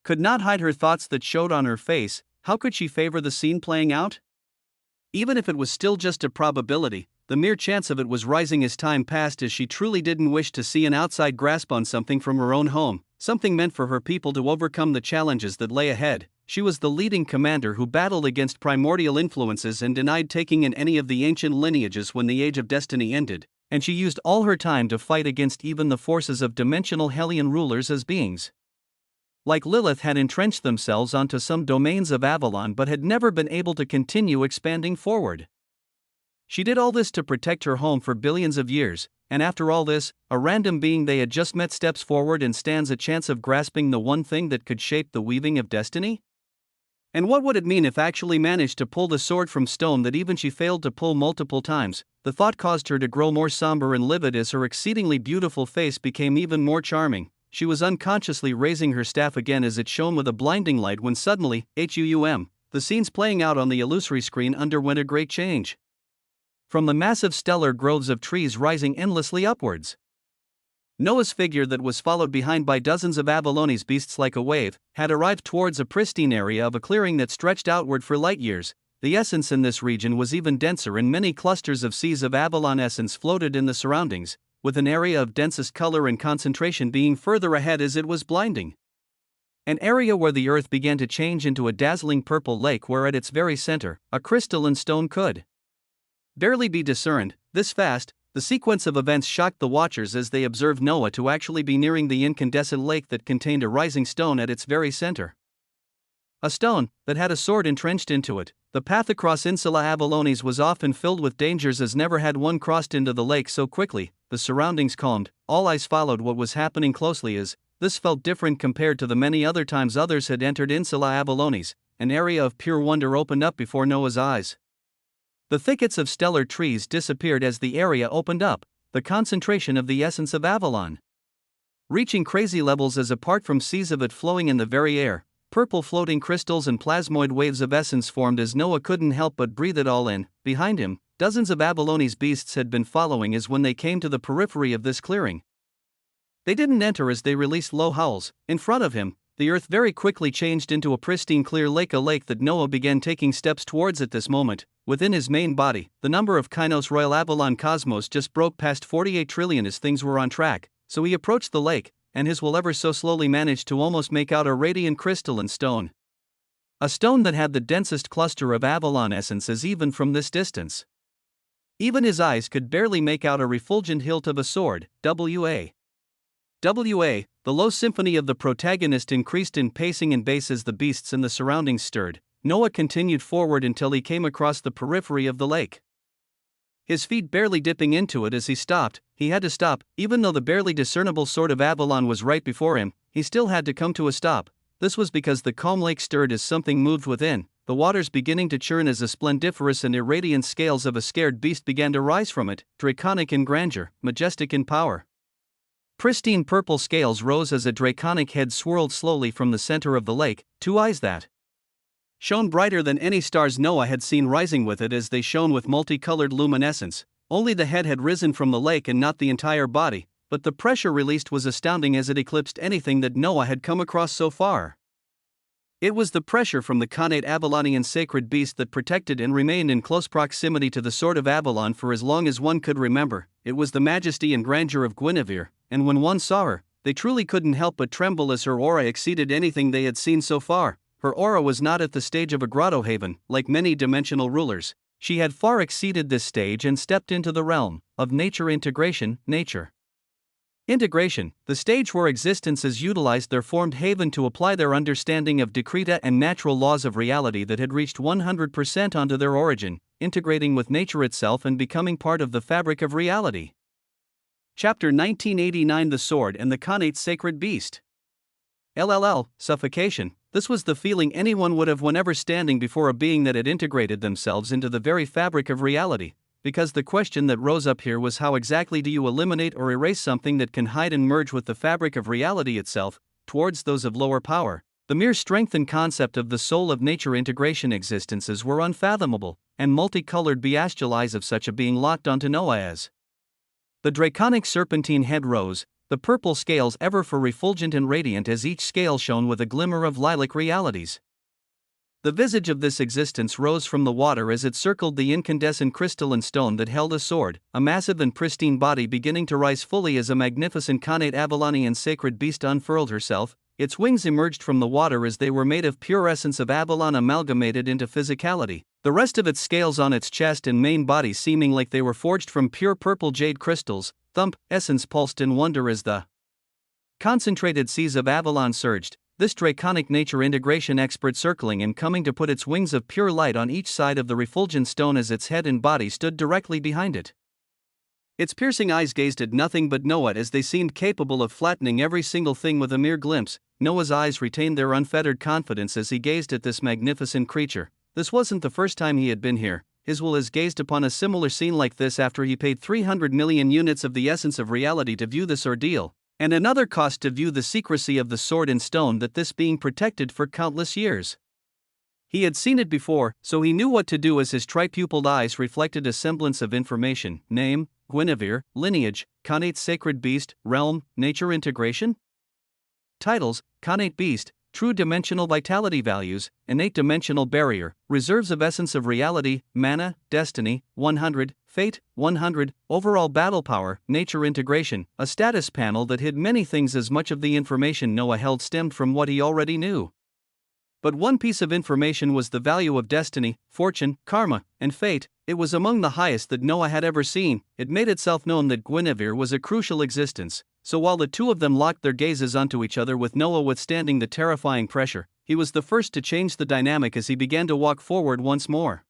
could not hide her thoughts that showed on her face. How could she favor the scene playing out? Even if it was still just a probability, the mere chance of it was rising as time passed, as she truly didn't wish to see an outside grasp on something from her own home, something meant for her people to overcome the challenges that lay ahead. She was the leading commander who battled against primordial influences and denied taking in any of the ancient lineages when the Age of Destiny ended, and she used all her time to fight against even the forces of dimensional Hellion rulers as beings like Lilith had entrenched themselves onto some domains of Avalon but had never been able to continue expanding forward. She did all this to protect her home for billions of years, and after all this, a random being they had just met steps forward and stands a chance of grasping the one thing that could shape the weaving of destiny? And what would it mean if actually managed to pull the sword from stone that even she failed to pull multiple times? The thought caused her to grow more somber and livid as her exceedingly beautiful face became even more charming. She was unconsciously raising her staff again as it shone with a blinding light when suddenly, the scenes playing out on the illusory screen underwent a great change. From the massive stellar groves of trees rising endlessly upwards, Noah's figure, that was followed behind by dozens of Avalone's beasts like a wave, had arrived towards a pristine area of a clearing that stretched outward for light years. The essence in this region was even denser, and many clusters of seas of Avalon essence floated in the surroundings, with an area of densest color and concentration being further ahead as it was blinding. An area where the earth began to change into a dazzling purple lake, where at its very center, a crystalline stone could barely be discerned. This fast, the sequence of events shocked the watchers as they observed Noah to actually be nearing the incandescent lake that contained a rising stone at its very center. A stone that had a sword entrenched into it. The path across Insula Avalones was often filled with dangers, as never had one crossed into the lake so quickly. The surroundings calmed, all eyes followed what was happening closely, as this felt different compared to the many other times others had entered Insula Avalones. An area of pure wonder opened up before Noah's eyes. The thickets of stellar trees disappeared as the area opened up, the concentration of the essence of Avalon reaching crazy levels, as apart from seas of it flowing in the very air, purple floating crystals and plasmoid waves of essence formed as Noah couldn't help but breathe it all in. Behind him, dozens of Avalone's beasts had been following, as when they came to the periphery of this clearing, they didn't enter as they released low howls. In front of him, the earth very quickly changed into a pristine clear lake, a lake that Noah began taking steps towards at this moment. Within his main body, the number of Kainos Royal Avalon Cosmos just broke past 48 trillion as things were on track, so he approached the lake, and his will ever so slowly managed to almost make out a radiant crystalline stone. A stone that had the densest cluster of Avalon essences even from this distance. Even his eyes could barely make out a refulgent hilt of a sword. The low symphony of the protagonist increased in pacing and bass as the beasts and the surroundings stirred. Noah continued forward until he came across the periphery of the lake. his feet barely dipping into it as he stopped. He had to stop, even though the barely discernible sword of Avalon was right before him, he still had to come to a stop. This was because the calm lake stirred as something moved within, the waters beginning to churn as the splendiferous and irradiant scales of a scared beast began to rise from it, draconic in grandeur, majestic in power. Pristine purple scales rose as a draconic head swirled slowly from the center of the lake, two eyes that shone brighter than any stars Noah had seen rising with it as they shone with multicolored luminescence. Only the head had risen from the lake and not the entire body, but the pressure released was astounding as it eclipsed anything that Noah had come across so far. It was the pressure from the connate Avalonian sacred beast that protected and remained in close proximity to the sword of Avalon for as long as one could remember. It was the majesty and grandeur of Guinevere, and when one saw her, they truly couldn't help but tremble as her aura exceeded anything they had seen so far. Her aura was not at the stage of a grotto haven, like many dimensional rulers. She had far exceeded this stage and stepped into the realm of nature integration, nature integration, the stage where existences utilized their formed haven to apply their understanding of decreta and natural laws of reality that had reached 100% onto their origin, integrating with nature itself and becoming part of the fabric of reality. Chapter 1989, The Sword and the Connate's Sacred Beast. Suffocation. This was the feeling anyone would have whenever standing before a being that had integrated themselves into the very fabric of reality, because the question that rose up here was how exactly do you eliminate or erase something that can hide and merge with the fabric of reality itself, towards those of lower power. The mere strength and concept of the soul of nature integration existences were unfathomable, and multicolored bestial eyes of such a being locked onto Noah as the draconic serpentine head rose, the purple scales ever for refulgent and radiant as each scale shone with a glimmer of lilac realities. The visage of this existence rose from the water as it circled the incandescent crystalline stone that held a sword, a massive and pristine body beginning to rise fully as a magnificent connate Avalonian sacred beast unfurled herself. Its wings emerged from the water as they were made of pure essence of Avalon amalgamated into physicality, the rest of its scales on its chest and main body seeming like they were forged from pure purple jade crystals. Thump, essence pulsed in wonder as the concentrated seas of Avalon surged, this draconic nature integration expert circling and coming to put its wings of pure light on each side of the refulgent stone as its head and body stood directly behind it. Its piercing eyes gazed at nothing but Noah as they seemed capable of flattening every single thing with a mere glimpse. Noah's eyes retained their unfettered confidence as he gazed at this magnificent creature. This wasn't the first time he had been here. His will has gazed upon a similar scene like this after he paid 300 million units of the essence of reality to view this ordeal, and another cost to view the secrecy of the sword in stone that this being protected for countless years. He had seen it before, so he knew what to do as his tri-pupiled eyes reflected a semblance of information: name, Guinevere, lineage, connate sacred beast, realm, nature integration. Titles: connate beast, true dimensional vitality values, innate dimensional barrier, reserves of essence of reality, mana, destiny, 100, fate, 100, overall battle power, nature integration, a status panel that hid many things as much of the information Noah held stemmed from what he already knew. But one piece of information was the value of destiny, fortune, karma, and fate. It was among the highest that Noah had ever seen. It made itself known that Guinevere was a crucial existence, so while the two of them locked their gazes onto each other with Noah withstanding the terrifying pressure, he was the first to change the dynamic as he began to walk forward once more.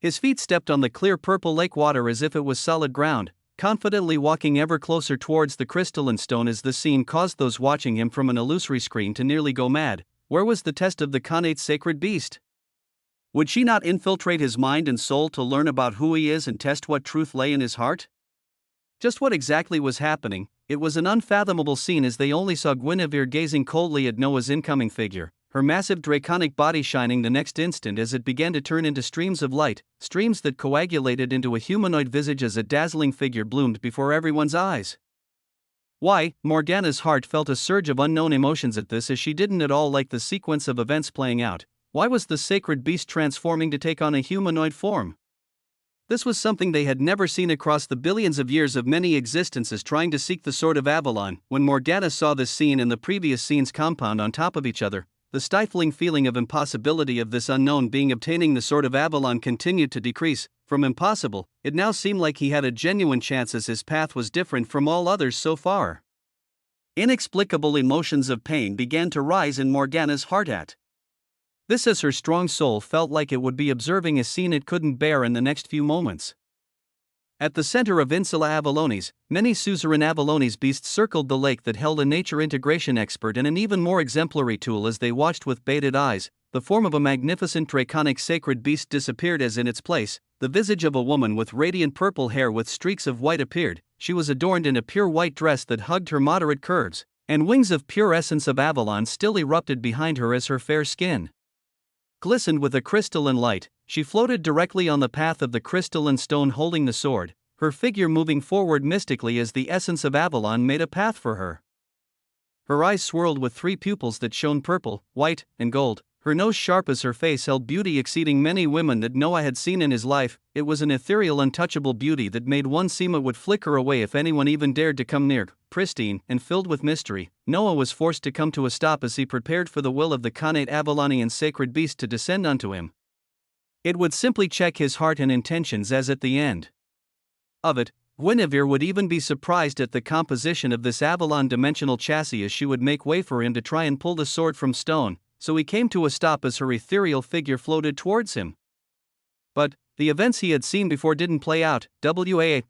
His feet stepped on the clear purple lake water as if it was solid ground, confidently walking ever closer towards the crystalline stone as the scene caused those watching him from an illusory screen to nearly go mad. Where was the test of the connate's sacred beast? Would she not infiltrate his mind and soul to learn about who he is and test what truth lay in his heart? Just what exactly was happening? It was an unfathomable scene as they only saw Guinevere gazing coldly at Noah's incoming figure, her massive draconic body shining the next instant as it began to turn into streams of light, streams that coagulated into a humanoid visage as a dazzling figure bloomed before everyone's eyes. Why? Morgana's heart felt a surge of unknown emotions at this as she didn't at all like the sequence of events playing out. Why was the sacred beast transforming to take on a humanoid form? This was something they had never seen across the billions of years of many existences trying to seek the Sword of Avalon. When Morgana saw this scene and the previous scenes compound on top of each other, the stifling feeling of impossibility of this unknown being obtaining the Sword of Avalon continued to decrease. From impossible, it now seemed like he had a genuine chance as his path was different from all others so far. Inexplicable emotions of pain began to rise in Morgana's heart at this as her strong soul felt like it would be observing a scene it couldn't bear in the next few moments. At the center of Insula Avallonis, many suzerain Avallonis beasts circled the lake that held a nature integration expert and an even more exemplary tool as they watched with bated eyes. The form of a magnificent draconic sacred beast disappeared as in its place, the visage of a woman with radiant purple hair with streaks of white appeared. She was adorned in a pure white dress that hugged her moderate curves, and wings of pure essence of Avalon still erupted behind her as her fair skin glistened with a crystalline light. She floated directly on the path of the crystalline stone holding the sword, her figure moving forward mystically as the essence of Avalon made a path for her. Her eyes swirled with three pupils that shone purple, white, and gold. Her nose sharp as her face held beauty exceeding many women that Noah had seen in his life. It was an ethereal untouchable beauty that made one seem it would flicker away if anyone even dared to come near. Pristine and filled with mystery, Noah was forced to come to a stop as he prepared for the will of the Khanate Avalonian sacred beast to descend unto him. It would simply check his heart and intentions, as at the end of it, Guinevere would even be surprised at the composition of this Avalon dimensional chassis as she would make way for him to try and pull the sword from stone. So he came to a stop as her ethereal figure floated towards him. But the events he had seen before didn't play out.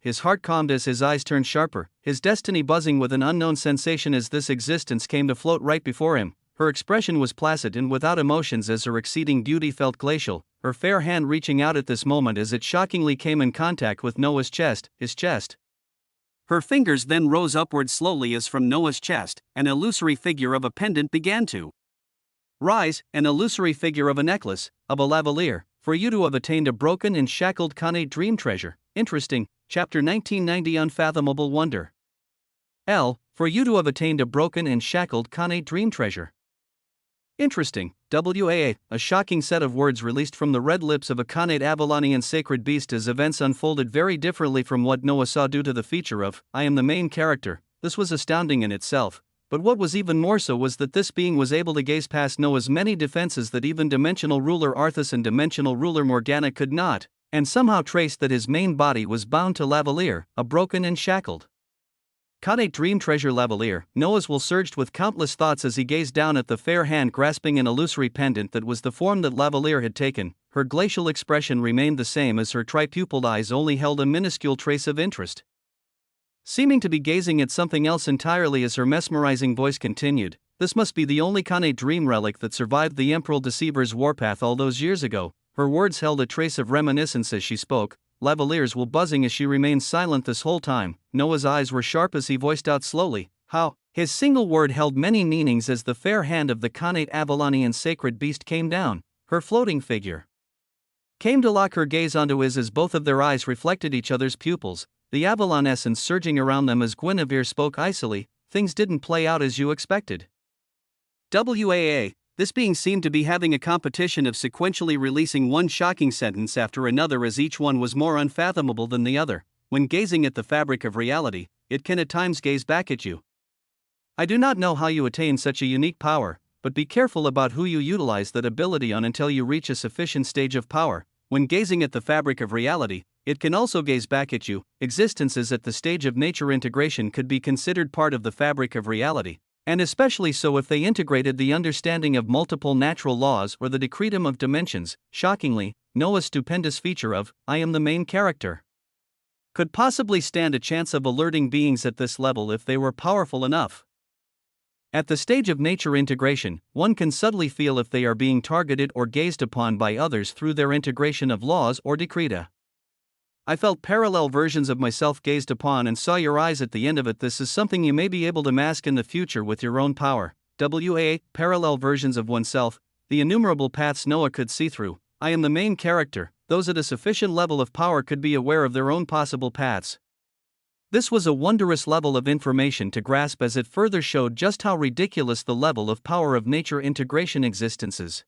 His heart calmed as his eyes turned sharper, his destiny buzzing with an unknown sensation as this existence came to float right before him. Her expression was placid and without emotions as her exceeding beauty felt glacial, her fair hand reaching out at this moment as it shockingly came in contact with Noah's chest, his chest. Her fingers then rose upward slowly as from Noah's chest, an illusory figure of a pendant began to rise, an illusory figure of a necklace, of a lavalier, for you to have attained a broken and shackled Khanate dream treasure. Interesting. Chapter 1990 Unfathomable Wonder. For you to have attained a broken and shackled Khanate dream treasure. Interesting. A shocking set of words released from the red lips of a Khanate Avalonian sacred beast as events unfolded very differently from what Noah saw due to the feature of, I am the main character. This was astounding in itself. But what was even more so was that this being was able to gaze past Noah's many defenses that even dimensional ruler Arthas and dimensional ruler Morgana could not, and somehow traced that his main body was bound to lavalier, a broken and shackled Khanate dream treasure lavalier. Noah's will surged with countless thoughts as he gazed down at the fair hand grasping an illusory pendant that was the form that lavalier had taken. Her glacial expression remained the same as her tri-pupiled eyes only held a minuscule trace of interest, seeming to be gazing at something else entirely as her mesmerizing voice continued. This must be the only Khanate dream relic that survived the Emperor Deceiver's warpath all those years ago. Her words held a trace of reminiscence as she spoke, Lavalier's will buzzing as she remained silent this whole time. Noah's eyes were sharp as he voiced out slowly, how? His single word held many meanings as the fair hand of the Khanate Avalonian sacred beast came down. Her floating figure came to lock her gaze onto his as both of their eyes reflected each other's pupils, the Avalon essence surging around them as Guinevere spoke icily. Things didn't play out as you expected. This being seemed to be having a competition of sequentially releasing one shocking sentence after another as each one was more unfathomable than the other. When gazing at the fabric of reality, it can at times gaze back at you. I do not know how you attain such a unique power, but be careful about who you utilize that ability on until you reach a sufficient stage of power. When gazing at the fabric of reality, it can also gaze back at you. Existences at the stage of nature integration could be considered part of the fabric of reality, and especially so if they integrated the understanding of multiple natural laws or the decretum of dimensions. Shockingly, Noah's stupendous feature of, I am the main character, could possibly stand a chance of alerting beings at this level if they were powerful enough. At the stage of nature integration, one can subtly feel if they are being targeted or gazed upon by others through their integration of laws or decreta. I felt parallel versions of myself gazed upon and saw your eyes at the end of it. This is something you may be able to mask in the future with your own power. Parallel versions of oneself, the innumerable paths Noah could see through. I am the main character. Those at a sufficient level of power could be aware of their own possible paths. This was a wondrous level of information to grasp as it further showed just how ridiculous the level of power of nature integration existences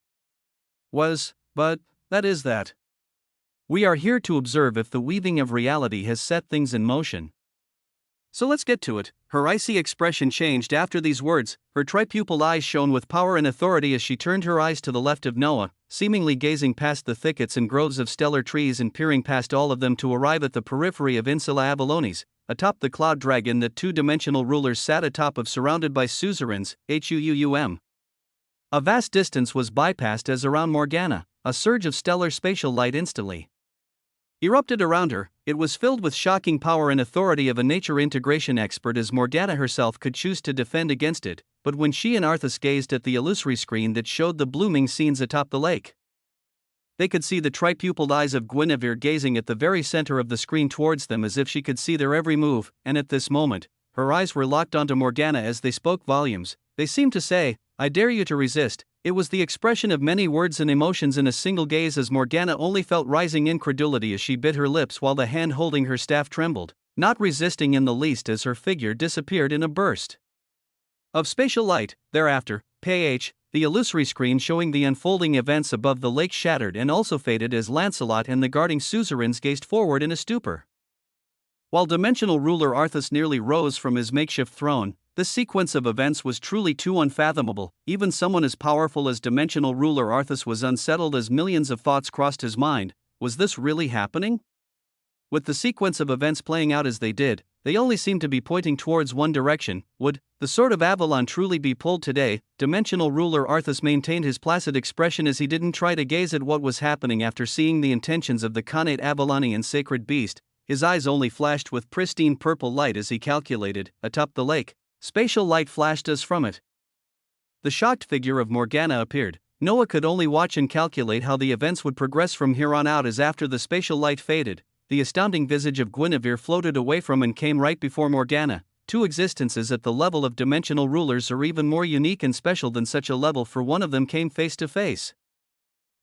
was, but that is that. We are here to observe if the weaving of reality has set things in motion. So let's get to it. Her icy expression changed after these words, her tripupil eyes shone with power and authority as she turned her eyes to the left of Noah, seemingly gazing past the thickets and groves of stellar trees and peering past all of them to arrive at the periphery of Insula Avallonis, atop the cloud dragon that two-dimensional rulers sat atop of, surrounded by suzerains. A vast distance was bypassed as around Morgana, a surge of stellar spatial light instantly erupted around her. It was filled with shocking power and authority of a nature integration expert, as Morgana herself could choose to defend against it, but when she and Arthas gazed at the illusory screen that showed the blooming scenes atop the lake, they could see the tri-pupiled eyes of Guinevere gazing at the very center of the screen towards them, as if she could see their every move, and at this moment, her eyes were locked onto Morgana as they spoke volumes. They seemed to say, "I dare you to resist." It was the expression of many words and emotions in a single gaze, as Morgana only felt rising incredulity as she bit her lips while the hand holding her staff trembled, not resisting in the least as her figure disappeared in a burst of spatial light. Thereafter, ph, the illusory screen showing the unfolding events above the lake shattered and also faded as Lancelot and the guarding suzerains gazed forward in a stupor. While dimensional ruler Arthas nearly rose from his makeshift throne, this sequence of events was truly too unfathomable. Even someone as powerful as dimensional ruler Arthas was unsettled as millions of thoughts crossed his mind. Was this really happening? With the sequence of events playing out as they did, they only seemed to be pointing towards one direction. Would the Sword of Avalon truly be pulled today? Dimensional ruler Arthas maintained his placid expression as he didn't try to gaze at what was happening after seeing the intentions of the Khanate Avalonian sacred beast. His eyes only flashed with pristine purple light as he calculated. Atop the lake, spatial light flashed as from it. The shocked figure of Morgana appeared. Noah could only watch and calculate how the events would progress from here on out, as after the spatial light faded, the astounding visage of Guinevere floated away from and came right before Morgana. Two existences at the level of dimensional rulers are even more unique and special than such a level, for one of them came face to face.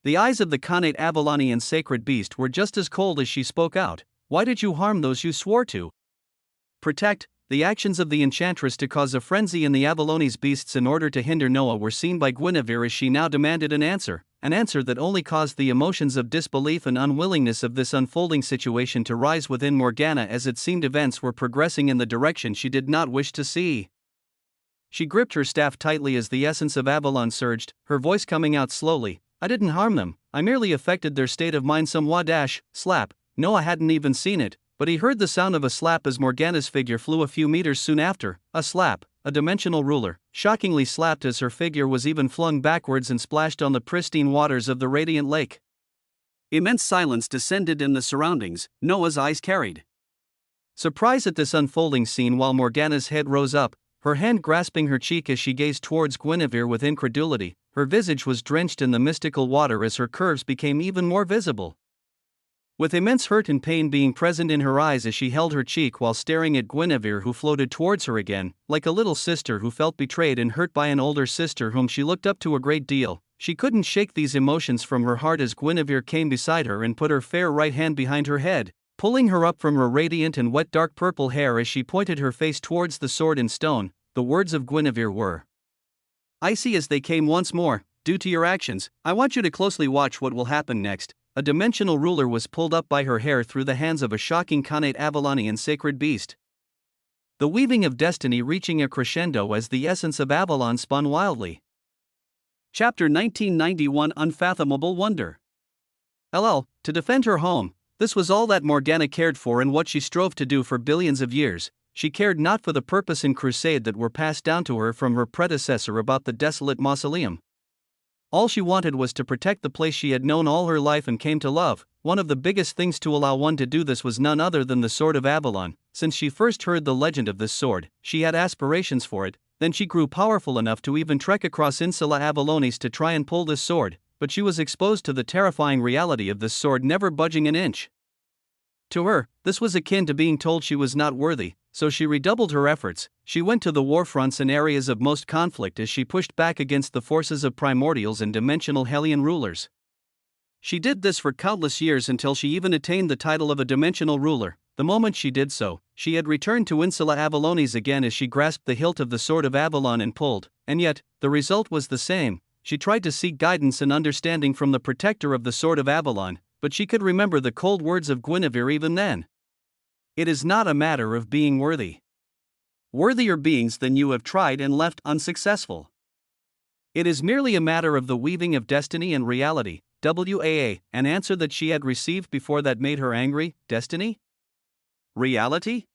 The eyes of the Khanate Avalonian sacred beast were just as cold as she spoke out. "Why did you harm those you swore to protect?" The actions of the enchantress to cause a frenzy in the Avaloni's beasts in order to hinder Noah were seen by Guinevere as she now demanded an answer that only caused the emotions of disbelief and unwillingness of this unfolding situation to rise within Morgana, as it seemed events were progressing in the direction she did not wish to see. She gripped her staff tightly as the essence of Avalon surged, her voice coming out slowly. "I didn't harm them, I merely affected their state of mind somewhat." Slap. Noah hadn't even seen it, but he heard the sound of a slap as Morgana's figure flew a few meters soon after. A slap. A dimensional ruler, shockingly slapped as her figure was even flung backwards and splashed on the pristine waters of the radiant lake. Immense silence descended in the surroundings. Noah's eyes carried surprise at this unfolding scene, while Morgana's head rose up, her hand grasping her cheek as she gazed towards Guinevere with incredulity. Her visage was drenched in the mystical water as her curves became even more visible, with immense hurt and pain being present in her eyes as she held her cheek while staring at Guinevere, who floated towards her again, like a little sister who felt betrayed and hurt by an older sister whom she looked up to a great deal. She couldn't shake these emotions from her heart as Guinevere came beside her and put her fair right hand behind her head, pulling her up from her radiant and wet dark purple hair as she pointed her face towards the sword and stone. The words of Guinevere were icy as they came once more. "Due to your actions, I want you to closely watch what will happen next." A dimensional ruler was pulled up by her hair through the hands of a shocking Khanate Avalonian sacred beast, the weaving of destiny reaching a crescendo as the essence of Avalon spun wildly. Chapter 1991 Unfathomable Wonder. To defend her home, this was all that Morgana cared for and what she strove to do for billions of years. She cared not for the purpose and crusade that were passed down to her from her predecessor about the desolate mausoleum. All she wanted was to protect the place she had known all her life and came to love. One of the biggest things to allow one to do this was none other than the Sword of Avalon. Since she first heard the legend of this sword, she had aspirations for it. Then she grew powerful enough to even trek across Insula Avalonis to try and pull this sword, but she was exposed to the terrifying reality of this sword never budging an inch. To her, this was akin to being told she was not worthy, so she redoubled her efforts. She went to the war fronts and areas of most conflict as she pushed back against the forces of primordials and dimensional Hellion rulers. She did this for countless years until she even attained the title of a dimensional ruler. The moment she did so, she had returned to Insula Avalonis again as she grasped the hilt of the Sword of Avalon and pulled, and yet, the result was the same. She tried to seek guidance and understanding from the protector of the Sword of Avalon, but she could remember the cold words of Guinevere even then. It is not a matter of being worthy. Worthier beings than you have tried and left unsuccessful. It is merely a matter of the weaving of destiny and reality. An answer that she had received before that made her angry. Destiny? Reality?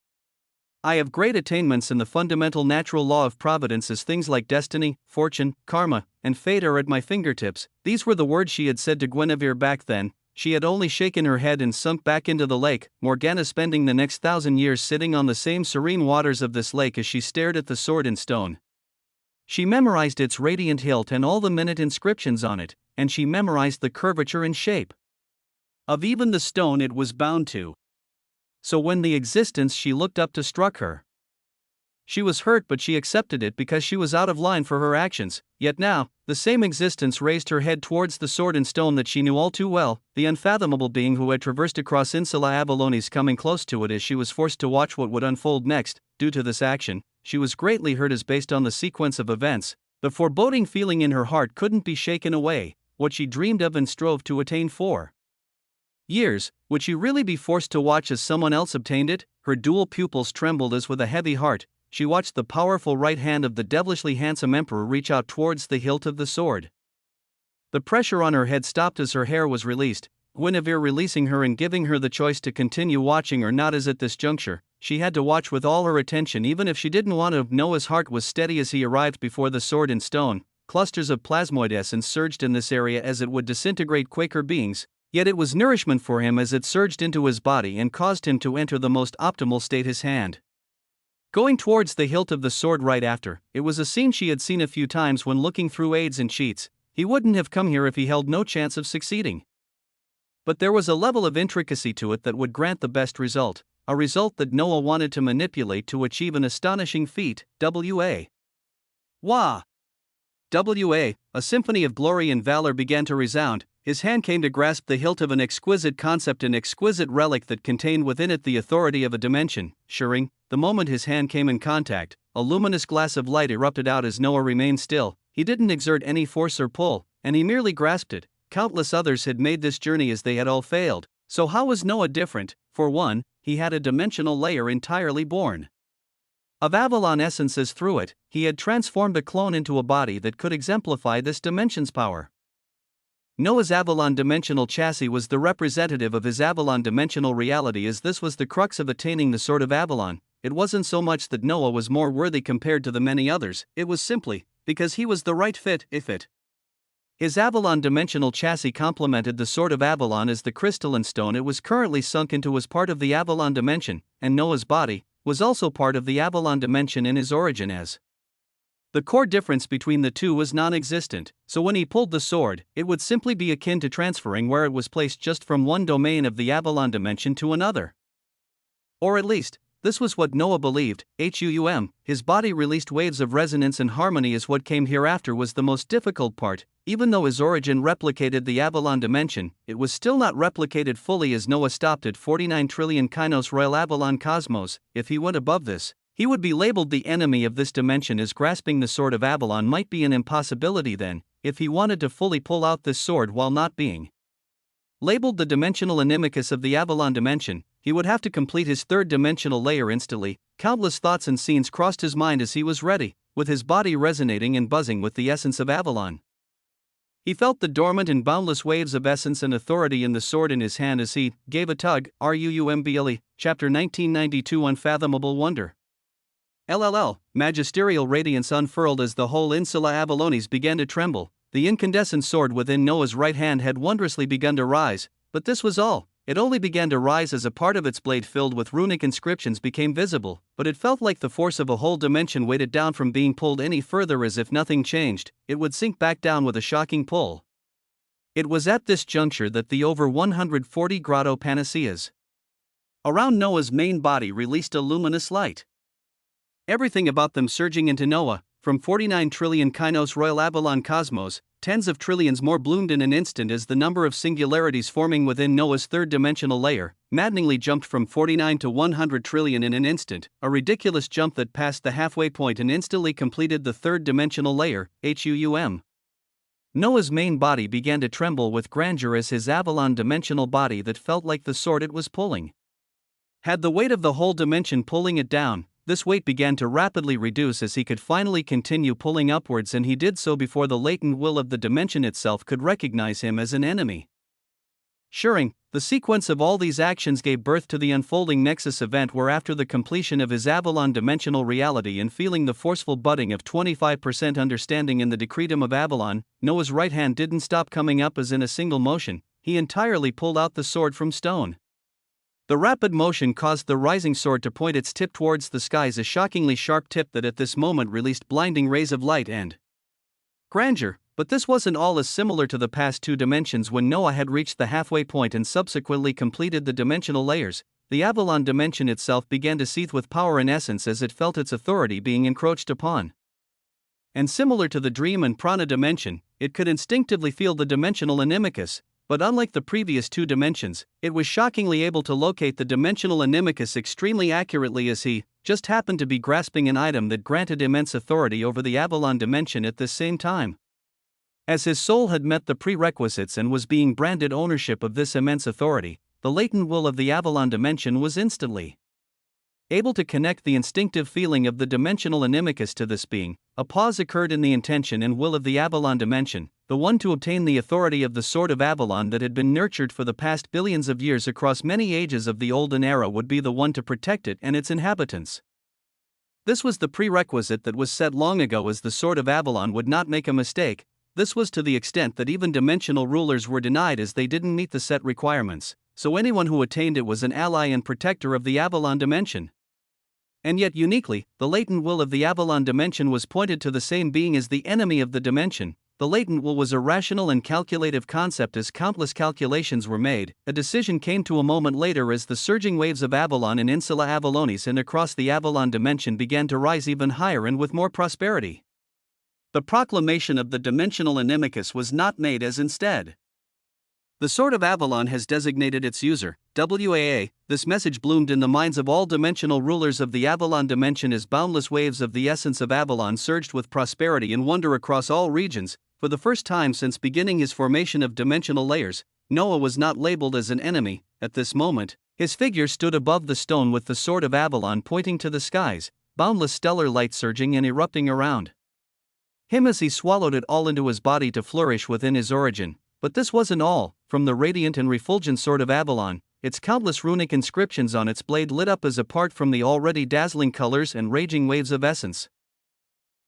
I have great attainments in the fundamental natural law of providence, as things like destiny, fortune, karma, and fate are at my fingertips. These were the words she had said to Guinevere back then. she had only shaken her head and sunk back into the lake, Morgana spending the next 1,000 years sitting on the same serene waters of this lake as she stared at the sword in stone. She memorized its radiant hilt and all the minute inscriptions on it, and she memorized the curvature and shape of even the stone it was bound to. So when the existence she looked up to struck her, she was hurt, but she accepted it because she was out of line for her actions. Yet now, the same existence raised her head towards the sword in stone that she knew all too well, the unfathomable being who had traversed across Insula Avallonis, coming close to it as she was forced to watch what would unfold next. Due to this action, she was greatly hurt as based on the sequence of events. The foreboding feeling in her heart couldn't be shaken away. What she dreamed of and strove to attain for years, would she really be forced to watch as someone else obtained it? Her dual pupils trembled as with a heavy heart, she watched the powerful right hand of the devilishly handsome emperor reach out towards the hilt of the sword. The pressure on her head stopped as her hair was released, Guinevere releasing her and giving her the choice to continue watching or not, as at this juncture, she had to watch with all her attention even if she didn't want to. Noah's heart was steady as he arrived before the sword in stone. Clusters of plasmoid essence surged in this area as it would disintegrate Quaker beings, yet it was nourishment for him as it surged into his body and caused him to enter the most optimal state. His hand going towards the hilt of the sword right after, it was a scene she had seen a few times when looking through aids and cheats. He wouldn't have come here if he held no chance of succeeding. But there was a level of intricacy to it that would grant the best result, a result that Noah wanted to manipulate to achieve an astonishing feat. W.A. Wah! W.A., a symphony of glory and valor began to resound. His hand came to grasp the hilt of an exquisite concept, an exquisite relic that contained within it the authority of a dimension. Shirring, the moment his hand came in contact, a luminous glass of light erupted out as Noah remained still. He didn't exert any force or pull, and he merely grasped it. Countless others had made this journey as they had all failed. So how was Noah different? For one, he had a dimensional layer entirely born of Avalon essences. Through it, he had transformed a clone into a body that could exemplify this dimension's power. Noah's Avalon dimensional chassis was the representative of his Avalon dimensional reality, as this was the crux of attaining the Sword of Avalon. It wasn't so much that Noah was more worthy compared to the many others, it was simply because he was the right fit. His Avalon dimensional chassis complemented the Sword of Avalon as the crystalline stone it was currently sunk into was part of the Avalon dimension, and Noah's body was also part of the Avalon dimension in his origin as. The core difference between the two was non-existent, so when he pulled the sword, it would simply be akin to transferring where it was placed just from one domain of the Avalon dimension to another. Or at least, this was what Noah believed. His body released waves of resonance and harmony as what came hereafter was the most difficult part. Even though his origin replicated the Avalon dimension, it was still not replicated fully as Noah stopped at 49 trillion Kainos Royal Avalon Cosmos. If he went above this, he would be labeled the enemy of this dimension, as grasping the Sword of Avalon might be an impossibility then, if he wanted to fully pull out this sword while not being labeled the dimensional animicus of the Avalon dimension, he would have to complete his third dimensional layer instantly. Countless thoughts and scenes crossed his mind as he was ready, with his body resonating and buzzing with the essence of Avalon. He felt the dormant and boundless waves of essence and authority in the sword in his hand as he gave a tug. RUUMBLE, Chapter 1992, Unfathomable Wonder. LLL, magisterial radiance unfurled as the whole Insula Avallonis began to tremble. The incandescent sword within Noah's right hand had wondrously begun to rise, but this was all. It only began to rise as a part of its blade filled with runic inscriptions became visible, but it felt like the force of a whole dimension weighed it down from being pulled any further. As if nothing changed, it would sink back down with a shocking pull. It was at this juncture that the over 140 grotto panaceas around Noah's main body released a luminous light. Everything about them surging into Noah, from 49 trillion Kainos Royal Avalon Cosmos, tens of trillions more bloomed in an instant as the number of singularities forming within Noah's third dimensional layer maddeningly jumped from 49 to 100 trillion in an instant, a ridiculous jump that passed the halfway point and instantly completed the third dimensional layer. Noah's main body began to tremble with grandeur as his Avalon dimensional body that felt like the sword it was pulling had the weight of the whole dimension pulling it down. This weight began to rapidly reduce as he could finally continue pulling upwards, and he did so before the latent will of the dimension itself could recognize him as an enemy. Shirring, the sequence of all these actions gave birth to the unfolding Nexus event, where after the completion of his Avalon dimensional reality and feeling the forceful budding of 25% understanding in the decretum of Avalon, Noah's right hand didn't stop coming up as in a single motion. he entirely pulled out the sword from stone. The rapid motion caused the rising sword to point its tip towards the skies, a shockingly sharp tip that at this moment released blinding rays of light and grandeur. But this wasn't all as similar to the past two dimensions. When Noah had reached the halfway point and subsequently completed the dimensional layers, the Avalon dimension itself began to seethe with power in essence as it felt its authority being encroached upon. And similar to the dream and prana dimension, it could instinctively feel the dimensional animicus, but unlike the previous two dimensions, it was shockingly able to locate the dimensional animicus extremely accurately, as he just happened to be grasping an item that granted immense authority over the Avalon dimension at this same time. As his soul had met the prerequisites and was being branded ownership of this immense authority, the latent will of the Avalon dimension was instantly able to connect the instinctive feeling of the dimensional animicus to this being. A pause occurred in the intention and will of the Avalon dimension, the one to obtain the authority of the Sword of Avalon that had been nurtured for the past billions of years across many ages of the Olden Era, would be the one to protect it and its inhabitants. This was the prerequisite that was set long ago, as the Sword of Avalon would not make a mistake. This was to the extent that even dimensional rulers were denied as they didn't meet the set requirements, so anyone who attained it was an ally and protector of the Avalon dimension. And yet uniquely, the latent will of the Avalon dimension was pointed to the same being as the enemy of the dimension. The latent will was a rational and calculative concept as countless calculations were made. A decision came to a moment later as the surging waves of Avalon in Insula Avalonis and across the Avalon dimension began to rise even higher and with more prosperity. The proclamation of the dimensional animicus was not made as instead. The Sword of Avalon has designated its user, WAA. This message bloomed in the minds of all dimensional rulers of the Avalon dimension as boundless waves of the essence of Avalon surged with prosperity and wonder across all regions. For the first time since beginning his formation of dimensional layers, Noah was not labeled as an enemy. At this moment, his figure stood above the stone with the Sword of Avalon pointing to the skies, boundless stellar light surging and erupting around him as he swallowed it all into his body to flourish within his origin. But this wasn't all. From the radiant and refulgent Sword of Avalon, its countless runic inscriptions on its blade lit up as apart from the already dazzling colors and raging waves of essence.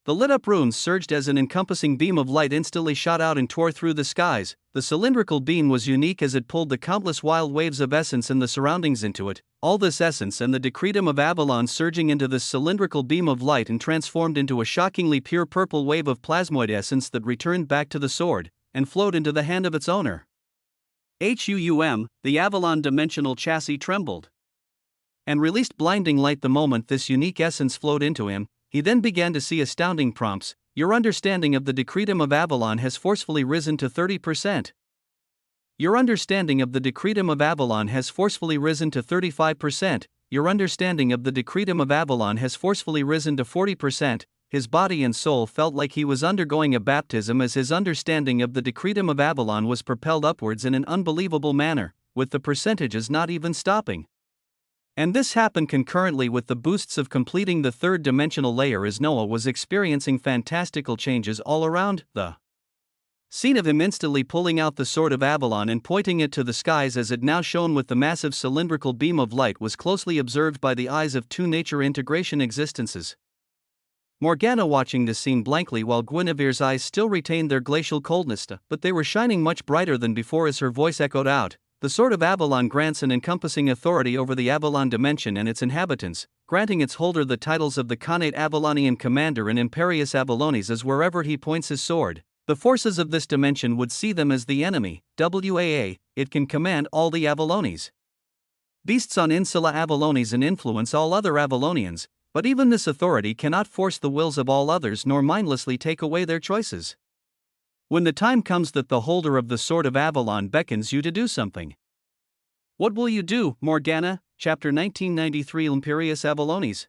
The lit-up runes surged as an encompassing beam of light instantly shot out and tore through the skies. The cylindrical beam was unique as it pulled the countless wild waves of essence and the surroundings into it. All this essence and the decretum of Avalon surging into this cylindrical beam of light and transformed into a shockingly pure purple wave of plasmoid essence that returned back to the sword and flowed into the hand of its owner. The Avalon dimensional chassis trembled and released blinding light the moment this unique essence flowed into him. He then began to see astounding prompts. Your understanding of the decretum of Avalon has forcefully risen to 30%. Your understanding of the decretum of Avalon has forcefully risen to 35%. Your understanding of the decretum of Avalon has forcefully risen to 40%. His body and soul felt like he was undergoing a baptism as his understanding of the decretum of Avalon was propelled upwards in an unbelievable manner, with the percentages not even stopping. And this happened concurrently with the boosts of completing the third dimensional layer as Noah was experiencing fantastical changes all around. The scene of him instantly pulling out the Sword of Avalon and pointing it to the skies as it now shone with the massive cylindrical beam of light was closely observed by the eyes of two nature integration existences. Morgana watching this scene blankly while Guinevere's eyes still retained their glacial coldness, but they were shining much brighter than before as her voice echoed out. The Sword of Avalon grants an encompassing authority over the Avalon dimension and its inhabitants, granting its holder the titles of the Khanate Avalonian Commander and Imperius Avalonis as wherever he points his sword. The forces of this dimension would see them as the enemy. WAA, it can command all the Avalonis. Beasts on Insula Avalonis and influence all other Avalonians, but even this authority cannot force the wills of all others nor mindlessly take away their choices. When the time comes that the holder of the Sword of Avalon beckons you to do something, what will you do, Morgana? Chapter 1993 Imperius Avalonis.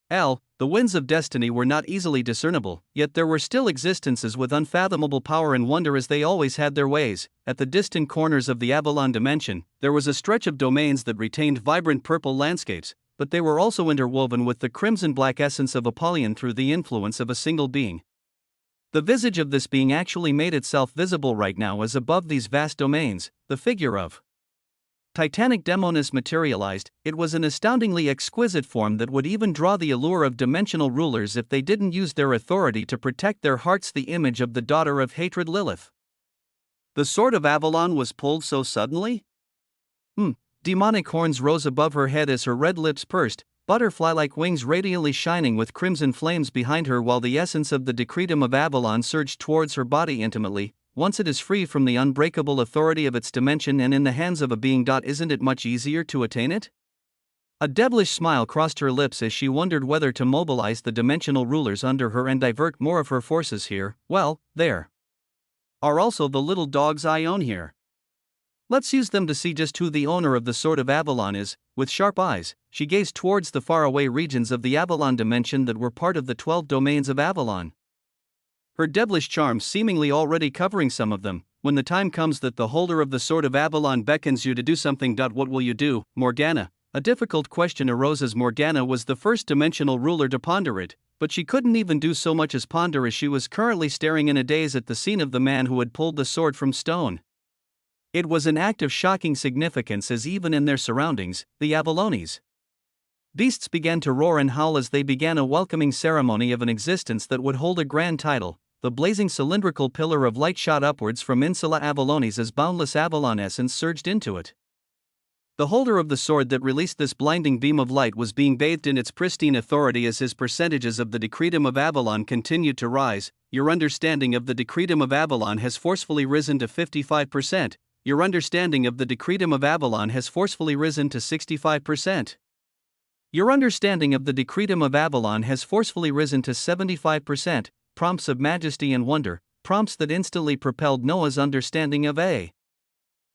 The winds of destiny were not easily discernible, yet there were still existences with unfathomable power and wonder as they always had their ways. At the distant corners of the Avalon dimension, there was a stretch of domains that retained vibrant purple landscapes, but they were also interwoven with the crimson-black essence of Apollyon through the influence of a single being. The visage of this being actually made itself visible right now as above these vast domains, the figure of Titanic Demonis materialized. It was an astoundingly exquisite form that would even draw the allure of dimensional rulers if they didn't use their authority to protect their hearts, the image of the daughter of hatred Lilith. The sword of Avalon was pulled so suddenly? Demonic horns rose above her head as her red lips pursed, butterfly-like wings radiantly shining with crimson flames behind her, while the essence of the decretum of Avalon surged towards her body intimately. Once it is free from the unbreakable authority of its dimension and in the hands of a being. Isn't it much easier to attain it? A devilish smile crossed her lips as she wondered whether to mobilize the dimensional rulers under her and divert more of her forces here. Well, there are also the little dogs I own here. Let's use them to see just who the owner of the Sword of Avalon is. With sharp eyes, she gazed towards the faraway regions of the Avalon dimension that were part of the 12 domains of Avalon, her devilish charms seemingly already covering some of them. When the time comes that the holder of the Sword of Avalon beckons you to do something, what will you do, Morgana? A difficult question arose as Morgana was the first dimensional ruler to ponder it, but she couldn't even do so much as ponder, as she was currently staring in a daze at the scene of the man who had pulled the sword from stone. It was an act of shocking significance, as even in their surroundings, the Avalones beasts began to roar and howl as they began a welcoming ceremony of an existence that would hold a grand title. The blazing cylindrical pillar of light shot upwards from Insula Avalones as boundless Avalon essence surged into it. The holder of the sword that released this blinding beam of light was being bathed in its pristine authority as his percentages of the decretum of Avalon continued to rise. Your understanding of the decretum of Avalon has forcefully risen to 55%. Your understanding of the decretum of Avalon has forcefully risen to 65%. Your understanding of the decretum of Avalon has forcefully risen to 75%. Prompts of majesty and wonder, prompts that instantly propelled Noah's understanding of a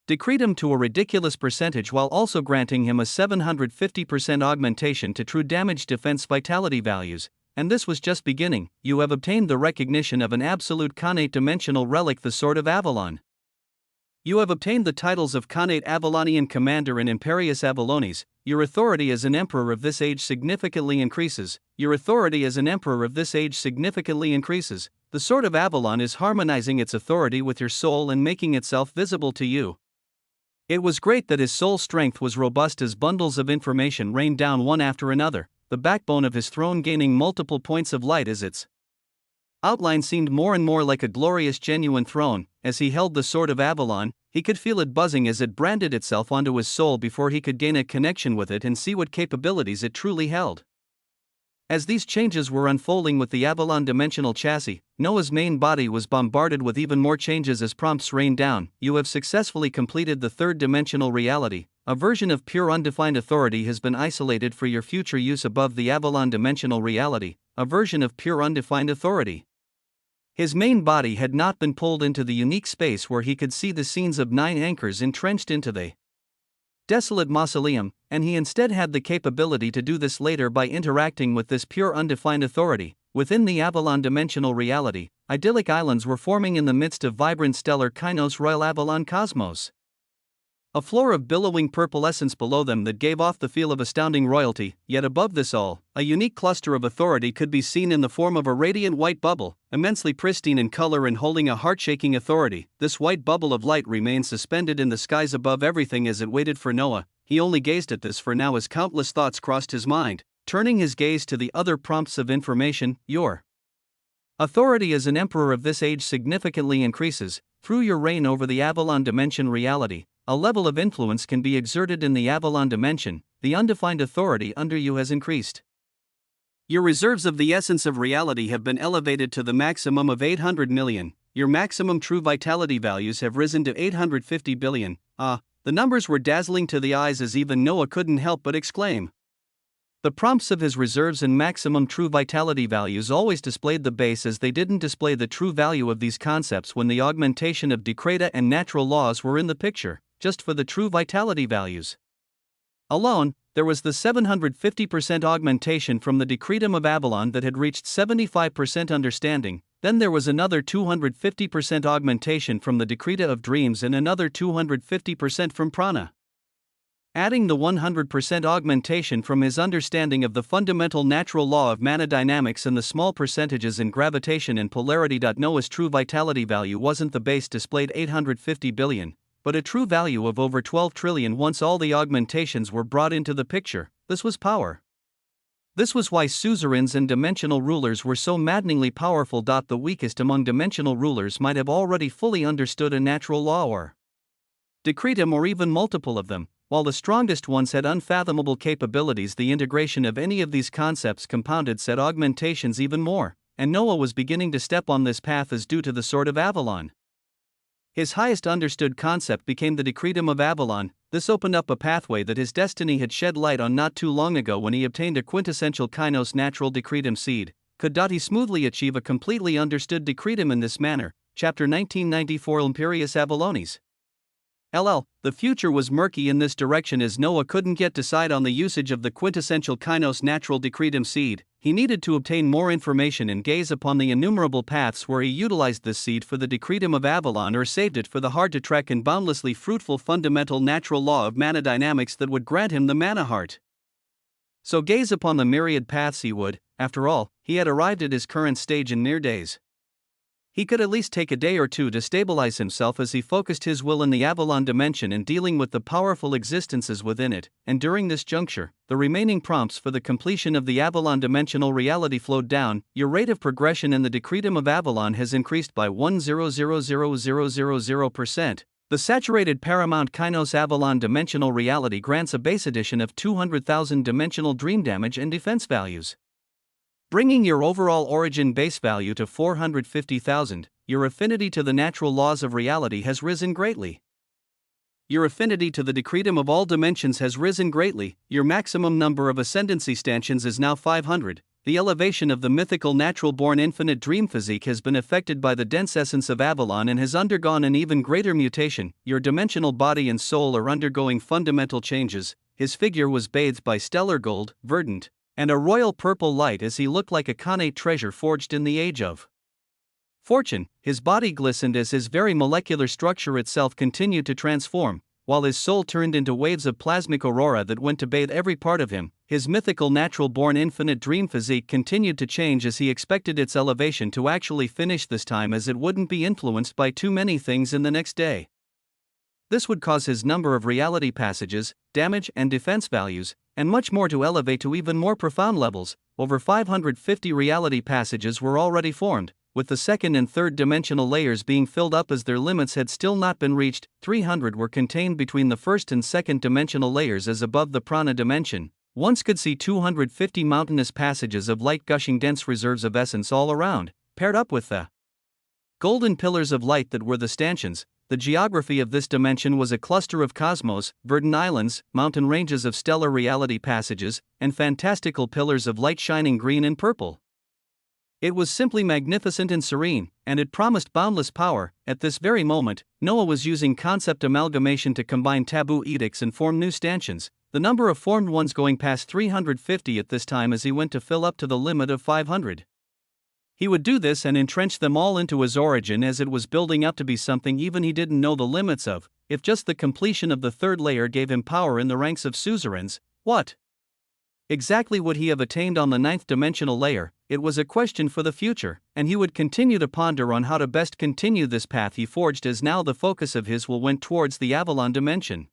decretum to a ridiculous percentage, while also granting him a 750% augmentation to true damage defense vitality values. And this was just beginning. You have obtained the recognition of an absolute Khanate dimensional relic, the Sword of Avalon. You have obtained the titles of Khanate Avalonian Commander and Imperius Avalones. Your authority as an emperor of this age significantly increases. Your authority as an emperor of this age significantly increases. The Sword of Avalon is harmonizing its authority with your soul and making itself visible to you. It was great that his soul strength was robust as bundles of information rained down one after another, the backbone of his throne gaining multiple points of light as its outline seemed more and more like a glorious genuine throne. As he held the Sword of Avalon, he could feel it buzzing as it branded itself onto his soul before he could gain a connection with it and see what capabilities it truly held. As these changes were unfolding with the Avalon dimensional chassis, Noah's main body was bombarded with even more changes as prompts rained down. You have successfully completed the third dimensional reality. A version of pure undefined authority has been isolated for your future use above the Avalon dimensional reality. A version of pure undefined authority. His main body had not been pulled into the unique space where he could see the scenes of 9 anchors entrenched into the desolate mausoleum, and he instead had the capability to do this later by interacting with this pure undefined authority. Within the Avalon dimensional reality, idyllic islands were forming in the midst of vibrant stellar Kainos Royal Avalon cosmos. A floor of billowing purple essence below them that gave off the feel of astounding royalty, yet above this all, a unique cluster of authority could be seen in the form of a radiant white bubble, immensely pristine in color and holding a heart-shaking authority. This white bubble of light remained suspended in the skies above everything as it waited for Noah. He only gazed at this for now as countless thoughts crossed his mind, turning his gaze to the other prompts of information. Your authority as an emperor of this age significantly increases. Through your reign over the Avalon dimension reality, a level of influence can be exerted in the Avalon dimension. The undefined authority under you has increased. Your reserves of the essence of reality have been elevated to the maximum of 800 million. Your maximum true vitality values have risen to 850 billion. The numbers were dazzling to the eyes as even Noah couldn't help but exclaim. The prompts of his reserves and maximum true vitality values always displayed the base, as they didn't display the true value of these concepts when the augmentation of decreta and natural laws were in the picture. Just for the true vitality values alone, there was the 750% augmentation from the decretum of Avalon that had reached 75% understanding. Then there was another 250% augmentation from the decreta of dreams and another 250% from prana. Adding the 100% augmentation from his understanding of the fundamental natural law of mana dynamics and the small percentages in gravitation and polarity. Noah's true vitality value wasn't the base displayed 850 billion, but a true value of over 12 trillion once all the augmentations were brought into the picture. This was power. This was why suzerains and dimensional rulers were so maddeningly powerful. The weakest among dimensional rulers might have already fully understood a natural law or decretum or even multiple of them, while the strongest ones had unfathomable capabilities. The integration of any of these concepts compounded said augmentations even more, and Noah was beginning to step on this path as due to the sword of Avalon. His highest understood concept became the decretum of Avalon. This opened up a pathway that his destiny had shed light on not too long ago when he obtained a quintessential kainos natural decretum seed. Could he smoothly achieve a completely understood decretum in this manner? Chapter 1994 Imperius Avalonis. The future was murky in this direction as Noah couldn't yet decide on the usage of the quintessential kainos natural decretum seed. He needed to obtain more information and gaze upon the innumerable paths where he utilized this seed for the decretum of Avalon or saved it for the hard-to-track and boundlessly fruitful fundamental natural law of mana dynamics that would grant him the mana heart. So gaze upon the myriad paths he would. After all, he had arrived at his current stage in mere days. He could at least take a day or two to stabilize himself as he focused his will in the Avalon dimension and dealing with the powerful existences within it, and during this juncture, the remaining prompts for the completion of the Avalon dimensional reality flowed down. Your rate of progression in the decretum of Avalon has increased by 1,000,000%. The saturated paramount kainos Avalon dimensional reality grants a base addition of 200,000 dimensional dream damage and defense values, bringing your overall origin base value to 450,000, your affinity to the natural laws of reality has risen greatly. Your affinity to the decretum of all dimensions has risen greatly. Your maximum number of ascendancy stanchions is now 500. The elevation of the mythical natural-born infinite dream physique has been affected by the dense essence of Avalon and has undergone an even greater mutation. Your dimensional body and soul are undergoing fundamental changes. His figure was bathed by stellar gold, verdant, and a royal purple light as he looked like a connate treasure forged in the age of fortune. His body glistened as his very molecular structure itself continued to transform, while his soul turned into waves of plasmic aurora that went to bathe every part of him. His mythical natural-born infinite dream physique continued to change as he expected its elevation to actually finish this time, as it wouldn't be influenced by too many things in the next day. This would cause his number of reality passages, damage and defense values, and much more to elevate to even more profound levels. Over 550 reality passages were already formed, with the second and third dimensional layers being filled up as their limits had still not been reached. 300 were contained between the first and second dimensional layers as above the prana dimension. Once could see 250 mountainous passages of light gushing dense reserves of essence all around, paired up with the golden pillars of light that were the stanchions. The geography of this dimension was a cluster of cosmos, verdant islands, mountain ranges of stellar reality passages, and fantastical pillars of light shining green and purple. It was simply magnificent and serene, and it promised boundless power. At this very moment, Noah was using concept amalgamation to combine taboo edicts and form new stanchions, the number of formed ones going past 350 at this time as he went to fill up to the limit of 500. He would do this and entrench them all into his origin as it was building up to be something even he didn't know the limits of. If just the completion of the third layer gave him power in the ranks of suzerains, what exactly would he have attained on the ninth dimensional layer? It was a question for the future, and he would continue to ponder on how to best continue this path he forged, as now the focus of his will went towards the Avalon dimension.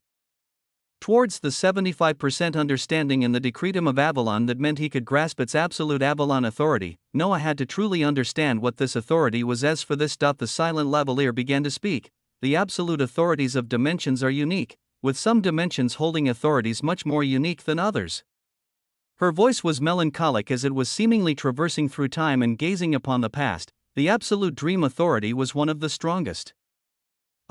Towards the 75% understanding in the decretum of Avalon that meant he could grasp its absolute Avalon authority. Noah had to truly understand what this authority was. As for this, the silent lavalier began to speak. The absolute authorities of dimensions are unique, with some dimensions holding authorities much more unique than others. Her voice was melancholic as it was seemingly traversing through time and gazing upon the past. The absolute dream authority was one of the strongest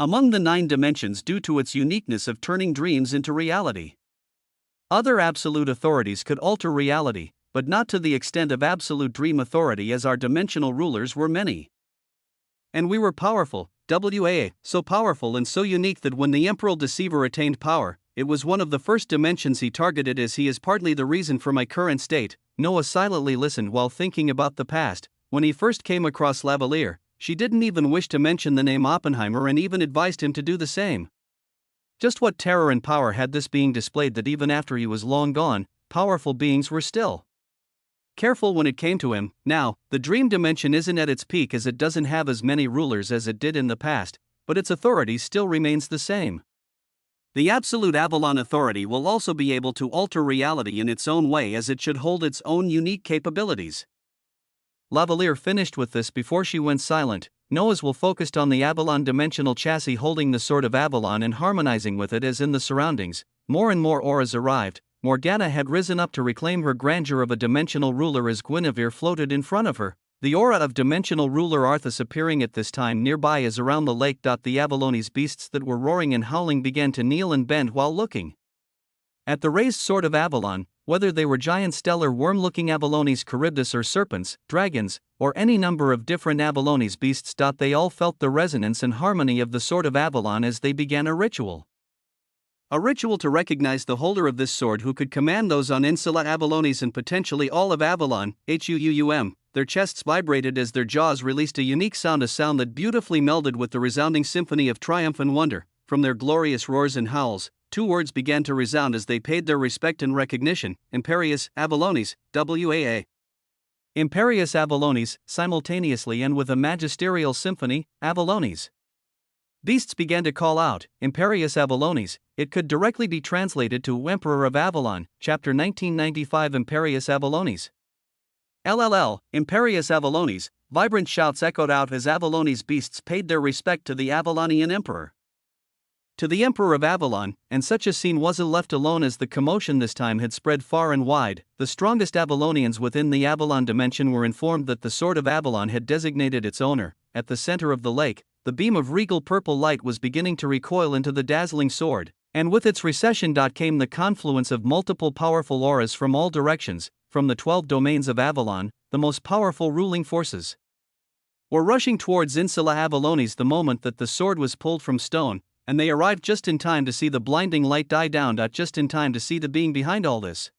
among the 9 dimensions due to its uniqueness of turning dreams into reality. Other absolute authorities could alter reality, but not to the extent of absolute dream authority, as our dimensional rulers were many. And we were powerful, so powerful and so unique that when the Emperor Deceiver attained power, it was one of the first dimensions he targeted, as he is partly the reason for my current state. Noah silently listened while thinking about the past. When he first came across Lavalier, she didn't even wish to mention the name Oppenheimer and even advised him to do the same. Just what terror and power had this being displayed that even after he was long gone, powerful beings were still careful when it came to him. Now, the dream dimension isn't at its peak as it doesn't have as many rulers as it did in the past, but its authority still remains the same. The absolute Avalon Authority will also be able to alter reality in its own way, as it should hold its own unique capabilities. Lavalier finished with this before she went silent. Noah's will focused on the Avalon dimensional chassis holding the Sword of Avalon and harmonizing with it as in the surroundings. More and more auras arrived. Morgana had risen up to reclaim her grandeur of a dimensional ruler as Guinevere floated in front of her. The aura of dimensional ruler Arthas appearing at this time nearby as around the lake. The Avaloni's beasts that were roaring and howling began to kneel and bend while looking at the raised Sword of Avalon, whether they were giant stellar worm-looking Avalonis, Charybdis, or serpents, dragons, or any number of different Avalonis beasts. They all felt the resonance and harmony of the Sword of Avalon as they began a ritual. A ritual to recognize the holder of this sword, who could command those on Insula Avalonis and potentially all of Avalon. Their chests vibrated as their jaws released a unique sound, a sound that beautifully melded with the resounding symphony of triumph and wonder. From their glorious roars and howls, two words began to resound as they paid their respect and recognition: Imperious Avalonis, WAA. Imperious Avalonis, simultaneously and with a magisterial symphony, Avalonis. Beasts began to call out, Imperious Avalonis. It could directly be translated to Emperor of Avalon, Chapter 1995. Imperious Avalonis. LLL, Imperious Avalonis. Vibrant shouts echoed out as Avaloni's beasts paid their respect to the Avalonian Emperor. To the Emperor of Avalon, and such a scene wasn't left alone as the commotion this time had spread far and wide. The strongest Avalonians within the Avalon dimension were informed that the Sword of Avalon had designated its owner. At the center of the lake, the beam of regal purple light was beginning to recoil into the dazzling sword, and with its recession came the confluence of multiple powerful auras from all directions. From the 12 domains of Avalon, the most powerful ruling forces were rushing towards Insula Avalonis the moment that the sword was pulled from stone, and they arrived just in time to see the blinding light die down. Just in time to see the being behind all this.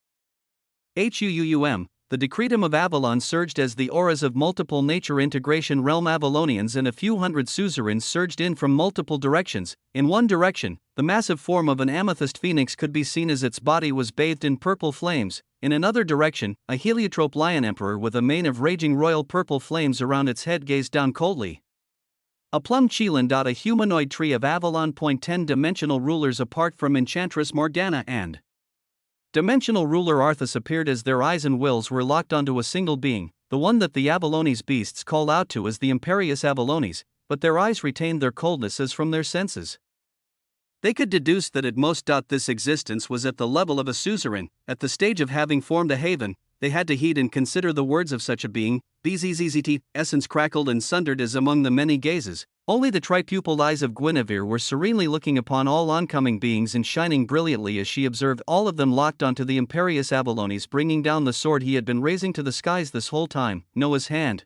The decretum of Avalon surged as the auras of multiple nature integration realm Avalonians and a few hundred suzerains surged in from multiple directions. In one direction, the massive form of an amethyst phoenix could be seen as its body was bathed in purple flames. In another direction, a heliotrope lion emperor with a mane of raging royal purple flames around its head gazed down coldly. A plum Chelan. A humanoid tree of Avalon. 10 dimensional rulers apart from Enchantress Morgana and dimensional ruler Arthas appeared as their eyes and wills were locked onto a single being, the one that the Avalonis beasts call out to as the Imperious Avalonis, but their eyes retained their coldness as from their senses. They could deduce that at most. This existence was at the level of a suzerain. At the stage of having formed a haven, they had to heed and consider the words of such a being. Bzzzt, essence crackled and sundered as among the many gazes. Only the tri-pupiled eyes of Guinevere were serenely looking upon all oncoming beings and shining brilliantly as she observed all of them locked onto the Imperious Avalonis, bringing down the sword he had been raising to the skies this whole time. Noah's hand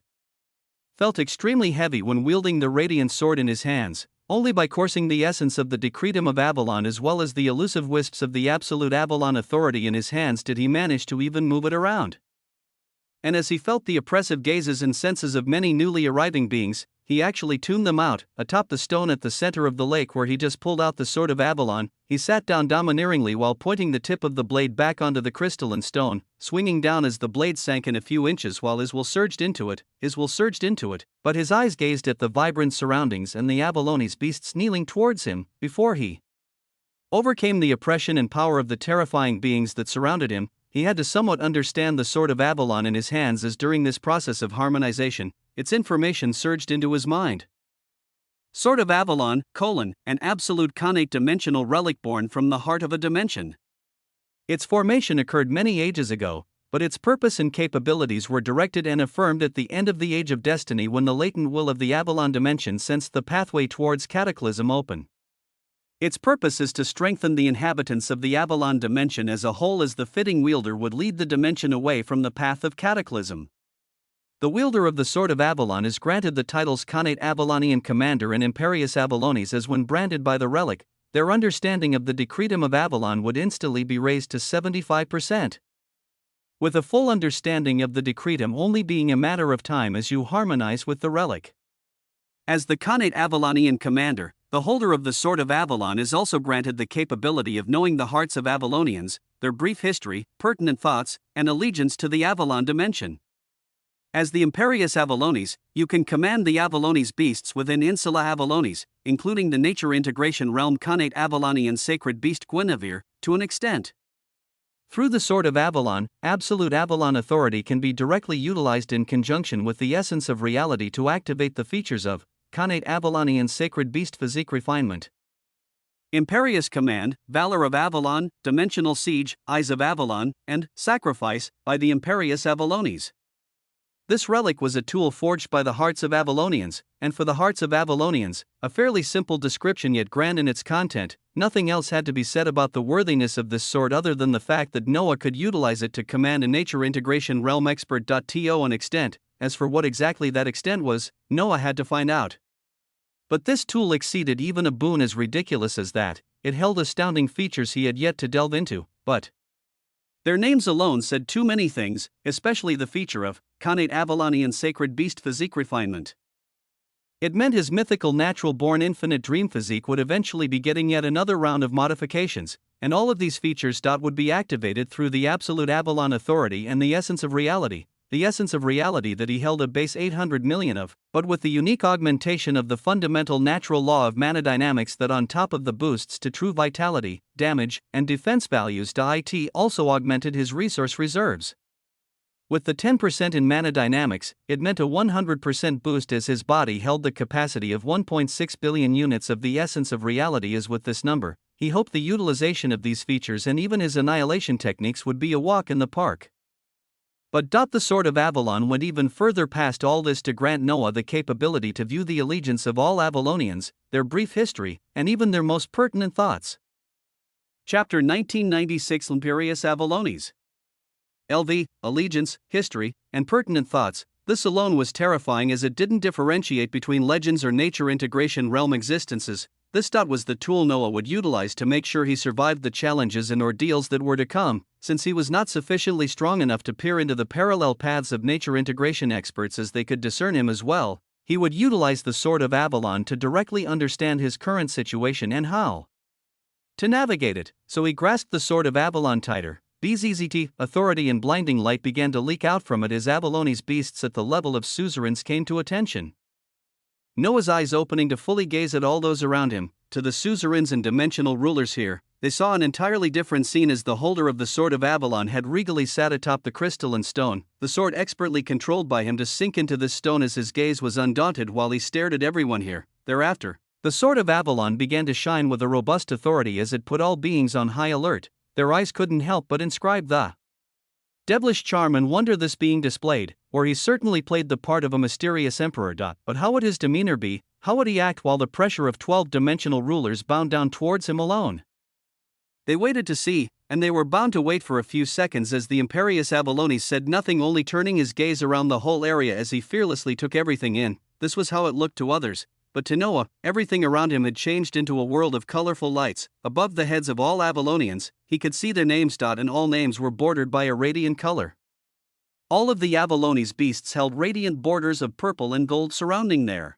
felt extremely heavy when wielding the radiant sword in his hands. Only by coursing the essence of the decretum of Avalon as well as the elusive wisps of the absolute Avalon authority in his hands did he manage to even move it around. And as he felt the oppressive gazes and senses of many newly arriving beings, he actually tuned them out. Atop the stone at the center of the lake where he just pulled out the Sword of Avalon, he sat down domineeringly while pointing the tip of the blade back onto the crystalline stone, swinging down as the blade sank in a few inches while his will surged into it. But his eyes gazed at the vibrant surroundings and the Avalonis beasts kneeling towards him. Before he overcame the oppression and power of the terrifying beings that surrounded him, he had to somewhat understand the Sword of Avalon in his hands, as during this process of harmonization, its information surged into his mind. Sword of Avalon, an absolute connate dimensional relic born from the heart of a dimension. Its formation occurred many ages ago, but its purpose and capabilities were directed and affirmed at the end of the Age of Destiny when the latent will of the Avalon dimension sensed the pathway towards cataclysm open. Its purpose is to strengthen the inhabitants of the Avalon dimension as a whole, as the fitting wielder would lead the dimension away from the path of cataclysm. The wielder of the Sword of Avalon is granted the titles Connate Avalonian Commander and Imperious Avalonis, as when branded by the relic, their understanding of the decretum of Avalon would instantly be raised to 75%. With a full understanding of the decretum only being a matter of time as you harmonize with the relic. As the Connate Avalonian Commander, the holder of the Sword of Avalon is also granted the capability of knowing the hearts of Avalonians, their brief history, pertinent thoughts, and allegiance to the Avalon dimension. As the Imperius Avallones, you can command the Avallones beasts within Insula Avallones, including the nature integration realm Khanate Avalonian sacred beast Guinevere, to an extent. Through the Sword of Avalon, absolute Avalon authority can be directly utilized in conjunction with the essence of reality to activate the features of Khanate Avalonian sacred beast physique refinement. Imperious Command, Valor of Avalon, Dimensional Siege, Eyes of Avalon, and Sacrifice by the Imperius Avallones. This relic was a tool forged by the hearts of Avalonians, and for the hearts of Avalonians, a fairly simple description yet grand in its content. Nothing else had to be said about the worthiness of this sword other than the fact that Noah could utilize it to command a nature integration realm expert. To an extent, as for what exactly that extent was, Noah had to find out. But this tool exceeded even a boon as ridiculous as that. It held astounding features he had yet to delve into, but their names alone said too many things, especially the feature of Khanate Avalonian sacred beast physique refinement. It meant his mythical natural-born infinite dream physique would eventually be getting yet another round of modifications, and all of these features would be activated through the absolute Avalon authority and the essence of reality that he held a base 800 million of, but with the unique augmentation of the fundamental natural law of mana dynamics that on top of the boosts to true vitality, damage, and defense values it also augmented his resource reserves. With the 10% in mana dynamics, it meant a 100% boost as his body held the capacity of 1.6 billion units of the essence of reality. As with this number, he hoped the utilization of these features and even his annihilation techniques would be a walk in the park. But the Sword of Avalon went even further past all this to grant Noah the capability to view the allegiance of all Avalonians, their brief history, and even their most pertinent thoughts. Chapter 1996 Imperius Avallones. LV, Allegiance, History, and Pertinent Thoughts. This alone was terrifying as it didn't differentiate between legends or nature integration realm existences. This was the tool Noah would utilize to make sure he survived the challenges and ordeals that were to come, since he was not sufficiently strong enough to peer into the parallel paths of nature integration experts as they could discern him as well. He would utilize the Sword of Avalon to directly understand his current situation and how to navigate it, so he grasped the Sword of Avalon tighter. Bzzzt, authority and blinding light began to leak out from it as Avallone's beasts at the level of suzerains came to attention. Noah's eyes opening to fully gaze at all those around him, to the suzerains and dimensional rulers here, they saw an entirely different scene as the holder of the Sword of Avalon had regally sat atop the crystalline stone, the sword expertly controlled by him to sink into this stone as his gaze was undaunted while he stared at everyone here. Thereafter, the Sword of Avalon began to shine with a robust authority as it put all beings on high alert. Their eyes couldn't help but inscribe the devilish charm and wonder this being displayed, or he certainly played the part of a mysterious emperor. But how would his demeanor be? How would he act while the pressure of 12-dimensional rulers bound down towards him alone? They waited to see, and they were bound to wait for a few seconds as the Imperius Avallones said nothing, only turning his gaze around the whole area as he fearlessly took everything in. This was how it looked to others, but to Noah, everything around him had changed into a world of colorful lights. Above the heads of all Avalonians, he could see their names. And all names were bordered by a radiant color. All of the Avallones beasts held radiant borders of purple and gold surrounding their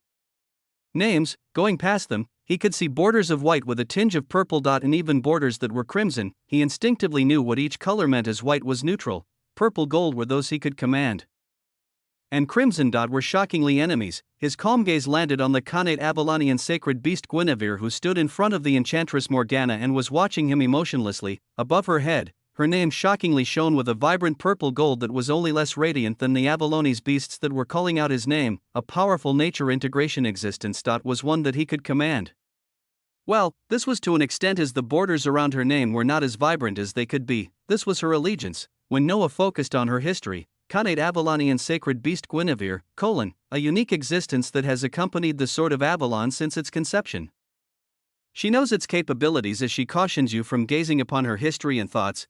names. Going past them, he could see borders of white with a tinge of purple. And even borders that were crimson. He instinctively knew what each color meant, as white was neutral, purple gold were those he could command, and crimson were shockingly enemies. His calm gaze landed on the Khanate Avalonian sacred beast Guinevere, who stood in front of the enchantress Morgana and was watching him emotionlessly. Above her head, her name shockingly shone with a vibrant purple gold that was only less radiant than the Avallones beasts that were calling out his name. A powerful nature integration existence was one that he could command. Well, this was to an extent as the borders around her name were not as vibrant as they could be. This was her allegiance. When Noah focused on her history, Khanate Avalonian sacred beast Guinevere, a unique existence that has accompanied the Sword of Avalon since its conception. She knows its capabilities as she cautions you from gazing upon her history and thoughts.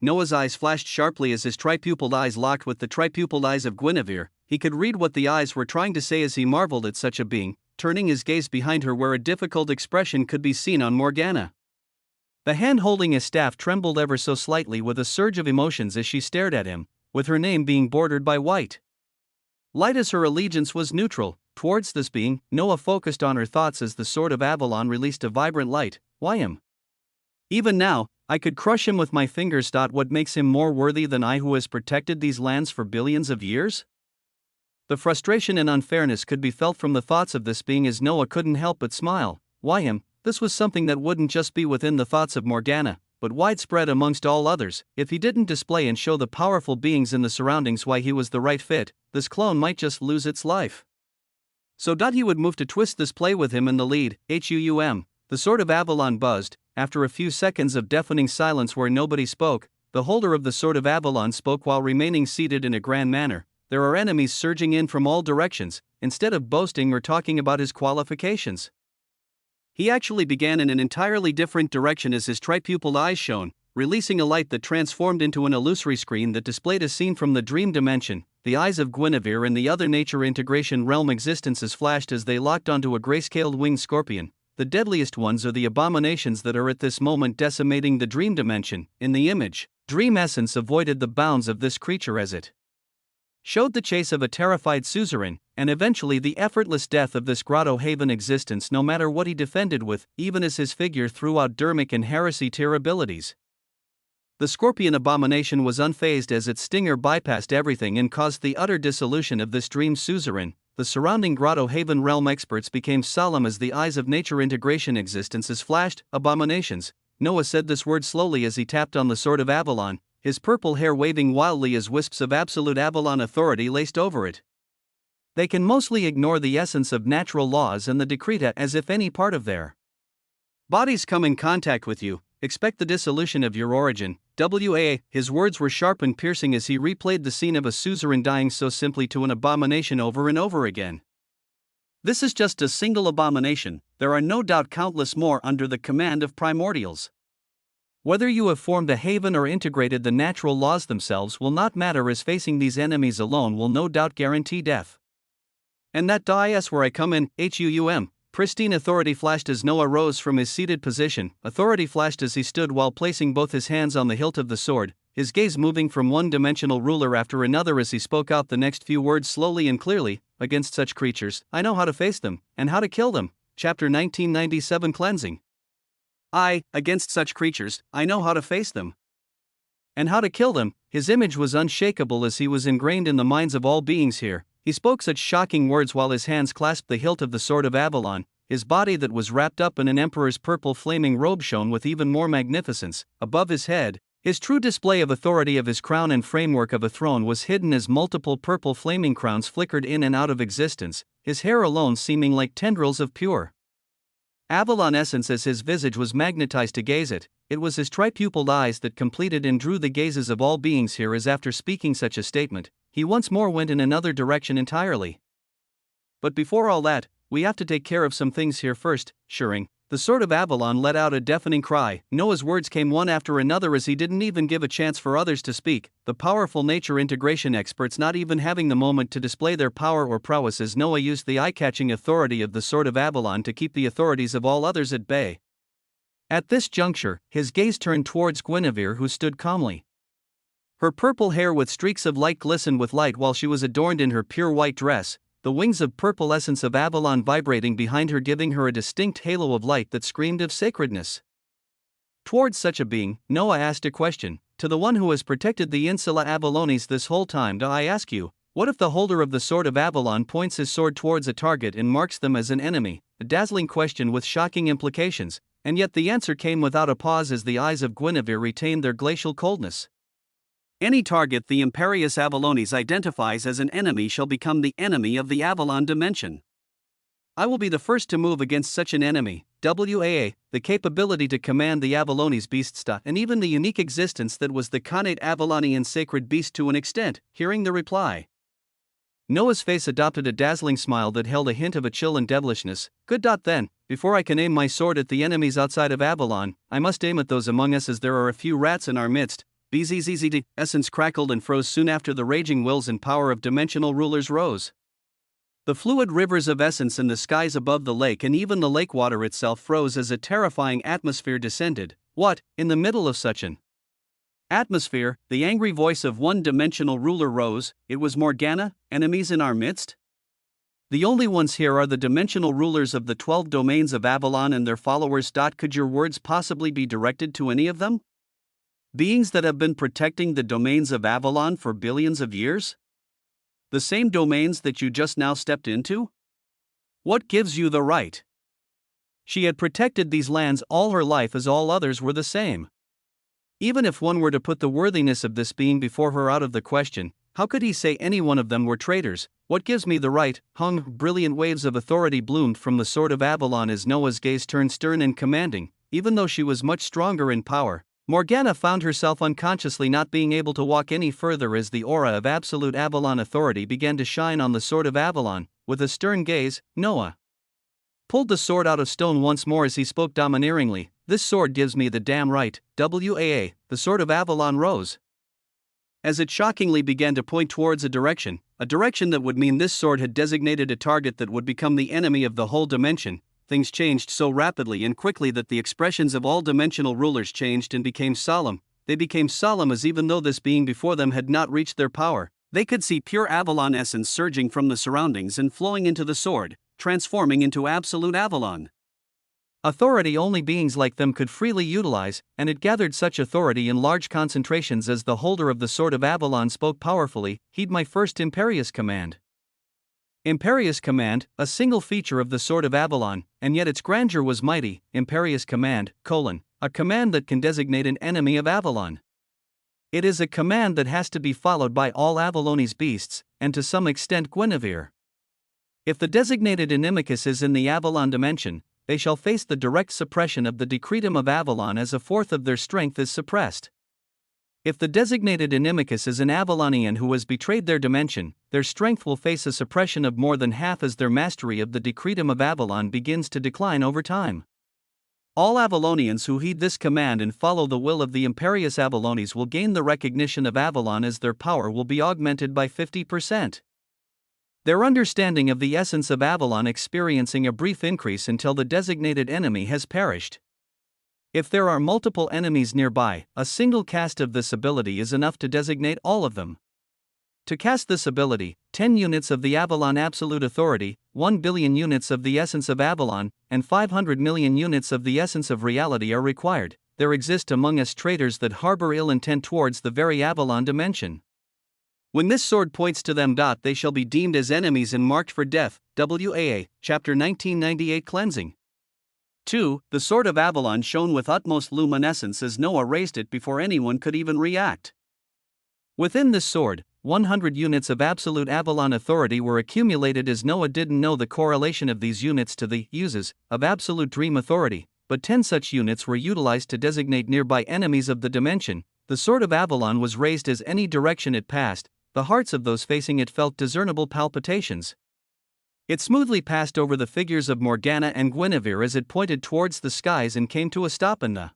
Noah's eyes flashed sharply as his tripupilled eyes locked with the tripupilled eyes of Guinevere. He could read what the eyes were trying to say as he marveled at such a being, turning his gaze behind her where a difficult expression could be seen on Morgana. The hand holding his staff trembled ever so slightly with a surge of emotions as she stared at him, with her name being bordered by white light as her allegiance was neutral. Towards this being, Noah focused on her thoughts as the Sword of Avalon released a vibrant light. Why him? Even now, I could crush him with my fingers. What makes him more worthy than I, who has protected these lands for billions of years? The frustration and unfairness could be felt from the thoughts of this being as Noah couldn't help but smile. Why him? This was something that wouldn't just be within the thoughts of Morgana, but widespread amongst all others. If he didn't display and show the powerful beings in the surroundings why he was the right fit, this clone might just lose its life. So he would move to twist this play with him in the lead. The Sword of Avalon buzzed. After a few seconds of deafening silence where nobody spoke, the holder of the Sword of Avalon spoke while remaining seated in a grand manner. There are enemies surging in from all directions. Instead of boasting or talking about his qualifications, he actually began in an entirely different direction as his tripupilled eyes shone, releasing a light that transformed into an illusory screen that displayed a scene from the dream dimension. The eyes of Guinevere and the other nature integration realm existences flashed as they locked onto a grayscaled winged scorpion. The deadliest ones are the abominations that are at this moment decimating the dream dimension. In the image, dream essence avoided the bounds of this creature as it showed the chase of a terrified suzerain, and eventually the effortless death of this grotto haven existence no matter what he defended with, even as his figure threw out dermic and heresy tier abilities. The scorpion abomination was unfazed as its stinger bypassed everything and caused the utter dissolution of this dream suzerain. The surrounding grotto haven realm experts became solemn as the eyes of nature integration existences flashed. Abominations. Noah said this word slowly as he tapped on the Sword of Avalon, his purple hair waving wildly as wisps of absolute Avalon authority laced over it. They can mostly ignore the essence of natural laws and the decreta as if any part of their bodies come in contact with you. Expect the dissolution of your origin. His words were sharp and piercing as he replayed the scene of a suzerain dying so simply to an abomination over and over again. This is just a single abomination, there are no doubt countless more under the command of primordials. Whether you have formed a haven or integrated the natural laws themselves will not matter, as facing these enemies alone will no doubt guarantee death. And that is where I come in. Pristine authority flashed as Noah rose from his seated position. Authority flashed as he stood while placing both his hands on the hilt of the sword, his gaze moving from one dimensional ruler after another as he spoke out the next few words slowly and clearly. Against such creatures, I know how to face them, and how to kill them. Chapter 1997 Cleansing. Against such creatures, I know how to face them, and how to kill them. His image was unshakable as he was ingrained in the minds of all beings here. He spoke such shocking words while his hands clasped the hilt of the Sword of Avalon. His body that was wrapped up in an emperor's purple flaming robe shone with even more magnificence. Above his head, his true display of authority of his crown and framework of a throne was hidden as multiple purple flaming crowns flickered in and out of existence, his hair alone seeming like tendrils of pure Avalon essence as his visage was magnetized to gaze it. It was his tripupilled eyes that completed and drew the gazes of all beings here, as after speaking such a statement, he once more went in another direction entirely. But before all that, we have to take care of some things here first. Shuring. The Sword of Avalon let out a deafening cry. Noah's words came one after another as he didn't even give a chance for others to speak, the powerful nature integration experts not even having the moment to display their power or prowess as Noah used the eye-catching authority of the Sword of Avalon to keep the authorities of all others at bay. At this juncture, his gaze turned towards Guinevere, who stood calmly. Her purple hair with streaks of light glistened with light while she was adorned in her pure white dress, the wings of purple essence of Avalon vibrating behind her, giving her a distinct halo of light that screamed of sacredness. Towards such a being, Noah asked a question. To the one who has protected the Insula Avalonis this whole time, do I ask you, what if the holder of the Sword of Avalon points his sword towards a target and marks them as an enemy? A dazzling question with shocking implications, and yet the answer came without a pause as the eyes of Guinevere retained their glacial coldness. Any target the Imperius Avalonis identifies as an enemy shall become the enemy of the Avalon dimension. I will be the first to move against such an enemy. The capability to command the Avalonis beasts, and even the unique existence that was the connate Avalonian sacred beast to an extent. Hearing the reply, Noah's face adopted a dazzling smile that held a hint of a chill and devilishness. Good. Then, before I can aim my sword at the enemies outside of Avalon, I must aim at those among us, as there are a few rats in our midst. Bzzz. Essence crackled and froze soon after the raging wills and power of dimensional rulers rose. The fluid rivers of essence in the skies above the lake and even the lake water itself froze as a terrifying atmosphere descended. What, in the middle of such an atmosphere, the angry voice of one-dimensional ruler rose. It was Morgana. Enemies in our midst? The only ones here are the dimensional rulers of the 12 domains of Avalon and their followers. Could your words possibly be directed to any of them? Beings that have been protecting the domains of Avalon for billions of years? The same domains that you just now stepped into? What gives you the right? She had protected these lands all her life as all others were the same. Even if one were to put the worthiness of this being before her out of the question, how could he say any one of them were traitors? What gives me the right? Brilliant waves of authority bloomed from the sword of Avalon as Noah's gaze turned stern and commanding. Even though she was much stronger in power, Morgana found herself unconsciously not being able to walk any further as the aura of absolute Avalon authority began to shine on the sword of Avalon. With a stern gaze, Noah pulled the sword out of stone once more as he spoke domineeringly. This sword gives me the damn right. The sword of Avalon rose as it shockingly began to point towards a direction that would mean this sword had designated a target that would become the enemy of the whole dimension. Things changed so rapidly and quickly that the expressions of all dimensional rulers changed and became solemn. They became solemn as even though this being before them had not reached their power, they could see pure Avalon essence surging from the surroundings and flowing into the sword, transforming into absolute Avalon. Authority only beings like them could freely utilize, and it gathered such authority in large concentrations as the holder of the sword of Avalon spoke powerfully. Heed my first imperious command. Imperious command, a single feature of the sword of Avalon, and yet its grandeur was mighty. Imperious command, a command that can designate an enemy of Avalon. It is a command that has to be followed by all Avaloni's beasts, and to some extent Guinevere. If the designated Inimicus is in the Avalon dimension, they shall face the direct suppression of the decretum of Avalon as a fourth of their strength is suppressed. If the designated Inimicus is an Avalonian who has betrayed their dimension, their strength will face a suppression of more than half as their mastery of the decretum of Avalon begins to decline over time. All Avalonians who heed this command and follow the will of the imperious Avalones will gain the recognition of Avalon as their power will be augmented by 50%. Their understanding of the essence of Avalon experiencing a brief increase until the designated enemy has perished. If there are multiple enemies nearby, a single cast of this ability is enough to designate all of them. To cast this ability, 10 units of the Avalon Absolute Authority, 1 billion units of the essence of Avalon, and 500 million units of the essence of reality are required. There exist among us traitors that harbor ill intent towards the very Avalon dimension. When this sword points to them, they shall be deemed as enemies and marked for death. Chapter 1998 Cleansing. 2. The sword of Avalon shone with utmost luminescence as Noah raised it before anyone could even react. Within this sword, 100 units of absolute Avalon authority were accumulated as Noah didn't know the correlation of these units to the uses of absolute dream authority, but 10 such units were utilized to designate nearby enemies of the dimension. The sword of Avalon was raised as any direction it passed. The hearts of those facing it felt discernible palpitations. It smoothly passed over the figures of Morgana and Guinevere as it pointed towards the skies and came to a stop in the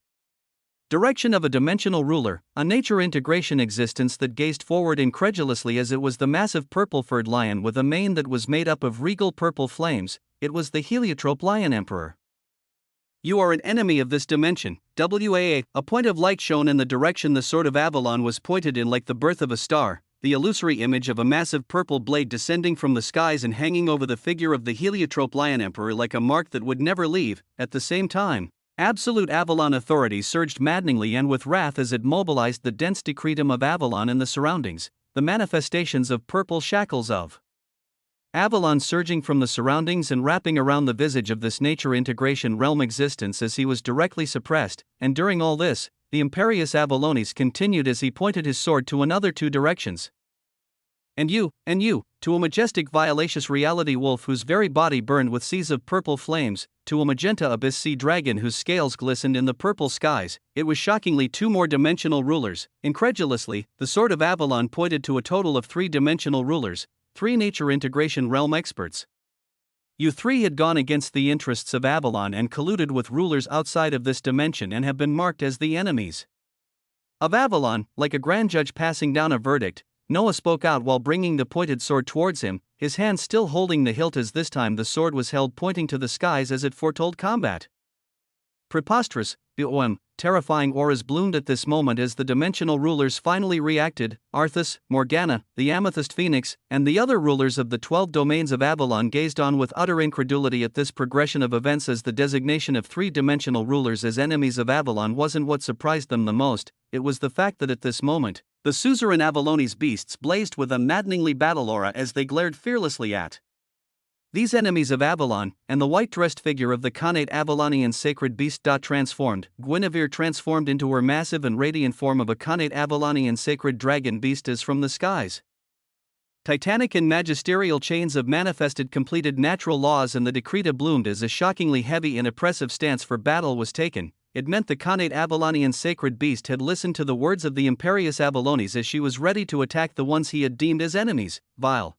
direction of a dimensional ruler, a nature integration existence that gazed forward incredulously as it was the massive purple-furred lion with a mane that was made up of regal purple flames. It was the heliotrope lion emperor. You are an enemy of this dimension. A point of light shone in the direction the sword of Avalon was pointed in like the birth of a star. The illusory image of a massive purple blade descending from the skies and hanging over the figure of the heliotrope lion emperor like a mark that would never leave. At the same time, absolute Avalon authority surged maddeningly and with wrath as it mobilized the dense decretum of Avalon in the surroundings, the manifestations of purple shackles of Avalon surging from the surroundings and wrapping around the visage of this nature integration realm existence as he was directly suppressed, and during all this, the imperious Avalones continued as he pointed his sword to another 2 directions. And you, to a majestic violacious reality wolf whose very body burned with seas of purple flames, to a magenta abyss sea dragon whose scales glistened in the purple skies. It was shockingly 2 more dimensional rulers. Incredulously, the sword of Avalon pointed to a total of 3 dimensional rulers, 3 nature integration realm experts. You 3 had gone against the interests of Avalon and colluded with rulers outside of this dimension and have been marked as the enemies of Avalon. Like a grand judge passing down a verdict, Noah spoke out while bringing the pointed sword towards him, his hand still holding the hilt as this time the sword was held pointing to the skies as it foretold combat. Preposterous, terrifying auras bloomed at this moment as the dimensional rulers finally reacted. Arthas, Morgana, the Amethyst Phoenix, and the other rulers of the 12 domains of Avalon gazed on with utter incredulity at this progression of events, as the designation of three-dimensional rulers as enemies of Avalon wasn't what surprised them the most. It was the fact that at this moment, the suzerain Avaloni's beasts blazed with a maddeningly battle aura as they glared fearlessly at these enemies of Avalon, and the white-dressed figure of the Khanate Avalonian sacred beast. Transformed, Guinevere transformed into her massive and radiant form of a Khanate Avalonian sacred dragon beast as from the skies. Titanic and magisterial chains of manifested completed natural laws, and the Decreta bloomed as a shockingly heavy and oppressive stance for battle was taken. It meant the Khanate Avalonian sacred beast had listened to the words of the Imperious Avalonis as she was ready to attack the ones he had deemed as enemies. Vile.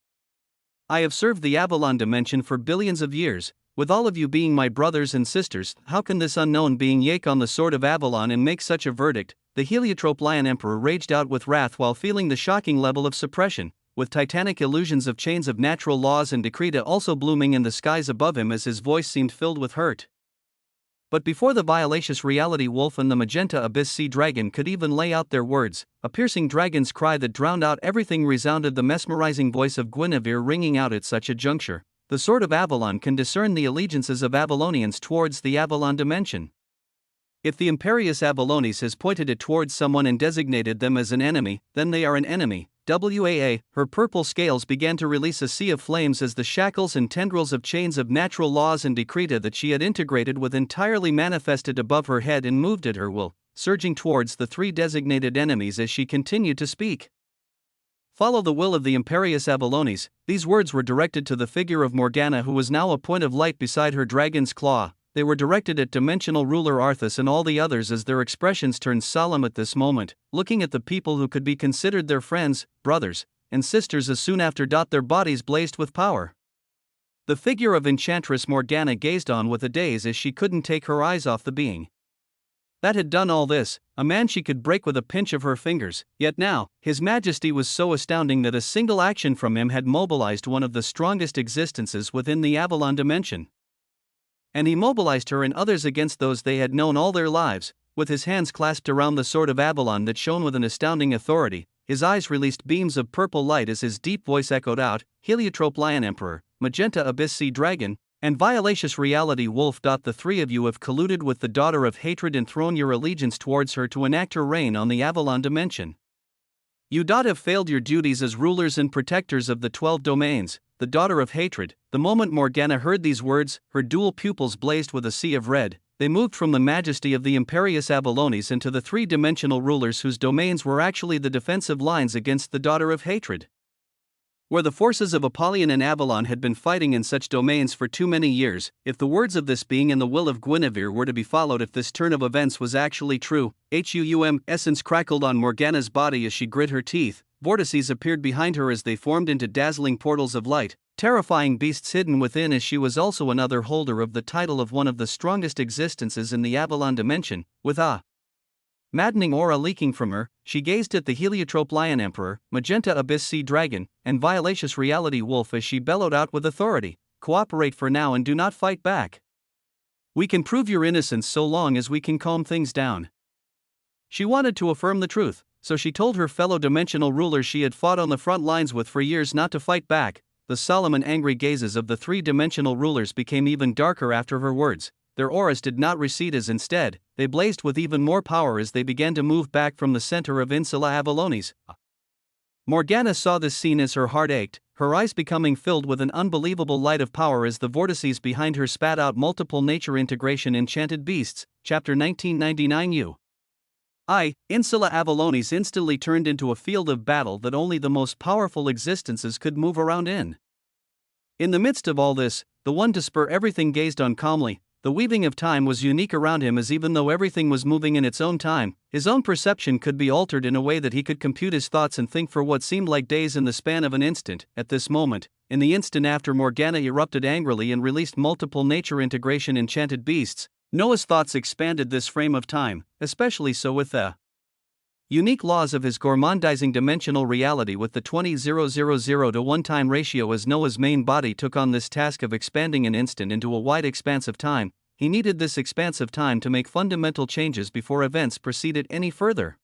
I have served the Avalon dimension for billions of years, with all of you being my brothers and sisters. How can this unknown being yank on the sword of Avalon and make such a verdict? The Heliotrope Lion Emperor raged out with wrath while feeling the shocking level of suppression, with titanic illusions of chains of natural laws and Decreta also blooming in the skies above him as his voice seemed filled with hurt. But before the violacious reality wolf and the magenta abyss sea dragon could even lay out their words, a piercing dragon's cry that drowned out everything resounded, the mesmerizing voice of Guinevere ringing out at such a juncture. The sword of Avalon can discern the allegiances of Avalonians towards the Avalon dimension. If the Imperious Avalonis has pointed it towards someone and designated them as an enemy, then they are an enemy. Her purple scales began to release a sea of flames as the shackles and tendrils of chains of natural laws and Decreta that she had integrated with entirely manifested above her head and moved at her will, surging towards the three designated enemies as she continued to speak. Follow the will of the Imperious Avalonis. These words were directed to the figure of Morgana, who was now a point of light beside her dragon's claw. They were directed at dimensional ruler Arthas and all the others as their expressions turned solemn at this moment, looking at the people who could be considered their friends, brothers, and sisters as soon after. Their bodies blazed with power. The figure of Enchantress Morgana gazed on with a daze as she couldn't take her eyes off the being that had done all this, a man she could break with a pinch of her fingers. Yet now, his majesty was so astounding that a single action from him had mobilized one of the strongest existences within the Avalon dimension. And he mobilized her and others against those they had known all their lives. With his hands clasped around the sword of Avalon that shone with an astounding authority, his eyes released beams of purple light as his deep voice echoed out, Heliotrope Lion Emperor, Magenta Abyss Sea Dragon, and Violacious Reality Wolf. The three of you have colluded with the Daughter of Hatred and thrown your allegiance towards her to enact her reign on the Avalon dimension. You have failed your duties as rulers and protectors of the 12 domains, the Daughter of Hatred. The moment Morgana heard these words, her dual pupils blazed with a sea of red. They moved from the majesty of the Imperious Avalonis into the three-dimensional rulers whose domains were actually the defensive lines against the Daughter of Hatred. Where the forces of Apollyon and Avalon had been fighting in such domains for too many years, if the words of this being and the will of Guinevere were to be followed, if this turn of events was actually true, essence crackled on Morgana's body as she grit her teeth. Vortices appeared behind her as they formed into dazzling portals of light, terrifying beasts hidden within, as she was also another holder of the title of one of the strongest existences in the Avalon dimension. With a maddening aura leaking from her, she gazed at the Heliotrope Lion Emperor, Magenta Abyss Sea Dragon, and Violacious Reality Wolf as she bellowed out with authority, "Cooperate for now and do not fight back. We can prove your innocence so long as we can calm things down." She wanted to affirm the truth, so she told her fellow dimensional rulers she had fought on the front lines with for years not to fight back. The solemn and angry gazes of the three-dimensional rulers became even darker after her words. Their auras did not recede, as instead, they blazed with even more power as they began to move back from the center of Insula Avalonis. Morgana saw this scene as her heart ached, her eyes becoming filled with an unbelievable light of power as the vortices behind her spat out multiple nature integration enchanted beasts. Chapter 1999 Insula Avalonis instantly turned into a field of battle that only the most powerful existences could move around in. In the midst of all this, the one to spur everything gazed on calmly. The weaving of time was unique around him, as even though everything was moving in its own time, his own perception could be altered in a way that he could compute his thoughts and think for what seemed like days in the span of an instant. At this moment, in the instant after Morgana erupted angrily and released multiple nature integration enchanted beasts, Noah's thoughts expanded this frame of time, especially so with the unique laws of his gourmandizing dimensional reality with the 20,000 to 1 time ratio as Noah's main body took on this task of expanding an instant into a wide expanse of time. he needed this expansive time to make fundamental changes before events proceeded any further.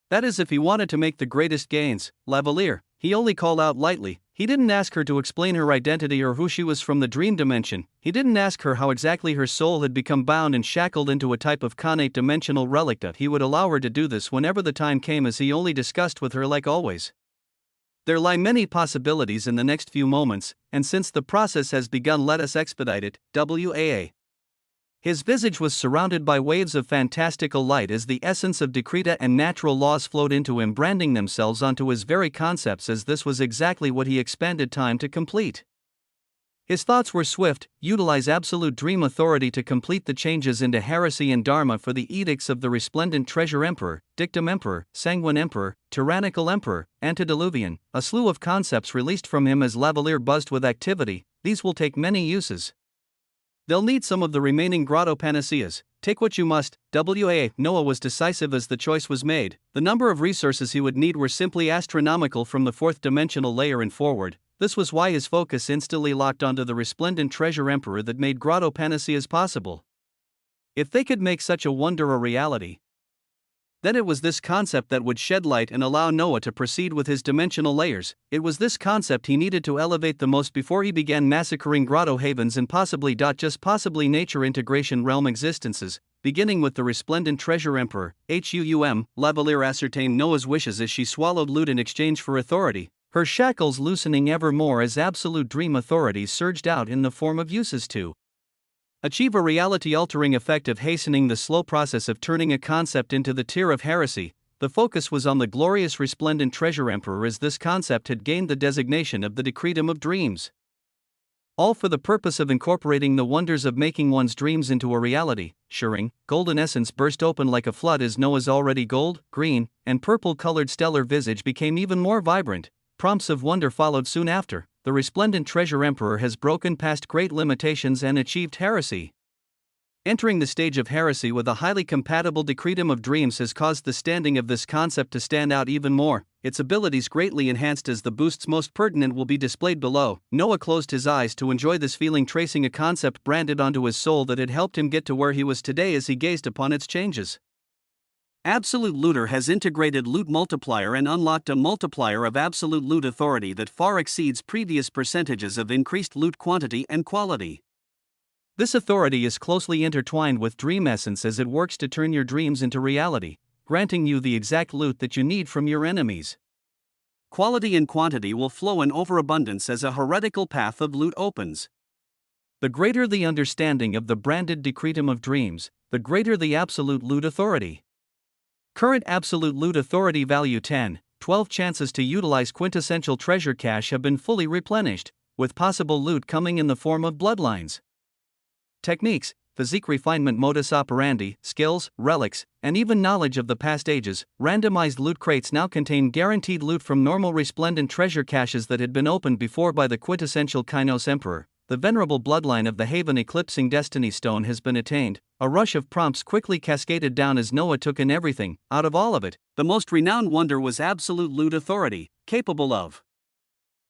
That is, if he wanted to make the greatest gains. Lavalier, he only called out lightly. He didn't ask her to explain her identity or who she was from the dream dimension. He didn't ask her how exactly her soul had become bound and shackled into a type of connate dimensional relic. He would allow her to do this whenever the time came, as he only discussed with her like always. There lie many possibilities in the next few moments, and since the process has begun, let us expedite it. WAA. His visage was surrounded by waves of fantastical light as the essence of decreta and natural laws flowed into him, branding themselves onto his very concepts, as this was exactly what he expended time to complete. His thoughts were swift: utilize absolute dream authority to complete the changes into heresy and dharma for the edicts of the resplendent treasure emperor, dictum emperor, sanguine emperor, tyrannical emperor, antediluvian, a slew of concepts released from him as Lavalier buzzed with activity. These will take many uses. They'll need some of the remaining grotto panaceas. Take what you must. WAA. Noah was decisive as the choice was made. The number of resources he would need were simply astronomical from the fourth dimensional layer and forward. This was why his focus instantly locked onto the resplendent treasure emperor that made grotto panaceas possible. If they could make such a wonder a reality, then it was this concept that would shed light and allow Noah to proceed with his dimensional layers. It was this concept he needed to elevate the most before he began massacring grotto havens and possibly nature integration realm existences, beginning with the resplendent treasure emperor. Lavalier ascertained Noah's wishes as she swallowed loot in exchange for authority, her shackles loosening ever more as absolute dream authorities surged out in the form of uses to achieve a reality-altering effect of hastening the slow process of turning a concept into the tier of heresy. The focus was on the glorious resplendent treasure emperor, as this concept had gained the designation of the decretum of dreams. All for the purpose of incorporating the wonders of making one's dreams into a reality. Shirring, golden essence burst open like a flood as Noah's already gold, green, and purple-colored stellar visage became even more vibrant. Prompts of wonder followed soon after. The resplendent treasure emperor has broken past great limitations and achieved heresy. Entering the stage of heresy with a highly compatible decretum of dreams has caused the standing of this concept to stand out even more, its abilities greatly enhanced, as the boosts most pertinent will be displayed below. Noah closed his eyes to enjoy this feeling, tracing a concept branded onto his soul that had helped him get to where he was today as he gazed upon its changes. Absolute Looter has integrated Loot Multiplier and unlocked a multiplier of absolute loot authority that far exceeds previous percentages of increased loot quantity and quality. This authority is closely intertwined with Dream Essence as it works to turn your dreams into reality, granting you the exact loot that you need from your enemies. Quality and quantity will flow in overabundance as a heretical path of loot opens. The greater the understanding of the branded decretum of dreams, the greater the absolute loot authority. Current absolute loot authority value 10. 12 chances to utilize quintessential treasure cache have been fully replenished, with possible loot coming in the form of bloodlines. Techniques, physique refinement, modus operandi, skills, relics, and even knowledge of the past ages. Randomized loot crates now contain guaranteed loot from normal resplendent treasure caches that had been opened before by the quintessential Kainos Emperor. The venerable bloodline of the Haven Eclipsing Destiny Stone has been attained. A rush of prompts quickly cascaded down as Noah took in everything. Out of all of it, the most renowned wonder was absolute loot authority, capable of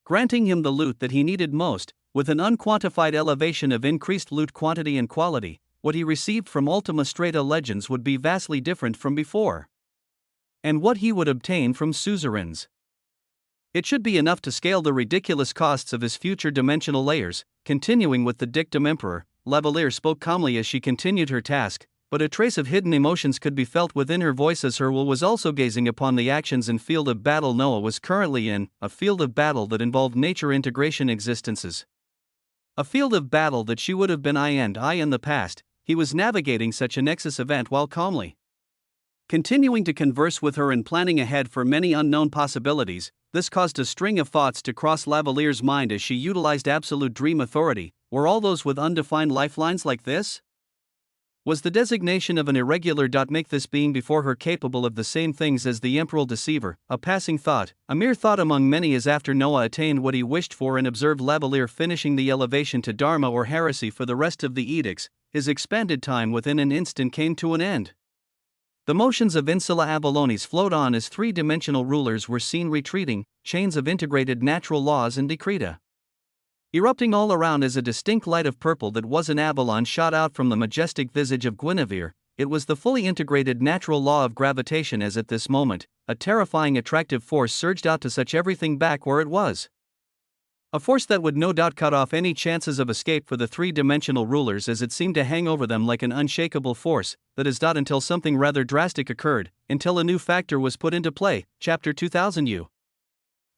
granting him the loot that he needed most, with an unquantified elevation of increased loot quantity and quality. What he received from Ultima Strata Legends would be vastly different from before, and what he would obtain from suzerains. It should be enough to scale the ridiculous costs of his future dimensional layers. Continuing with the dictum emperor, Lavalier spoke calmly as she continued her task, but a trace of hidden emotions could be felt within her voice as her will was also gazing upon the actions and field of battle Noah was currently in, a field of battle that involved nature integration existences. A field of battle that she would have been I in the past. He was navigating such a nexus event while calmly continuing to converse with her and planning ahead for many unknown possibilities. This caused a string of thoughts to cross Lavalier's mind as she utilized absolute dream authority. Were all those with undefined lifelines like this? Was the designation of an irregular dot make this being before her capable of the same things as the Emperor Deceiver? A passing thought, a mere thought among many, as after Noah attained what he wished for and observed Lavalier finishing the elevation to Dharma or heresy for the rest of the edicts, his expanded time within an instant came to an end. The motions of Insula Avallonis flowed on as three-dimensional rulers were seen retreating, chains of integrated natural laws and decreta. Erupting all around as a distinct light of purple that was an Avalon shot out from the majestic visage of Guinevere. It was the fully integrated natural law of gravitation as at this moment, a terrifying attractive force surged out to such everything back where it was. A force that would no doubt cut off any chances of escape for the three-dimensional rulers as it seemed to hang over them like an unshakable force, that is not until something rather drastic occurred, until a new factor was put into play. Chapter 2000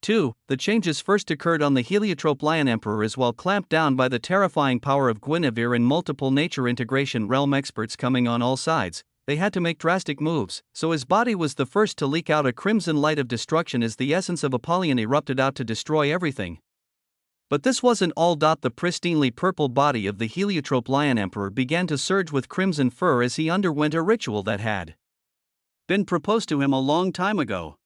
2. The changes first occurred on the heliotrope lion emperor as well clamped down by the terrifying power of Guinevere and multiple nature integration realm experts coming on all sides. They had to make drastic moves, so his body was the first to leak out a crimson light of destruction as the essence of Apollyon erupted out to destroy everything. But this wasn't all. The pristinely purple body of the heliotrope lion emperor began to surge with crimson fur as he underwent a ritual that had been proposed to him a long time ago.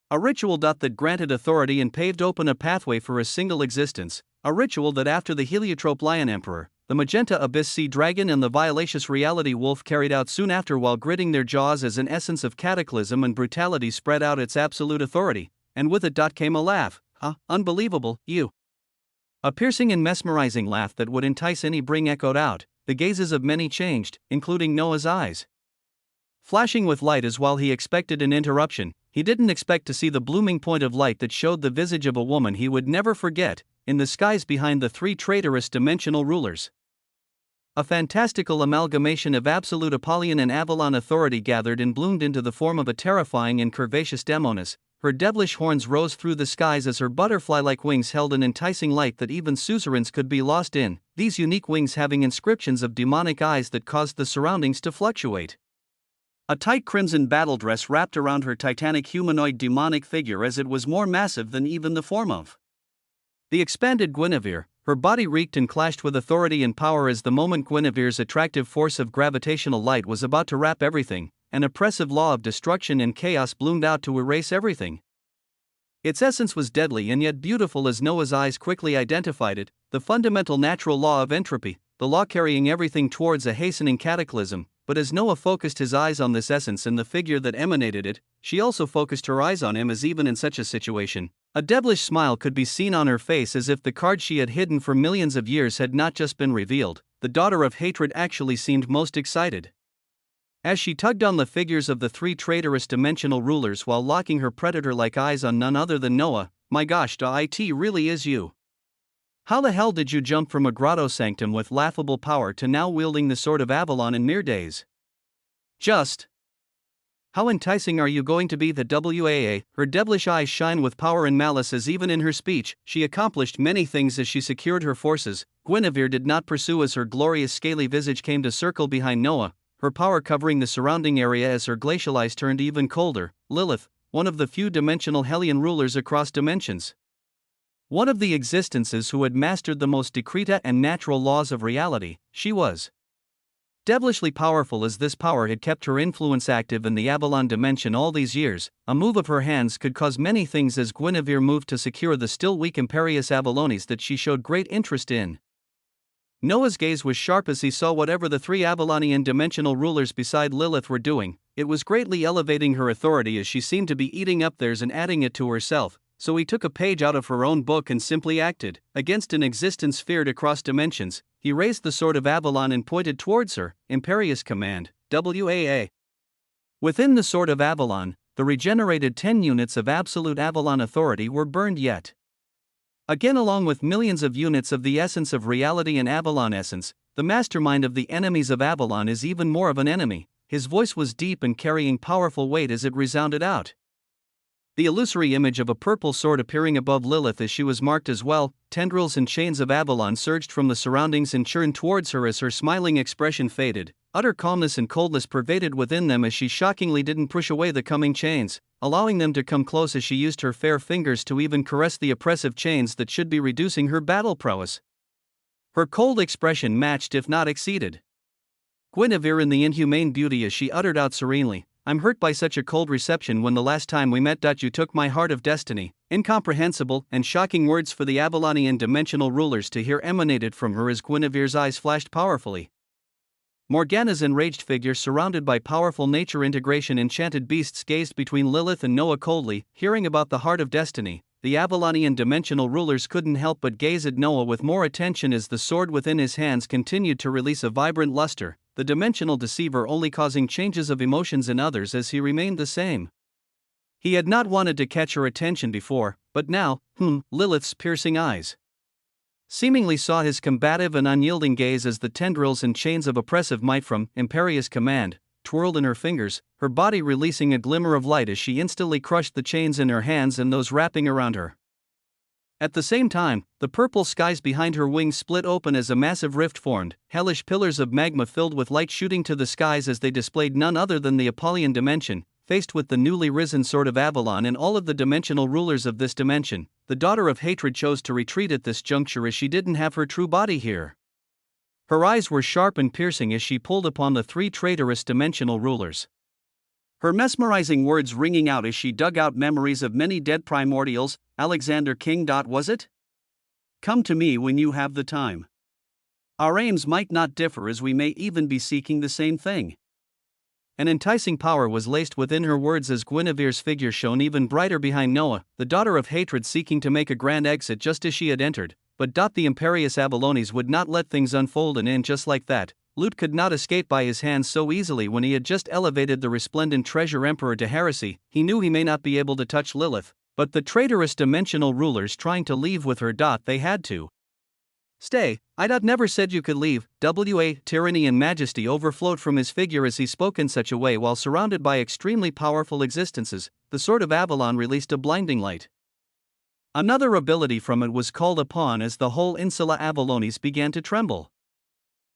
A ritual that granted authority and paved open a pathway for a single existence, a ritual that after the heliotrope lion emperor, the magenta abyss sea dragon and the violacious reality wolf carried out soon after while gritting their jaws as an essence of cataclysm and brutality spread out its absolute authority, and with it came a laugh, unbelievable, a piercing and mesmerizing laugh that would entice any bring echoed out. The gazes of many changed, including Noah's eyes. Flashing with light as while he expected an interruption, he didn't expect to see the blooming point of light that showed the visage of a woman he would never forget, in the skies behind the three traitorous dimensional rulers. A fantastical amalgamation of absolute Apollyon and Avalon authority gathered and bloomed into the form of a terrifying and curvaceous demoness. Her devilish horns rose through the skies as her butterfly-like wings held an enticing light that even suzerains could be lost in, these unique wings having inscriptions of demonic eyes that caused the surroundings to fluctuate. A tight crimson battle dress wrapped around her titanic humanoid demonic figure as it was more massive than even the form of the expanded Guinevere. Her body reeked and clashed with authority and power as the moment Guinevere's attractive force of gravitational light was about to wrap everything. An oppressive law of destruction and chaos bloomed out to erase everything. Its essence was deadly and yet beautiful as Noah's eyes quickly identified it, the fundamental natural law of entropy, the law carrying everything towards a hastening cataclysm. But as Noah focused his eyes on this essence and the figure that emanated it, she also focused her eyes on him as even in such a situation, a devilish smile could be seen on her face as if the card she had hidden for millions of years had not just been revealed. The daughter of hatred actually seemed most excited. As she tugged on the figures of the three traitorous dimensional rulers while locking her predator-like eyes on none other than Noah, my gosh, it really is you. How the hell did you jump from a grotto sanctum with laughable power to now wielding the sword of Avalon in mere days? Just how enticing are you going to be? The WAA, her devilish eyes shine with power and malice as even in her speech, she accomplished many things as she secured her forces. Guinevere did not pursue as her glorious scaly visage came to circle behind Noah, her power covering the surrounding area as her glacial eyes turned even colder. Lilith, one of the few dimensional Hellion rulers across dimensions. One of the existences who had mastered the most decreta and natural laws of reality, she was devilishly powerful as this power had kept her influence active in the Avalon dimension all these years. A move of her hands could cause many things as Guinevere moved to secure the still weak imperious Avalones that she showed great interest in. Noah's gaze was sharp as he saw whatever the three Avalonian dimensional rulers beside Lilith were doing. It was greatly elevating her authority as she seemed to be eating up theirs and adding it to herself, so he took a page out of her own book and simply acted. Against an existence feared across dimensions, he raised the sword of Avalon and pointed towards her. Imperious command, WAA. Within the sword of Avalon, the regenerated 10 units of absolute Avalon authority were burned yet again, along with millions of units of the essence of reality and Avalon essence. The mastermind of the enemies of Avalon is even more of an enemy. His voice was deep and carrying powerful weight as it resounded out. The illusory image of a purple sword appearing above Lilith as she was marked as well. Tendrils and chains of Avalon surged from the surroundings and churned towards her as her smiling expression faded. Utter calmness and coldness pervaded within them as she shockingly didn't push away the coming chains, allowing them to come close as she used her fair fingers to even caress the oppressive chains that should be reducing her battle prowess. Her cold expression matched if not exceeded Guinevere in the inhumane beauty as she uttered out serenely, "I'm hurt by such a cold reception when the last time we met. You took my heart of destiny." Incomprehensible and shocking words for the Avalonian dimensional rulers to hear emanated from her as Guinevere's eyes flashed powerfully. Morgana's enraged figure surrounded by powerful nature integration enchanted beasts gazed between Lilith and Noah coldly. Hearing about the heart of destiny, the Avalonian dimensional rulers couldn't help but gaze at Noah with more attention as the sword within his hands continued to release a vibrant luster, the dimensional deceiver only causing changes of emotions in others as he remained the same. He had not wanted to catch her attention before, but now, Lilith's piercing eyes seemingly saw his combative and unyielding gaze as the tendrils and chains of oppressive might from imperious command twirled in her fingers, her body releasing a glimmer of light as she instantly crushed the chains in her hands and those wrapping around her. At the same time, the purple skies behind her wings split open as a massive rift formed, hellish pillars of magma filled with light shooting to the skies as they displayed none other than the Apollyon dimension. Faced with the newly risen sword of Avalon and all of the dimensional rulers of this dimension, the daughter of hatred chose to retreat at this juncture as she didn't have her true body here. Her eyes were sharp and piercing as she pulled upon the three traitorous dimensional rulers. Her mesmerizing words ringing out as she dug out memories of many dead primordials. Alexander King. Was it? Come to me when you have the time. Our aims might not differ as we may even be seeking the same thing. An enticing power was laced within her words as Guinevere's figure shone even brighter behind Noah, the daughter of hatred seeking to make a grand exit just as she had entered, but the imperious Avalones would not let things unfold and end just like that. Loot could not escape by his hands so easily when he had just elevated the resplendent treasure emperor to heresy. He knew he may not be able to touch Lilith, but the traitorous dimensional rulers trying to leave with her. They had to. Stay, I never said you could leave. Tyranny and majesty overflowed from his figure as he spoke in such a way while surrounded by extremely powerful existences. The sword of Avalon released a blinding light. Another ability from it was called upon as the whole insula Avalones began to tremble.